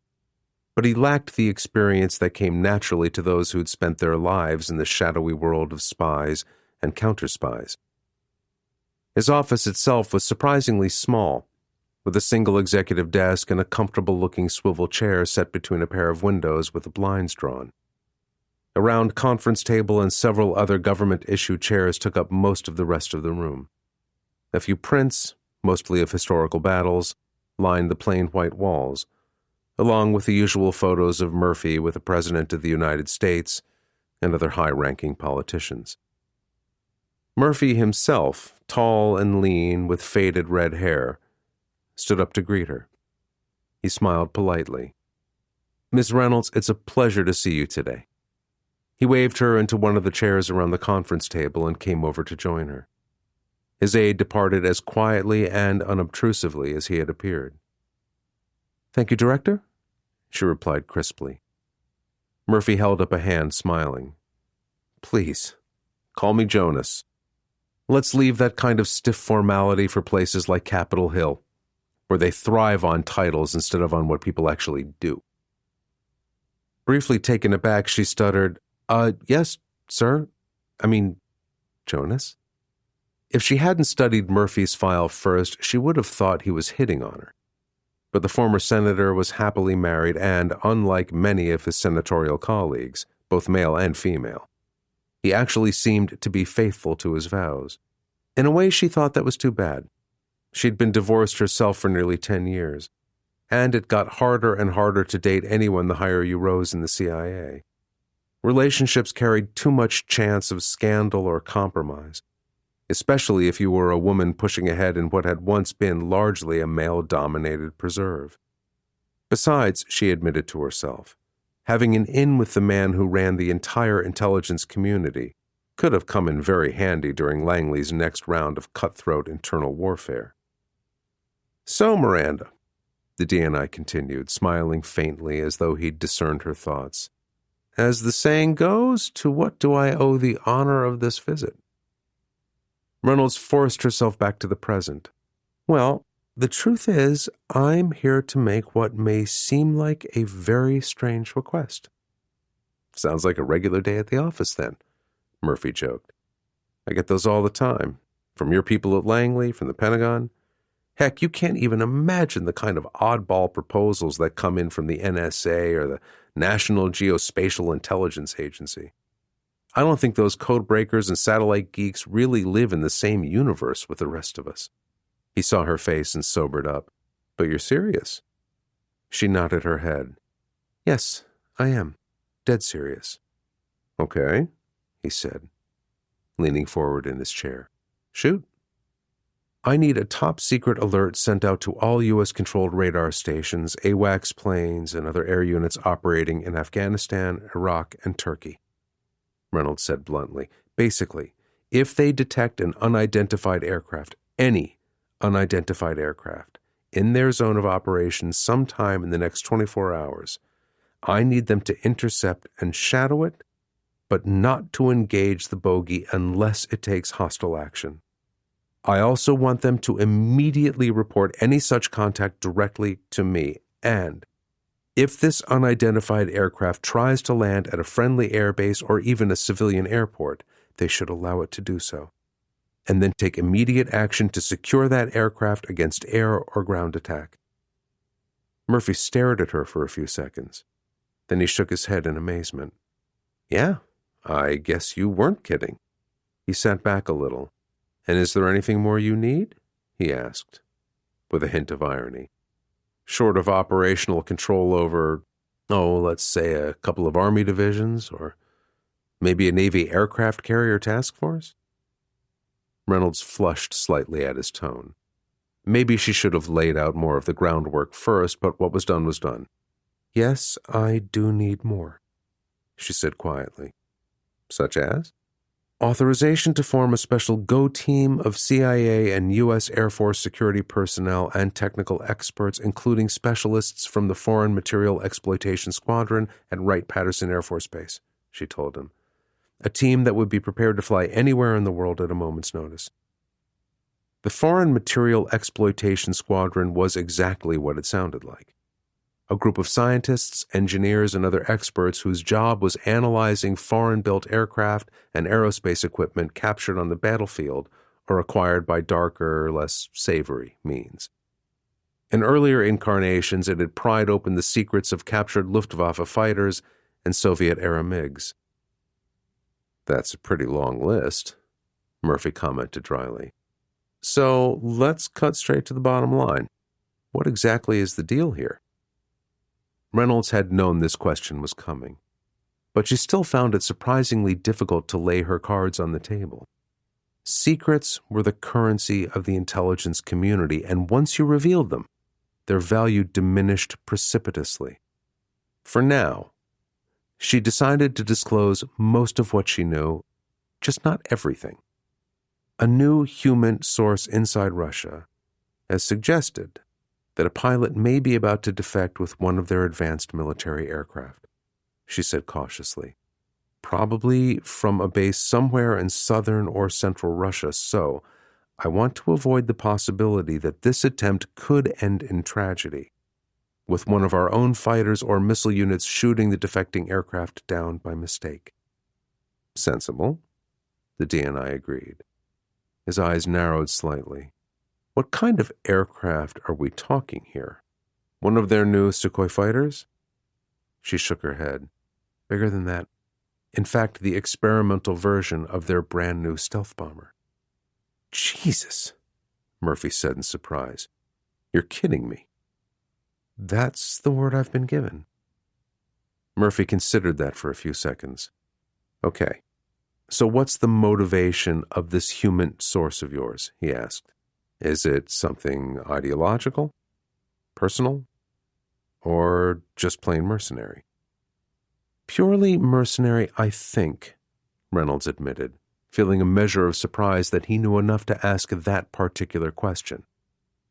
but he lacked the experience that came naturally to those who had spent their lives in the shadowy world of spies and counter-spies. His office itself was surprisingly small, with a single executive desk and a comfortable-looking swivel chair set between a pair of windows with the blinds drawn. A round conference table and several other government-issued chairs took up most of the rest of the room. A few prints, mostly of historical battles, lined the plain white walls, along with the usual photos of Murphy with the President of the United States and other high-ranking politicians. Murphy himself, tall and lean with faded red hair, stood up to greet her. He smiled politely. "Miss Reynolds, it's a pleasure to see you today." He waved her into one of the chairs around the conference table and came over to join her. His aide departed as quietly and unobtrusively as he had appeared. "Thank you, Director," she replied crisply. Murphy held up a hand, smiling. "Please, call me Jonas. Let's leave that kind of stiff formality for places like Capitol Hill, where they thrive on titles instead of on what people actually do." Briefly taken aback, she stuttered, Yes, sir. Jonas?" If she hadn't studied Murphy's file first, she would have thought he was hitting on her. But the former senator was happily married and, unlike many of his senatorial colleagues, both male and female, he actually seemed to be faithful to his vows. In a way, she thought that was too bad. She'd been divorced herself for nearly 10 years, and it got harder and harder to date anyone the higher you rose in the CIA. Relationships carried too much chance of scandal or compromise, especially if you were a woman pushing ahead in what had once been largely a male-dominated preserve. Besides, she admitted to herself, having an in with the man who ran the entire intelligence community could have come in very handy during Langley's next round of cutthroat internal warfare. "So, Miranda," the DNI continued, smiling faintly as though he'd discerned her thoughts, "as the saying goes, to what do I owe the honor of this visit?" Reynolds forced herself back to the present. "Well, the truth is, I'm here to make what may seem like a very strange request." "Sounds like a regular day at the office, then," Murphy joked. "I get those all the time. From your people at Langley, from the Pentagon. Heck, you can't even imagine the kind of oddball proposals that come in from the NSA or the National Geospatial Intelligence Agency. I don't think those code breakers and satellite geeks really live in the same universe with the rest of us." He saw her face and sobered up. "But you're serious?" She nodded her head. "Yes, I am. Dead serious." "Okay," he said, leaning forward in his chair. "Shoot." "I need a top-secret alert sent out to all U.S.-controlled radar stations, AWACS planes, and other air units operating in Afghanistan, Iraq, and Turkey," Reynolds said bluntly. "Basically, if they detect an unidentified aircraft, any unidentified aircraft, in their zone of operations sometime in the next 24 hours, I need them to intercept and shadow it, but not to engage the bogey unless it takes hostile action. I also want them to immediately report any such contact directly to me, and if this unidentified aircraft tries to land at a friendly airbase or even a civilian airport, they should allow it to do so, and then take immediate action to secure that aircraft against air or ground attack." Murphy stared at her for a few seconds. Then he shook his head in amazement. "Yeah, I guess you weren't kidding." He sat back a little. "And is there anything more you need?" he asked, with a hint of irony. "Short of operational control over, let's say a couple of Army divisions, or maybe a Navy aircraft carrier task force?" Reynolds flushed slightly at his tone. Maybe she should have laid out more of the groundwork first, but what was done was done. "Yes, I do need more," she said quietly. "Such as?" "Authorization to form a special GO team of CIA and U.S. Air Force security personnel and technical experts, including specialists from the Foreign Material Exploitation Squadron at Wright-Patterson Air Force Base," she told him. "A team that would be prepared to fly anywhere in the world at a moment's notice." The Foreign Material Exploitation Squadron was exactly what it sounded like. A group of scientists, engineers, and other experts whose job was analyzing foreign-built aircraft and aerospace equipment captured on the battlefield or acquired by darker, less savory means. In earlier incarnations, it had pried open the secrets of captured Luftwaffe fighters and Soviet-era MiGs. "That's a pretty long list," Murphy commented dryly. "So let's cut straight to the bottom line. What exactly is the deal here?" Reynolds had known this question was coming, but she still found it surprisingly difficult to lay her cards on the table. Secrets were the currency of the intelligence community, and once you revealed them, their value diminished precipitously. For now, She decided to disclose most of what she knew, just not everything. A new human source inside Russia has suggested that a pilot may be about to defect with one of their advanced military aircraft, she said cautiously. Probably from a base somewhere in southern or central Russia, so I want to avoid the possibility that this attempt could end in tragedy, with one of our own fighters or missile units shooting the defecting aircraft down by mistake. Sensible, the DNI agreed. His eyes narrowed slightly. What kind of aircraft are we talking here? One of their new Sukhoi fighters? She shook her head. Bigger than that. In fact, the experimental version of their brand new stealth bomber. Jesus, Murphy said in surprise. You're kidding me. That's the word I've been given. Murphy considered that for a few seconds. Okay, so what's the motivation of this human source of yours? He asked. Is it something ideological, personal, or just plain mercenary? Purely mercenary, I think, Reynolds admitted, feeling a measure of surprise that he knew enough to ask that particular question.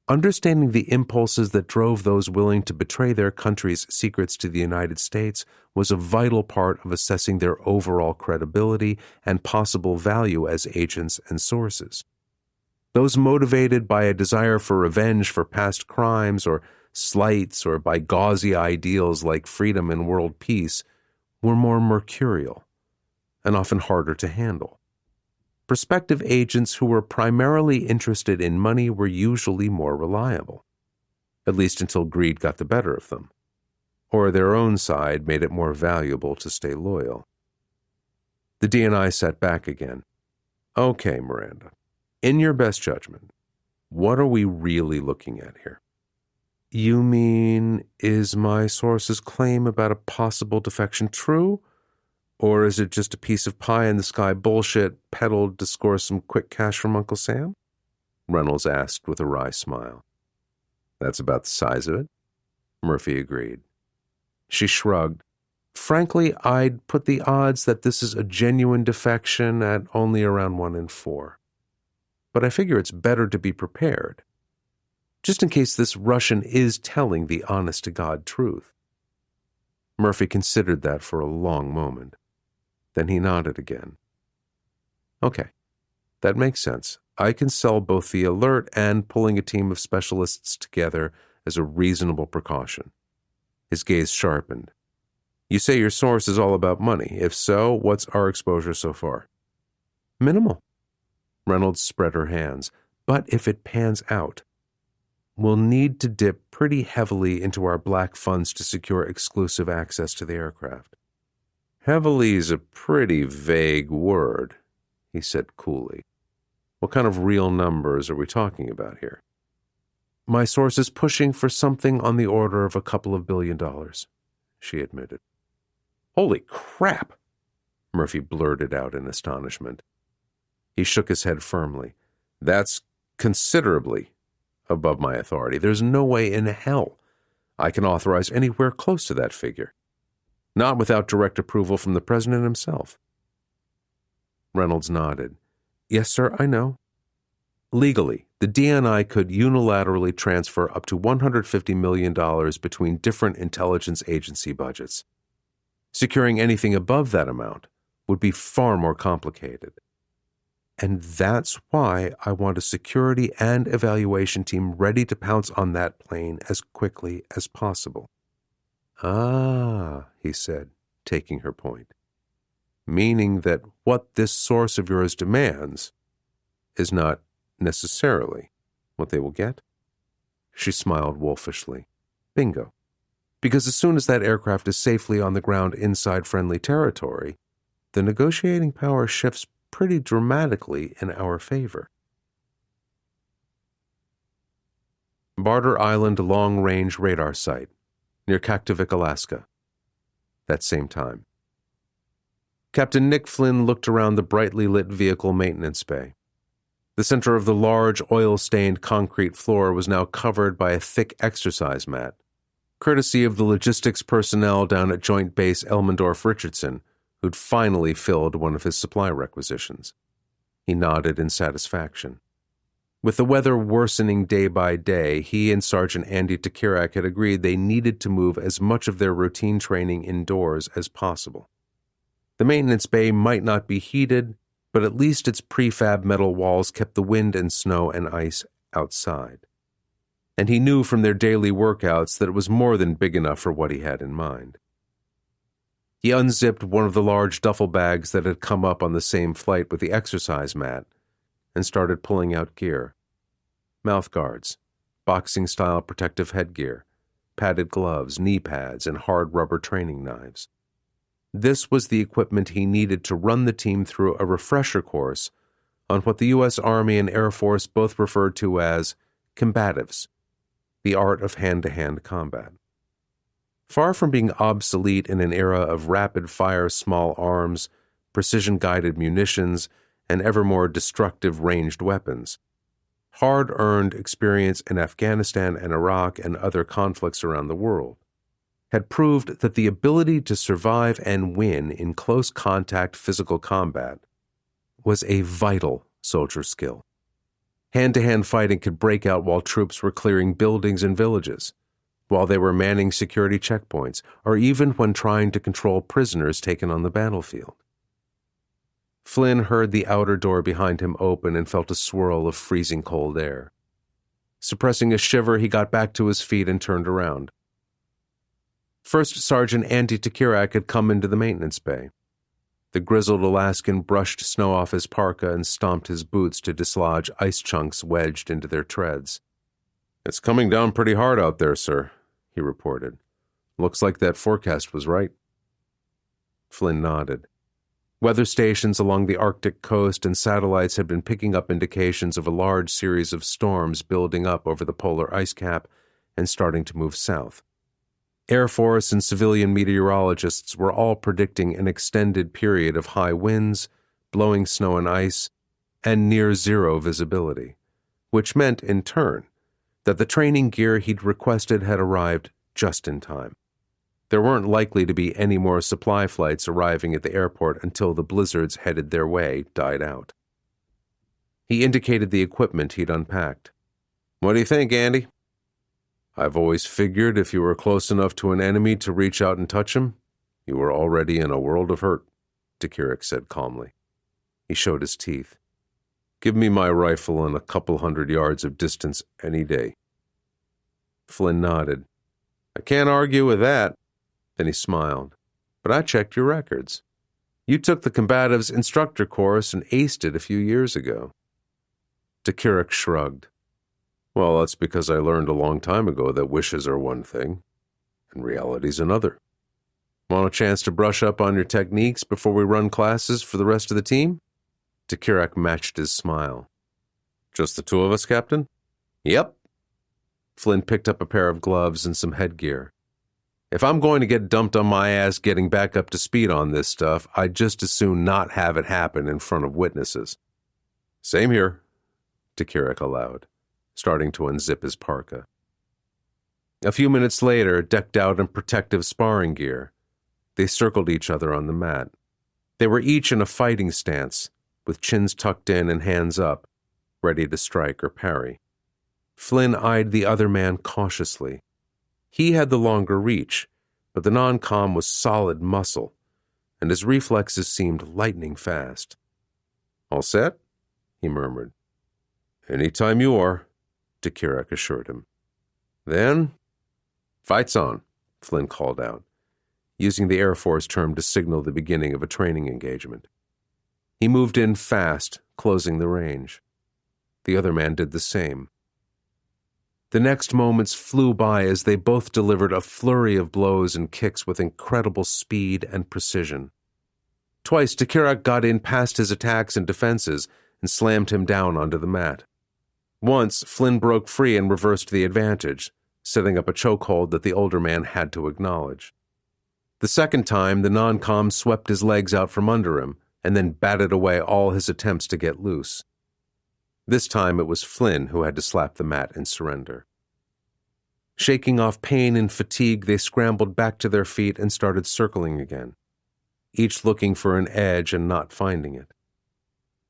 Understanding the impulses that drove those willing to betray their country's secrets to the United States was a vital part of assessing their overall credibility and possible value as agents and sources. Those motivated by a desire for revenge for past crimes or slights or by gauzy ideals like freedom and world peace were more mercurial and often harder to handle. Prospective agents who were primarily interested in money were usually more reliable, at least until greed got the better of them, or their own side made it more valuable to stay loyal. The DNI sat back again. Okay, Miranda, in your best judgment, what are we really looking at here? You mean, is my source's claim about a possible defection true? Or is it just a piece of pie-in-the-sky bullshit peddled to score some quick cash from Uncle Sam? Reynolds asked with a wry smile. That's about the size of it, Murphy agreed. She shrugged. Frankly, I'd put the odds that this is a genuine defection at only around 1 in 4. But I figure it's better to be prepared, just in case this Russian is telling the honest-to-God truth. Murphy considered that for a long moment. Then he nodded again. Okay, that makes sense. I can sell both the alert and pulling a team of specialists together as a reasonable precaution. His gaze sharpened. You say your source is all about money. If so, what's our exposure so far? Minimal. Reynolds spread her hands. But if it pans out, we'll need to dip pretty heavily into our black funds to secure exclusive access to the aircraft. Heavily's a pretty vague word, he said coolly. What kind of real numbers are we talking about here? My source is pushing for something on the order of a couple of $2 billion, she admitted. Holy crap, Murphy blurted out in astonishment. He shook his head firmly. That's considerably above my authority. There's no way in hell I can authorize anywhere close to that figure. Not without direct approval from the president himself. Reynolds nodded. Yes, sir, I know. Legally, the DNI could unilaterally transfer up to $150 million between different intelligence agency budgets. Securing anything above that amount would be far more complicated. And that's why I want a security and evaluation team ready to pounce on that plane as quickly as possible. Ah, he said, taking her point. Meaning that what this source of yours demands is not necessarily what they will get? She smiled wolfishly. Bingo. Because as soon as that aircraft is safely on the ground inside friendly territory, the negotiating power shifts pretty dramatically in our favor. Barter Island Long-Range Radar Site, near Kaktovik, Alaska. That same time. Captain Nick Flynn looked around the brightly lit vehicle maintenance bay. The center of the large, oil-stained concrete floor was now covered by a thick exercise mat. courtesy of the logistics personnel down at Joint Base Elmendorf-Richardson, who'd finally filled one of his supply requisitions. He nodded in satisfaction. With the weather worsening day by day, he and Sergeant Andy Takirak had agreed they needed to move as much of their routine training indoors as possible. The maintenance bay might not be heated, but at least its prefab metal walls kept the wind and snow and ice outside. And he knew from their daily workouts that it was more than big enough for what he had in mind. He unzipped one of the large duffel bags that had come up on the same flight with the exercise mat and started pulling out gear. Mouth guards, boxing-style protective headgear, padded gloves, knee pads, and hard rubber training knives. This was the equipment he needed to run the team through a refresher course on what the U.S. Army and Air Force both referred to as combatives, the art of hand-to-hand combat. Far from being obsolete in an era of rapid-fire small arms, precision-guided munitions, and ever more destructive ranged weapons, hard-earned experience in Afghanistan and Iraq and other conflicts around the world had proved that the ability to survive and win in close-contact physical combat was a vital soldier skill. Hand-to-hand fighting could break out while troops were clearing buildings and villages, while they were manning security checkpoints, or even when trying to control prisoners taken on the battlefield. Flynn heard the outer door behind him open and felt a swirl of freezing cold air. Suppressing a shiver, he got back to his feet and turned around. First Sergeant Andy Takirak had come into the maintenance bay. The grizzled Alaskan brushed snow off his parka and stomped his boots to dislodge ice chunks wedged into their treads. "It's coming down pretty hard out there, sir," he reported. "Looks like that forecast was right." Flynn nodded. Weather stations along the Arctic coast and satellites had been picking up indications of a large series of storms building up over the polar ice cap and starting to move south. Air Force and civilian meteorologists were all predicting an extended period of high winds, blowing snow and ice, and near-zero visibility, which meant, in turn, that the training gear he'd requested had arrived just in time. There weren't likely to be any more supply flights arriving at the airport until the blizzards headed their way died out. He indicated the equipment he'd unpacked. "What do you think, Andy?" "I've always figured if you were close enough to an enemy to reach out and touch him, you were already in a world of hurt," Takirak said calmly. He showed his teeth. "Give me my rifle and a couple 100 yards of distance any day." Flynn nodded. "I can't argue with that." Then he smiled. "But I checked your records. You took the combatives instructor course and aced it a few years ago." Takirak shrugged. "Well, that's because I learned a long time ago that wishes are one thing, and reality's another. Want a chance to brush up on your techniques before we run classes for the rest of the team?" Takirak matched his smile. "Just the two of us, Captain?" "Yep." Flynn picked up a pair of gloves and some headgear. "If I'm going to get dumped on my ass getting back up to speed on this stuff, I'd just as soon not have it happen in front of witnesses." "Same here," Takirak allowed, starting to unzip his parka. A few minutes later, decked out in protective sparring gear, they circled each other on the mat. They were each in a fighting stance, with chins tucked in and hands up, ready to strike or parry. Flynn eyed the other man cautiously. He had the longer reach, but the non-com was solid muscle, and his reflexes seemed lightning fast. "All set?" he murmured. "Any time you are," Takirak assured him. "Then, fight's on," Flynn called out, using the Air Force term to signal the beginning of a training engagement. He moved in fast, closing the range. The other man did the same. The next moments flew by as they both delivered a flurry of blows and kicks with incredible speed and precision. Twice, Takirak got in past his attacks and defenses and slammed him down onto the mat. Once, Flynn broke free and reversed the advantage, setting up a chokehold that the older man had to acknowledge. The second time, the non-com swept his legs out from under him and then batted away all his attempts to get loose. This time it was Flynn who had to slap the mat and surrender. Shaking off pain and fatigue, they scrambled back to their feet and started circling again, each looking for an edge and not finding it.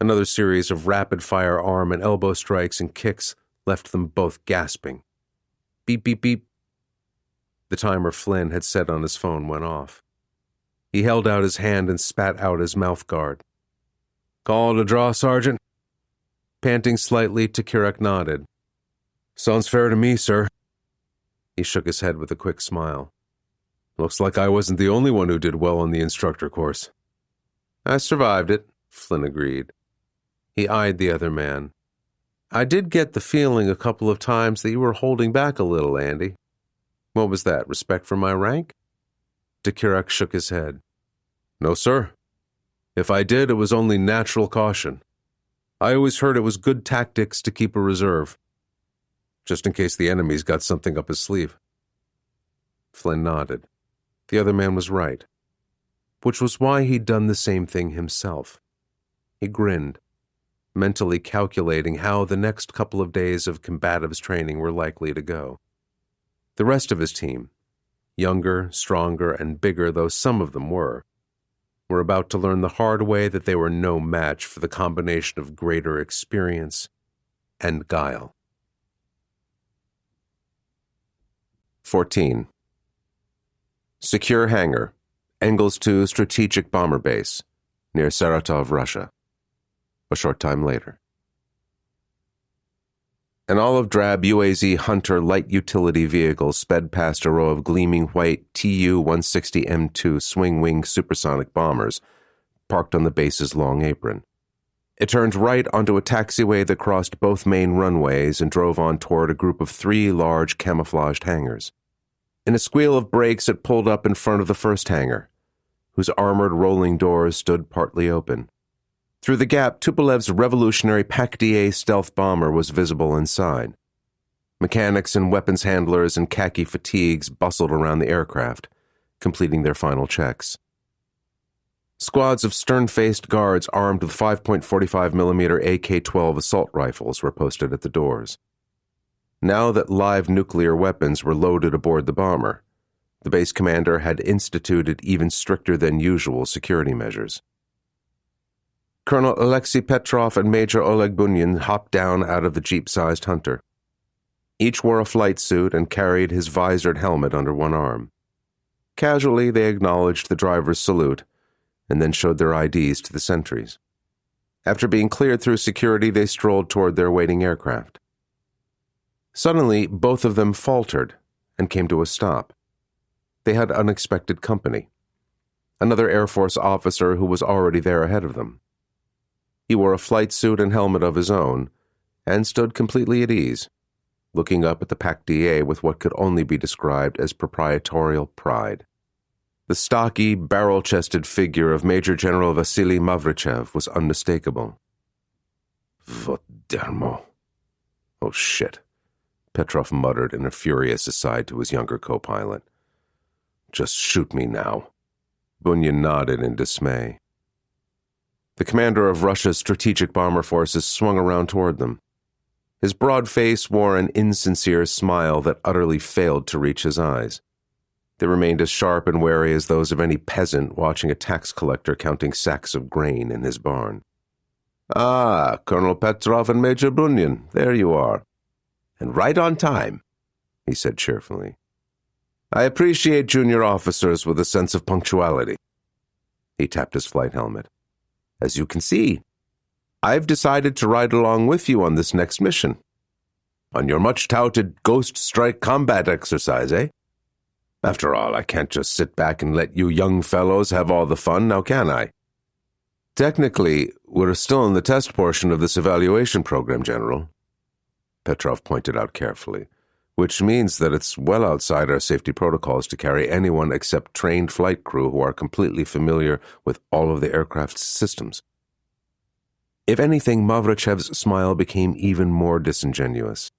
Another series of rapid-fire arm and elbow strikes and kicks left them both gasping. Beep, beep, beep. The timer Flynn had set on his phone went off. He held out his hand and spat out his mouth guard. "Call to draw, Sergeant?" Panting slightly, Tekirak nodded. "Sounds fair to me, sir." He shook his head with a quick smile. "Looks like I wasn't the only one who did well on the instructor course." "I survived it," Flynn agreed. He eyed the other man. "I did get the feeling a couple of times that you were holding back a little, Andy. What was that, respect for my rank?" Tekirak shook his head. "No, sir. If I did, it was only natural caution. I always heard it was good tactics to keep a reserve, just in case the enemy's got something up his sleeve." Flynn nodded. The other man was right, which was why he'd done the same thing himself. He grinned, mentally calculating how the next couple of days of combatives training were likely to go. The rest of his team, younger, stronger, and bigger though some of them were about to learn the hard way that they were no match for the combination of greater experience and guile. 14. Secure hangar, Engels 2 Strategic Bomber Base, near Saratov, Russia. A short time later. An olive-drab UAZ Hunter light utility vehicle sped past a row of gleaming white Tu-160M2 swing-wing supersonic bombers parked on the base's long apron. It turned right onto a taxiway that crossed both main runways and drove on toward a group of 3 large camouflaged hangars. In a squeal of brakes, it pulled up in front of the first hangar, whose armored rolling doors stood partly open. Through the gap, Tupolev's revolutionary PAC-DA stealth bomber was visible inside. Mechanics and weapons handlers in khaki fatigues bustled around the aircraft, completing their final checks. Squads of stern-faced guards armed with 5.45mm AK-12 assault rifles were posted at the doors. Now that live nuclear weapons were loaded aboard the bomber, the base commander had instituted even stricter than usual security measures. Colonel Alexei Petrov and Major Oleg Bunyan hopped down out of the jeep-sized Hunter. Each wore a flight suit and carried his visored helmet under one arm. Casually, they acknowledged the driver's salute and then showed their IDs to the sentries. After being cleared through security, they strolled toward their waiting aircraft. Suddenly, both of them faltered and came to a stop. They had unexpected company. Another Air Force officer who was already there ahead of them. He wore a flight suit and helmet of his own, and stood completely at ease, looking up at the PAC-DA with what could only be described as proprietorial pride. The stocky, barrel-chested figure of Major General Vasily Mavrichev was unmistakable. "Vot dermo." "Oh, shit," Petrov muttered in a furious aside to his younger co-pilot. "Just shoot me now." Bunyan nodded in dismay. The commander of Russia's strategic bomber forces swung around toward them. His broad face wore an insincere smile that utterly failed to reach his eyes. They remained as sharp and wary as those of any peasant watching a tax collector counting sacks of grain in his barn. "Ah, Colonel Petrov and Major Bunyan, there you are. And right on time," he said cheerfully. "I appreciate junior officers with a sense of punctuality." He tapped his flight helmet. "As you can see, I've decided to ride along with you on this next mission. On your much-touted Ghost Strike combat exercise, eh? After all, I can't just sit back and let you young fellows have all the fun, now can I? Technically, we're still in the test portion of this evaluation program, General," Petrov pointed out carefully, "which means that it's well outside our safety protocols to carry anyone except trained flight crew who are completely familiar with all of the aircraft's systems." If anything, Mavrichev's smile became even more disingenuous.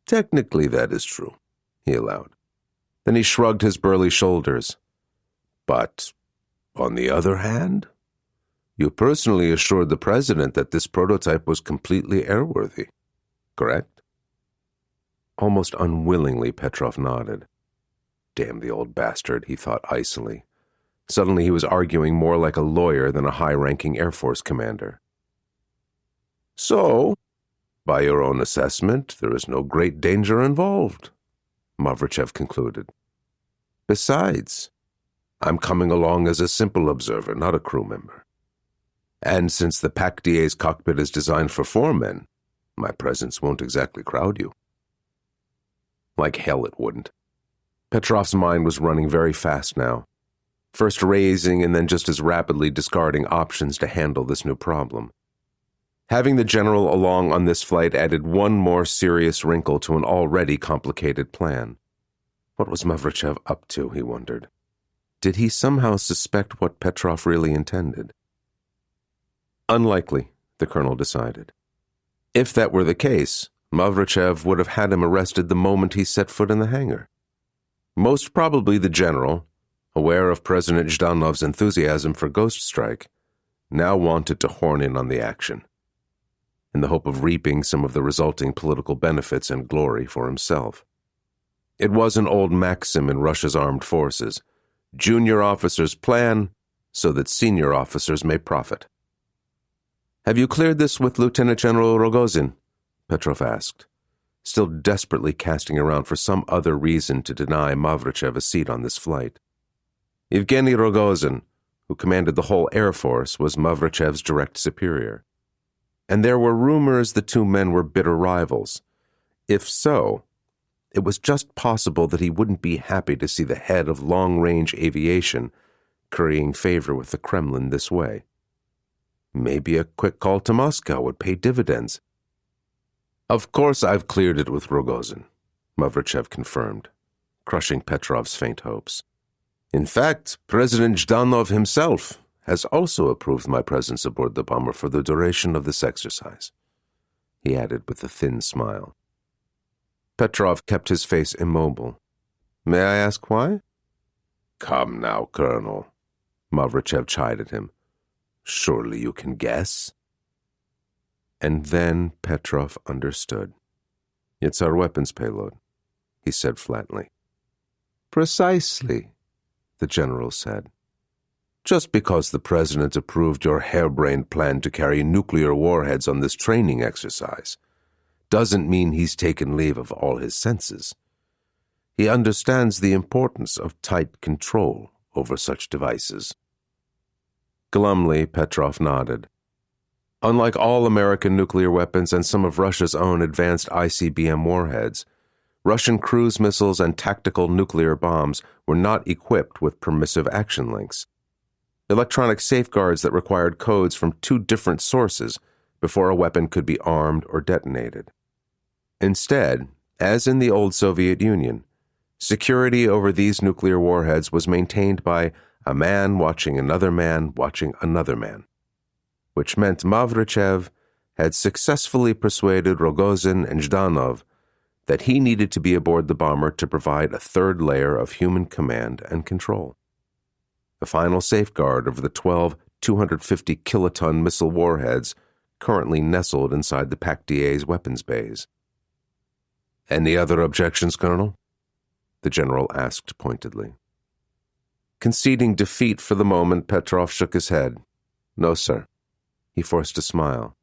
"Technically, that is true," he allowed. Then he shrugged his burly shoulders. "But, on the other hand, you personally assured the President that this prototype was completely airworthy, correct?" Almost unwillingly, Petrov nodded. Damn the old bastard, he thought icily. Suddenly he was arguing more like a lawyer than a high-ranking Air Force commander. So, by your own assessment, there is no great danger involved, Mavrichev concluded. Besides, I'm coming along as a simple observer, not a crew member. And since the PAC-DA's cockpit is designed for 4 men, my presence won't exactly crowd you. Like hell it wouldn't. Petrov's mind was running very fast now, first raising and then just as rapidly discarding options to handle this new problem. Having the general along on this flight added one more serious wrinkle to an already complicated plan. What was Mavrichev up to, he wondered. Did he somehow suspect what Petrov really intended? Unlikely, the colonel decided. If that were the case, Mavrichev would have had him arrested the moment he set foot in the hangar. Most probably the general, aware of President Zhdanov's enthusiasm for Ghost Strike, now wanted to horn in on the action, in the hope of reaping some of the resulting political benefits and glory for himself. It was an old maxim in Russia's armed forces: junior officers plan so that senior officers may profit. "Have you cleared this with Lieutenant General Rogozin?" Petrov asked, still desperately casting around for some other reason to deny Mavrichev a seat on this flight. Yevgeny Rogozin, who commanded the whole Air Force, was Mavrichev's direct superior. And there were rumors the two men were bitter rivals. If so, it was just possible that he wouldn't be happy to see the head of long-range aviation currying favor with the Kremlin this way. Maybe a quick call to Moscow would pay dividends. "Of course I've cleared it with Rogozin," Mavrichev confirmed, crushing Petrov's faint hopes. "In fact, President Zhdanov himself has also approved my presence aboard the bomber for the duration of this exercise," he added with a thin smile. Petrov kept his face immobile. "May I ask why?" "Come now, Colonel," Mavrichev chided him. "Surely you can guess." And then Petrov understood. "It's our weapons payload," he said flatly. "Precisely," the general said. "Just because the president approved your harebrained plan to carry nuclear warheads on this training exercise doesn't mean he's taken leave of all his senses. He understands the importance of tight control over such devices." Glumly, Petrov nodded. Unlike all American nuclear weapons and some of Russia's own advanced ICBM warheads, Russian cruise missiles and tactical nuclear bombs were not equipped with permissive action links, electronic safeguards that required codes from 2 different sources before a weapon could be armed or detonated. Instead, as in the old Soviet Union, security over these nuclear warheads was maintained by a man watching another man watching another man, which meant Mavrichev had successfully persuaded Rogozin and Zhdanov that he needed to be aboard the bomber to provide a third layer of human command and control, the final safeguard over the 12 250-kiloton missile warheads currently nestled inside the PAC-DA's weapons bays. "Any other objections, Colonel?" the general asked pointedly. Conceding defeat for the moment, Petrov shook his head. "No, sir." He forced a smile.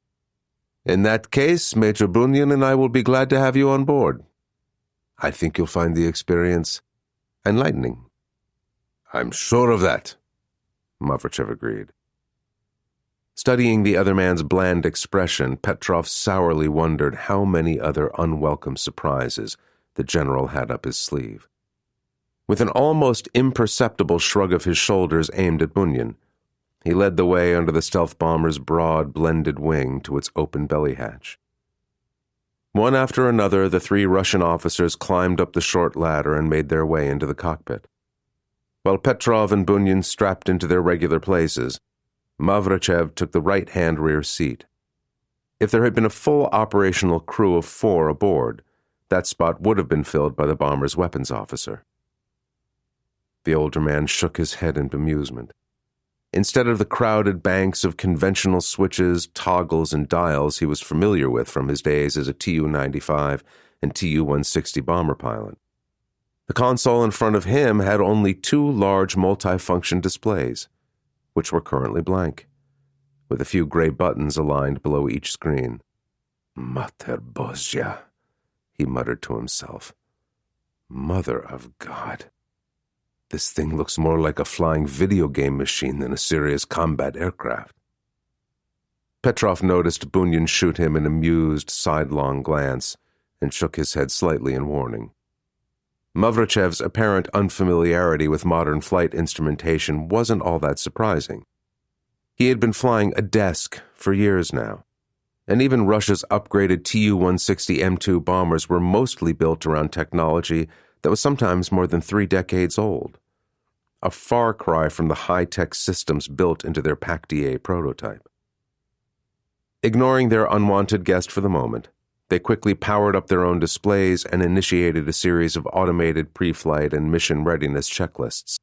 "In that case, Major Bunyan and I will be glad to have you on board. I think you'll find the experience enlightening." "I'm sure of that," Mavrichev agreed. Studying the other man's bland expression, Petrov sourly wondered how many other unwelcome surprises the general had up his sleeve. With an almost imperceptible shrug of his shoulders aimed at Bunyan, he led the way under the stealth bomber's broad, blended wing to its open belly hatch. One after another, the 3 Russian officers climbed up the short ladder and made their way into the cockpit. While Petrov and Bunyan strapped into their regular places, Mavrichev took the right-hand rear seat. If there had been a full operational crew of 4 aboard, that spot would have been filled by the bomber's weapons officer. The older man shook his head in bemusement. Instead of the crowded banks of conventional switches, toggles, and dials he was familiar with from his days as a Tu-95 and Tu-160 bomber pilot. The console in front of him had only two large multifunction displays, which were currently blank, with a few gray buttons aligned below each screen. Mater Bozja, he muttered to himself. Mother of God. This thing looks more like a flying video game machine than a serious combat aircraft. Petrov noticed Bunyan shoot him an amused, sidelong glance and shook his head slightly in warning. Mavrachev's apparent unfamiliarity with modern flight instrumentation wasn't all that surprising. He had been flying a desk for years now, and even Russia's upgraded Tu-160 M2 bombers were mostly built around technology that was sometimes more than 3 decades old, a far cry from the high-tech systems built into their PAC-DA prototype. Ignoring their unwanted guest for the moment, they quickly powered up their own displays and initiated a series of automated pre-flight and mission readiness checklists.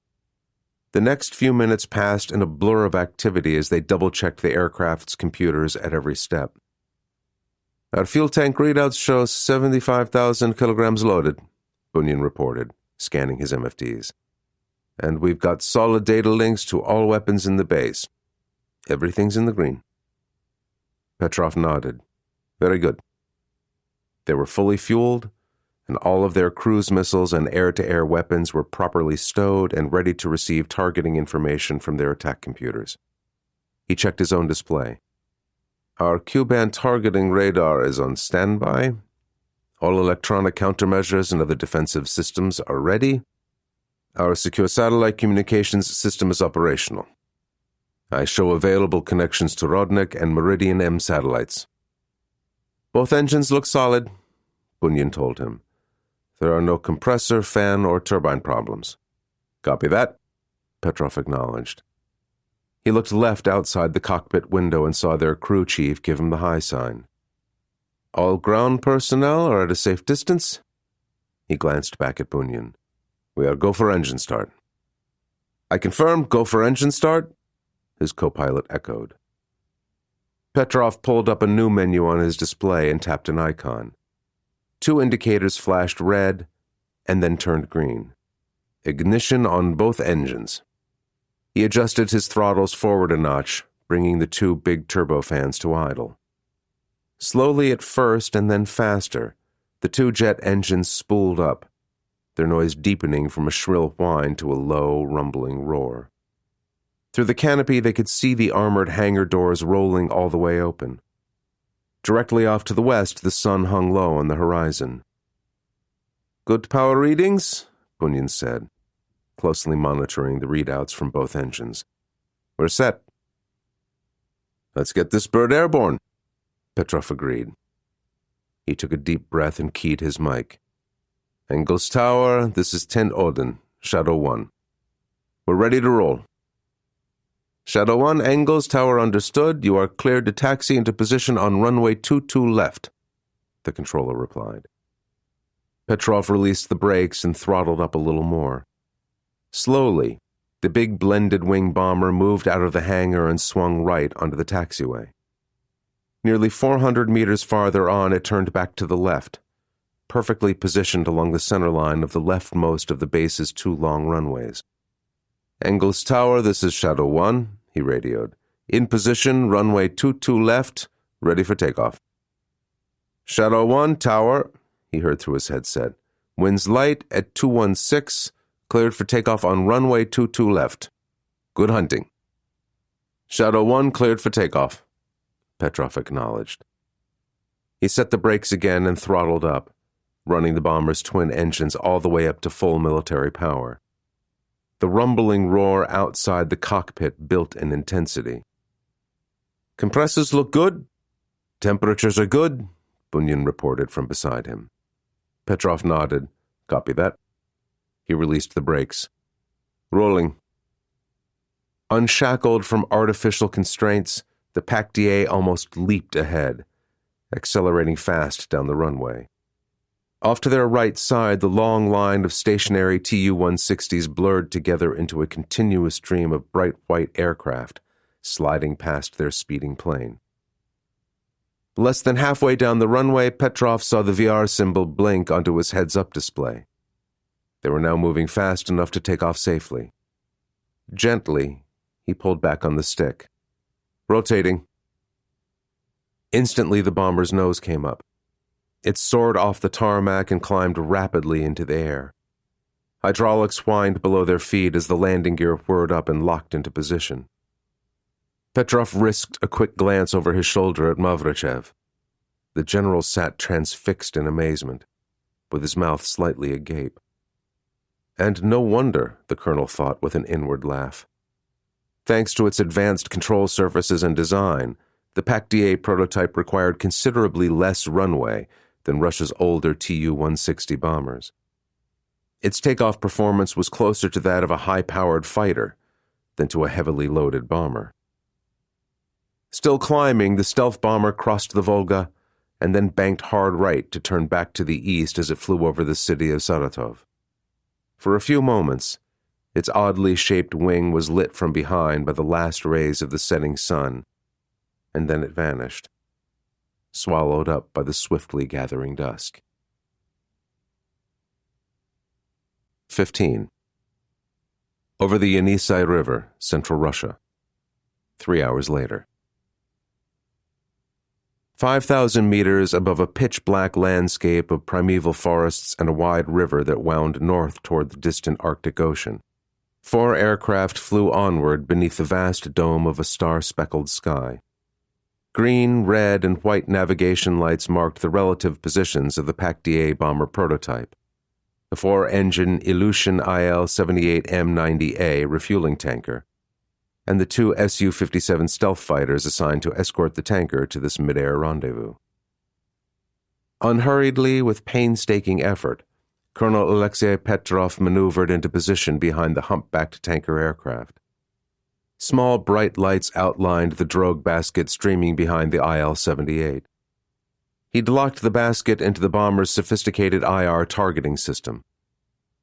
The next few minutes passed in a blur of activity as they double-checked the aircraft's computers at every step. Our fuel tank readouts show 75,000 kilograms loaded, Bunyan reported, scanning his MFDs. And we've got solid data links to all weapons in the base. Everything's in the green. Petrov nodded. Very good. They were fully fueled, and all of their cruise missiles and air-to-air weapons were properly stowed and ready to receive targeting information from their attack computers. He checked his own display. Our Q-band targeting radar is on standby. All electronic countermeasures and other defensive systems are ready. Our secure satellite communications system is operational. I show available connections to Rodnik and Meridian M satellites. Both engines look solid, Bunyan told him. There are no compressor, fan, or turbine problems. Copy that, Petrov acknowledged. He looked left outside the cockpit window and saw their crew chief give him the high sign. All ground personnel are at a safe distance? He glanced back at Bunyan. We are go for engine start. I confirm, go for engine start, his co-pilot echoed. Petrov pulled up a new menu on his display and tapped an icon. 2 indicators flashed red and then turned green. Ignition on both engines. He adjusted his throttles forward a notch, bringing the 2 big turbofans to idle. Slowly at first and then faster, the 2 jet engines spooled up, their noise deepening from a shrill whine to a low, rumbling roar. Through the canopy, they could see the armored hangar doors rolling all the way open. Directly off to the west, the sun hung low on the horizon. Good power readings, Bunyan said, closely monitoring the readouts from both engines. We're set. Let's get this bird airborne, Petrov agreed. He took a deep breath and keyed his mic. Engels Tower, this is 10 Odin, Shadow 1. We're ready to roll. Shadow 1, Engels Tower understood. You are cleared to taxi into position on runway 22 left, the controller replied. Petrov released the brakes and throttled up a little more. Slowly, the big blended-wing bomber moved out of the hangar and swung right onto the taxiway. Nearly 400 meters farther on, it turned back to the left, perfectly positioned along the center line of the leftmost of the base's 2 long runways. Engels Tower, this is Shadow 1, he radioed. In position, runway 22 left, ready for takeoff. Shadow 1, Tower, he heard through his headset. Winds light at 216, cleared for takeoff on runway 22 left. Good hunting. Shadow 1 cleared for takeoff, Petrov acknowledged. He set the brakes again and throttled up, running the bomber's twin engines all the way up to full military power. The rumbling roar outside the cockpit built in intensity. Compressors look good. Temperatures are good, Bunyan reported from beside him. Petrov nodded. Copy that. He released the brakes. Rolling. Unshackled from artificial constraints, the PAC-DA almost leaped ahead, accelerating fast down the runway. Off to their right side, the long line of stationary Tu-160s blurred together into a continuous stream of bright white aircraft, sliding past their speeding plane. Less than halfway down the runway, Petrov saw the VR symbol blink onto his heads-up display. They were now moving fast enough to take off safely. Gently, he pulled back on the stick. Rotating. Instantly, the bomber's nose came up. It soared off the tarmac and climbed rapidly into the air. Hydraulics whined below their feet as the landing gear whirred up and locked into position. Petrov risked a quick glance over his shoulder at Mavrichev. The general sat transfixed in amazement, with his mouth slightly agape. And no wonder, the colonel thought with an inward laugh. Thanks to its advanced control surfaces and design, the PAC-DA prototype required considerably less runway than Russia's older Tu-160 bombers. Its takeoff performance was closer to that of a high-powered fighter than to a heavily loaded bomber. Still climbing, the stealth bomber crossed the Volga and then banked hard right to turn back to the east as it flew over the city of Saratov. For a few moments, its oddly shaped wing was lit from behind by the last rays of the setting sun, and then it vanished, swallowed up by the swiftly gathering dusk. 15. Over the Yenisei River, central Russia. 3 hours later. 5,000 meters above a pitch-black landscape of primeval forests and a wide river that wound north toward the distant Arctic Ocean, 4 aircraft flew onward beneath the vast dome of a star-speckled sky. Green, red, and white navigation lights marked the relative positions of the PAC-DA bomber prototype, the 4-engine Ilyushin IL-78M90A refueling tanker, and the 2 Su-57 stealth fighters assigned to escort the tanker to this mid-air rendezvous. Unhurriedly, with painstaking effort, Colonel Alexei Petrov maneuvered into position behind the humpbacked tanker aircraft. Small bright lights outlined the drogue basket streaming behind the IL-78. He'd locked the basket into the bomber's sophisticated IR targeting system.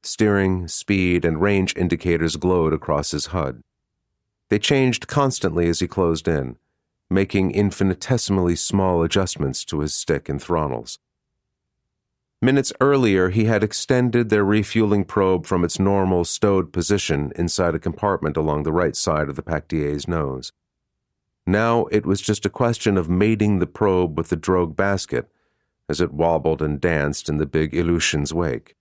Steering, speed, and range indicators glowed across his HUD. They changed constantly as he closed in, making infinitesimally small adjustments to his stick and throttles. Minutes earlier, he had extended their refueling probe from its normal stowed position inside a compartment along the right side of the PAC-DA's nose. Now it was just a question of mating the probe with the drogue basket as it wobbled and danced in the big Ilyushin's wake.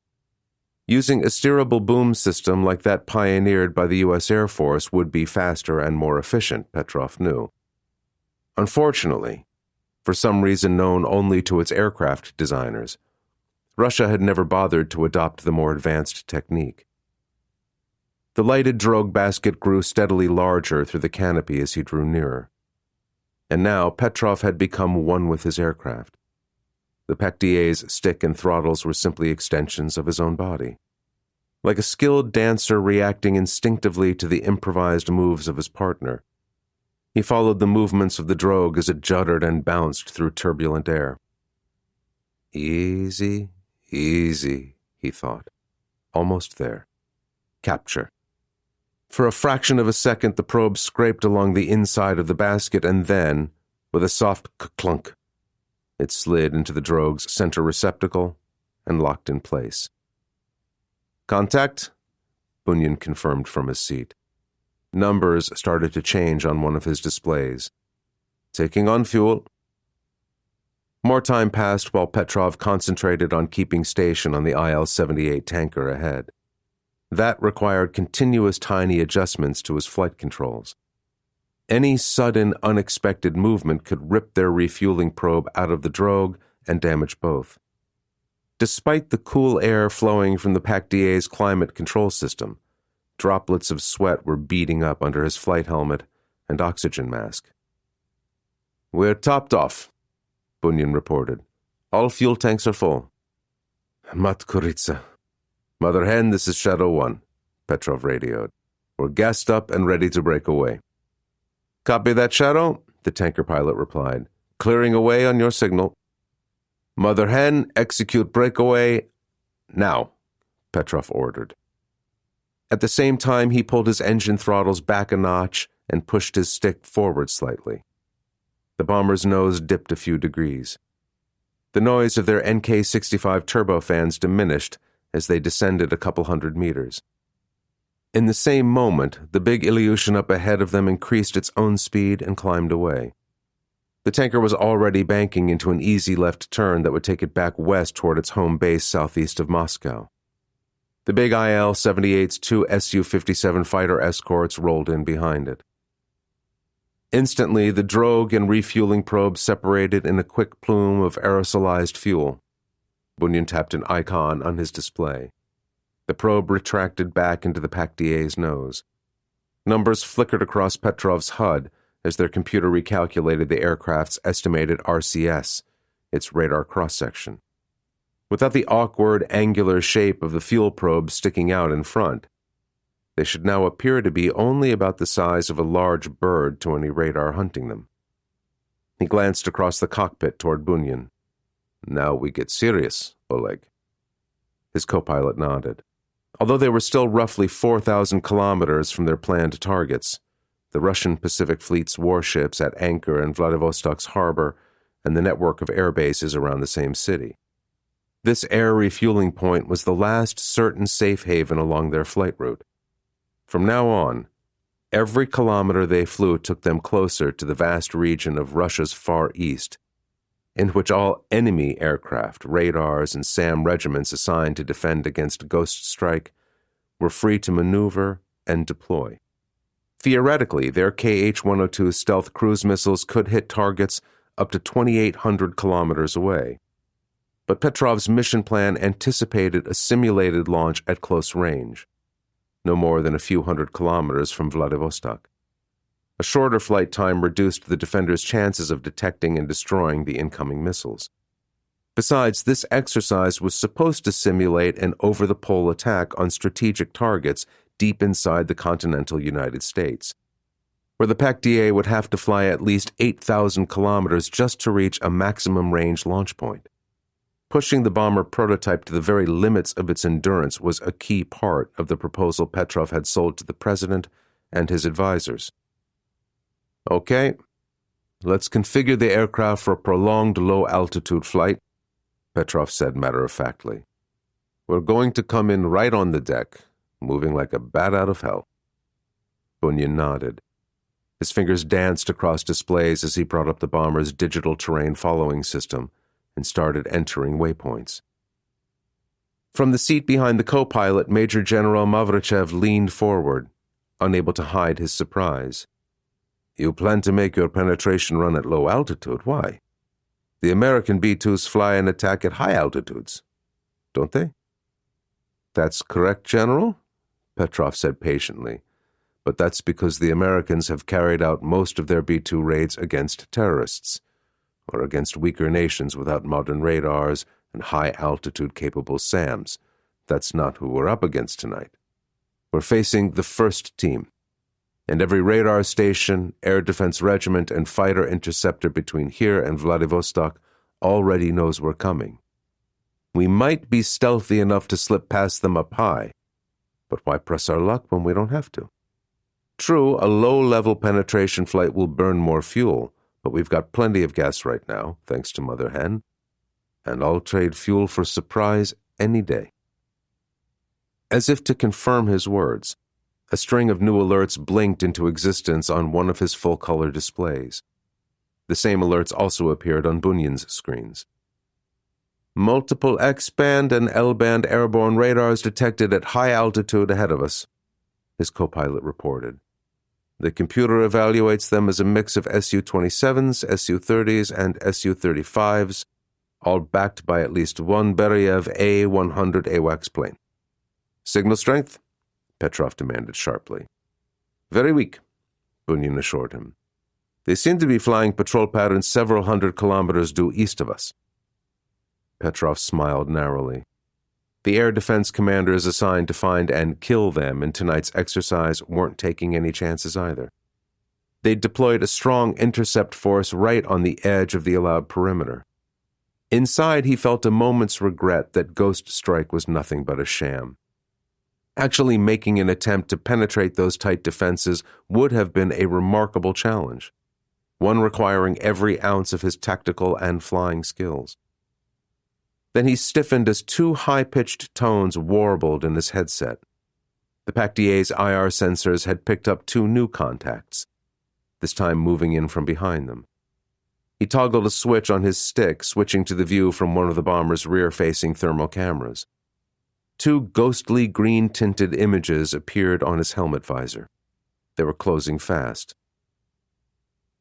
Using a steerable boom system like that pioneered by the U.S. Air Force would be faster and more efficient, Petrov knew. Unfortunately, for some reason known only to its aircraft designers, Russia had never bothered to adopt the more advanced technique. The lighted drogue basket grew steadily larger through the canopy as he drew nearer. And now Petrov had become one with his aircraft. The PAC-DA's stick and throttles were simply extensions of his own body. Like a skilled dancer reacting instinctively to the improvised moves of his partner, he followed the movements of the drogue as it juddered and bounced through turbulent air. Easy, easy, he thought. Almost there. Capture. For a fraction of a second, the probe scraped along the inside of the basket, and then, with a soft clunk, it slid into the drogue's center receptacle and locked in place. Contact, Bunyan confirmed from his seat. Numbers started to change on one of his displays. Taking on fuel. More time passed while Petrov concentrated on keeping station on the IL-78 tanker ahead. That required continuous tiny adjustments to his flight controls. Any sudden, unexpected movement could rip their refueling probe out of the drogue and damage both. Despite the cool air flowing from the PAC-DA's climate control system, droplets of sweat were beading up under his flight helmet and oxygen mask. "We're topped off," Bunyan reported. "All fuel tanks are full." "Mat Kuritsa. Mother Hen, this is Shadow 1, Petrov radioed. "We're gassed up and ready to break away." "Copy that, Shadow," the tanker pilot replied. "Clearing away on your signal." "Mother Hen, execute breakaway now," Petrov ordered. At the same time, he pulled his engine throttles back a notch and pushed his stick forward slightly. The bomber's nose dipped a few degrees. The noise of their NK-65 turbofans diminished as they descended a couple hundred meters. In the same moment, the big Ilyushin up ahead of them increased its own speed and climbed away. The tanker was already banking into an easy left turn that would take it back west toward its home base southeast of Moscow. The big IL-78's two Su-57 fighter escorts rolled in behind it. Instantly, the drogue and refueling probes separated in a quick plume of aerosolized fuel. Bunyan tapped an icon on his display. The probe retracted back into the PAC-DA's nose. Numbers flickered across Petrov's HUD as their computer recalculated the aircraft's estimated RCS, its radar cross-section. Without the awkward, angular shape of the fuel probe sticking out in front, they should now appear to be only about the size of a large bird to any radar hunting them. He glanced across the cockpit toward Bunyan. "Now we get serious, Oleg." His co-pilot nodded. Although they were still roughly 4,000 kilometers from their planned targets, the Russian Pacific Fleet's warships at anchor in Vladivostok's harbor and the network of air bases around the same city. This air refueling point was the last certain safe haven along their flight route. From now on, every kilometer they flew took them closer to the vast region of Russia's Far East, in which all enemy aircraft, radars, and SAM regiments assigned to defend against Ghost Strike were free to maneuver and deploy. Theoretically, their KH-102 stealth cruise missiles could hit targets up to 2,800 kilometers away. But Petrov's mission plan anticipated a simulated launch at close range, no more than a few hundred kilometers from Vladivostok. A shorter flight time reduced the defenders' chances of detecting and destroying the incoming missiles. Besides, this exercise was supposed to simulate an over-the-pole attack on strategic targets deep inside the continental United States, where the PAC-DA would have to fly at least 8,000 kilometers just to reach a maximum range launch point. Pushing the bomber prototype to the very limits of its endurance was a key part of the proposal Petrov had sold to the president and his advisors. "Okay, let's configure the aircraft for a prolonged low-altitude flight," Petrov said matter-of-factly. "We're going to come in right on the deck, moving like a bat out of hell." Bunyan nodded. His fingers danced across displays as he brought up the bomber's digital terrain following system and started entering waypoints. From the seat behind the co-pilot, Major General Mavrichev leaned forward, unable to hide his surprise. "You plan to make your penetration run at low altitude? Why? The American B-2s fly and attack at high altitudes, don't they?" "That's correct, General," Petrov said patiently, "but that's because the Americans have carried out most of their B-2 raids against terrorists, or against weaker nations without modern radars and high-altitude capable SAMs. That's not who we're up against tonight. We're facing the first team, and every radar station, air defense regiment, and fighter interceptor between here and Vladivostok already knows we're coming. We might be stealthy enough to slip past them up high, but why press our luck when we don't have to? True, a low-level penetration flight will burn more fuel, but we've got plenty of gas right now, thanks to Mother Hen, and I'll trade fuel for surprise any day." As if to confirm his words, a string of new alerts blinked into existence on one of his full-color displays. The same alerts also appeared on Bunyan's screens. "Multiple X-band and L-band airborne radars detected at high altitude ahead of us," his co-pilot reported. "The computer evaluates them as a mix of Su-27s, Su-30s, and Su-35s, all backed by at least one Beriev A-100 AWACS plane." "Signal strength?" Petrov demanded sharply. "Very weak," Bunyan assured him. "They seem to be flying patrol patterns several hundred kilometers due east of us." Petrov smiled narrowly. The air defense commanders assigned to find and kill them in tonight's exercise weren't taking any chances either. They'd deployed a strong intercept force right on the edge of the allowed perimeter. Inside, he felt a moment's regret that Ghost Strike was nothing but a sham. Actually making an attempt to penetrate those tight defenses would have been a remarkable challenge. one requiring every ounce of his tactical and flying skills. Then he stiffened as two high-pitched tones warbled in his headset. The Pactier's IR sensors had picked up two new contacts, this time moving in from behind them. He toggled a switch on his stick, switching to the view from one of the bomber's rear-facing thermal cameras. Two ghostly green-tinted images appeared on his helmet visor. They were closing fast.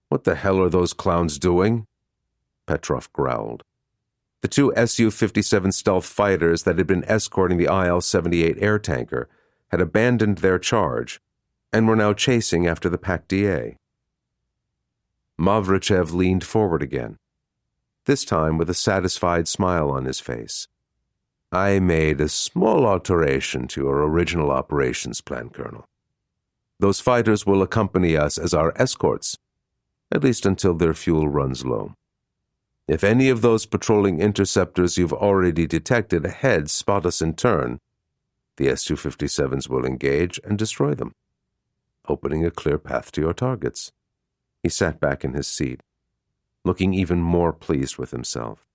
"What the hell are those clowns doing?" Petrov growled. The two Su-57 stealth fighters that had been escorting the IL-78 air tanker had abandoned their charge and were now chasing after the Pactier. Mavrichev leaned forward again, this time with a satisfied smile on his face. "I made a small alteration to your original operations plan, Colonel. Those fighters will accompany us as our escorts, at least until their fuel runs low. If any of those patrolling interceptors you've already detected ahead spot us in turn, the Su-57s will engage and destroy them, opening a clear path to your targets." He sat back in his seat, looking even more pleased with himself.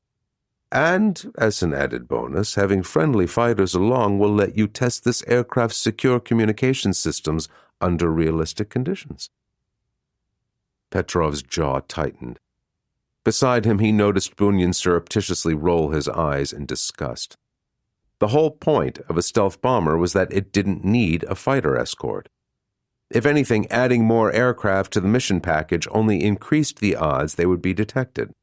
"And, as an added bonus, having friendly fighters along will let you test this aircraft's secure communication systems under realistic conditions." Petrov's jaw tightened. Beside him, he noticed Bunyan surreptitiously roll his eyes in disgust. The whole point of a stealth bomber was that it didn't need a fighter escort. If anything, adding more aircraft to the mission package only increased the odds they would be detected.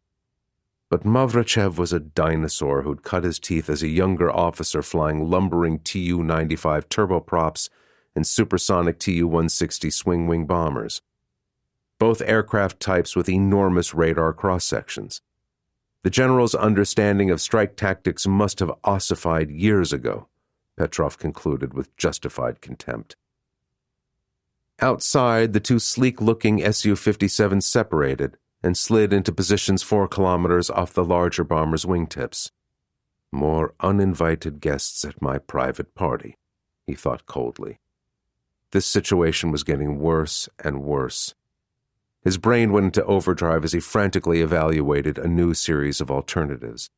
But Mavrichev was a dinosaur who'd cut his teeth as a younger officer flying lumbering Tu-95 turboprops and supersonic Tu-160 swing-wing bombers, both aircraft types with enormous radar cross-sections. The general's understanding of strike tactics must have ossified years ago, Petrov concluded with justified contempt. Outside, the two sleek-looking Su-57s separated and slid into positions 4 kilometers off the larger bomber's wingtips. "More uninvited guests at my private party," he thought coldly. This situation was getting worse and worse. His brain went into overdrive as he frantically evaluated a new series of alternatives.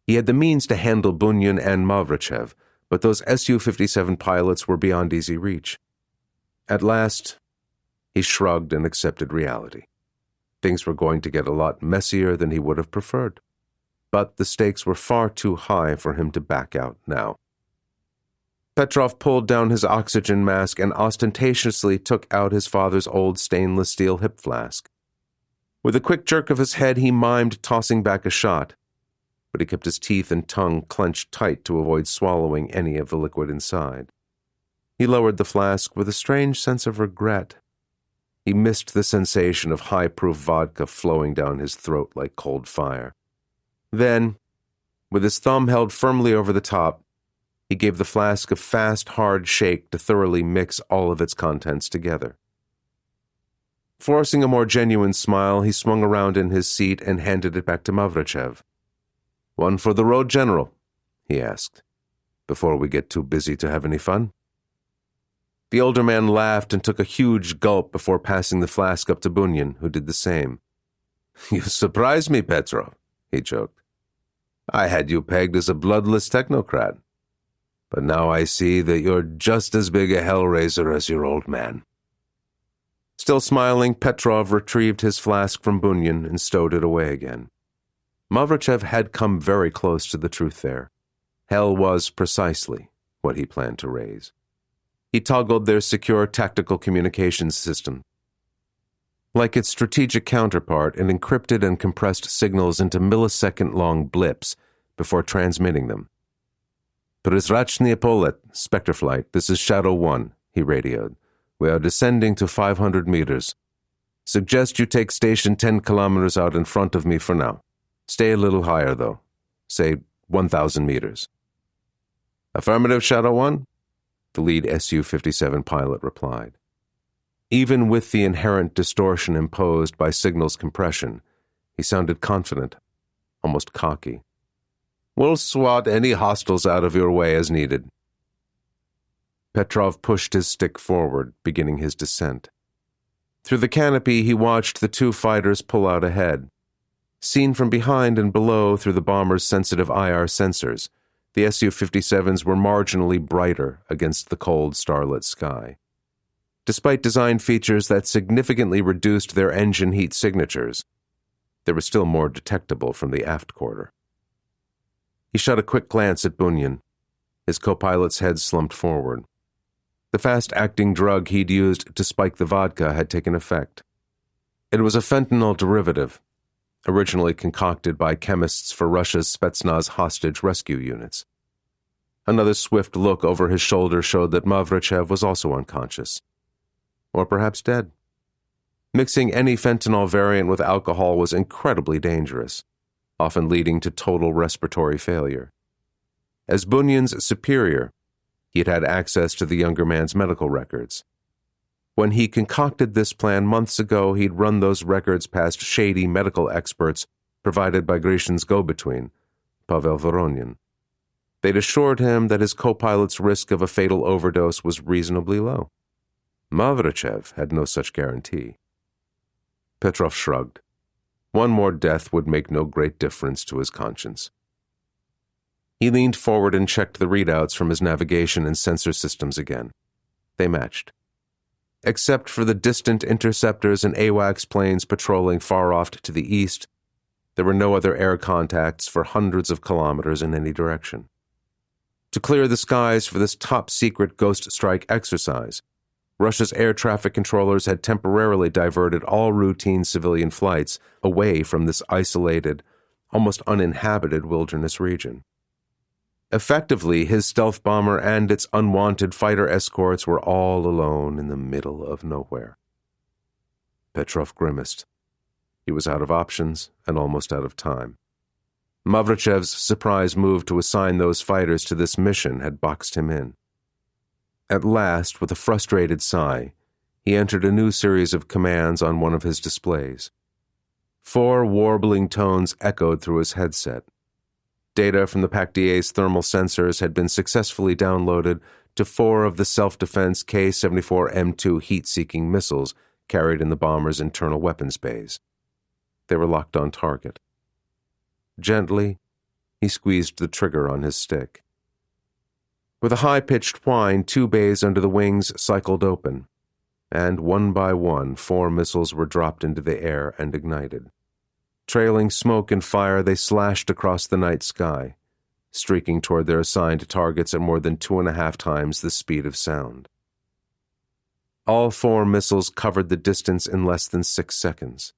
He had the means to handle Bunyan and Mavrichev, but those Su-57 pilots were beyond easy reach. At last, he shrugged and accepted reality. Things were going to get a lot messier than he would have preferred, but the stakes were far too high for him to back out now. Petrov pulled down his oxygen mask and ostentatiously took out his father's old stainless steel hip flask. With a quick jerk of his head, he mimed tossing back a shot, but he kept his teeth and tongue clenched tight to avoid swallowing any of the liquid inside. He lowered the flask with a strange sense of regret. He missed the sensation of high-proof vodka flowing down his throat like cold fire. Then, with his thumb held firmly over the top, he gave the flask a fast, hard shake to thoroughly mix all of its contents together. Forcing a more genuine smile, he swung around in his seat and handed it back to Mavrichev. "One for the road, General?" he asked, "before we get too busy to have any fun." The older man laughed and took a huge gulp before passing the flask up to Bunyan, who did the same. "You surprise me, Petrov," he joked. "I had you pegged as a bloodless technocrat. But now I see that you're just as big a hellraiser as your old man." Still smiling, Petrov retrieved his flask from Bunyan and stowed it away again. Mavrichev had come very close to the truth there. Hell was precisely what he planned to raise. He toggled their secure tactical communications system. Like its strategic counterpart, it encrypted and compressed signals into millisecond-long blips before transmitting them. "Prizrachny Polet, Spectre Flight, this is Shadow 1, he radioed. "We are descending to 500 meters. Suggest you take station 10 kilometers out in front of me for now. Stay a little higher, though. Say 1,000 meters. "Affirmative, Shadow 1, the lead Su-57 pilot replied. Even with the inherent distortion imposed by signals compression, he sounded confident, almost cocky. "We'll swat any hostiles out of your way as needed." Petrov pushed his stick forward, beginning his descent. Through the canopy, he watched the two fighters pull out ahead. Seen from behind and below through the bomber's sensitive IR sensors, the Su-57s were marginally brighter against the cold, starlit sky. Despite design features that significantly reduced their engine heat signatures, they were still more detectable from the aft quarter. He shot a quick glance at Bunyan. His co-pilot's head slumped forward. The fast-acting drug he'd used to spike the vodka had taken effect. It was a fentanyl derivative, originally concocted by chemists for Russia's Spetsnaz hostage rescue units. Another swift look over his shoulder showed that Mavrichev was also unconscious. Or perhaps dead. Mixing any fentanyl variant with alcohol was incredibly dangerous, often leading to total respiratory failure. As Bunyan's superior, he had had access to the younger man's medical records. When he concocted this plan months ago, he'd run those records past shady medical experts provided by Grishin's go-between, Pavel Voronin. They'd assured him that his co-pilot's risk of a fatal overdose was reasonably low. Mavrichev had no such guarantee. Petrov shrugged. One more death would make no great difference to his conscience. He leaned forward and checked the readouts from his navigation and sensor systems again. They matched. Except for the distant interceptors and AWACS planes patrolling far off to the east, there were no other air contacts for hundreds of kilometers in any direction. To clear the skies for this top-secret ghost strike exercise, Russia's air traffic controllers had temporarily diverted all routine civilian flights away from this isolated, almost uninhabited wilderness region. Effectively, his stealth bomber and its unwanted fighter escorts were all alone in the middle of nowhere. Petrov grimaced. He was out of options and almost out of time. Mavrichev's surprise move to assign those fighters to this mission had boxed him in. At last, with a frustrated sigh, he entered a new series of commands on one of his displays. 4 warbling tones echoed through his headset. Data from the PAC-DA's thermal sensors had been successfully downloaded to 4 of the self-defense K-74M2 heat-seeking missiles carried in the bomber's internal weapons bays. They were locked on target. Gently, he squeezed the trigger on his stick. With a high-pitched whine, 2 bays under the wings cycled open, and one by one 4 missiles were dropped into the air and ignited. Trailing smoke and fire, they slashed across the night sky, streaking toward their assigned targets at more than 2.5 times the speed of sound. All 4 missiles covered the distance in less than 6 seconds.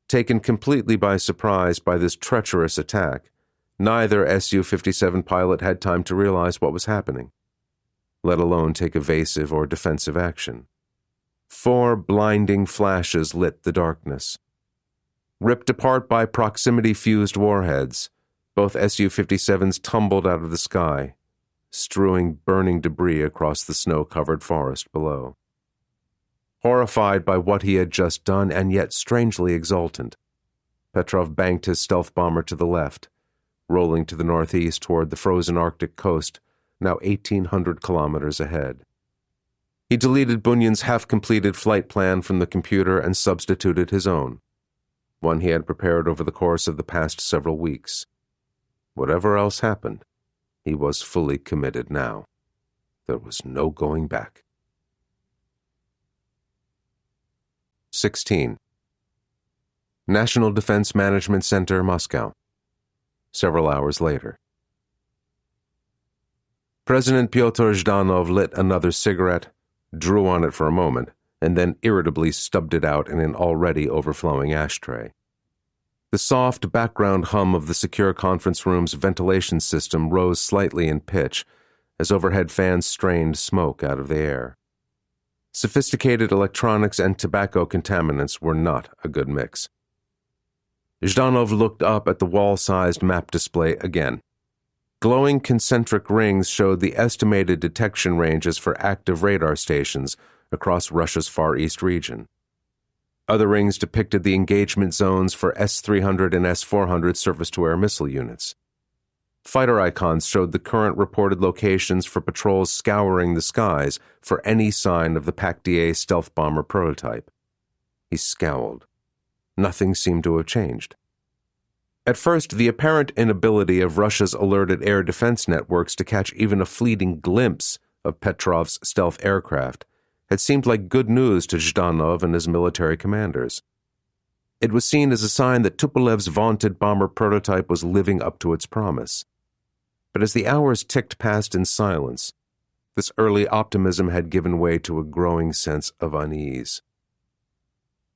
Taken completely by surprise by this treacherous attack, neither Su-57 pilot had time to realize what was happening, let alone take evasive or defensive action. 4 blinding flashes lit the darkness. Ripped apart by proximity-fused warheads, both Su-57s tumbled out of the sky, strewing burning debris across the snow-covered forest below. Horrified by what he had just done, and yet strangely exultant, Petrov banked his stealth bomber to the left, rolling to the northeast toward the frozen Arctic coast, now 1,800 kilometers ahead. He deleted Bunyan's half-completed flight plan from the computer and substituted his own, one he had prepared over the course of the past several weeks. Whatever else happened, he was fully committed now. There was no going back. 16. National Defense Management Center, Moscow. Several hours later. President Pyotr Zhdanov lit another cigarette, drew on it for a moment, and then irritably stubbed it out in an already overflowing ashtray. The soft background hum of the secure conference room's ventilation system rose slightly in pitch as overhead fans strained smoke out of the air. Sophisticated electronics and tobacco contaminants were not a good mix. Zhdanov looked up at the wall-sized map display again. Glowing concentric rings showed the estimated detection ranges for active radar stations across Russia's Far East region. Other rings depicted the engagement zones for S-300 and S-400 surface-to-air missile units. Fighter icons showed the current reported locations for patrols scouring the skies for any sign of the PAC-DA stealth bomber prototype. He scowled. Nothing seemed to have changed. At first, the apparent inability of Russia's alerted air defense networks to catch even a fleeting glimpse of Petrov's stealth aircraft had seemed like good news to Zhdanov and his military commanders. It was seen as a sign that Tupolev's vaunted bomber prototype was living up to its promise. But as the hours ticked past in silence, this early optimism had given way to a growing sense of unease.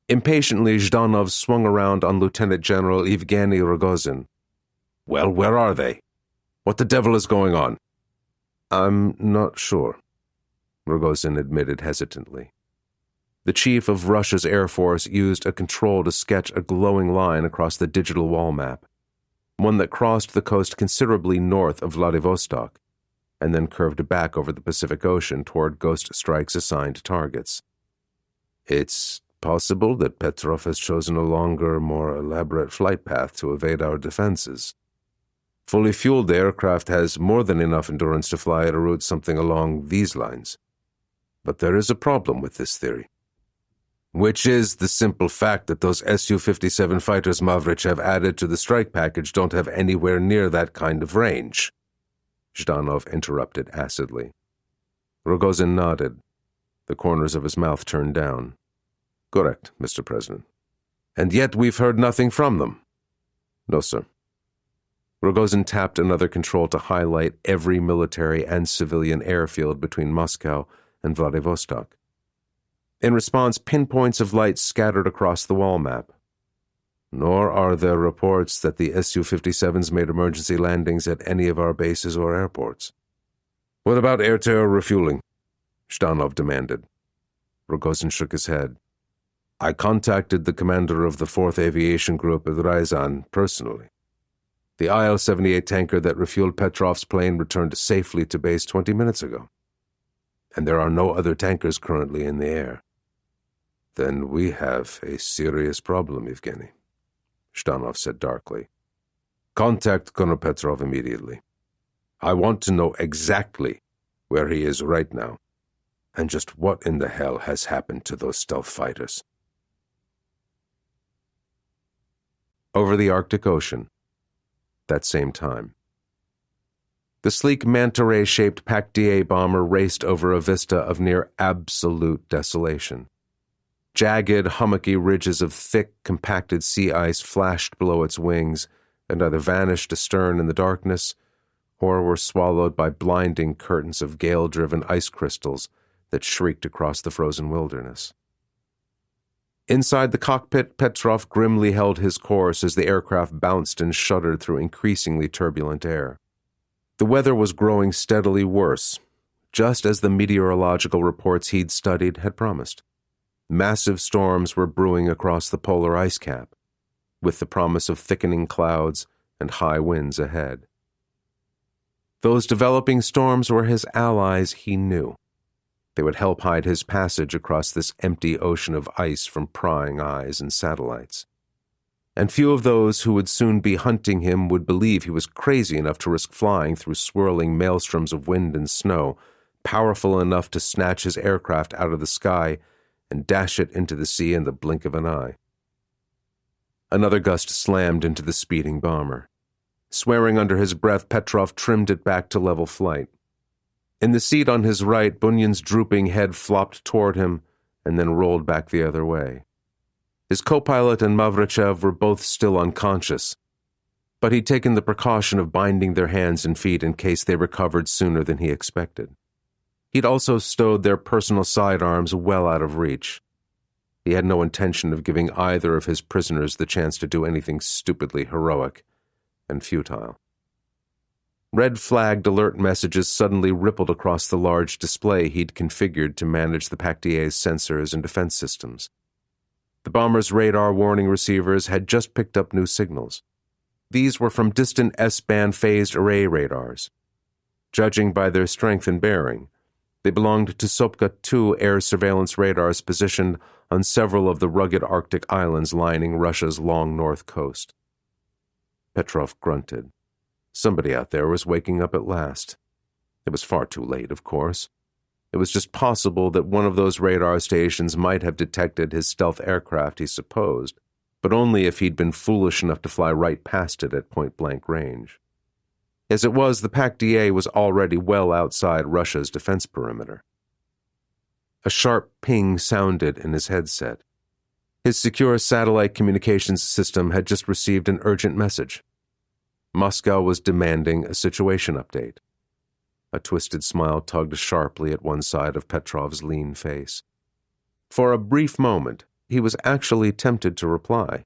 Impatiently, Zhdanov swung around on Lieutenant General Yevgeny Rogozin. "Well, where are they? What the devil is going on?" "I'm not sure," Rogozin admitted hesitantly. The chief of Russia's Air Force used a control to sketch a glowing line across the digital wall map, one that crossed the coast considerably north of Vladivostok, and then curved back over the Pacific Ocean toward ghost strikes assigned targets. "It's possible that Petrov has chosen a longer, more elaborate flight path to evade our defenses. Fully fueled aircraft has more than enough endurance to fly at a route something along these lines. But there is a problem with this theory, which is the simple fact that those Su-57 fighters Mavrichev added to the strike package don't have anywhere near that kind of range," Zhdanov interrupted acidly. Rogozin nodded, the corners of his mouth turned down. "Correct, Mr. President. And yet we've heard nothing from them." "No, sir." Rogozin tapped another control to highlight every military and civilian airfield between Moscow and Vladivostok. In response, pinpoints of light scattered across the wall map. "Nor are there reports that the Su-57s made emergency landings at any of our bases or airports." "What about air-to-air refueling?" Zhdanov demanded. Rogozin shook his head. "I contacted the commander of the 4th Aviation Group at Ryazan personally. The Il-78 tanker that refueled Petrov's plane returned safely to base 20 minutes ago. And there are no other tankers currently in the air." "Then we have a serious problem, Evgeny," Zhdanov said darkly. "Contact Colonel Petrov immediately. I want to know exactly where he is right now, and just what in the hell has happened to those stealth fighters." Over the Arctic Ocean, that same time. The sleek manta-ray-shaped Pac-DA bomber raced over a vista of near absolute desolation. Jagged, hummocky ridges of thick, compacted sea ice flashed below its wings and either vanished astern in the darkness or were swallowed by blinding curtains of gale-driven ice crystals that shrieked across the frozen wilderness. Inside the cockpit, Petrov grimly held his course as the aircraft bounced and shuddered through increasingly turbulent air. The weather was growing steadily worse, just as the meteorological reports he'd studied had promised. Massive storms were brewing across the polar ice cap, with the promise of thickening clouds and high winds ahead. Those developing storms were his allies, he knew. They would help hide his passage across this empty ocean of ice from prying eyes and satellites. And few of those who would soon be hunting him would believe he was crazy enough to risk flying through swirling maelstroms of wind and snow, powerful enough to snatch his aircraft out of the sky and dash it into the sea in the blink of an eye. Another gust slammed into the speeding bomber. Swearing under his breath, Petrov trimmed it back to level flight. In the seat on his right, Bunyan's drooping head flopped toward him and then rolled back the other way. His co-pilot and Mavrichev were both still unconscious, but he'd taken the precaution of binding their hands and feet in case they recovered sooner than he expected. He'd also stowed their personal sidearms well out of reach. He had no intention of giving either of his prisoners the chance to do anything stupidly heroic and futile. Red-flagged alert messages suddenly rippled across the large display he'd configured to manage the Pac-DA's sensors and defense systems. The bomber's radar warning receivers had just picked up new signals. These were from distant S-band phased array radars. Judging by their strength and bearing, they belonged to Sopka-2 air surveillance radars positioned on several of the rugged Arctic islands lining Russia's long north coast. Petrov grunted. Somebody out there was waking up at last. It was far too late, of course. It was just possible that one of those radar stations might have detected his stealth aircraft, he supposed, but only if he'd been foolish enough to fly right past it at point-blank range. As it was, the PAC-DA was already well outside Russia's defense perimeter. A sharp ping sounded in his headset. His secure satellite communications system had just received an urgent message. Moscow was demanding a situation update. A twisted smile tugged sharply at one side of Petrov's lean face. For a brief moment, he was actually tempted to reply,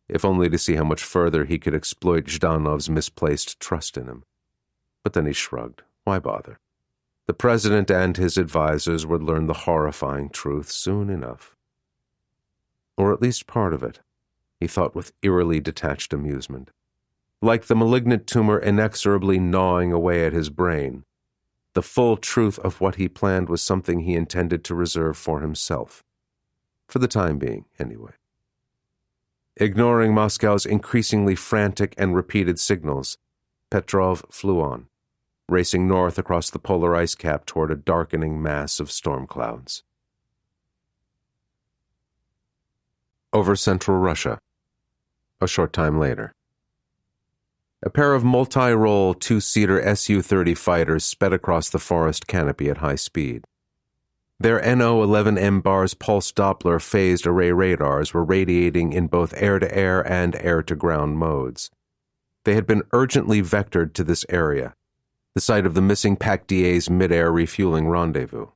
if only to see how much further he could exploit Zhdanov's misplaced trust in him. But then he shrugged. Why bother? The president and his advisors would learn the horrifying truth soon enough. Or at least part of it, he thought with eerily detached amusement. Like the malignant tumor inexorably gnawing away at his brain, the full truth of what he planned was something he intended to reserve for himself. For the time being, anyway. Ignoring Moscow's increasingly frantic and repeated signals, Petrov flew on, racing north across the polar ice cap toward a darkening mass of storm clouds. Over central Russia. A short time later. A pair of multi-role two-seater Su-30 fighters sped across the forest canopy at high speed. Their NO-11M bars pulse Doppler phased array radars were radiating in both air-to-air and air-to-ground modes. They had been urgently vectored to this area, the site of the missing PAC-DA's mid-air refueling rendezvous.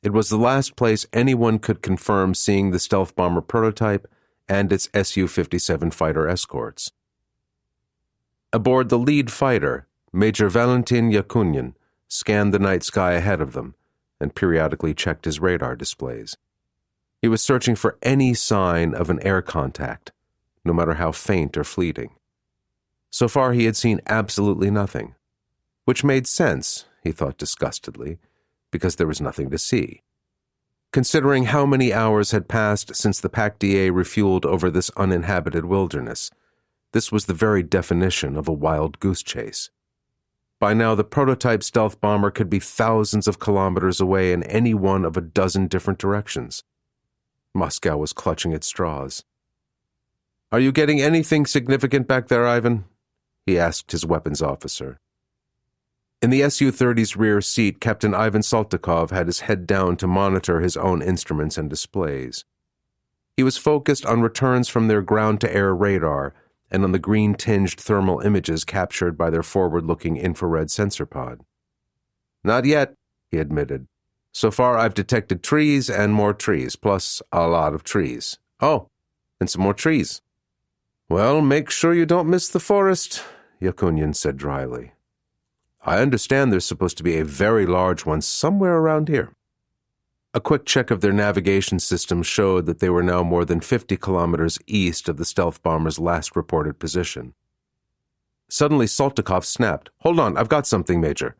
It was the last place anyone could confirm seeing the stealth bomber prototype and its Su-57 fighter escorts. Aboard the lead fighter, Major Valentin Yakunin scanned the night sky ahead of them and periodically checked his radar displays. He was searching for any sign of an air contact, no matter how faint or fleeting. So far he had seen absolutely nothing, which made sense, he thought disgustedly, because there was nothing to see. Considering how many hours had passed since the PAC-DA refueled over this uninhabited wilderness, this was the very definition of a wild goose chase. By now, the prototype stealth bomber could be thousands of kilometers away in any one of a dozen different directions. Moscow was clutching at straws. "Are you getting anything significant back there, Ivan?" he asked his weapons officer. In the Su-30's rear seat, Captain Ivan Saltykov had his head down to monitor his own instruments and displays. He was focused on returns from their ground-to-air radar and on the green-tinged thermal images captured by their forward-looking infrared sensor pod. "Not yet," he admitted. "So far I've detected trees and more trees, plus a lot of trees. Oh, and some more trees." "Well, make sure you don't miss the forest," Yakunin said dryly. "I understand there's supposed to be a very large one somewhere around here." A quick check of their navigation system showed that they were now more than 50 kilometers east of the stealth bomber's last reported position. Suddenly, Saltykov snapped. "Hold on, I've got something, Major.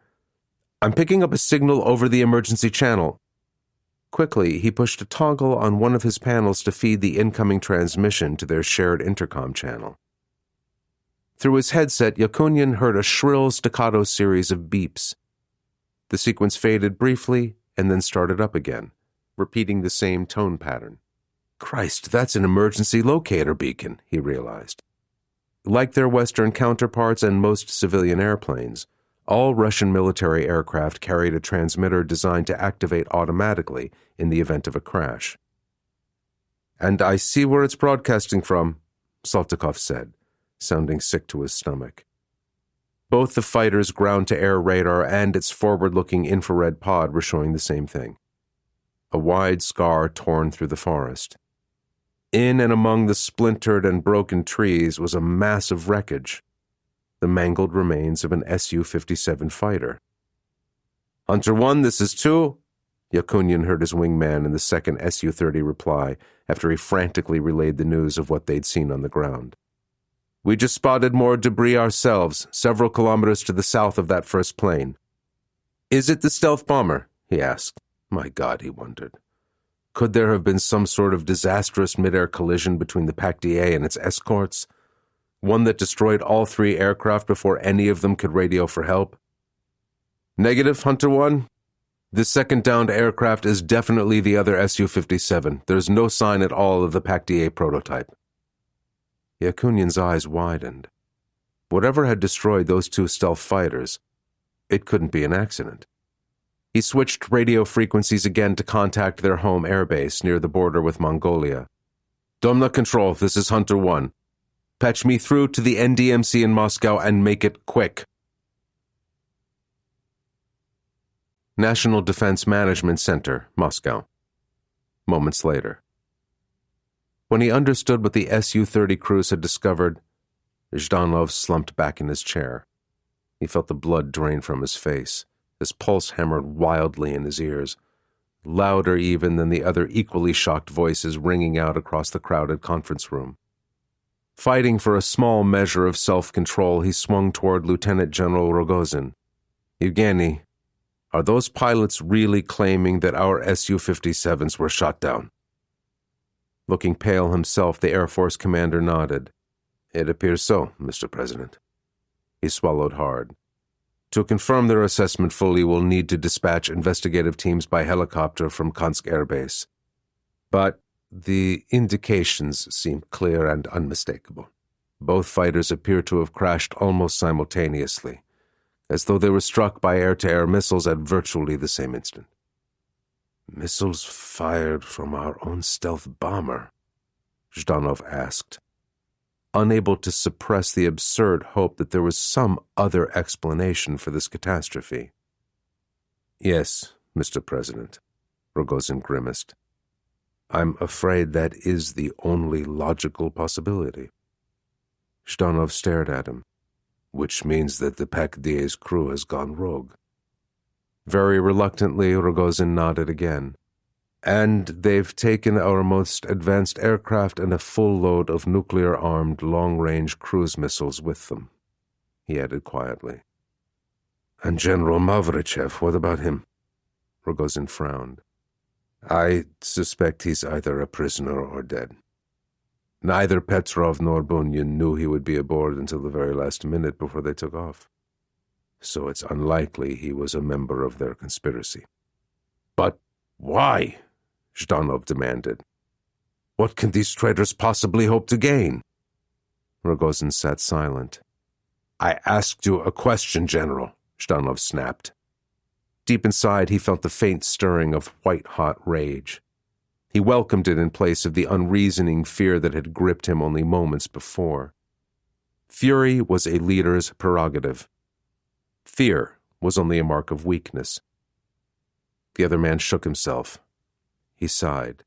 I'm picking up a signal over the emergency channel." Quickly, he pushed a toggle on one of his panels to feed the incoming transmission to their shared intercom channel. Through his headset, Yakunin heard a shrill staccato series of beeps. The sequence faded briefly and then started up again, repeating the same tone pattern. "Christ, that's an emergency locator beacon," he realized. Like their Western counterparts and most civilian airplanes, all Russian military aircraft carried a transmitter designed to activate automatically in the event of a crash. "And I see where it's broadcasting from," Saltykov said, sounding sick to his stomach. Both the fighter's ground-to-air radar and its forward-looking infrared pod were showing the same thing. A wide scar torn through the forest. In and among the splintered and broken trees was a mass of wreckage, the mangled remains of an Su-57 fighter. "Hunter 1, this is 2. Yakunin heard his wingman in the second Su-30 reply after he frantically relayed the news of what they'd seen on the ground. "We just spotted more debris ourselves, several kilometers to the south of that first plane." "Is it the stealth bomber?" he asked. My God, he wondered. Could there have been some sort of disastrous mid-air collision between the PAC-DA and its escorts? One that destroyed all 3 aircraft before any of them could radio for help? "Negative, Hunter 1. This second downed aircraft is definitely the other Su-57. There's no sign at all of the PAC-DA prototype. Yakunyan's eyes widened. Whatever had destroyed those two stealth fighters, it couldn't be an accident. He switched radio frequencies again to contact their home airbase near the border with Mongolia. Domna Control, this is Hunter 1. Patch me through to the NDMC in Moscow and make it quick. National Defense Management Center, Moscow. Moments later. When he understood what the Su-30 crews had discovered, Zhdanov slumped back in his chair. He felt the blood drain from his face. His pulse hammered wildly in his ears, louder even than the other equally shocked voices ringing out across the crowded conference room. Fighting for a small measure of self-control, he swung toward Lieutenant General Rogozin. Evgeny, are those pilots really claiming that our Su-57s were shot down? Looking pale himself, the Air Force commander nodded. It appears so, Mr. President. He swallowed hard. To confirm their assessment fully, we'll need to dispatch investigative teams by helicopter from Kansk Air Base. But the indications seem clear and unmistakable. Both fighters appear to have crashed almost simultaneously, as though they were struck by air-to-air missiles at virtually the same instant. Missiles fired from our own stealth bomber? Zhdanov asked, unable to suppress the absurd hope that there was some other explanation for this catastrophe. Yes, Mr. President, Rogozin grimaced. I'm afraid that is the only logical possibility. Zhdanov stared at him, which means that the PAC-DA's crew has gone rogue. Very reluctantly, Rogozin nodded again. And they've taken our most advanced aircraft and a full load of nuclear-armed long-range cruise missiles with them, he added quietly. And General Mavrichev, what about him? Rogozin frowned. I suspect he's either a prisoner or dead. Neither Petrov nor Bunyan knew he would be aboard until the very last minute before they took off. So it's unlikely he was a member of their conspiracy. But why? Zhdanov demanded. What can these traitors possibly hope to gain? Rogozin sat silent. I asked you a question, General, Zhdanov snapped. Deep inside, he felt the faint stirring of white-hot rage. He welcomed it in place of the unreasoning fear that had gripped him only moments before. Fury was a leader's prerogative. Fear was only a mark of weakness. The other man shook himself. He sighed.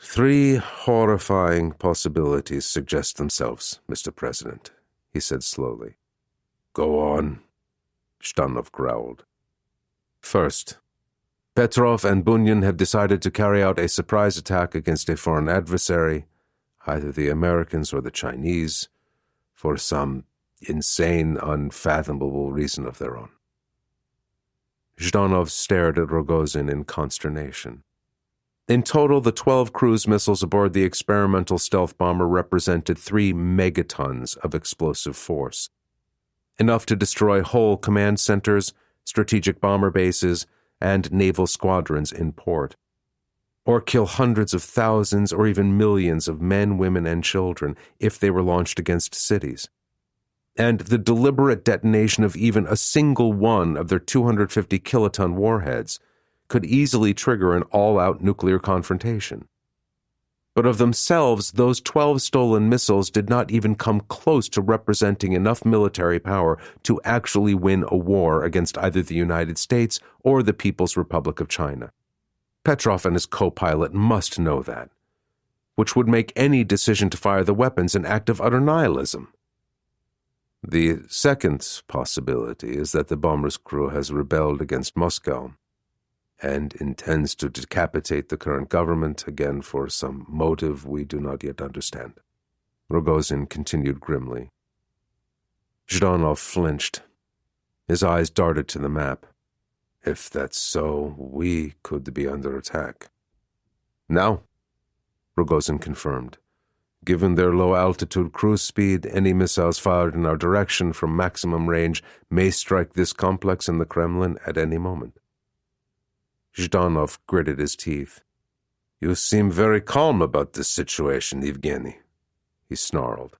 3 horrifying possibilities suggest themselves, Mr. President, he said slowly. Go on, Zhdanov growled. First, Petrov and Bunyan have decided to carry out a surprise attack against a foreign adversary, either the Americans or the Chinese, for some insane, unfathomable reason of their own. Zhdanov stared at Rogozin in consternation. In total, the 12 cruise missiles aboard the experimental stealth bomber represented 3 megatons of explosive force, enough to destroy whole command centers, strategic bomber bases, and naval squadrons in port, or kill hundreds of thousands or even millions of men, women, and children if they were launched against cities. And the deliberate detonation of even a single one of their 250-kiloton warheads could easily trigger an all-out nuclear confrontation. But of themselves, those 12 stolen missiles did not even come close to representing enough military power to actually win a war against either the United States or the People's Republic of China. Petrov and his co-pilot must know that, which would make any decision to fire the weapons an act of utter nihilism. The second possibility is that the bomber's crew has rebelled against Moscow and intends to decapitate the current government, again for some motive we do not yet understand. Rogozin continued grimly. Zhdanov flinched. His eyes darted to the map. If that's so, we could be under attack. Now, Rogozin confirmed. Given their low-altitude cruise speed, any missiles fired in our direction from maximum range may strike this complex in the Kremlin at any moment. Zhdanov gritted his teeth. "You seem very calm about this situation, Evgeny," he snarled.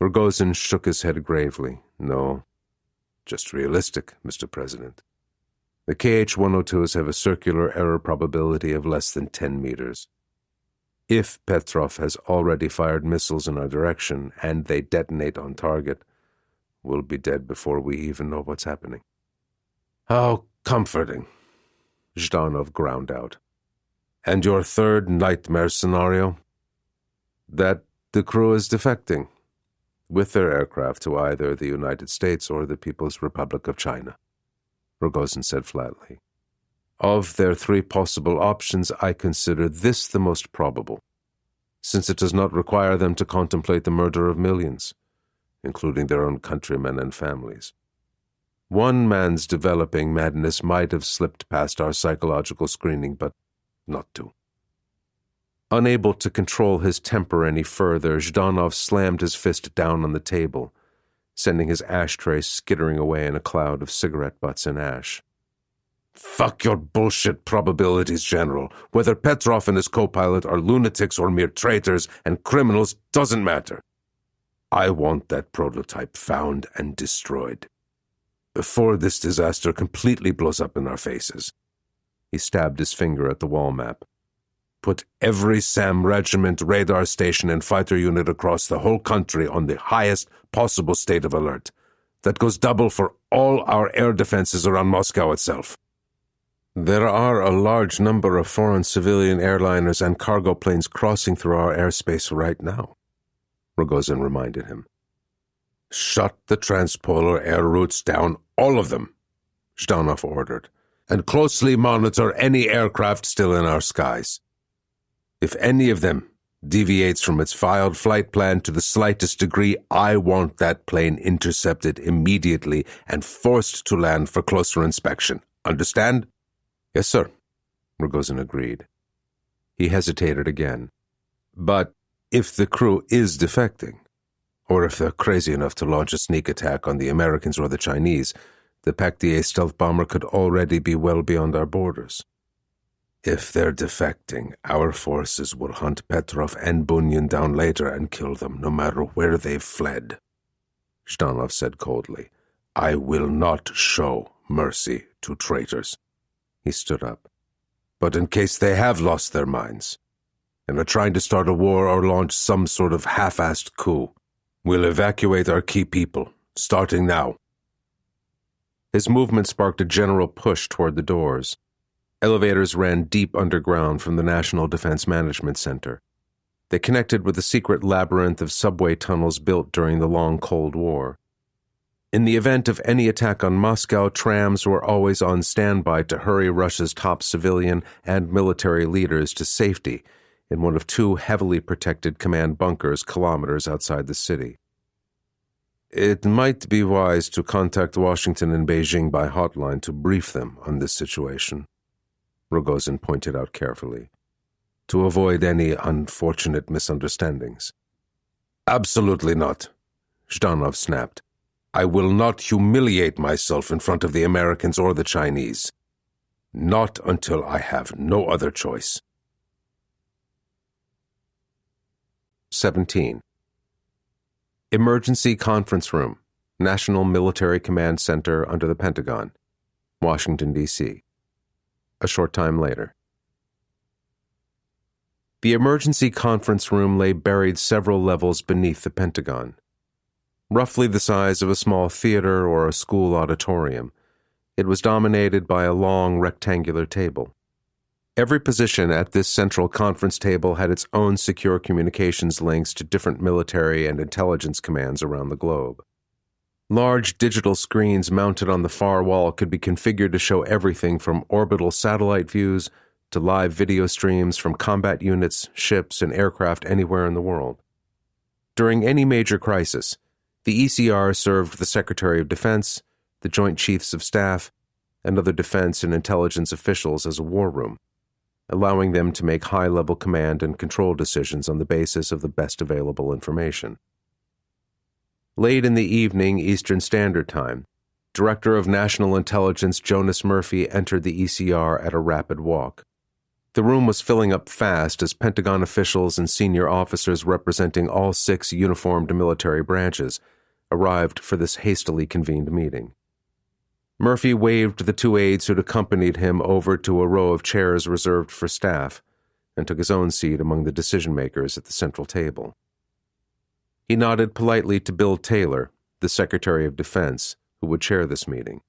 Rogozin shook his head gravely. "No, just realistic, Mr. President. The KH-102s have a circular error probability of less than 10 meters. If Petrov has already fired missiles in our direction and they detonate on target, we'll be dead before we even know what's happening." "How comforting," Zhdanov ground out. "And your third nightmare scenario?" "That the crew is defecting, with their aircraft to either the United States or the People's Republic of China," Rogozin said flatly. "Of their three possible options, I consider this the most probable, since it does not require them to contemplate the murder of millions, including their own countrymen and families. One man's developing madness might have slipped past our psychological screening, but not two." Unable to control his temper any further, Zhdanov slammed his fist down on the table, sending his ashtray skittering away in a cloud of cigarette butts and ash. "Fuck your bullshit probabilities, General. Whether Petrov and his co-pilot are lunatics or mere traitors and criminals doesn't matter. I want that prototype found and destroyed, before this disaster completely blows up in our faces." He stabbed his finger at the wall map. "Put every SAM regiment, radar station, and fighter unit across the whole country on the highest possible state of alert. That goes double for all our air defenses around Moscow itself." "There are a large number of foreign civilian airliners and cargo planes crossing through our airspace right now," Rogozin reminded him. "Shut the transpolar air routes down, all of them," Zhdanov ordered, "and closely monitor any aircraft still in our skies. If any of them deviates from its filed flight plan to the slightest degree, I want that plane intercepted immediately and forced to land for closer inspection. Understand?" "Yes, sir," Rogozin agreed. He hesitated again. "But if the crew is defecting, or if they're crazy enough to launch a sneak attack on the Americans or the Chinese, the Pac-DA stealth bomber could already be well beyond our borders. If they're defecting, our forces will hunt Petrov and Bunyan down later and kill them, no matter where they've fled," Zhdanov said coldly. "I will not show mercy to traitors." He stood up. "But in case they have lost their minds and are trying to start a war or launch some sort of half-assed coup, we'll evacuate our key people, starting now." His movement sparked a general push toward the doors. Elevators ran deep underground from the National Defense Management Center. They connected with the secret labyrinth of subway tunnels built during the long Cold War. In the event of any attack on Moscow, trams were always on standby to hurry Russia's top civilian and military leaders to safety in one of two heavily protected command bunkers kilometers outside the city. "It might be wise to contact Washington and Beijing by hotline to brief them on this situation," Rogozin pointed out carefully, "to avoid any unfortunate misunderstandings." "Absolutely not," Zhdanov snapped. "I will not humiliate myself in front of the Americans or the Chinese. Not until I have no other choice." 17. Emergency Conference Room, National Military Command Center under the Pentagon, Washington, D.C. A short time later. The emergency conference room lay buried several levels beneath the Pentagon. Roughly the size of a small theater or a school auditorium, it was dominated by a long rectangular table. Every position at this central conference table had its own secure communications links to different military and intelligence commands around the globe. Large digital screens mounted on the far wall could be configured to show everything from orbital satellite views to live video streams from combat units, ships, and aircraft anywhere in the world. During any major crisis, the ECR served the Secretary of Defense, the Joint Chiefs of Staff, and other defense and intelligence officials as a war room, allowing them to make high-level command and control decisions on the basis of the best available information. Late in the evening Eastern Standard Time, Director of National Intelligence Jonas Murphy entered the ECR at a rapid walk. The room was filling up fast as Pentagon officials and senior officers representing all 6 uniformed military branches arrived for this hastily convened meeting. Murphy waved the 2 aides who'd accompanied him over to a row of chairs reserved for staff and took his own seat among the decision-makers at the central table. He nodded politely to Bill Taylor, the Secretary of Defense, who would chair this meeting.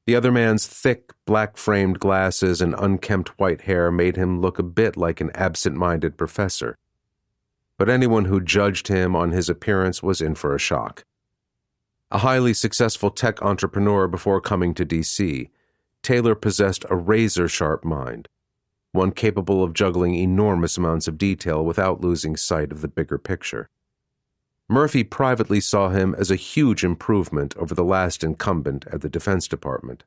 The other man's thick, black-framed glasses and unkempt white hair made him look a bit like an absent-minded professor. But anyone who judged him on his appearance was in for a shock. A highly successful tech entrepreneur before coming to D.C., Taylor possessed a razor-sharp mind, one capable of juggling enormous amounts of detail without losing sight of the bigger picture. Murphy privately saw him as a huge improvement over the last incumbent at the Defense Department,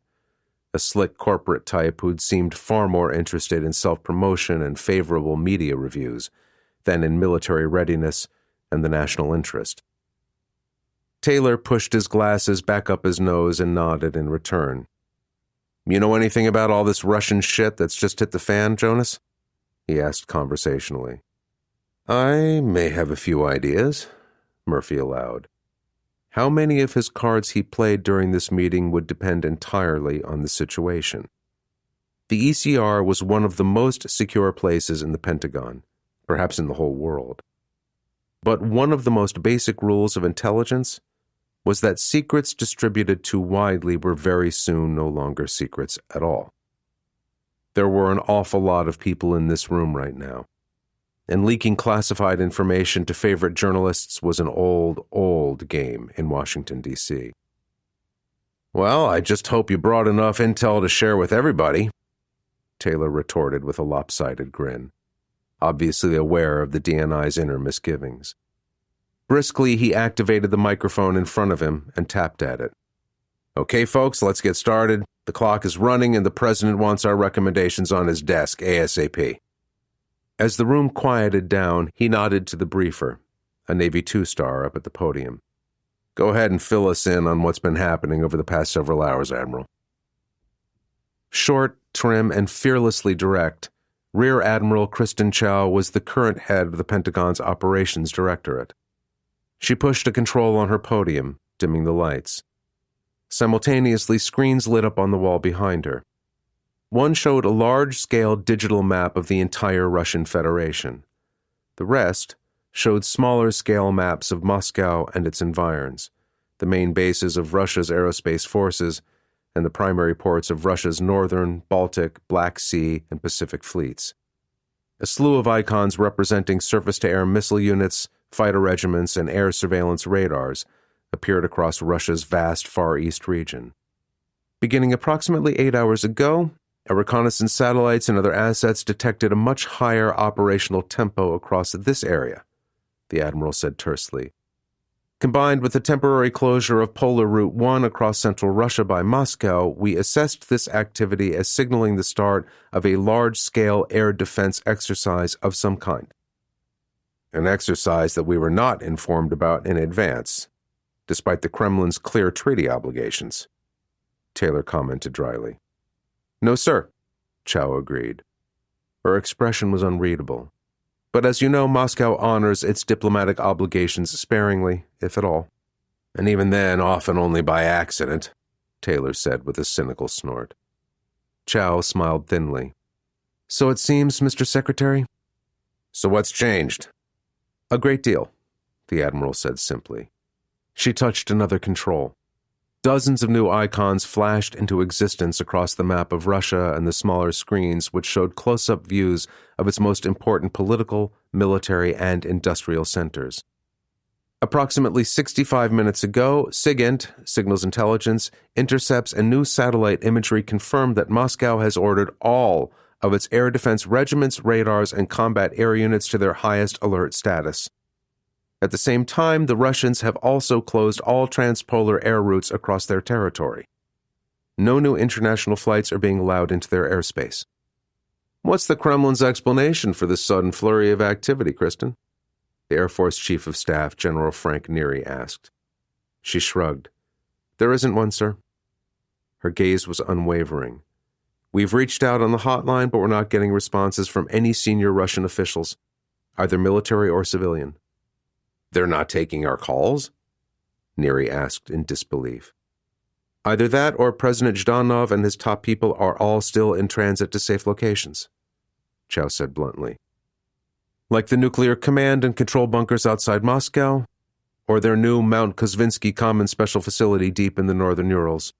a slick corporate type who'd seemed far more interested in self-promotion and favorable media reviews than in military readiness and the national interest. Taylor pushed his glasses back up his nose and nodded in return. "You know anything about all this Russian shit that's just hit the fan, Jonas?" he asked conversationally. "I may have a few ideas," Murphy allowed. How many of his cards he played during this meeting would depend entirely on the situation. The ECR was one of the most secure places in the Pentagon, perhaps in the whole world. But one of the most basic rules of intelligence was that secrets distributed too widely were very soon no longer secrets at all. There were an awful lot of people in this room right now, and leaking classified information to favorite journalists was an old game in Washington, D.C. "Well, I just hope you brought enough intel to share with everybody," Taylor retorted with a lopsided grin, obviously aware of the DNI's inner misgivings. Briskly, he activated the microphone in front of him and tapped at it. "Okay, folks, let's get started. The clock is running and the president wants our recommendations on his desk ASAP." As the room quieted down, he nodded to the briefer, a Navy 2-star up at the podium. "Go ahead and fill us in on what's been happening over the past several hours, Admiral." Short, trim, and fearlessly direct, Rear Admiral Kristen Chow was the current head of the Pentagon's Operations Directorate. She pushed a control on her podium, dimming the lights. Simultaneously, screens lit up on the wall behind her. One showed a large-scale digital map of the entire Russian Federation. The rest showed smaller-scale maps of Moscow and its environs, the main bases of Russia's aerospace forces, and the primary ports of Russia's northern, Baltic, Black Sea, and Pacific fleets. A slew of icons representing surface-to-air missile units, fighter regiments, and air surveillance radars appeared across Russia's vast Far East region. Beginning approximately 8 hours ago, our reconnaissance satellites and other assets detected a much higher operational tempo across this area, the Admiral said tersely. Combined with the temporary closure of Polar Route 1 across central Russia by Moscow, we assessed this activity as signaling the start of a large-scale air defense exercise of some kind. An exercise that we were not informed about in advance, despite the Kremlin's clear treaty obligations, Taylor commented dryly. "No, sir," Chow agreed. Her expression was unreadable. But as you know, Moscow honors its diplomatic obligations sparingly, if at all. "And even then, often only by accident," Taylor said with a cynical snort. Chow smiled thinly. "So it seems, Mr. Secretary?" "So what's changed?" "A great deal," the Admiral said simply. She touched another control. Dozens of new icons flashed into existence across the map of Russia and the smaller screens which showed close-up views of its most important political, military, and industrial centers. Approximately 65 minutes ago, SIGINT, Signals Intelligence, intercepts and new satellite imagery confirmed that Moscow has ordered all of its air defense regiments, radars, and combat air units to their highest alert status. At the same time, the Russians have also closed all transpolar air routes across their territory. No new international flights are being allowed into their airspace. "What's the Kremlin's explanation for this sudden flurry of activity, Kristen?" the Air Force Chief of Staff, General Frank Neary, asked. She shrugged. There isn't one, sir. Her gaze was unwavering. We've reached out on the hotline, but we're not getting responses from any senior Russian officials, either military or civilian. They're not taking our calls? Neary asked in disbelief. Either that or President Zhdanov and his top people are all still in transit to safe locations, Chow said bluntly. Like the nuclear command and control bunkers outside Moscow, or their new Mount Kozvinsky Common Special Facility deep in the northern Urals.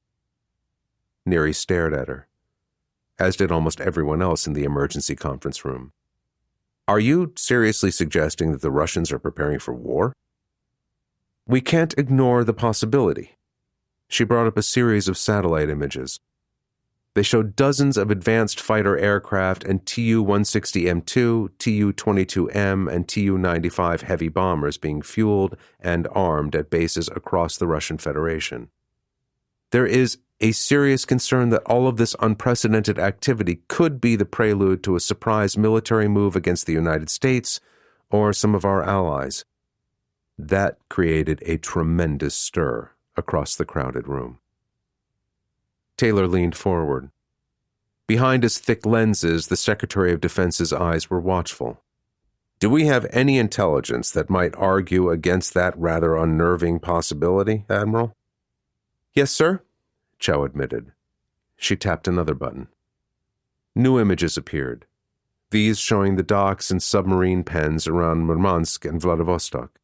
Neary stared at her, as did almost everyone else in the emergency conference room. Are you seriously suggesting that the Russians are preparing for war? We can't ignore the possibility. She brought up a series of satellite images. They showed dozens of advanced fighter aircraft and Tu-160M2, Tu-22M, and Tu-95 heavy bombers being fueled and armed at bases across the Russian Federation. There is a serious concern that all of this unprecedented activity could be the prelude to a surprise military move against the United States or some of our allies. That created a tremendous stir across the crowded room. Taylor leaned forward. Behind his thick lenses, the Secretary of Defense's eyes were watchful. Do we have any intelligence that might argue against that rather unnerving possibility, Admiral? Yes, sir, Chow admitted. She tapped another button. New images appeared, these showing the docks and submarine pens around Murmansk and Vladivostok.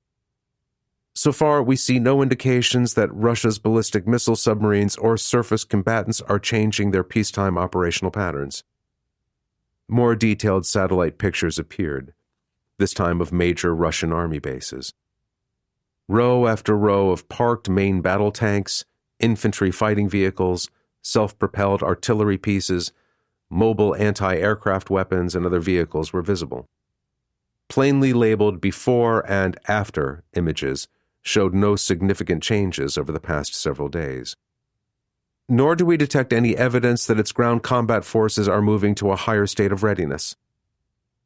So far, we see no indications that Russia's ballistic missile submarines or surface combatants are changing their peacetime operational patterns. More detailed satellite pictures appeared, this time of major Russian army bases. Row after row of parked main battle tanks, infantry fighting vehicles, self-propelled artillery pieces, mobile anti-aircraft weapons, and other vehicles were visible. Plainly labeled before and after images showed no significant changes over the past several days. Nor do we detect any evidence that its ground combat forces are moving to a higher state of readiness.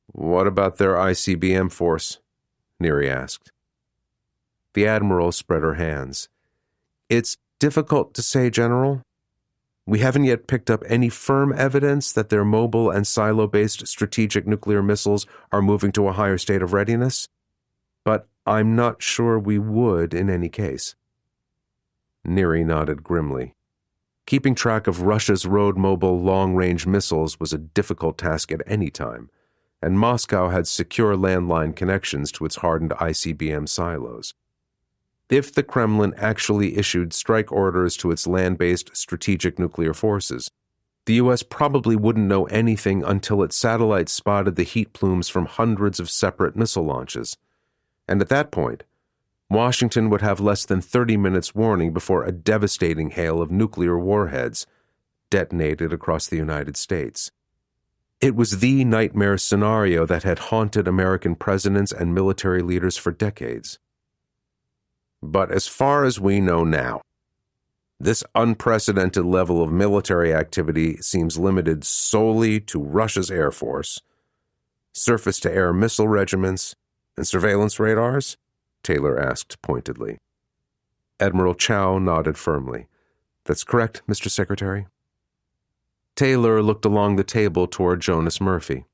What about their ICBM force? Neary asked. The Admiral spread her hands. It's difficult to say, General. We haven't yet picked up any firm evidence that their mobile and silo-based strategic nuclear missiles are moving to a higher state of readiness, but I'm not sure we would in any case. Neary nodded grimly. Keeping track of Russia's road-mobile long-range missiles was a difficult task at any time, and Moscow had secure landline connections to its hardened ICBM silos. If the Kremlin actually issued strike orders to its land-based strategic nuclear forces, the U.S. probably wouldn't know anything until its satellites spotted the heat plumes from hundreds of separate missile launches. And at that point, Washington would have less than 30 minutes warning before a devastating hail of nuclear warheads detonated across the United States. It was the nightmare scenario that had haunted American presidents and military leaders for decades. But as far as we know now, this unprecedented level of military activity seems limited solely to Russia's Air Force, surface-to-air missile regiments, and surveillance radars? Taylor asked pointedly. Admiral Chow nodded firmly. That's correct, Mr. Secretary. Taylor looked along the table toward Jonas Murphy,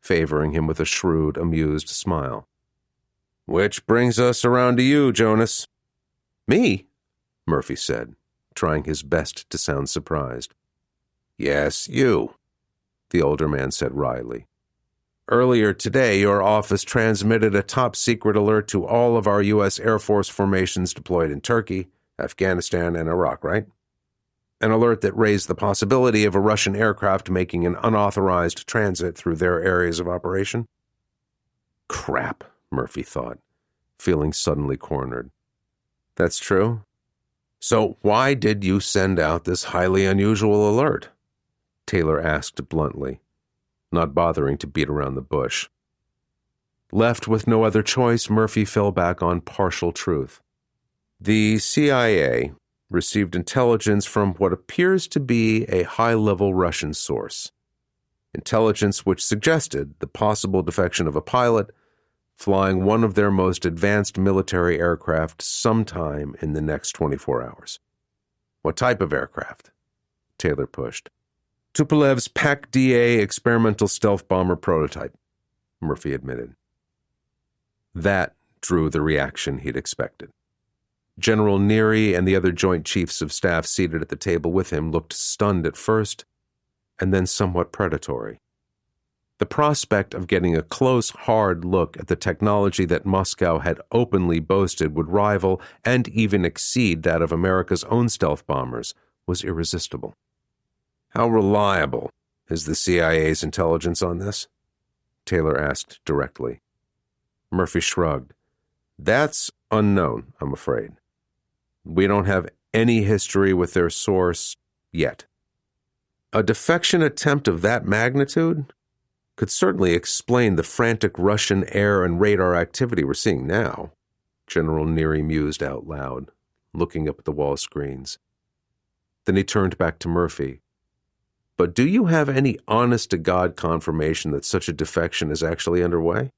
favoring him with a shrewd, amused smile. Which brings us around to you, Jonas. Me? Murphy said, trying his best to sound surprised. Yes, you, the older man said wryly. Earlier today, your office transmitted a top-secret alert to all of our U.S. Air Force formations deployed in Turkey, Afghanistan, and Iraq, right? An alert that raised the possibility of a Russian aircraft making an unauthorized transit through their areas of operation? Crap, Murphy thought, feeling suddenly cornered. That's true. So why did you send out this highly unusual alert? Taylor asked bluntly, not bothering to beat around the bush. Left with no other choice, Murphy fell back on partial truth. The CIA received intelligence from what appears to be a high-level Russian source. Intelligence which suggested the possible defection of a pilot flying one of their most advanced military aircraft sometime in the next 24 hours. What type of aircraft? Taylor pushed. Tupolev's PAC-DA experimental stealth bomber prototype, Murphy admitted. That drew the reaction he'd expected. General Neary and the other Joint Chiefs of Staff seated at the table with him looked stunned at first, and then somewhat predatory. The prospect of getting a close, hard look at the technology that Moscow had openly boasted would rival and even exceed that of America's own stealth bombers was irresistible. How reliable is the CIA's intelligence on this? Taylor asked directly. Murphy shrugged. That's unknown, I'm afraid. We don't have any history with their source yet. A defection attempt of that magnitude could certainly explain the frantic Russian air and radar activity we're seeing now, General Neary mused out loud, looking up at the wall screens. Then he turned back to Murphy. But do you have any honest-to-God confirmation that such a defection is actually underway?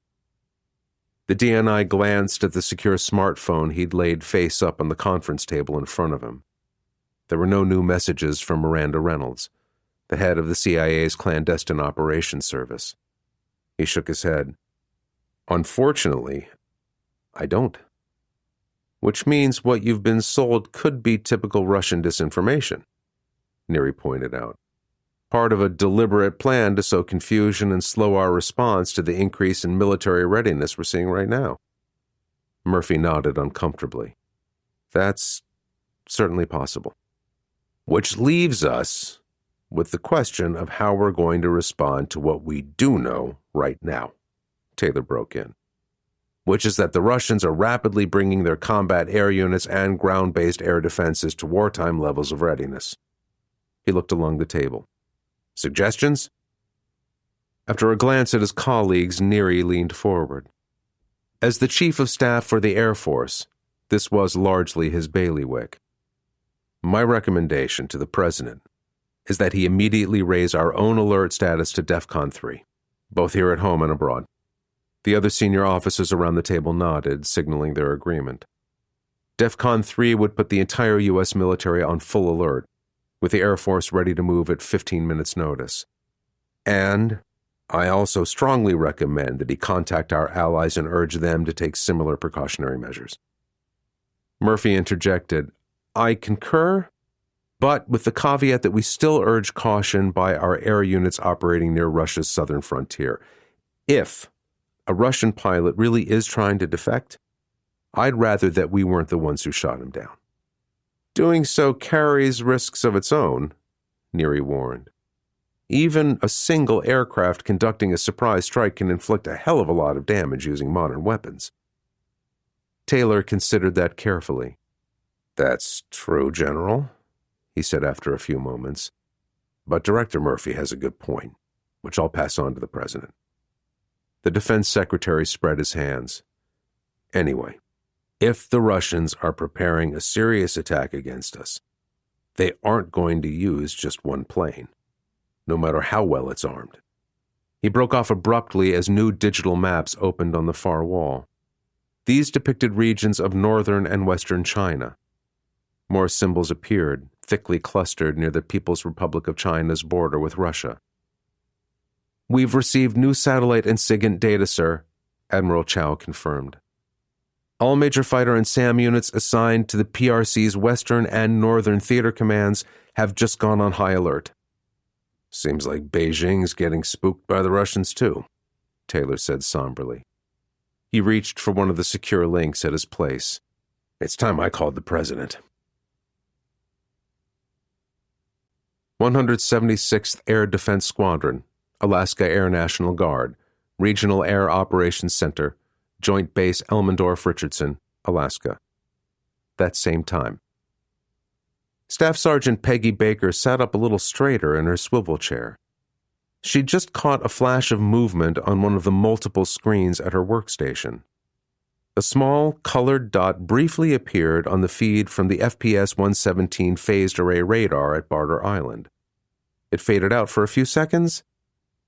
The DNI glanced at the secure smartphone he'd laid face up on the conference table in front of him. There were no new messages from Miranda Reynolds, the head of the CIA's clandestine operations service. He shook his head. Unfortunately, I don't. Which means what you've been sold could be typical Russian disinformation, Neary pointed out. Part of a deliberate plan to sow confusion and slow our response to the increase in military readiness we're seeing right now. Murphy nodded uncomfortably. That's certainly possible. Which leaves us with the question of how we're going to respond to what we do know right now, Taylor broke in, which is that the Russians are rapidly bringing their combat air units and ground-based air defenses to wartime levels of readiness. He looked along the table. Suggestions? After a glance at his colleagues, Neary leaned forward. As the Chief of Staff for the Air Force, this was largely his bailiwick. My recommendation to the President is that he immediately raise our own alert status to DEFCON 3, both here at home and abroad. The other senior officers around the table nodded, signaling their agreement. DEFCON 3 would put the entire U.S. military on full alert, with the Air Force ready to move at 15 minutes' notice. And I also strongly recommend that he contact our allies and urge them to take similar precautionary measures. Murphy interjected, I concur, but with the caveat that we still urge caution by our air units operating near Russia's southern frontier. If a Russian pilot really is trying to defect, I'd rather that we weren't the ones who shot him down. Doing so carries risks of its own, Neary warned. Even a single aircraft conducting a surprise strike can inflict a hell of a lot of damage using modern weapons. Taylor considered that carefully. That's true, General, he said after a few moments. But Director Murphy has a good point, which I'll pass on to the President. The Defense Secretary spread his hands. Anyway, if the Russians are preparing a serious attack against us, they aren't going to use just one plane, no matter how well it's armed. He broke off abruptly as new digital maps opened on the far wall. These depicted regions of northern and western China. More symbols appeared, thickly clustered near the People's Republic of China's border with Russia. We've received new satellite and SIGINT data, sir, Admiral Chow confirmed. All major fighter and SAM units assigned to the PRC's Western and Northern Theater Commands have just gone on high alert. Seems like Beijing's getting spooked by the Russians, too, Taylor said somberly. He reached for one of the secure links at his place. It's time I called the President. 176th Air Defense Squadron, Alaska Air National Guard, Regional Air Operations Center, Joint Base Elmendorf-Richardson, Alaska. That same time. Staff Sergeant Peggy Baker sat up a little straighter in her swivel chair. She'd just caught a flash of movement on one of the multiple screens at her workstation. A small, colored dot briefly appeared on the feed from the FPS-117 phased array radar at Barter Island. It faded out for a few seconds,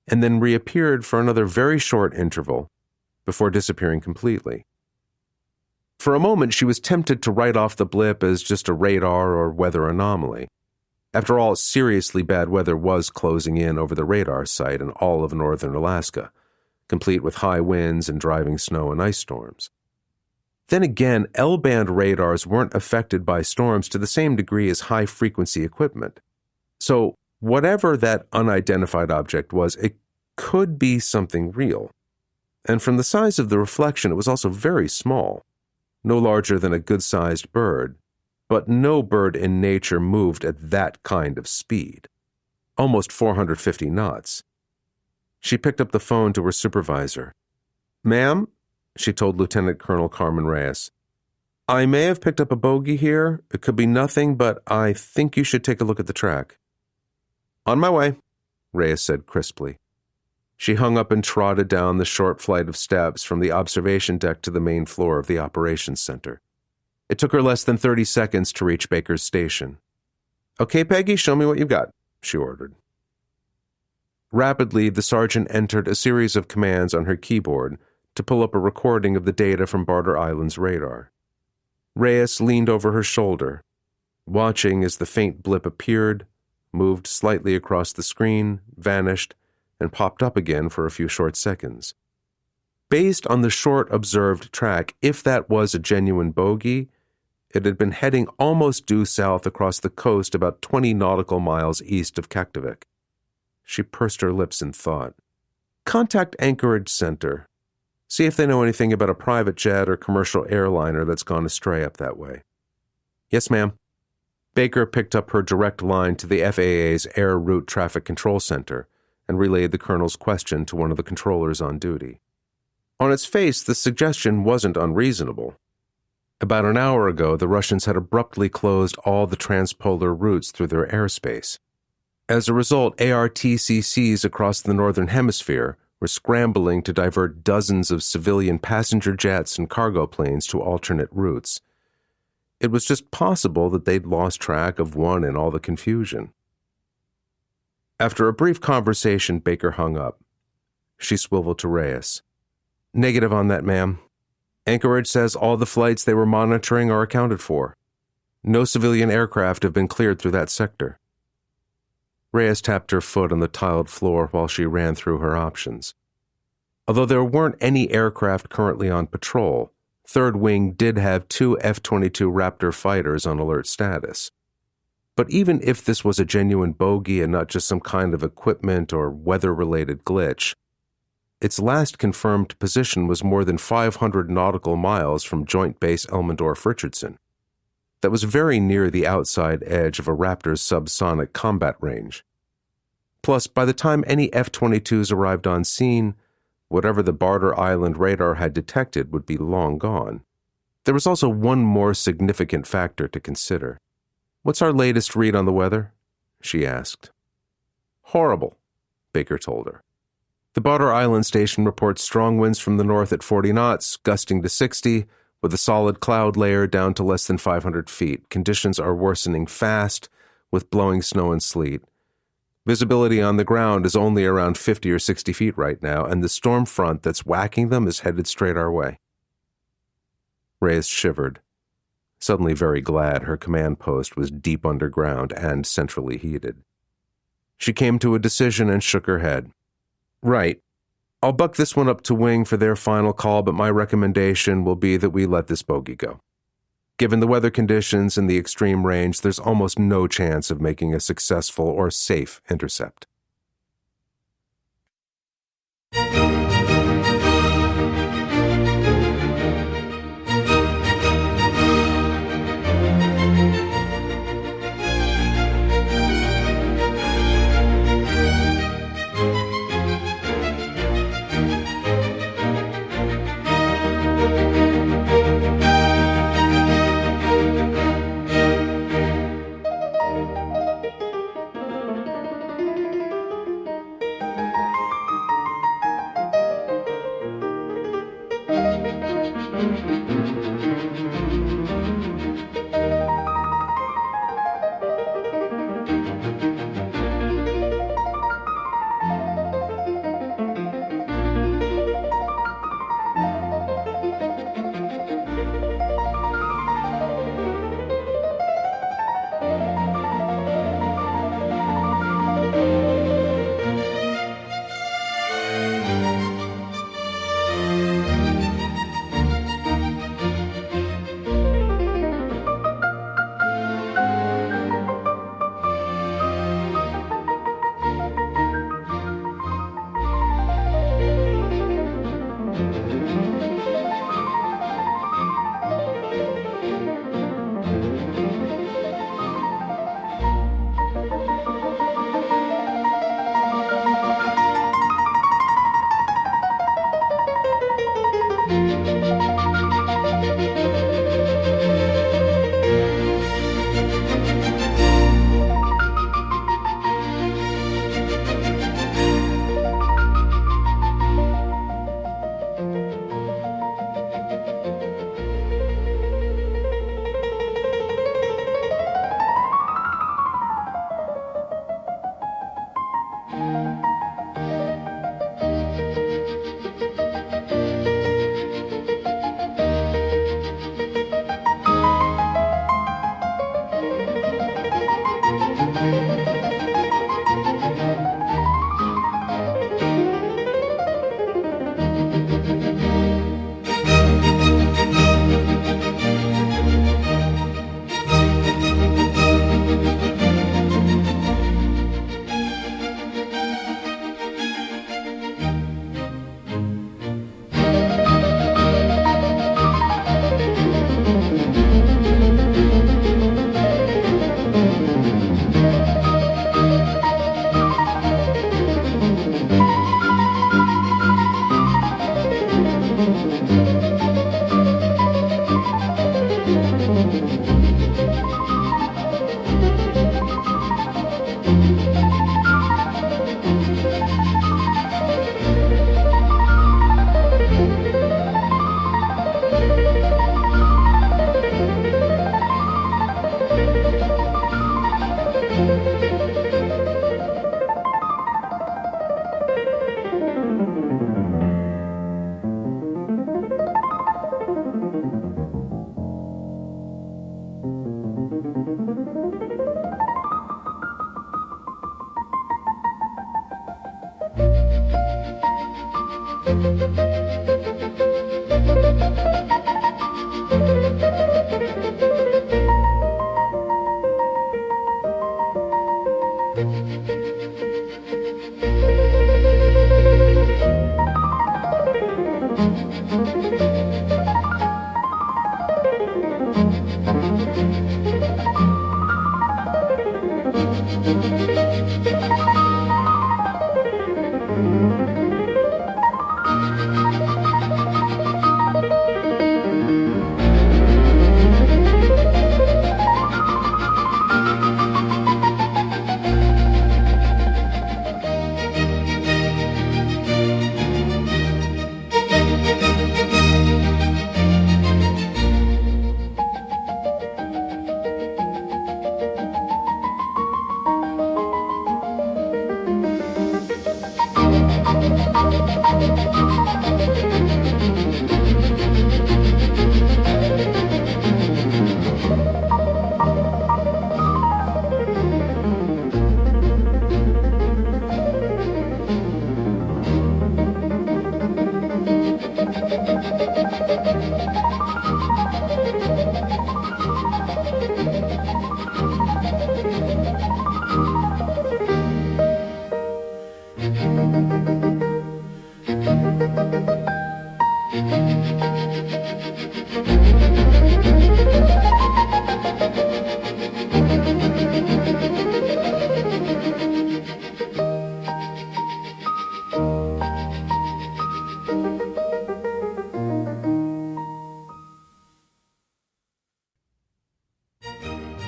and then reappeared for another very short interval, before disappearing completely. For a moment, she was tempted to write off the blip as just a radar or weather anomaly. After all, seriously bad weather was closing in over the radar site in all of northern Alaska, complete with high winds and driving snow and ice storms. Then again, L-band radars weren't affected by storms to the same degree as high-frequency equipment. So, whatever that unidentified object was, it could be something real. And from the size of the reflection, it was also very small, no larger than a good-sized bird. But no bird in nature moved at that kind of speed, almost 450 knots. She picked up the phone to her supervisor. "Ma'am," she told Lieutenant Colonel Carmen Reyes, "I may have picked up a bogey here. It could be nothing, but I think you should take a look at the track." "On my way," Reyes said crisply. She hung up and trotted down the short flight of steps from the observation deck to the main floor of the operations center. It took her less than 30 seconds to reach Baker's station. "Okay, Peggy, show me what you've got," she ordered. Rapidly, the sergeant entered a series of commands on her keyboard to pull up a recording of the data from Barter Island's radar. Reyes leaned over her shoulder, watching as the faint blip appeared, moved slightly across the screen, vanished, and popped up again for a few short seconds. Based on the short observed track, if that was a genuine bogey, it had been heading almost due south across the coast about 20 nautical miles east of Kaktovik. She pursed her lips in thought. "Contact Anchorage Center. See if they know anything about a private jet or commercial airliner that's gone astray up that way." "Yes, ma'am." Baker picked up her direct line to the FAA's Air Route Traffic Control Center and relayed the colonel's question to one of the controllers on duty. On its face, the suggestion wasn't unreasonable. About an hour ago, the Russians had abruptly closed all the transpolar routes through their airspace. As a result, ARTCCs across the northern hemisphere were scrambling to divert dozens of civilian passenger jets and cargo planes to alternate routes. It was just possible that they'd lost track of one in all the confusion. After a brief conversation, Baker hung up. She swiveled to Reyes. "Negative on that, ma'am. Anchorage says all the flights they were monitoring are accounted for. No civilian aircraft have been cleared through that sector." Reyes tapped her foot on the tiled floor while she ran through her options. Although there weren't any aircraft currently on patrol, Third Wing did have 2 F-22 Raptor fighters on alert status. But even if this was a genuine bogey and not just some kind of equipment or weather-related glitch, its last confirmed position was more than 500 nautical miles from Joint Base Elmendorf-Richardson. That was very near the outside edge of a Raptor's subsonic combat range. Plus, by the time any F-22s arrived on scene, whatever the Barter Island radar had detected would be long gone. There was also one more significant factor to consider. "What's our latest read on the weather?" she asked. "Horrible," Baker told her. The Barter Island station reports strong winds from the north at 40 knots, gusting to 60, with a solid cloud layer down to less than 500 feet. Conditions are worsening fast, with blowing snow and sleet. Visibility on the ground is only around 50 or 60 feet right now, and the storm front that's whacking them is headed straight our way. Reyes shivered, suddenly very glad her command post was deep underground and centrally heated. She came to a decision and shook her head. "Right. I'll buck this one up to Wing for their final call, but my recommendation will be that we let this bogey go. Given the weather conditions and the extreme range, there's almost no chance of making a successful or safe intercept."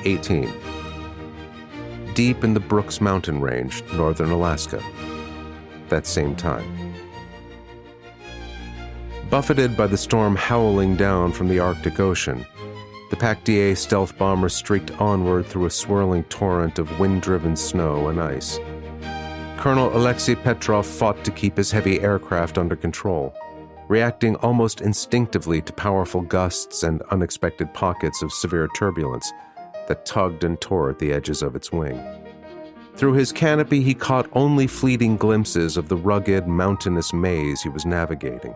'18. Deep in the Brooks Mountain Range, northern Alaska. That same time. Buffeted by the storm howling down from the Arctic Ocean, the PAC-DA stealth bomber streaked onward through a swirling torrent of wind-driven snow and ice. Colonel Alexei Petrov fought to keep his heavy aircraft under control, reacting almost instinctively to powerful gusts and unexpected pockets of severe turbulence that tugged and tore at the edges of its wing. Through his canopy, he caught only fleeting glimpses of the rugged, mountainous maze he was navigating.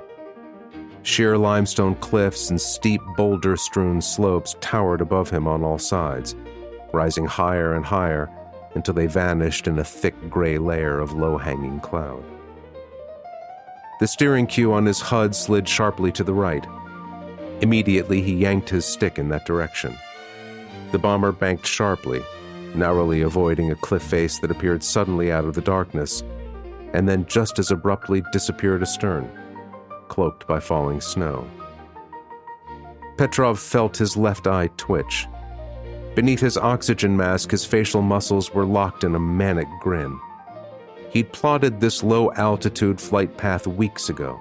Sheer limestone cliffs and steep, boulder-strewn slopes towered above him on all sides, rising higher and higher until they vanished in a thick gray layer of low-hanging cloud. The steering cue on his HUD slid sharply to the right. Immediately, he yanked his stick in that direction. The bomber banked sharply, narrowly avoiding a cliff face that appeared suddenly out of the darkness, and then just as abruptly disappeared astern, cloaked by falling snow. Petrov felt his left eye twitch. Beneath his oxygen mask, his facial muscles were locked in a manic grin. He'd plotted this low-altitude flight path weeks ago,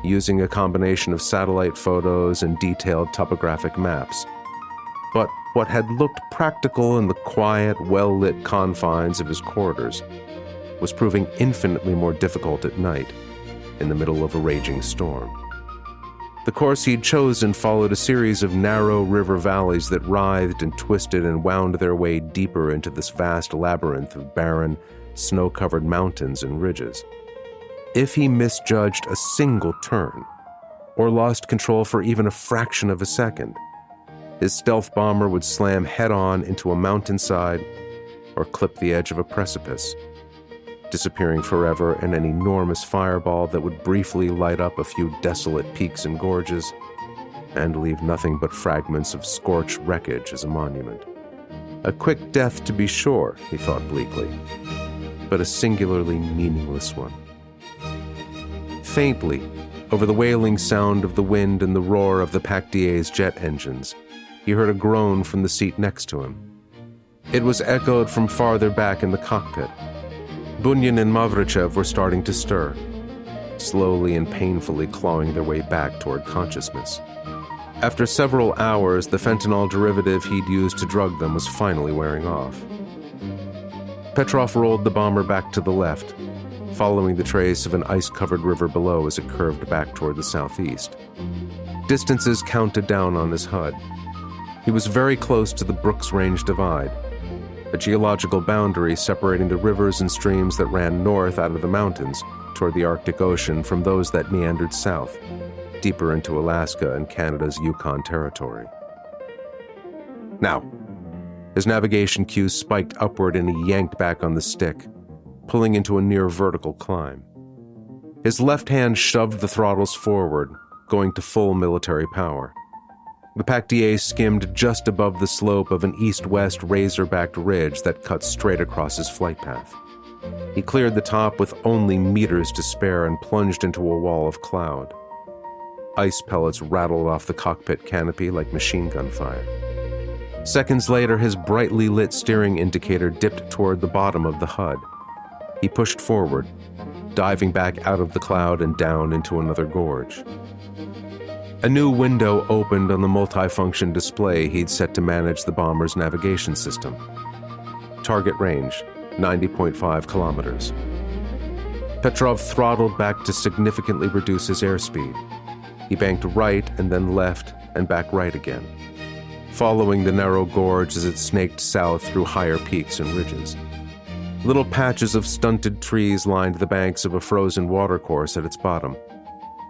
using a combination of satellite photos and detailed topographic maps. But what had looked practical in the quiet, well-lit confines of his quarters was proving infinitely more difficult at night, in the middle of a raging storm. The course he'd chosen followed a series of narrow river valleys that writhed and twisted and wound their way deeper into this vast labyrinth of barren, snow-covered mountains and ridges. If he misjudged a single turn, or lost control for even a fraction of a second, his stealth bomber would slam head-on into a mountainside or clip the edge of a precipice, disappearing forever in an enormous fireball that would briefly light up a few desolate peaks and gorges and leave nothing but fragments of scorched wreckage as a monument. A quick death, to be sure, he thought bleakly, but a singularly meaningless one. Faintly, Over the wailing sound of the wind and the roar of the PAC-DA's jet engines, he heard a groan from the seat next to him. It was echoed from farther back in the cockpit. Bunyan and Mavrichev were starting to stir, slowly and painfully clawing their way back toward consciousness. After several hours, the fentanyl derivative he'd used to drug them was finally wearing off. Petrov rolled the bomber back to the left, following the trace of an ice-covered river below as it curved back toward the southeast. Distances counted down on his HUD. He was very close to the Brooks Range Divide, a geological boundary separating the rivers and streams that ran north out of the mountains toward the Arctic Ocean from those that meandered south, deeper into Alaska and Canada's Yukon Territory. Now, his navigation cues spiked upward and he yanked back on the stick, pulling into a near vertical climb. His left hand shoved the throttles forward, going to full military power. The PAC-DA skimmed just above the slope of an east-west razor-backed ridge that cut straight across his flight path. He cleared the top with only meters to spare and plunged into a wall of cloud. Ice pellets rattled off the cockpit canopy like machine gun fire. Seconds later, his brightly lit steering indicator dipped toward the bottom of the HUD. He pushed forward, diving back out of the cloud and down into another gorge. A new window opened on the multifunction display he'd set to manage the bomber's navigation system. Target range, 90.5 kilometers. Petrov throttled back to significantly reduce his airspeed. He banked right and then left and back right again, following the narrow gorge as it snaked south through higher peaks and ridges. Little patches of stunted trees lined the banks of a frozen watercourse at its bottom.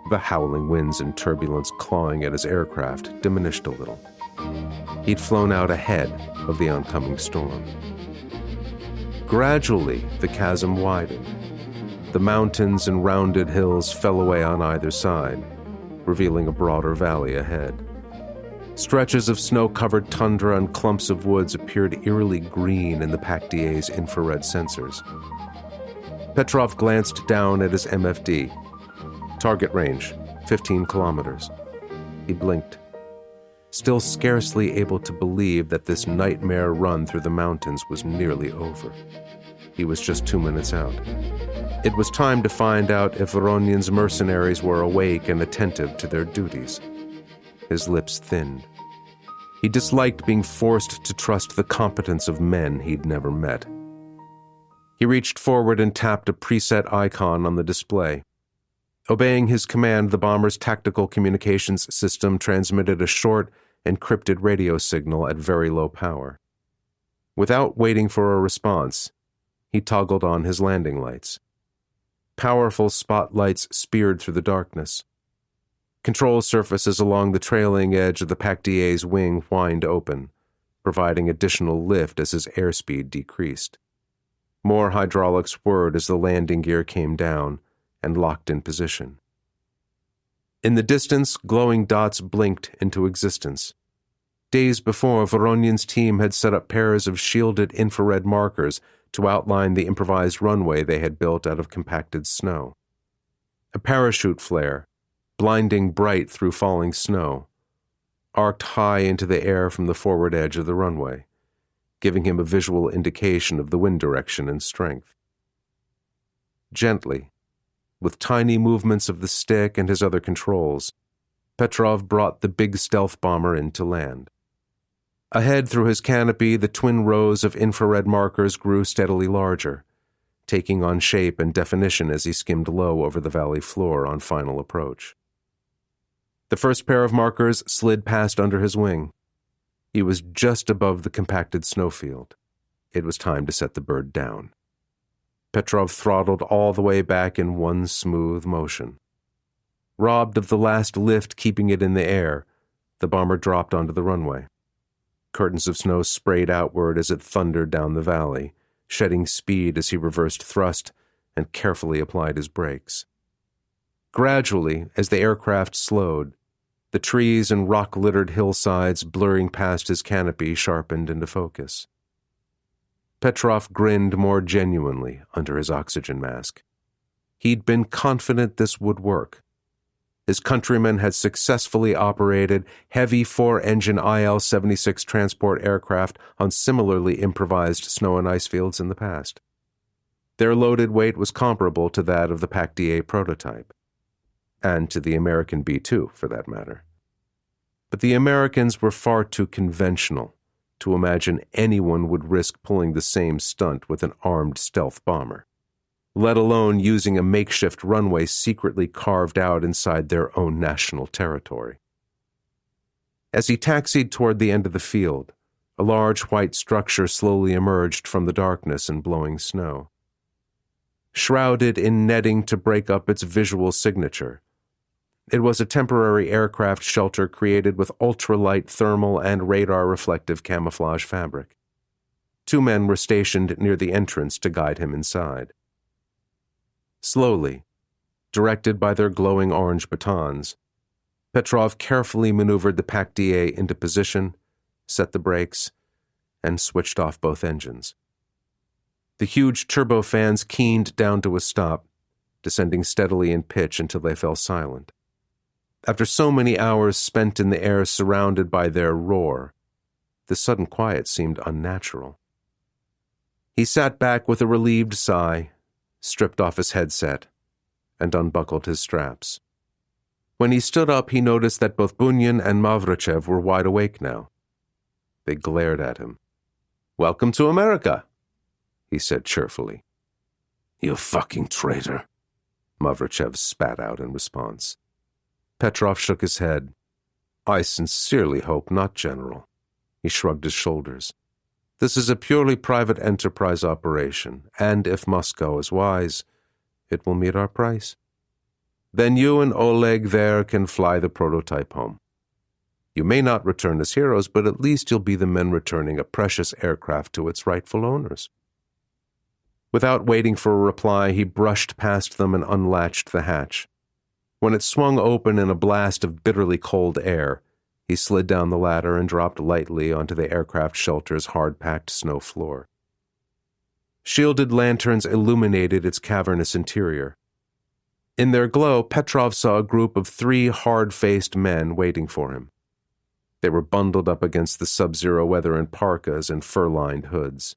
The howling winds and turbulence clawing at his aircraft diminished a little. He'd flown out ahead of the oncoming storm. Gradually, the chasm widened. The mountains and rounded hills fell away on either side, revealing a broader valley ahead. Stretches of snow-covered tundra and clumps of woods appeared eerily green in the PAC-DA's infrared sensors. Petrov glanced down at his MFD. Target range, 15 kilometers. He blinked, still scarcely able to believe that this nightmare run through the mountains was nearly over. He was just 2 minutes out. It was time to find out if Voronyan's mercenaries were awake and attentive to their duties. His lips thinned. He disliked being forced to trust the competence of men he'd never met. He reached forward and tapped a preset icon on the display. Obeying his command, the bomber's tactical communications system transmitted a short, encrypted radio signal at very low power. Without waiting for a response, he toggled on his landing lights. Powerful spotlights speared through the darkness. Control surfaces along the trailing edge of the PAC-DA's wing whined open, providing additional lift as his airspeed decreased. More hydraulics whirred as the landing gear came down and locked in position. In the distance, glowing dots blinked into existence. Days before, Voronyan's team had set up pairs of shielded infrared markers to outline the improvised runway they had built out of compacted snow. A parachute flare, blinding bright through falling snow, arced high into the air from the forward edge of the runway, giving him a visual indication of the wind direction and strength. Gently, with tiny movements of the stick and his other controls, Petrov brought the big stealth bomber in to land. Ahead through his canopy, the twin rows of infrared markers grew steadily larger, taking on shape and definition as he skimmed low over the valley floor on final approach. The first pair of markers slid past under his wing. He was just above the compacted snowfield. It was time to set the bird down. Petrov throttled all the way back in one smooth motion. Robbed of the last lift keeping it in the air, the bomber dropped onto the runway. Curtains of snow sprayed outward as it thundered down the valley, shedding speed as he reversed thrust and carefully applied his brakes. Gradually, as the aircraft slowed, the trees and rock-littered hillsides blurring past his canopy sharpened into focus. Petrov grinned more genuinely under his oxygen mask. He'd been confident this would work. His countrymen had successfully operated heavy four-engine IL-76 transport aircraft on similarly improvised snow and ice fields in the past. Their loaded weight was comparable to that of the PAC-DA prototype, and to the American B-2, for that matter. But the Americans were far too conventional to imagine anyone would risk pulling the same stunt with an armed stealth bomber, let alone using a makeshift runway secretly carved out inside their own national territory. As he taxied toward the end of the field, a large white structure slowly emerged from the darkness and blowing snow. Shrouded in netting to break up its visual signature, it was a temporary aircraft shelter created with ultralight thermal and radar-reflective camouflage fabric. 2 men were stationed near the entrance to guide him inside. Slowly, directed by their glowing orange batons, Petrov carefully maneuvered the PAC-DA into position, set the brakes, and switched off both engines. The huge turbofans keened down to a stop, descending steadily in pitch until they fell silent. After so many hours spent in the air surrounded by their roar, the sudden quiet seemed unnatural. He sat back with a relieved sigh, stripped off his headset, and unbuckled his straps. When he stood up, he noticed that both Bunyan and Mavrichev were wide awake now. They glared at him. "Welcome to America," he said cheerfully. "You fucking traitor," Mavrichev spat out in response. Petrov shook his head. "I sincerely hope not, General." He shrugged his shoulders. "This is a purely private enterprise operation, and if Moscow is wise, it will meet our price. Then you and Oleg there can fly the prototype home. You may not return as heroes, but at least you'll be the men returning a precious aircraft to its rightful owners." Without waiting for a reply, he brushed past them and unlatched the hatch. When it swung open in a blast of bitterly cold air, he slid down the ladder and dropped lightly onto the aircraft shelter's hard-packed snow floor. Shielded lanterns illuminated its cavernous interior. In their glow, Petrov saw a group of 3 hard-faced men waiting for him. They were bundled up against the sub-zero weather in parkas and fur-lined hoods.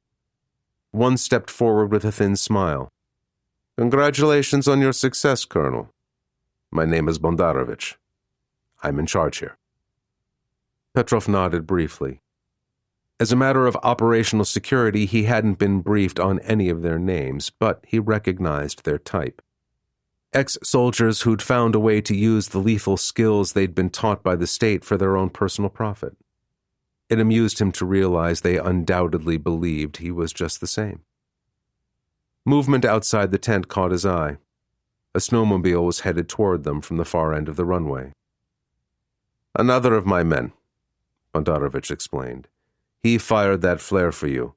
One stepped forward with a thin smile. "Congratulations on your success, Colonel. My name is Bondarovich. I'm in charge here." Petrov nodded briefly. As a matter of operational security, he hadn't been briefed on any of their names, but he recognized their type. Ex-soldiers who'd found a way to use the lethal skills they'd been taught by the state for their own personal profit. It amused him to realize they undoubtedly believed he was just the same. Movement outside the tent caught his eye. A snowmobile was headed toward them from the far end of the runway. "Another of my men," Bondarovich explained. "He fired that flare for you,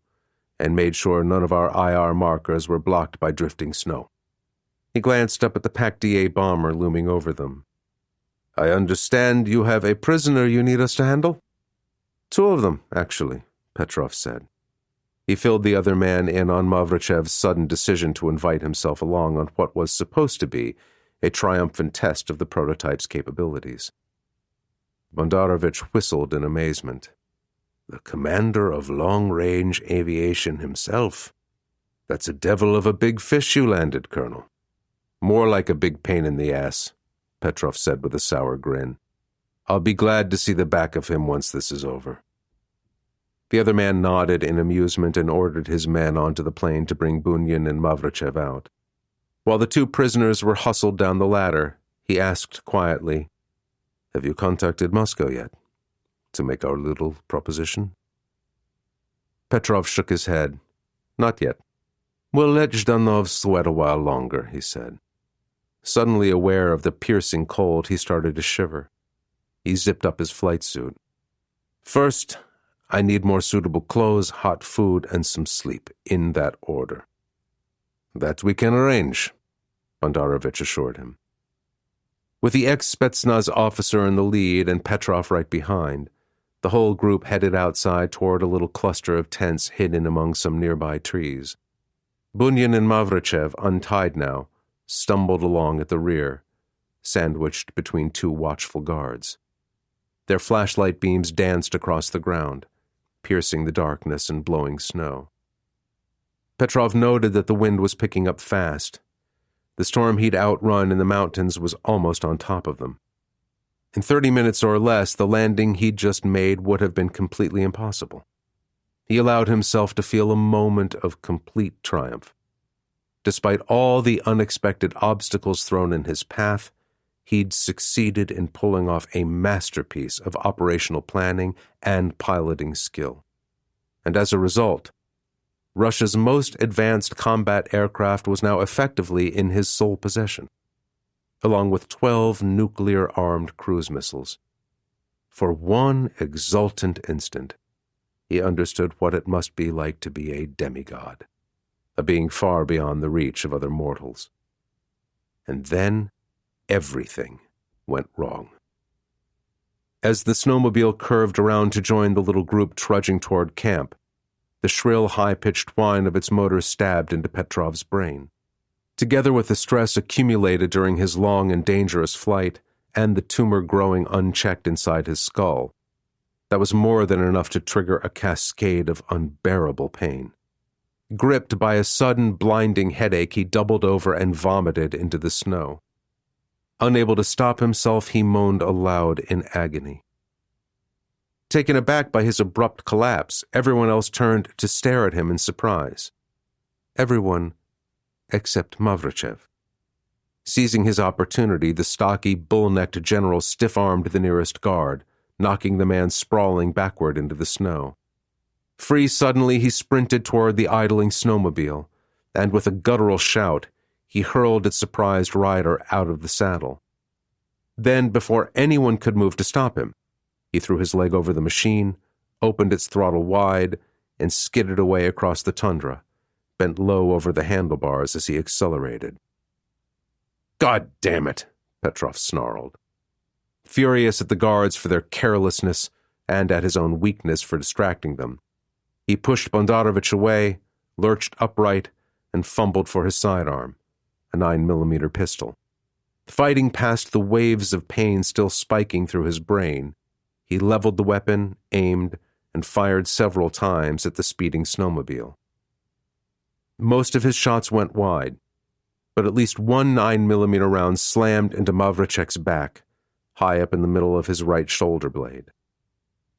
and made sure none of our IR markers were blocked by drifting snow." He glanced up at the PAC-DA bomber looming over them. "I understand you have a prisoner you need us to handle?" "2 of them, actually," Petrov said. He filled the other man in on Mavrichev's sudden decision to invite himself along on what was supposed to be a triumphant test of the prototype's capabilities. Bondarovich whistled in amazement. "The commander of long-range aviation himself. That's a devil of a big fish you landed, Colonel." "More like a big pain in the ass," Petrov said with a sour grin. "I'll be glad to see the back of him once this is over." The other man nodded in amusement and ordered his men onto the plane to bring Bunyan and Mavrichev out. While the 2 prisoners were hustled down the ladder, he asked quietly, "Have you contacted Moscow yet, to make our little proposition?" Petrov shook his head. "Not yet. We'll let Zhdanov sweat a while longer," he said. Suddenly aware of the piercing cold, he started to shiver. He zipped up his flight suit. "First, I need more suitable clothes, hot food, and some sleep, in that order." "That we can arrange," Bondarovich assured him. With the ex-Spetsnaz officer in the lead and Petrov right behind, the whole group headed outside toward a little cluster of tents hidden among some nearby trees. Bunyan and Mavrichev, untied now, stumbled along at the rear, sandwiched between two watchful guards. Their flashlight beams danced across the ground, piercing the darkness and blowing snow. Petrov noted that the wind was picking up fast. The storm he'd outrun in the mountains was almost on top of them. In 30 minutes or less, the landing he'd just made would have been completely impossible. He allowed himself to feel a moment of complete triumph. Despite all the unexpected obstacles thrown in his path, he'd succeeded in pulling off a masterpiece of operational planning and piloting skill. And as a result, Russia's most advanced combat aircraft was now effectively in his sole possession, along with 12 nuclear-armed cruise missiles. For one exultant instant, he understood what it must be like to be a demigod, a being far beyond the reach of other mortals. And then everything went wrong. As the snowmobile curved around to join the little group trudging toward camp, the shrill, high-pitched whine of its motor stabbed into Petrov's brain. Together with the stress accumulated during his long and dangerous flight and the tumor growing unchecked inside his skull, that was more than enough to trigger a cascade of unbearable pain. Gripped by a sudden, blinding headache, he doubled over and vomited into the snow. Unable to stop himself, he moaned aloud in agony. Taken aback by his abrupt collapse, everyone else turned to stare at him in surprise. Everyone except Mavrichev. Seizing his opportunity, the stocky, bull-necked general stiff-armed the nearest guard, knocking the man sprawling backward into the snow. Free suddenly, he sprinted toward the idling snowmobile, and with a guttural shout, he hurled its surprised rider out of the saddle. Then, before anyone could move to stop him, he threw his leg over the machine, opened its throttle wide, and skidded away across the tundra, bent low over the handlebars as he accelerated. "God damn it!" Petrov snarled. Furious at the guards for their carelessness and at his own weakness for distracting them, he pushed Bondarovich away, lurched upright, and fumbled for his sidearm, a 9mm pistol. Fighting past the waves of pain still spiking through his brain, he leveled the weapon, aimed, and fired several times at the speeding snowmobile. Most of his shots went wide, but at least one 9mm round slammed into Mavrichek's back, high up in the middle of his right shoulder blade.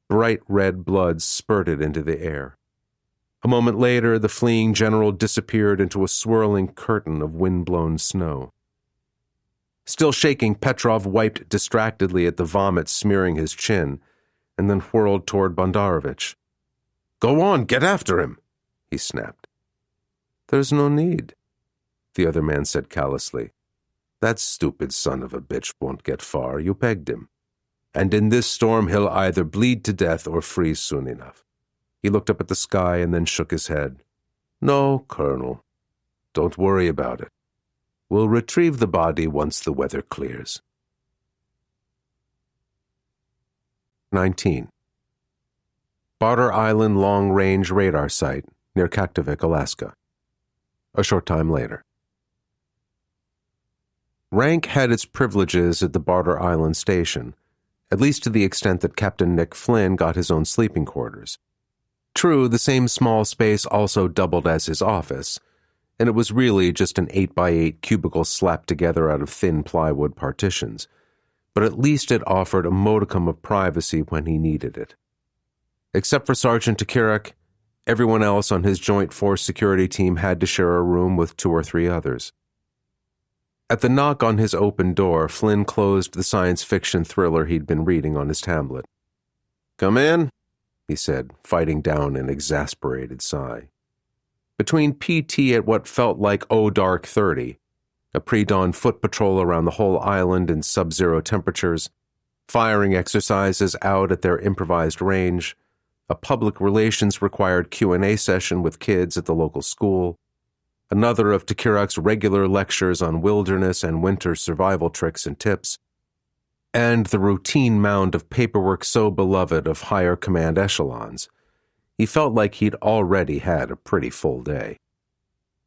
Bright red blood spurted into the air. A moment later, the fleeing general disappeared into a swirling curtain of wind-blown snow. Still shaking, Petrov wiped distractedly at the vomit smearing his chin, and then whirled toward Bondarovich. "Go on, get after him," he snapped. "There's no need," the other man said callously. "That stupid son of a bitch won't get far. You pegged him. And in this storm he'll either bleed to death or freeze soon enough." He looked up at the sky and then shook his head. "No, Colonel. Don't worry about it. We'll retrieve the body once the weather clears." 19. Barter Island Long-Range Radar Site, near Kaktovik, Alaska. A short time later. Rank had its privileges at the Barter Island station, at least to the extent that Captain Nick Flynn got his own sleeping quarters. True, the same small space also doubled as his office, and it was really just an 8x8 cubicle slapped together out of thin plywood partitions, but at least it offered a modicum of privacy when he needed it. Except for Sergeant Takirak, everyone else on his Joint Force security team had to share a room with 2 or 3 others. At the knock on his open door, Flynn closed the science fiction thriller he'd been reading on his tablet. "Come in," he said, fighting down an exasperated sigh. Between PT at what felt like dark 30, a pre-dawn foot patrol around the whole island in sub-zero temperatures, firing exercises out at their improvised range, a public relations-required Q&A session with kids at the local school, another of Takirak's regular lectures on wilderness and winter survival tricks and tips, and the routine mound of paperwork so beloved of higher command echelons, he felt like he'd already had a pretty full day.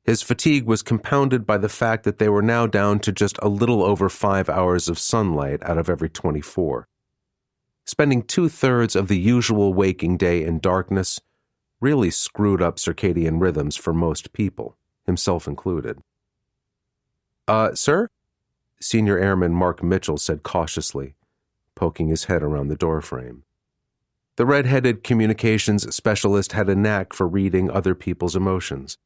His fatigue was compounded by the fact that they were now down to just a little over 5 hours of sunlight out of every 24. Spending 2/3 of the usual waking day in darkness really screwed up circadian rhythms for most people, himself included. Sir? Senior Airman Mark Mitchell said cautiously, poking his head around the doorframe. The red-headed communications specialist had a knack for reading other people's emotions,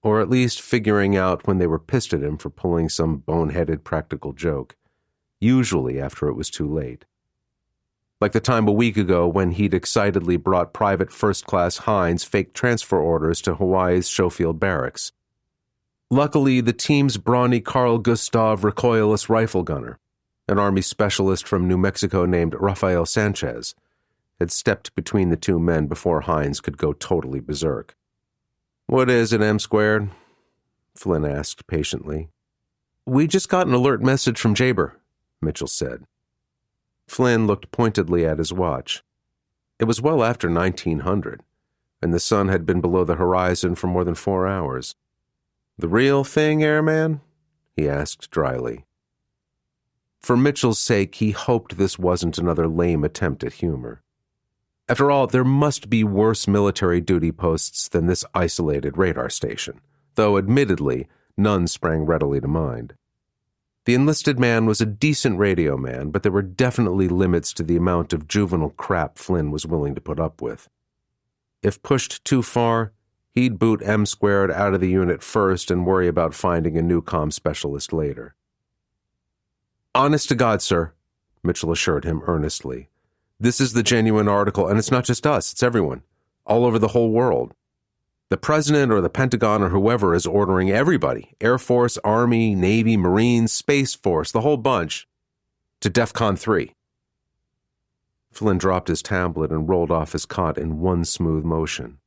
or at least figuring out when they were pissed at him for pulling some boneheaded practical joke, usually after it was too late. Like the time a week ago when he'd excitedly brought Private First Class Hines fake transfer orders to Hawaii's Schofield Barracks. Luckily, the team's brawny Carl Gustav recoilless rifle gunner, an Army specialist from New Mexico named Rafael Sanchez, had stepped between the two men before Hines could go totally berserk. "What is it, M-squared?" Flynn asked patiently. "We just got an alert message from Jaber," Mitchell said. Flynn looked pointedly at his watch. It was well after 1900, and the sun had been below the horizon for more than 4 hours. "The real thing, airman?" he asked dryly. For Mitchell's sake, he hoped this wasn't another lame attempt at humor. After all, there must be worse military duty posts than this isolated radar station, though admittedly, none sprang readily to mind. The enlisted man was a decent radio man, but there were definitely limits to the amount of juvenile crap Flynn was willing to put up with. If pushed too far, he'd boot M-squared out of the unit first and worry about finding a new comm specialist later. "Honest to God, sir," Mitchell assured him earnestly. "This is the genuine article, and it's not just us, it's everyone, all over the whole world. The President or the Pentagon or whoever is ordering everybody, Air Force, Army, Navy, Marines, Space Force, the whole bunch, to DEFCON 3. Flynn dropped his tablet and rolled off his cot in one smooth motion.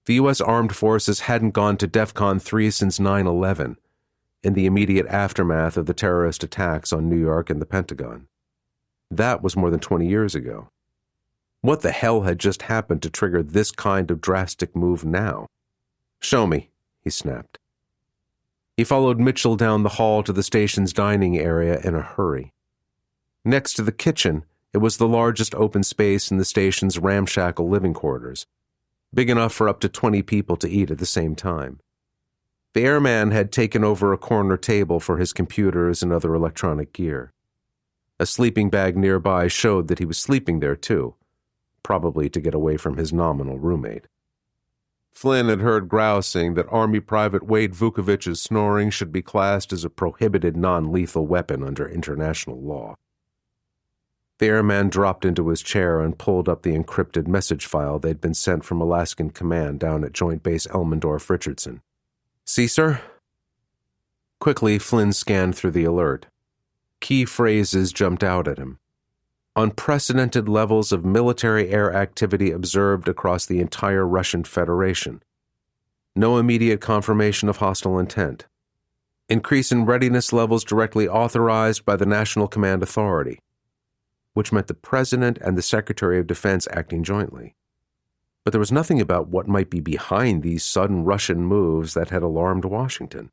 The U.S. Armed Forces hadn't gone to DEFCON 3 since 9/11, in the immediate aftermath of the terrorist attacks on New York and the Pentagon. That was more than 20 years ago. What the hell had just happened to trigger this kind of drastic move now? "Show me," he snapped. He followed Mitchell down the hall to the station's dining area in a hurry. Next to the kitchen, it was the largest open space in the station's ramshackle living quarters, big enough for up to 20 people to eat at the same time. The airman had taken over a corner table for his computers and other electronic gear. A sleeping bag nearby showed that he was sleeping there too, probably to get away from his nominal roommate. Flynn had heard grousing that Army Private Wade Vukovic's snoring should be classed as a prohibited non-lethal weapon under international law. The airman dropped into his chair and pulled up the encrypted message file they'd been sent from Alaskan Command down at Joint Base Elmendorf-Richardson. "See, sir?" Quickly, Flynn scanned through the alert. Key phrases jumped out at him. Unprecedented levels of military air activity observed across the entire Russian Federation. No immediate confirmation of hostile intent. Increase in readiness levels directly authorized by the National Command Authority, which meant the President and the Secretary of Defense acting jointly. But there was nothing about what might be behind these sudden Russian moves that had alarmed Washington.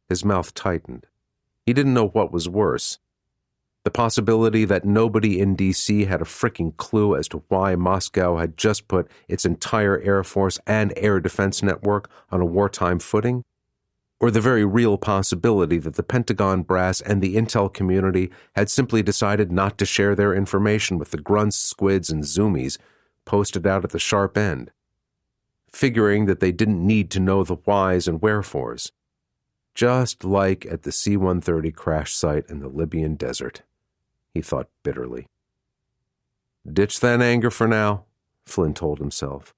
His mouth tightened. He didn't know what was worse. The possibility that nobody in D.C. had a fricking clue as to why Moscow had just put its entire Air Force and air defense network on a wartime footing, or the very real possibility that the Pentagon brass and the intel community had simply decided not to share their information with the grunts, squids, and zoomies posted out at the sharp end, figuring that they didn't need to know the whys and wherefores, just like at the C-130 crash site in the Libyan desert. He thought bitterly. Ditch that anger for now, Flynn told himself.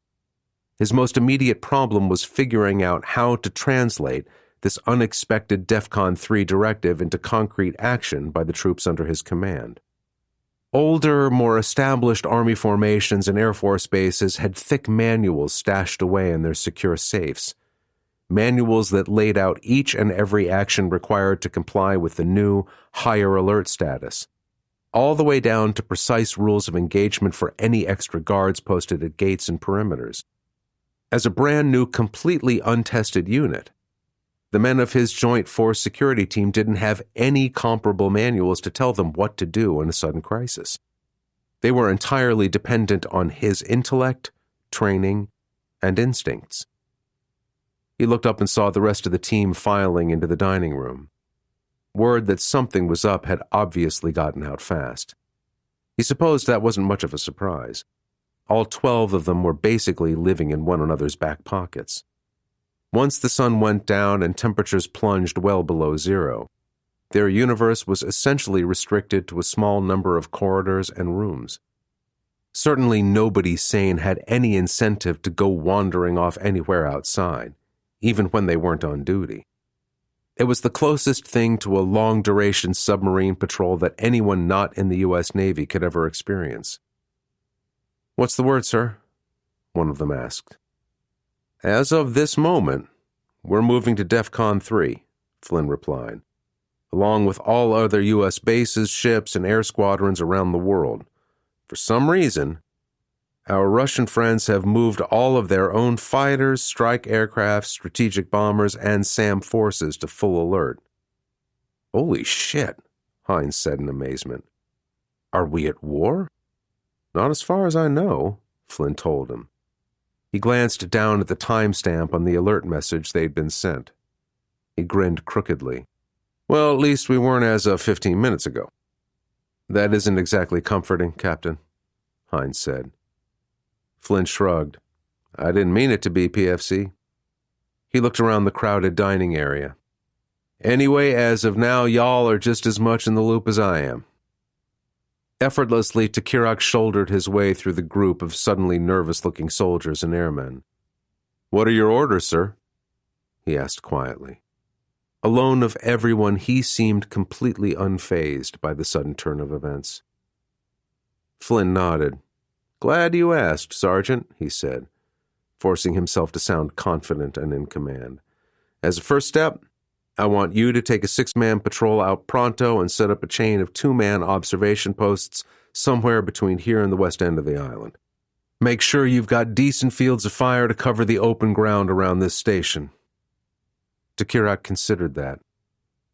His most immediate problem was figuring out how to translate this unexpected DEFCON 3 directive into concrete action by the troops under his command. Older, more established Army formations and Air Force bases had thick manuals stashed away in their secure safes, manuals that laid out each and every action required to comply with the new, higher alert status, all the way down to precise rules of engagement for any extra guards posted at gates and perimeters. As a brand new, completely untested unit, the men of his Joint Force Security Team didn't have any comparable manuals to tell them what to do in a sudden crisis. They were entirely dependent on his intellect, training, and instincts. He looked up and saw the rest of the team filing into the dining room. Word that something was up had obviously gotten out fast. He supposed that wasn't much of a surprise. All 12 of them were basically living in one another's back pockets. Once the sun went down and temperatures plunged well below zero, their universe was essentially restricted to a small number of corridors and rooms. Certainly nobody sane had any incentive to go wandering off anywhere outside, even when they weren't on duty. It was the closest thing to a long-duration submarine patrol that anyone not in the U.S. Navy could ever experience. "What's the word, sir?" one of them asked. "As of this moment, we're moving to DEFCON 3, Flynn replied, "along with all other U.S. bases, ships, and air squadrons around the world. For some reason, our Russian friends have moved all of their own fighters, strike aircraft, strategic bombers, and SAM forces to full alert." "Holy shit," Hines said in amazement. "Are we at war?" "Not as far as I know," Flynn told him. He glanced down at the timestamp on the alert message they'd been sent. He grinned crookedly. "Well, at least we weren't as of 15 minutes ago." "That isn't exactly comforting, Captain," Hines said. Flynn shrugged. "I didn't mean it to be, PFC." He looked around the crowded dining area. "Anyway, as of now, y'all are just as much in the loop as I am." Effortlessly, Takirak shouldered his way through the group of suddenly nervous-looking soldiers and airmen. "What are your orders, sir?" he asked quietly. Alone of everyone, he seemed completely unfazed by the sudden turn of events. Flynn nodded. "Glad you asked, Sergeant," he said, forcing himself to sound confident and in command. "As a first step, I want you to take a 6-man patrol out pronto and set up a chain of 2-man observation posts somewhere between here and the west end of the island. Make sure you've got decent fields of fire to cover the open ground around this station." Takirak considered that.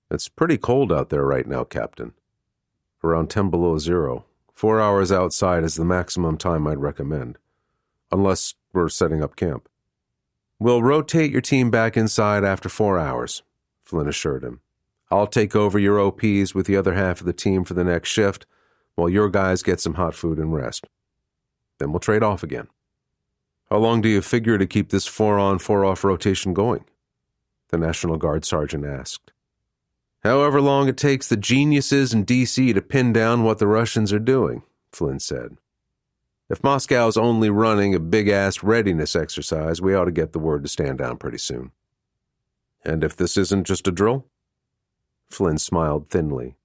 "It's pretty cold out there right now, Captain. Around 10 below zero. 4 hours outside is the maximum time I'd recommend, unless we're setting up camp." "We'll rotate your team back inside after 4 hours," Flynn assured him. "I'll take over your OPs with the other half of the team for the next shift, while your guys get some hot food and rest. Then we'll trade off again." "How long do you figure to keep this 4-on, 4-off rotation going?" the National Guard sergeant asked. "However long it takes the geniuses in D.C. to pin down what the Russians are doing," Flynn said. "If Moscow's only running a big-ass readiness exercise, we ought to get the word to stand down pretty soon." "And if this isn't just a drill?" Flynn smiled thinly.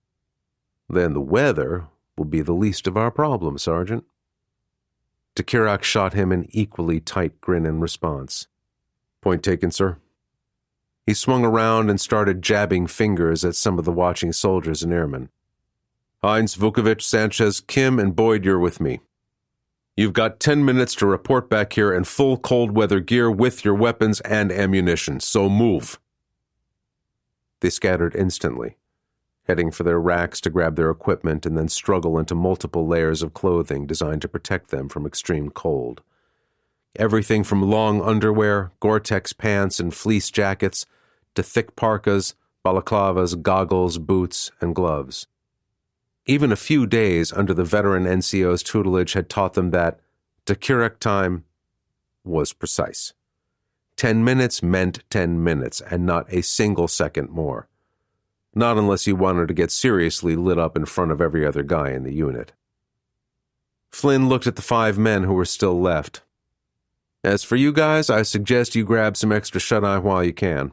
"Then the weather will be the least of our problems, Sergeant." Takirak shot him an equally tight grin in response. "Point taken, sir." He swung around and started jabbing fingers at some of the watching soldiers and airmen. "Hines, Vukovic, Sanchez, Kim, and Boyd, you're with me. You've got 10 minutes to report back here in full cold weather gear with your weapons and ammunition, so move." They scattered instantly, heading for their racks to grab their equipment and then struggle into multiple layers of clothing designed to protect them from extreme cold. Everything from long underwear, Gore-Tex pants, and fleece jackets to thick parkas, balaclavas, goggles, boots, and gloves. Even a few days under the veteran NCO's tutelage had taught them that Takirak time was precise. 10 minutes meant 10 minutes, and not a single second more. Not unless you wanted to get seriously lit up in front of every other guy in the unit. Flynn looked at the 5 men who were still left. "As for you guys, I suggest you grab some extra shut-eye while you can."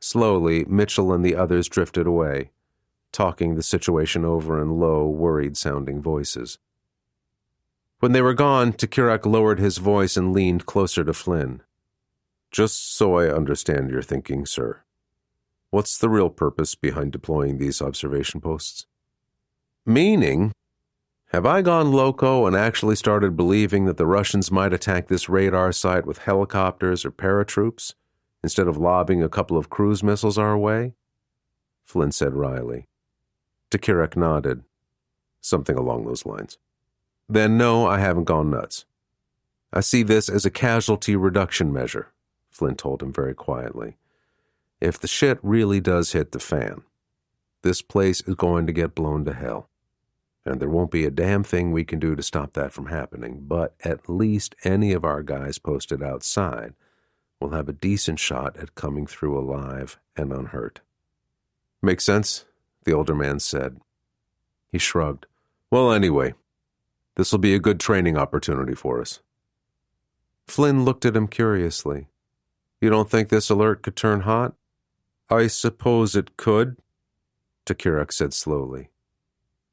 Slowly, Mitchell and the others drifted away, talking the situation over in low, worried-sounding voices. When they were gone, Takirak lowered his voice and leaned closer to Flynn. "Just so I understand your thinking, sir. What's the real purpose behind deploying these observation posts?" "Meaning," Have I gone loco and actually started believing that the Russians might attack this radar site with helicopters or paratroops instead of lobbing a couple of cruise missiles our way? Flynn said wryly. Tekirak nodded. Something along those lines. Then no, I haven't gone nuts. I see this as a casualty reduction measure, Flynn told him very quietly. If the shit really does hit the fan, this place is going to get blown to hell. And there won't be a damn thing we can do to stop that from happening, but at least any of our guys posted outside will have a decent shot at coming through alive and unhurt. Makes sense? The older man said. He shrugged. Well, anyway, this will be a good training opportunity for us. Flynn looked at him curiously. You don't think this alert could turn hot? I suppose it could, Tekirak said slowly.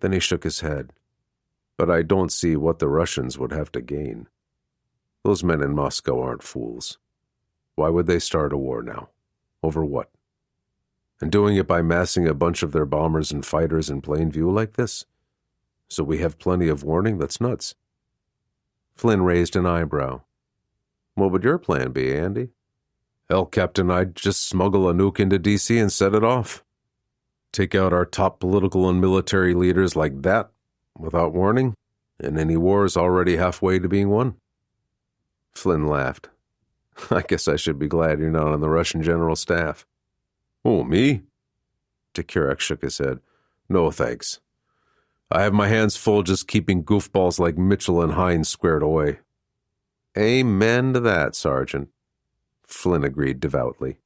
Then he shook his head. But I don't see what the Russians would have to gain. Those men in Moscow aren't fools. Why would they start a war now? Over what? And doing it by massing a bunch of their bombers and fighters in plain view like this? So we have plenty of warning? That's nuts. Flynn raised an eyebrow. What would your plan be, Andy? Hell, Captain, I'd just smuggle a nuke into D.C. and set it off. Take out our top political and military leaders like that, without warning, and any war is already halfway to being won. Flynn laughed. I guess I should be glad you're not on the Russian general staff. Oh, me? Tekirak shook his head. No, thanks. I have my hands full just keeping goofballs like Mitchell and Hines squared away. Amen to that, Sergeant, Flynn agreed devoutly.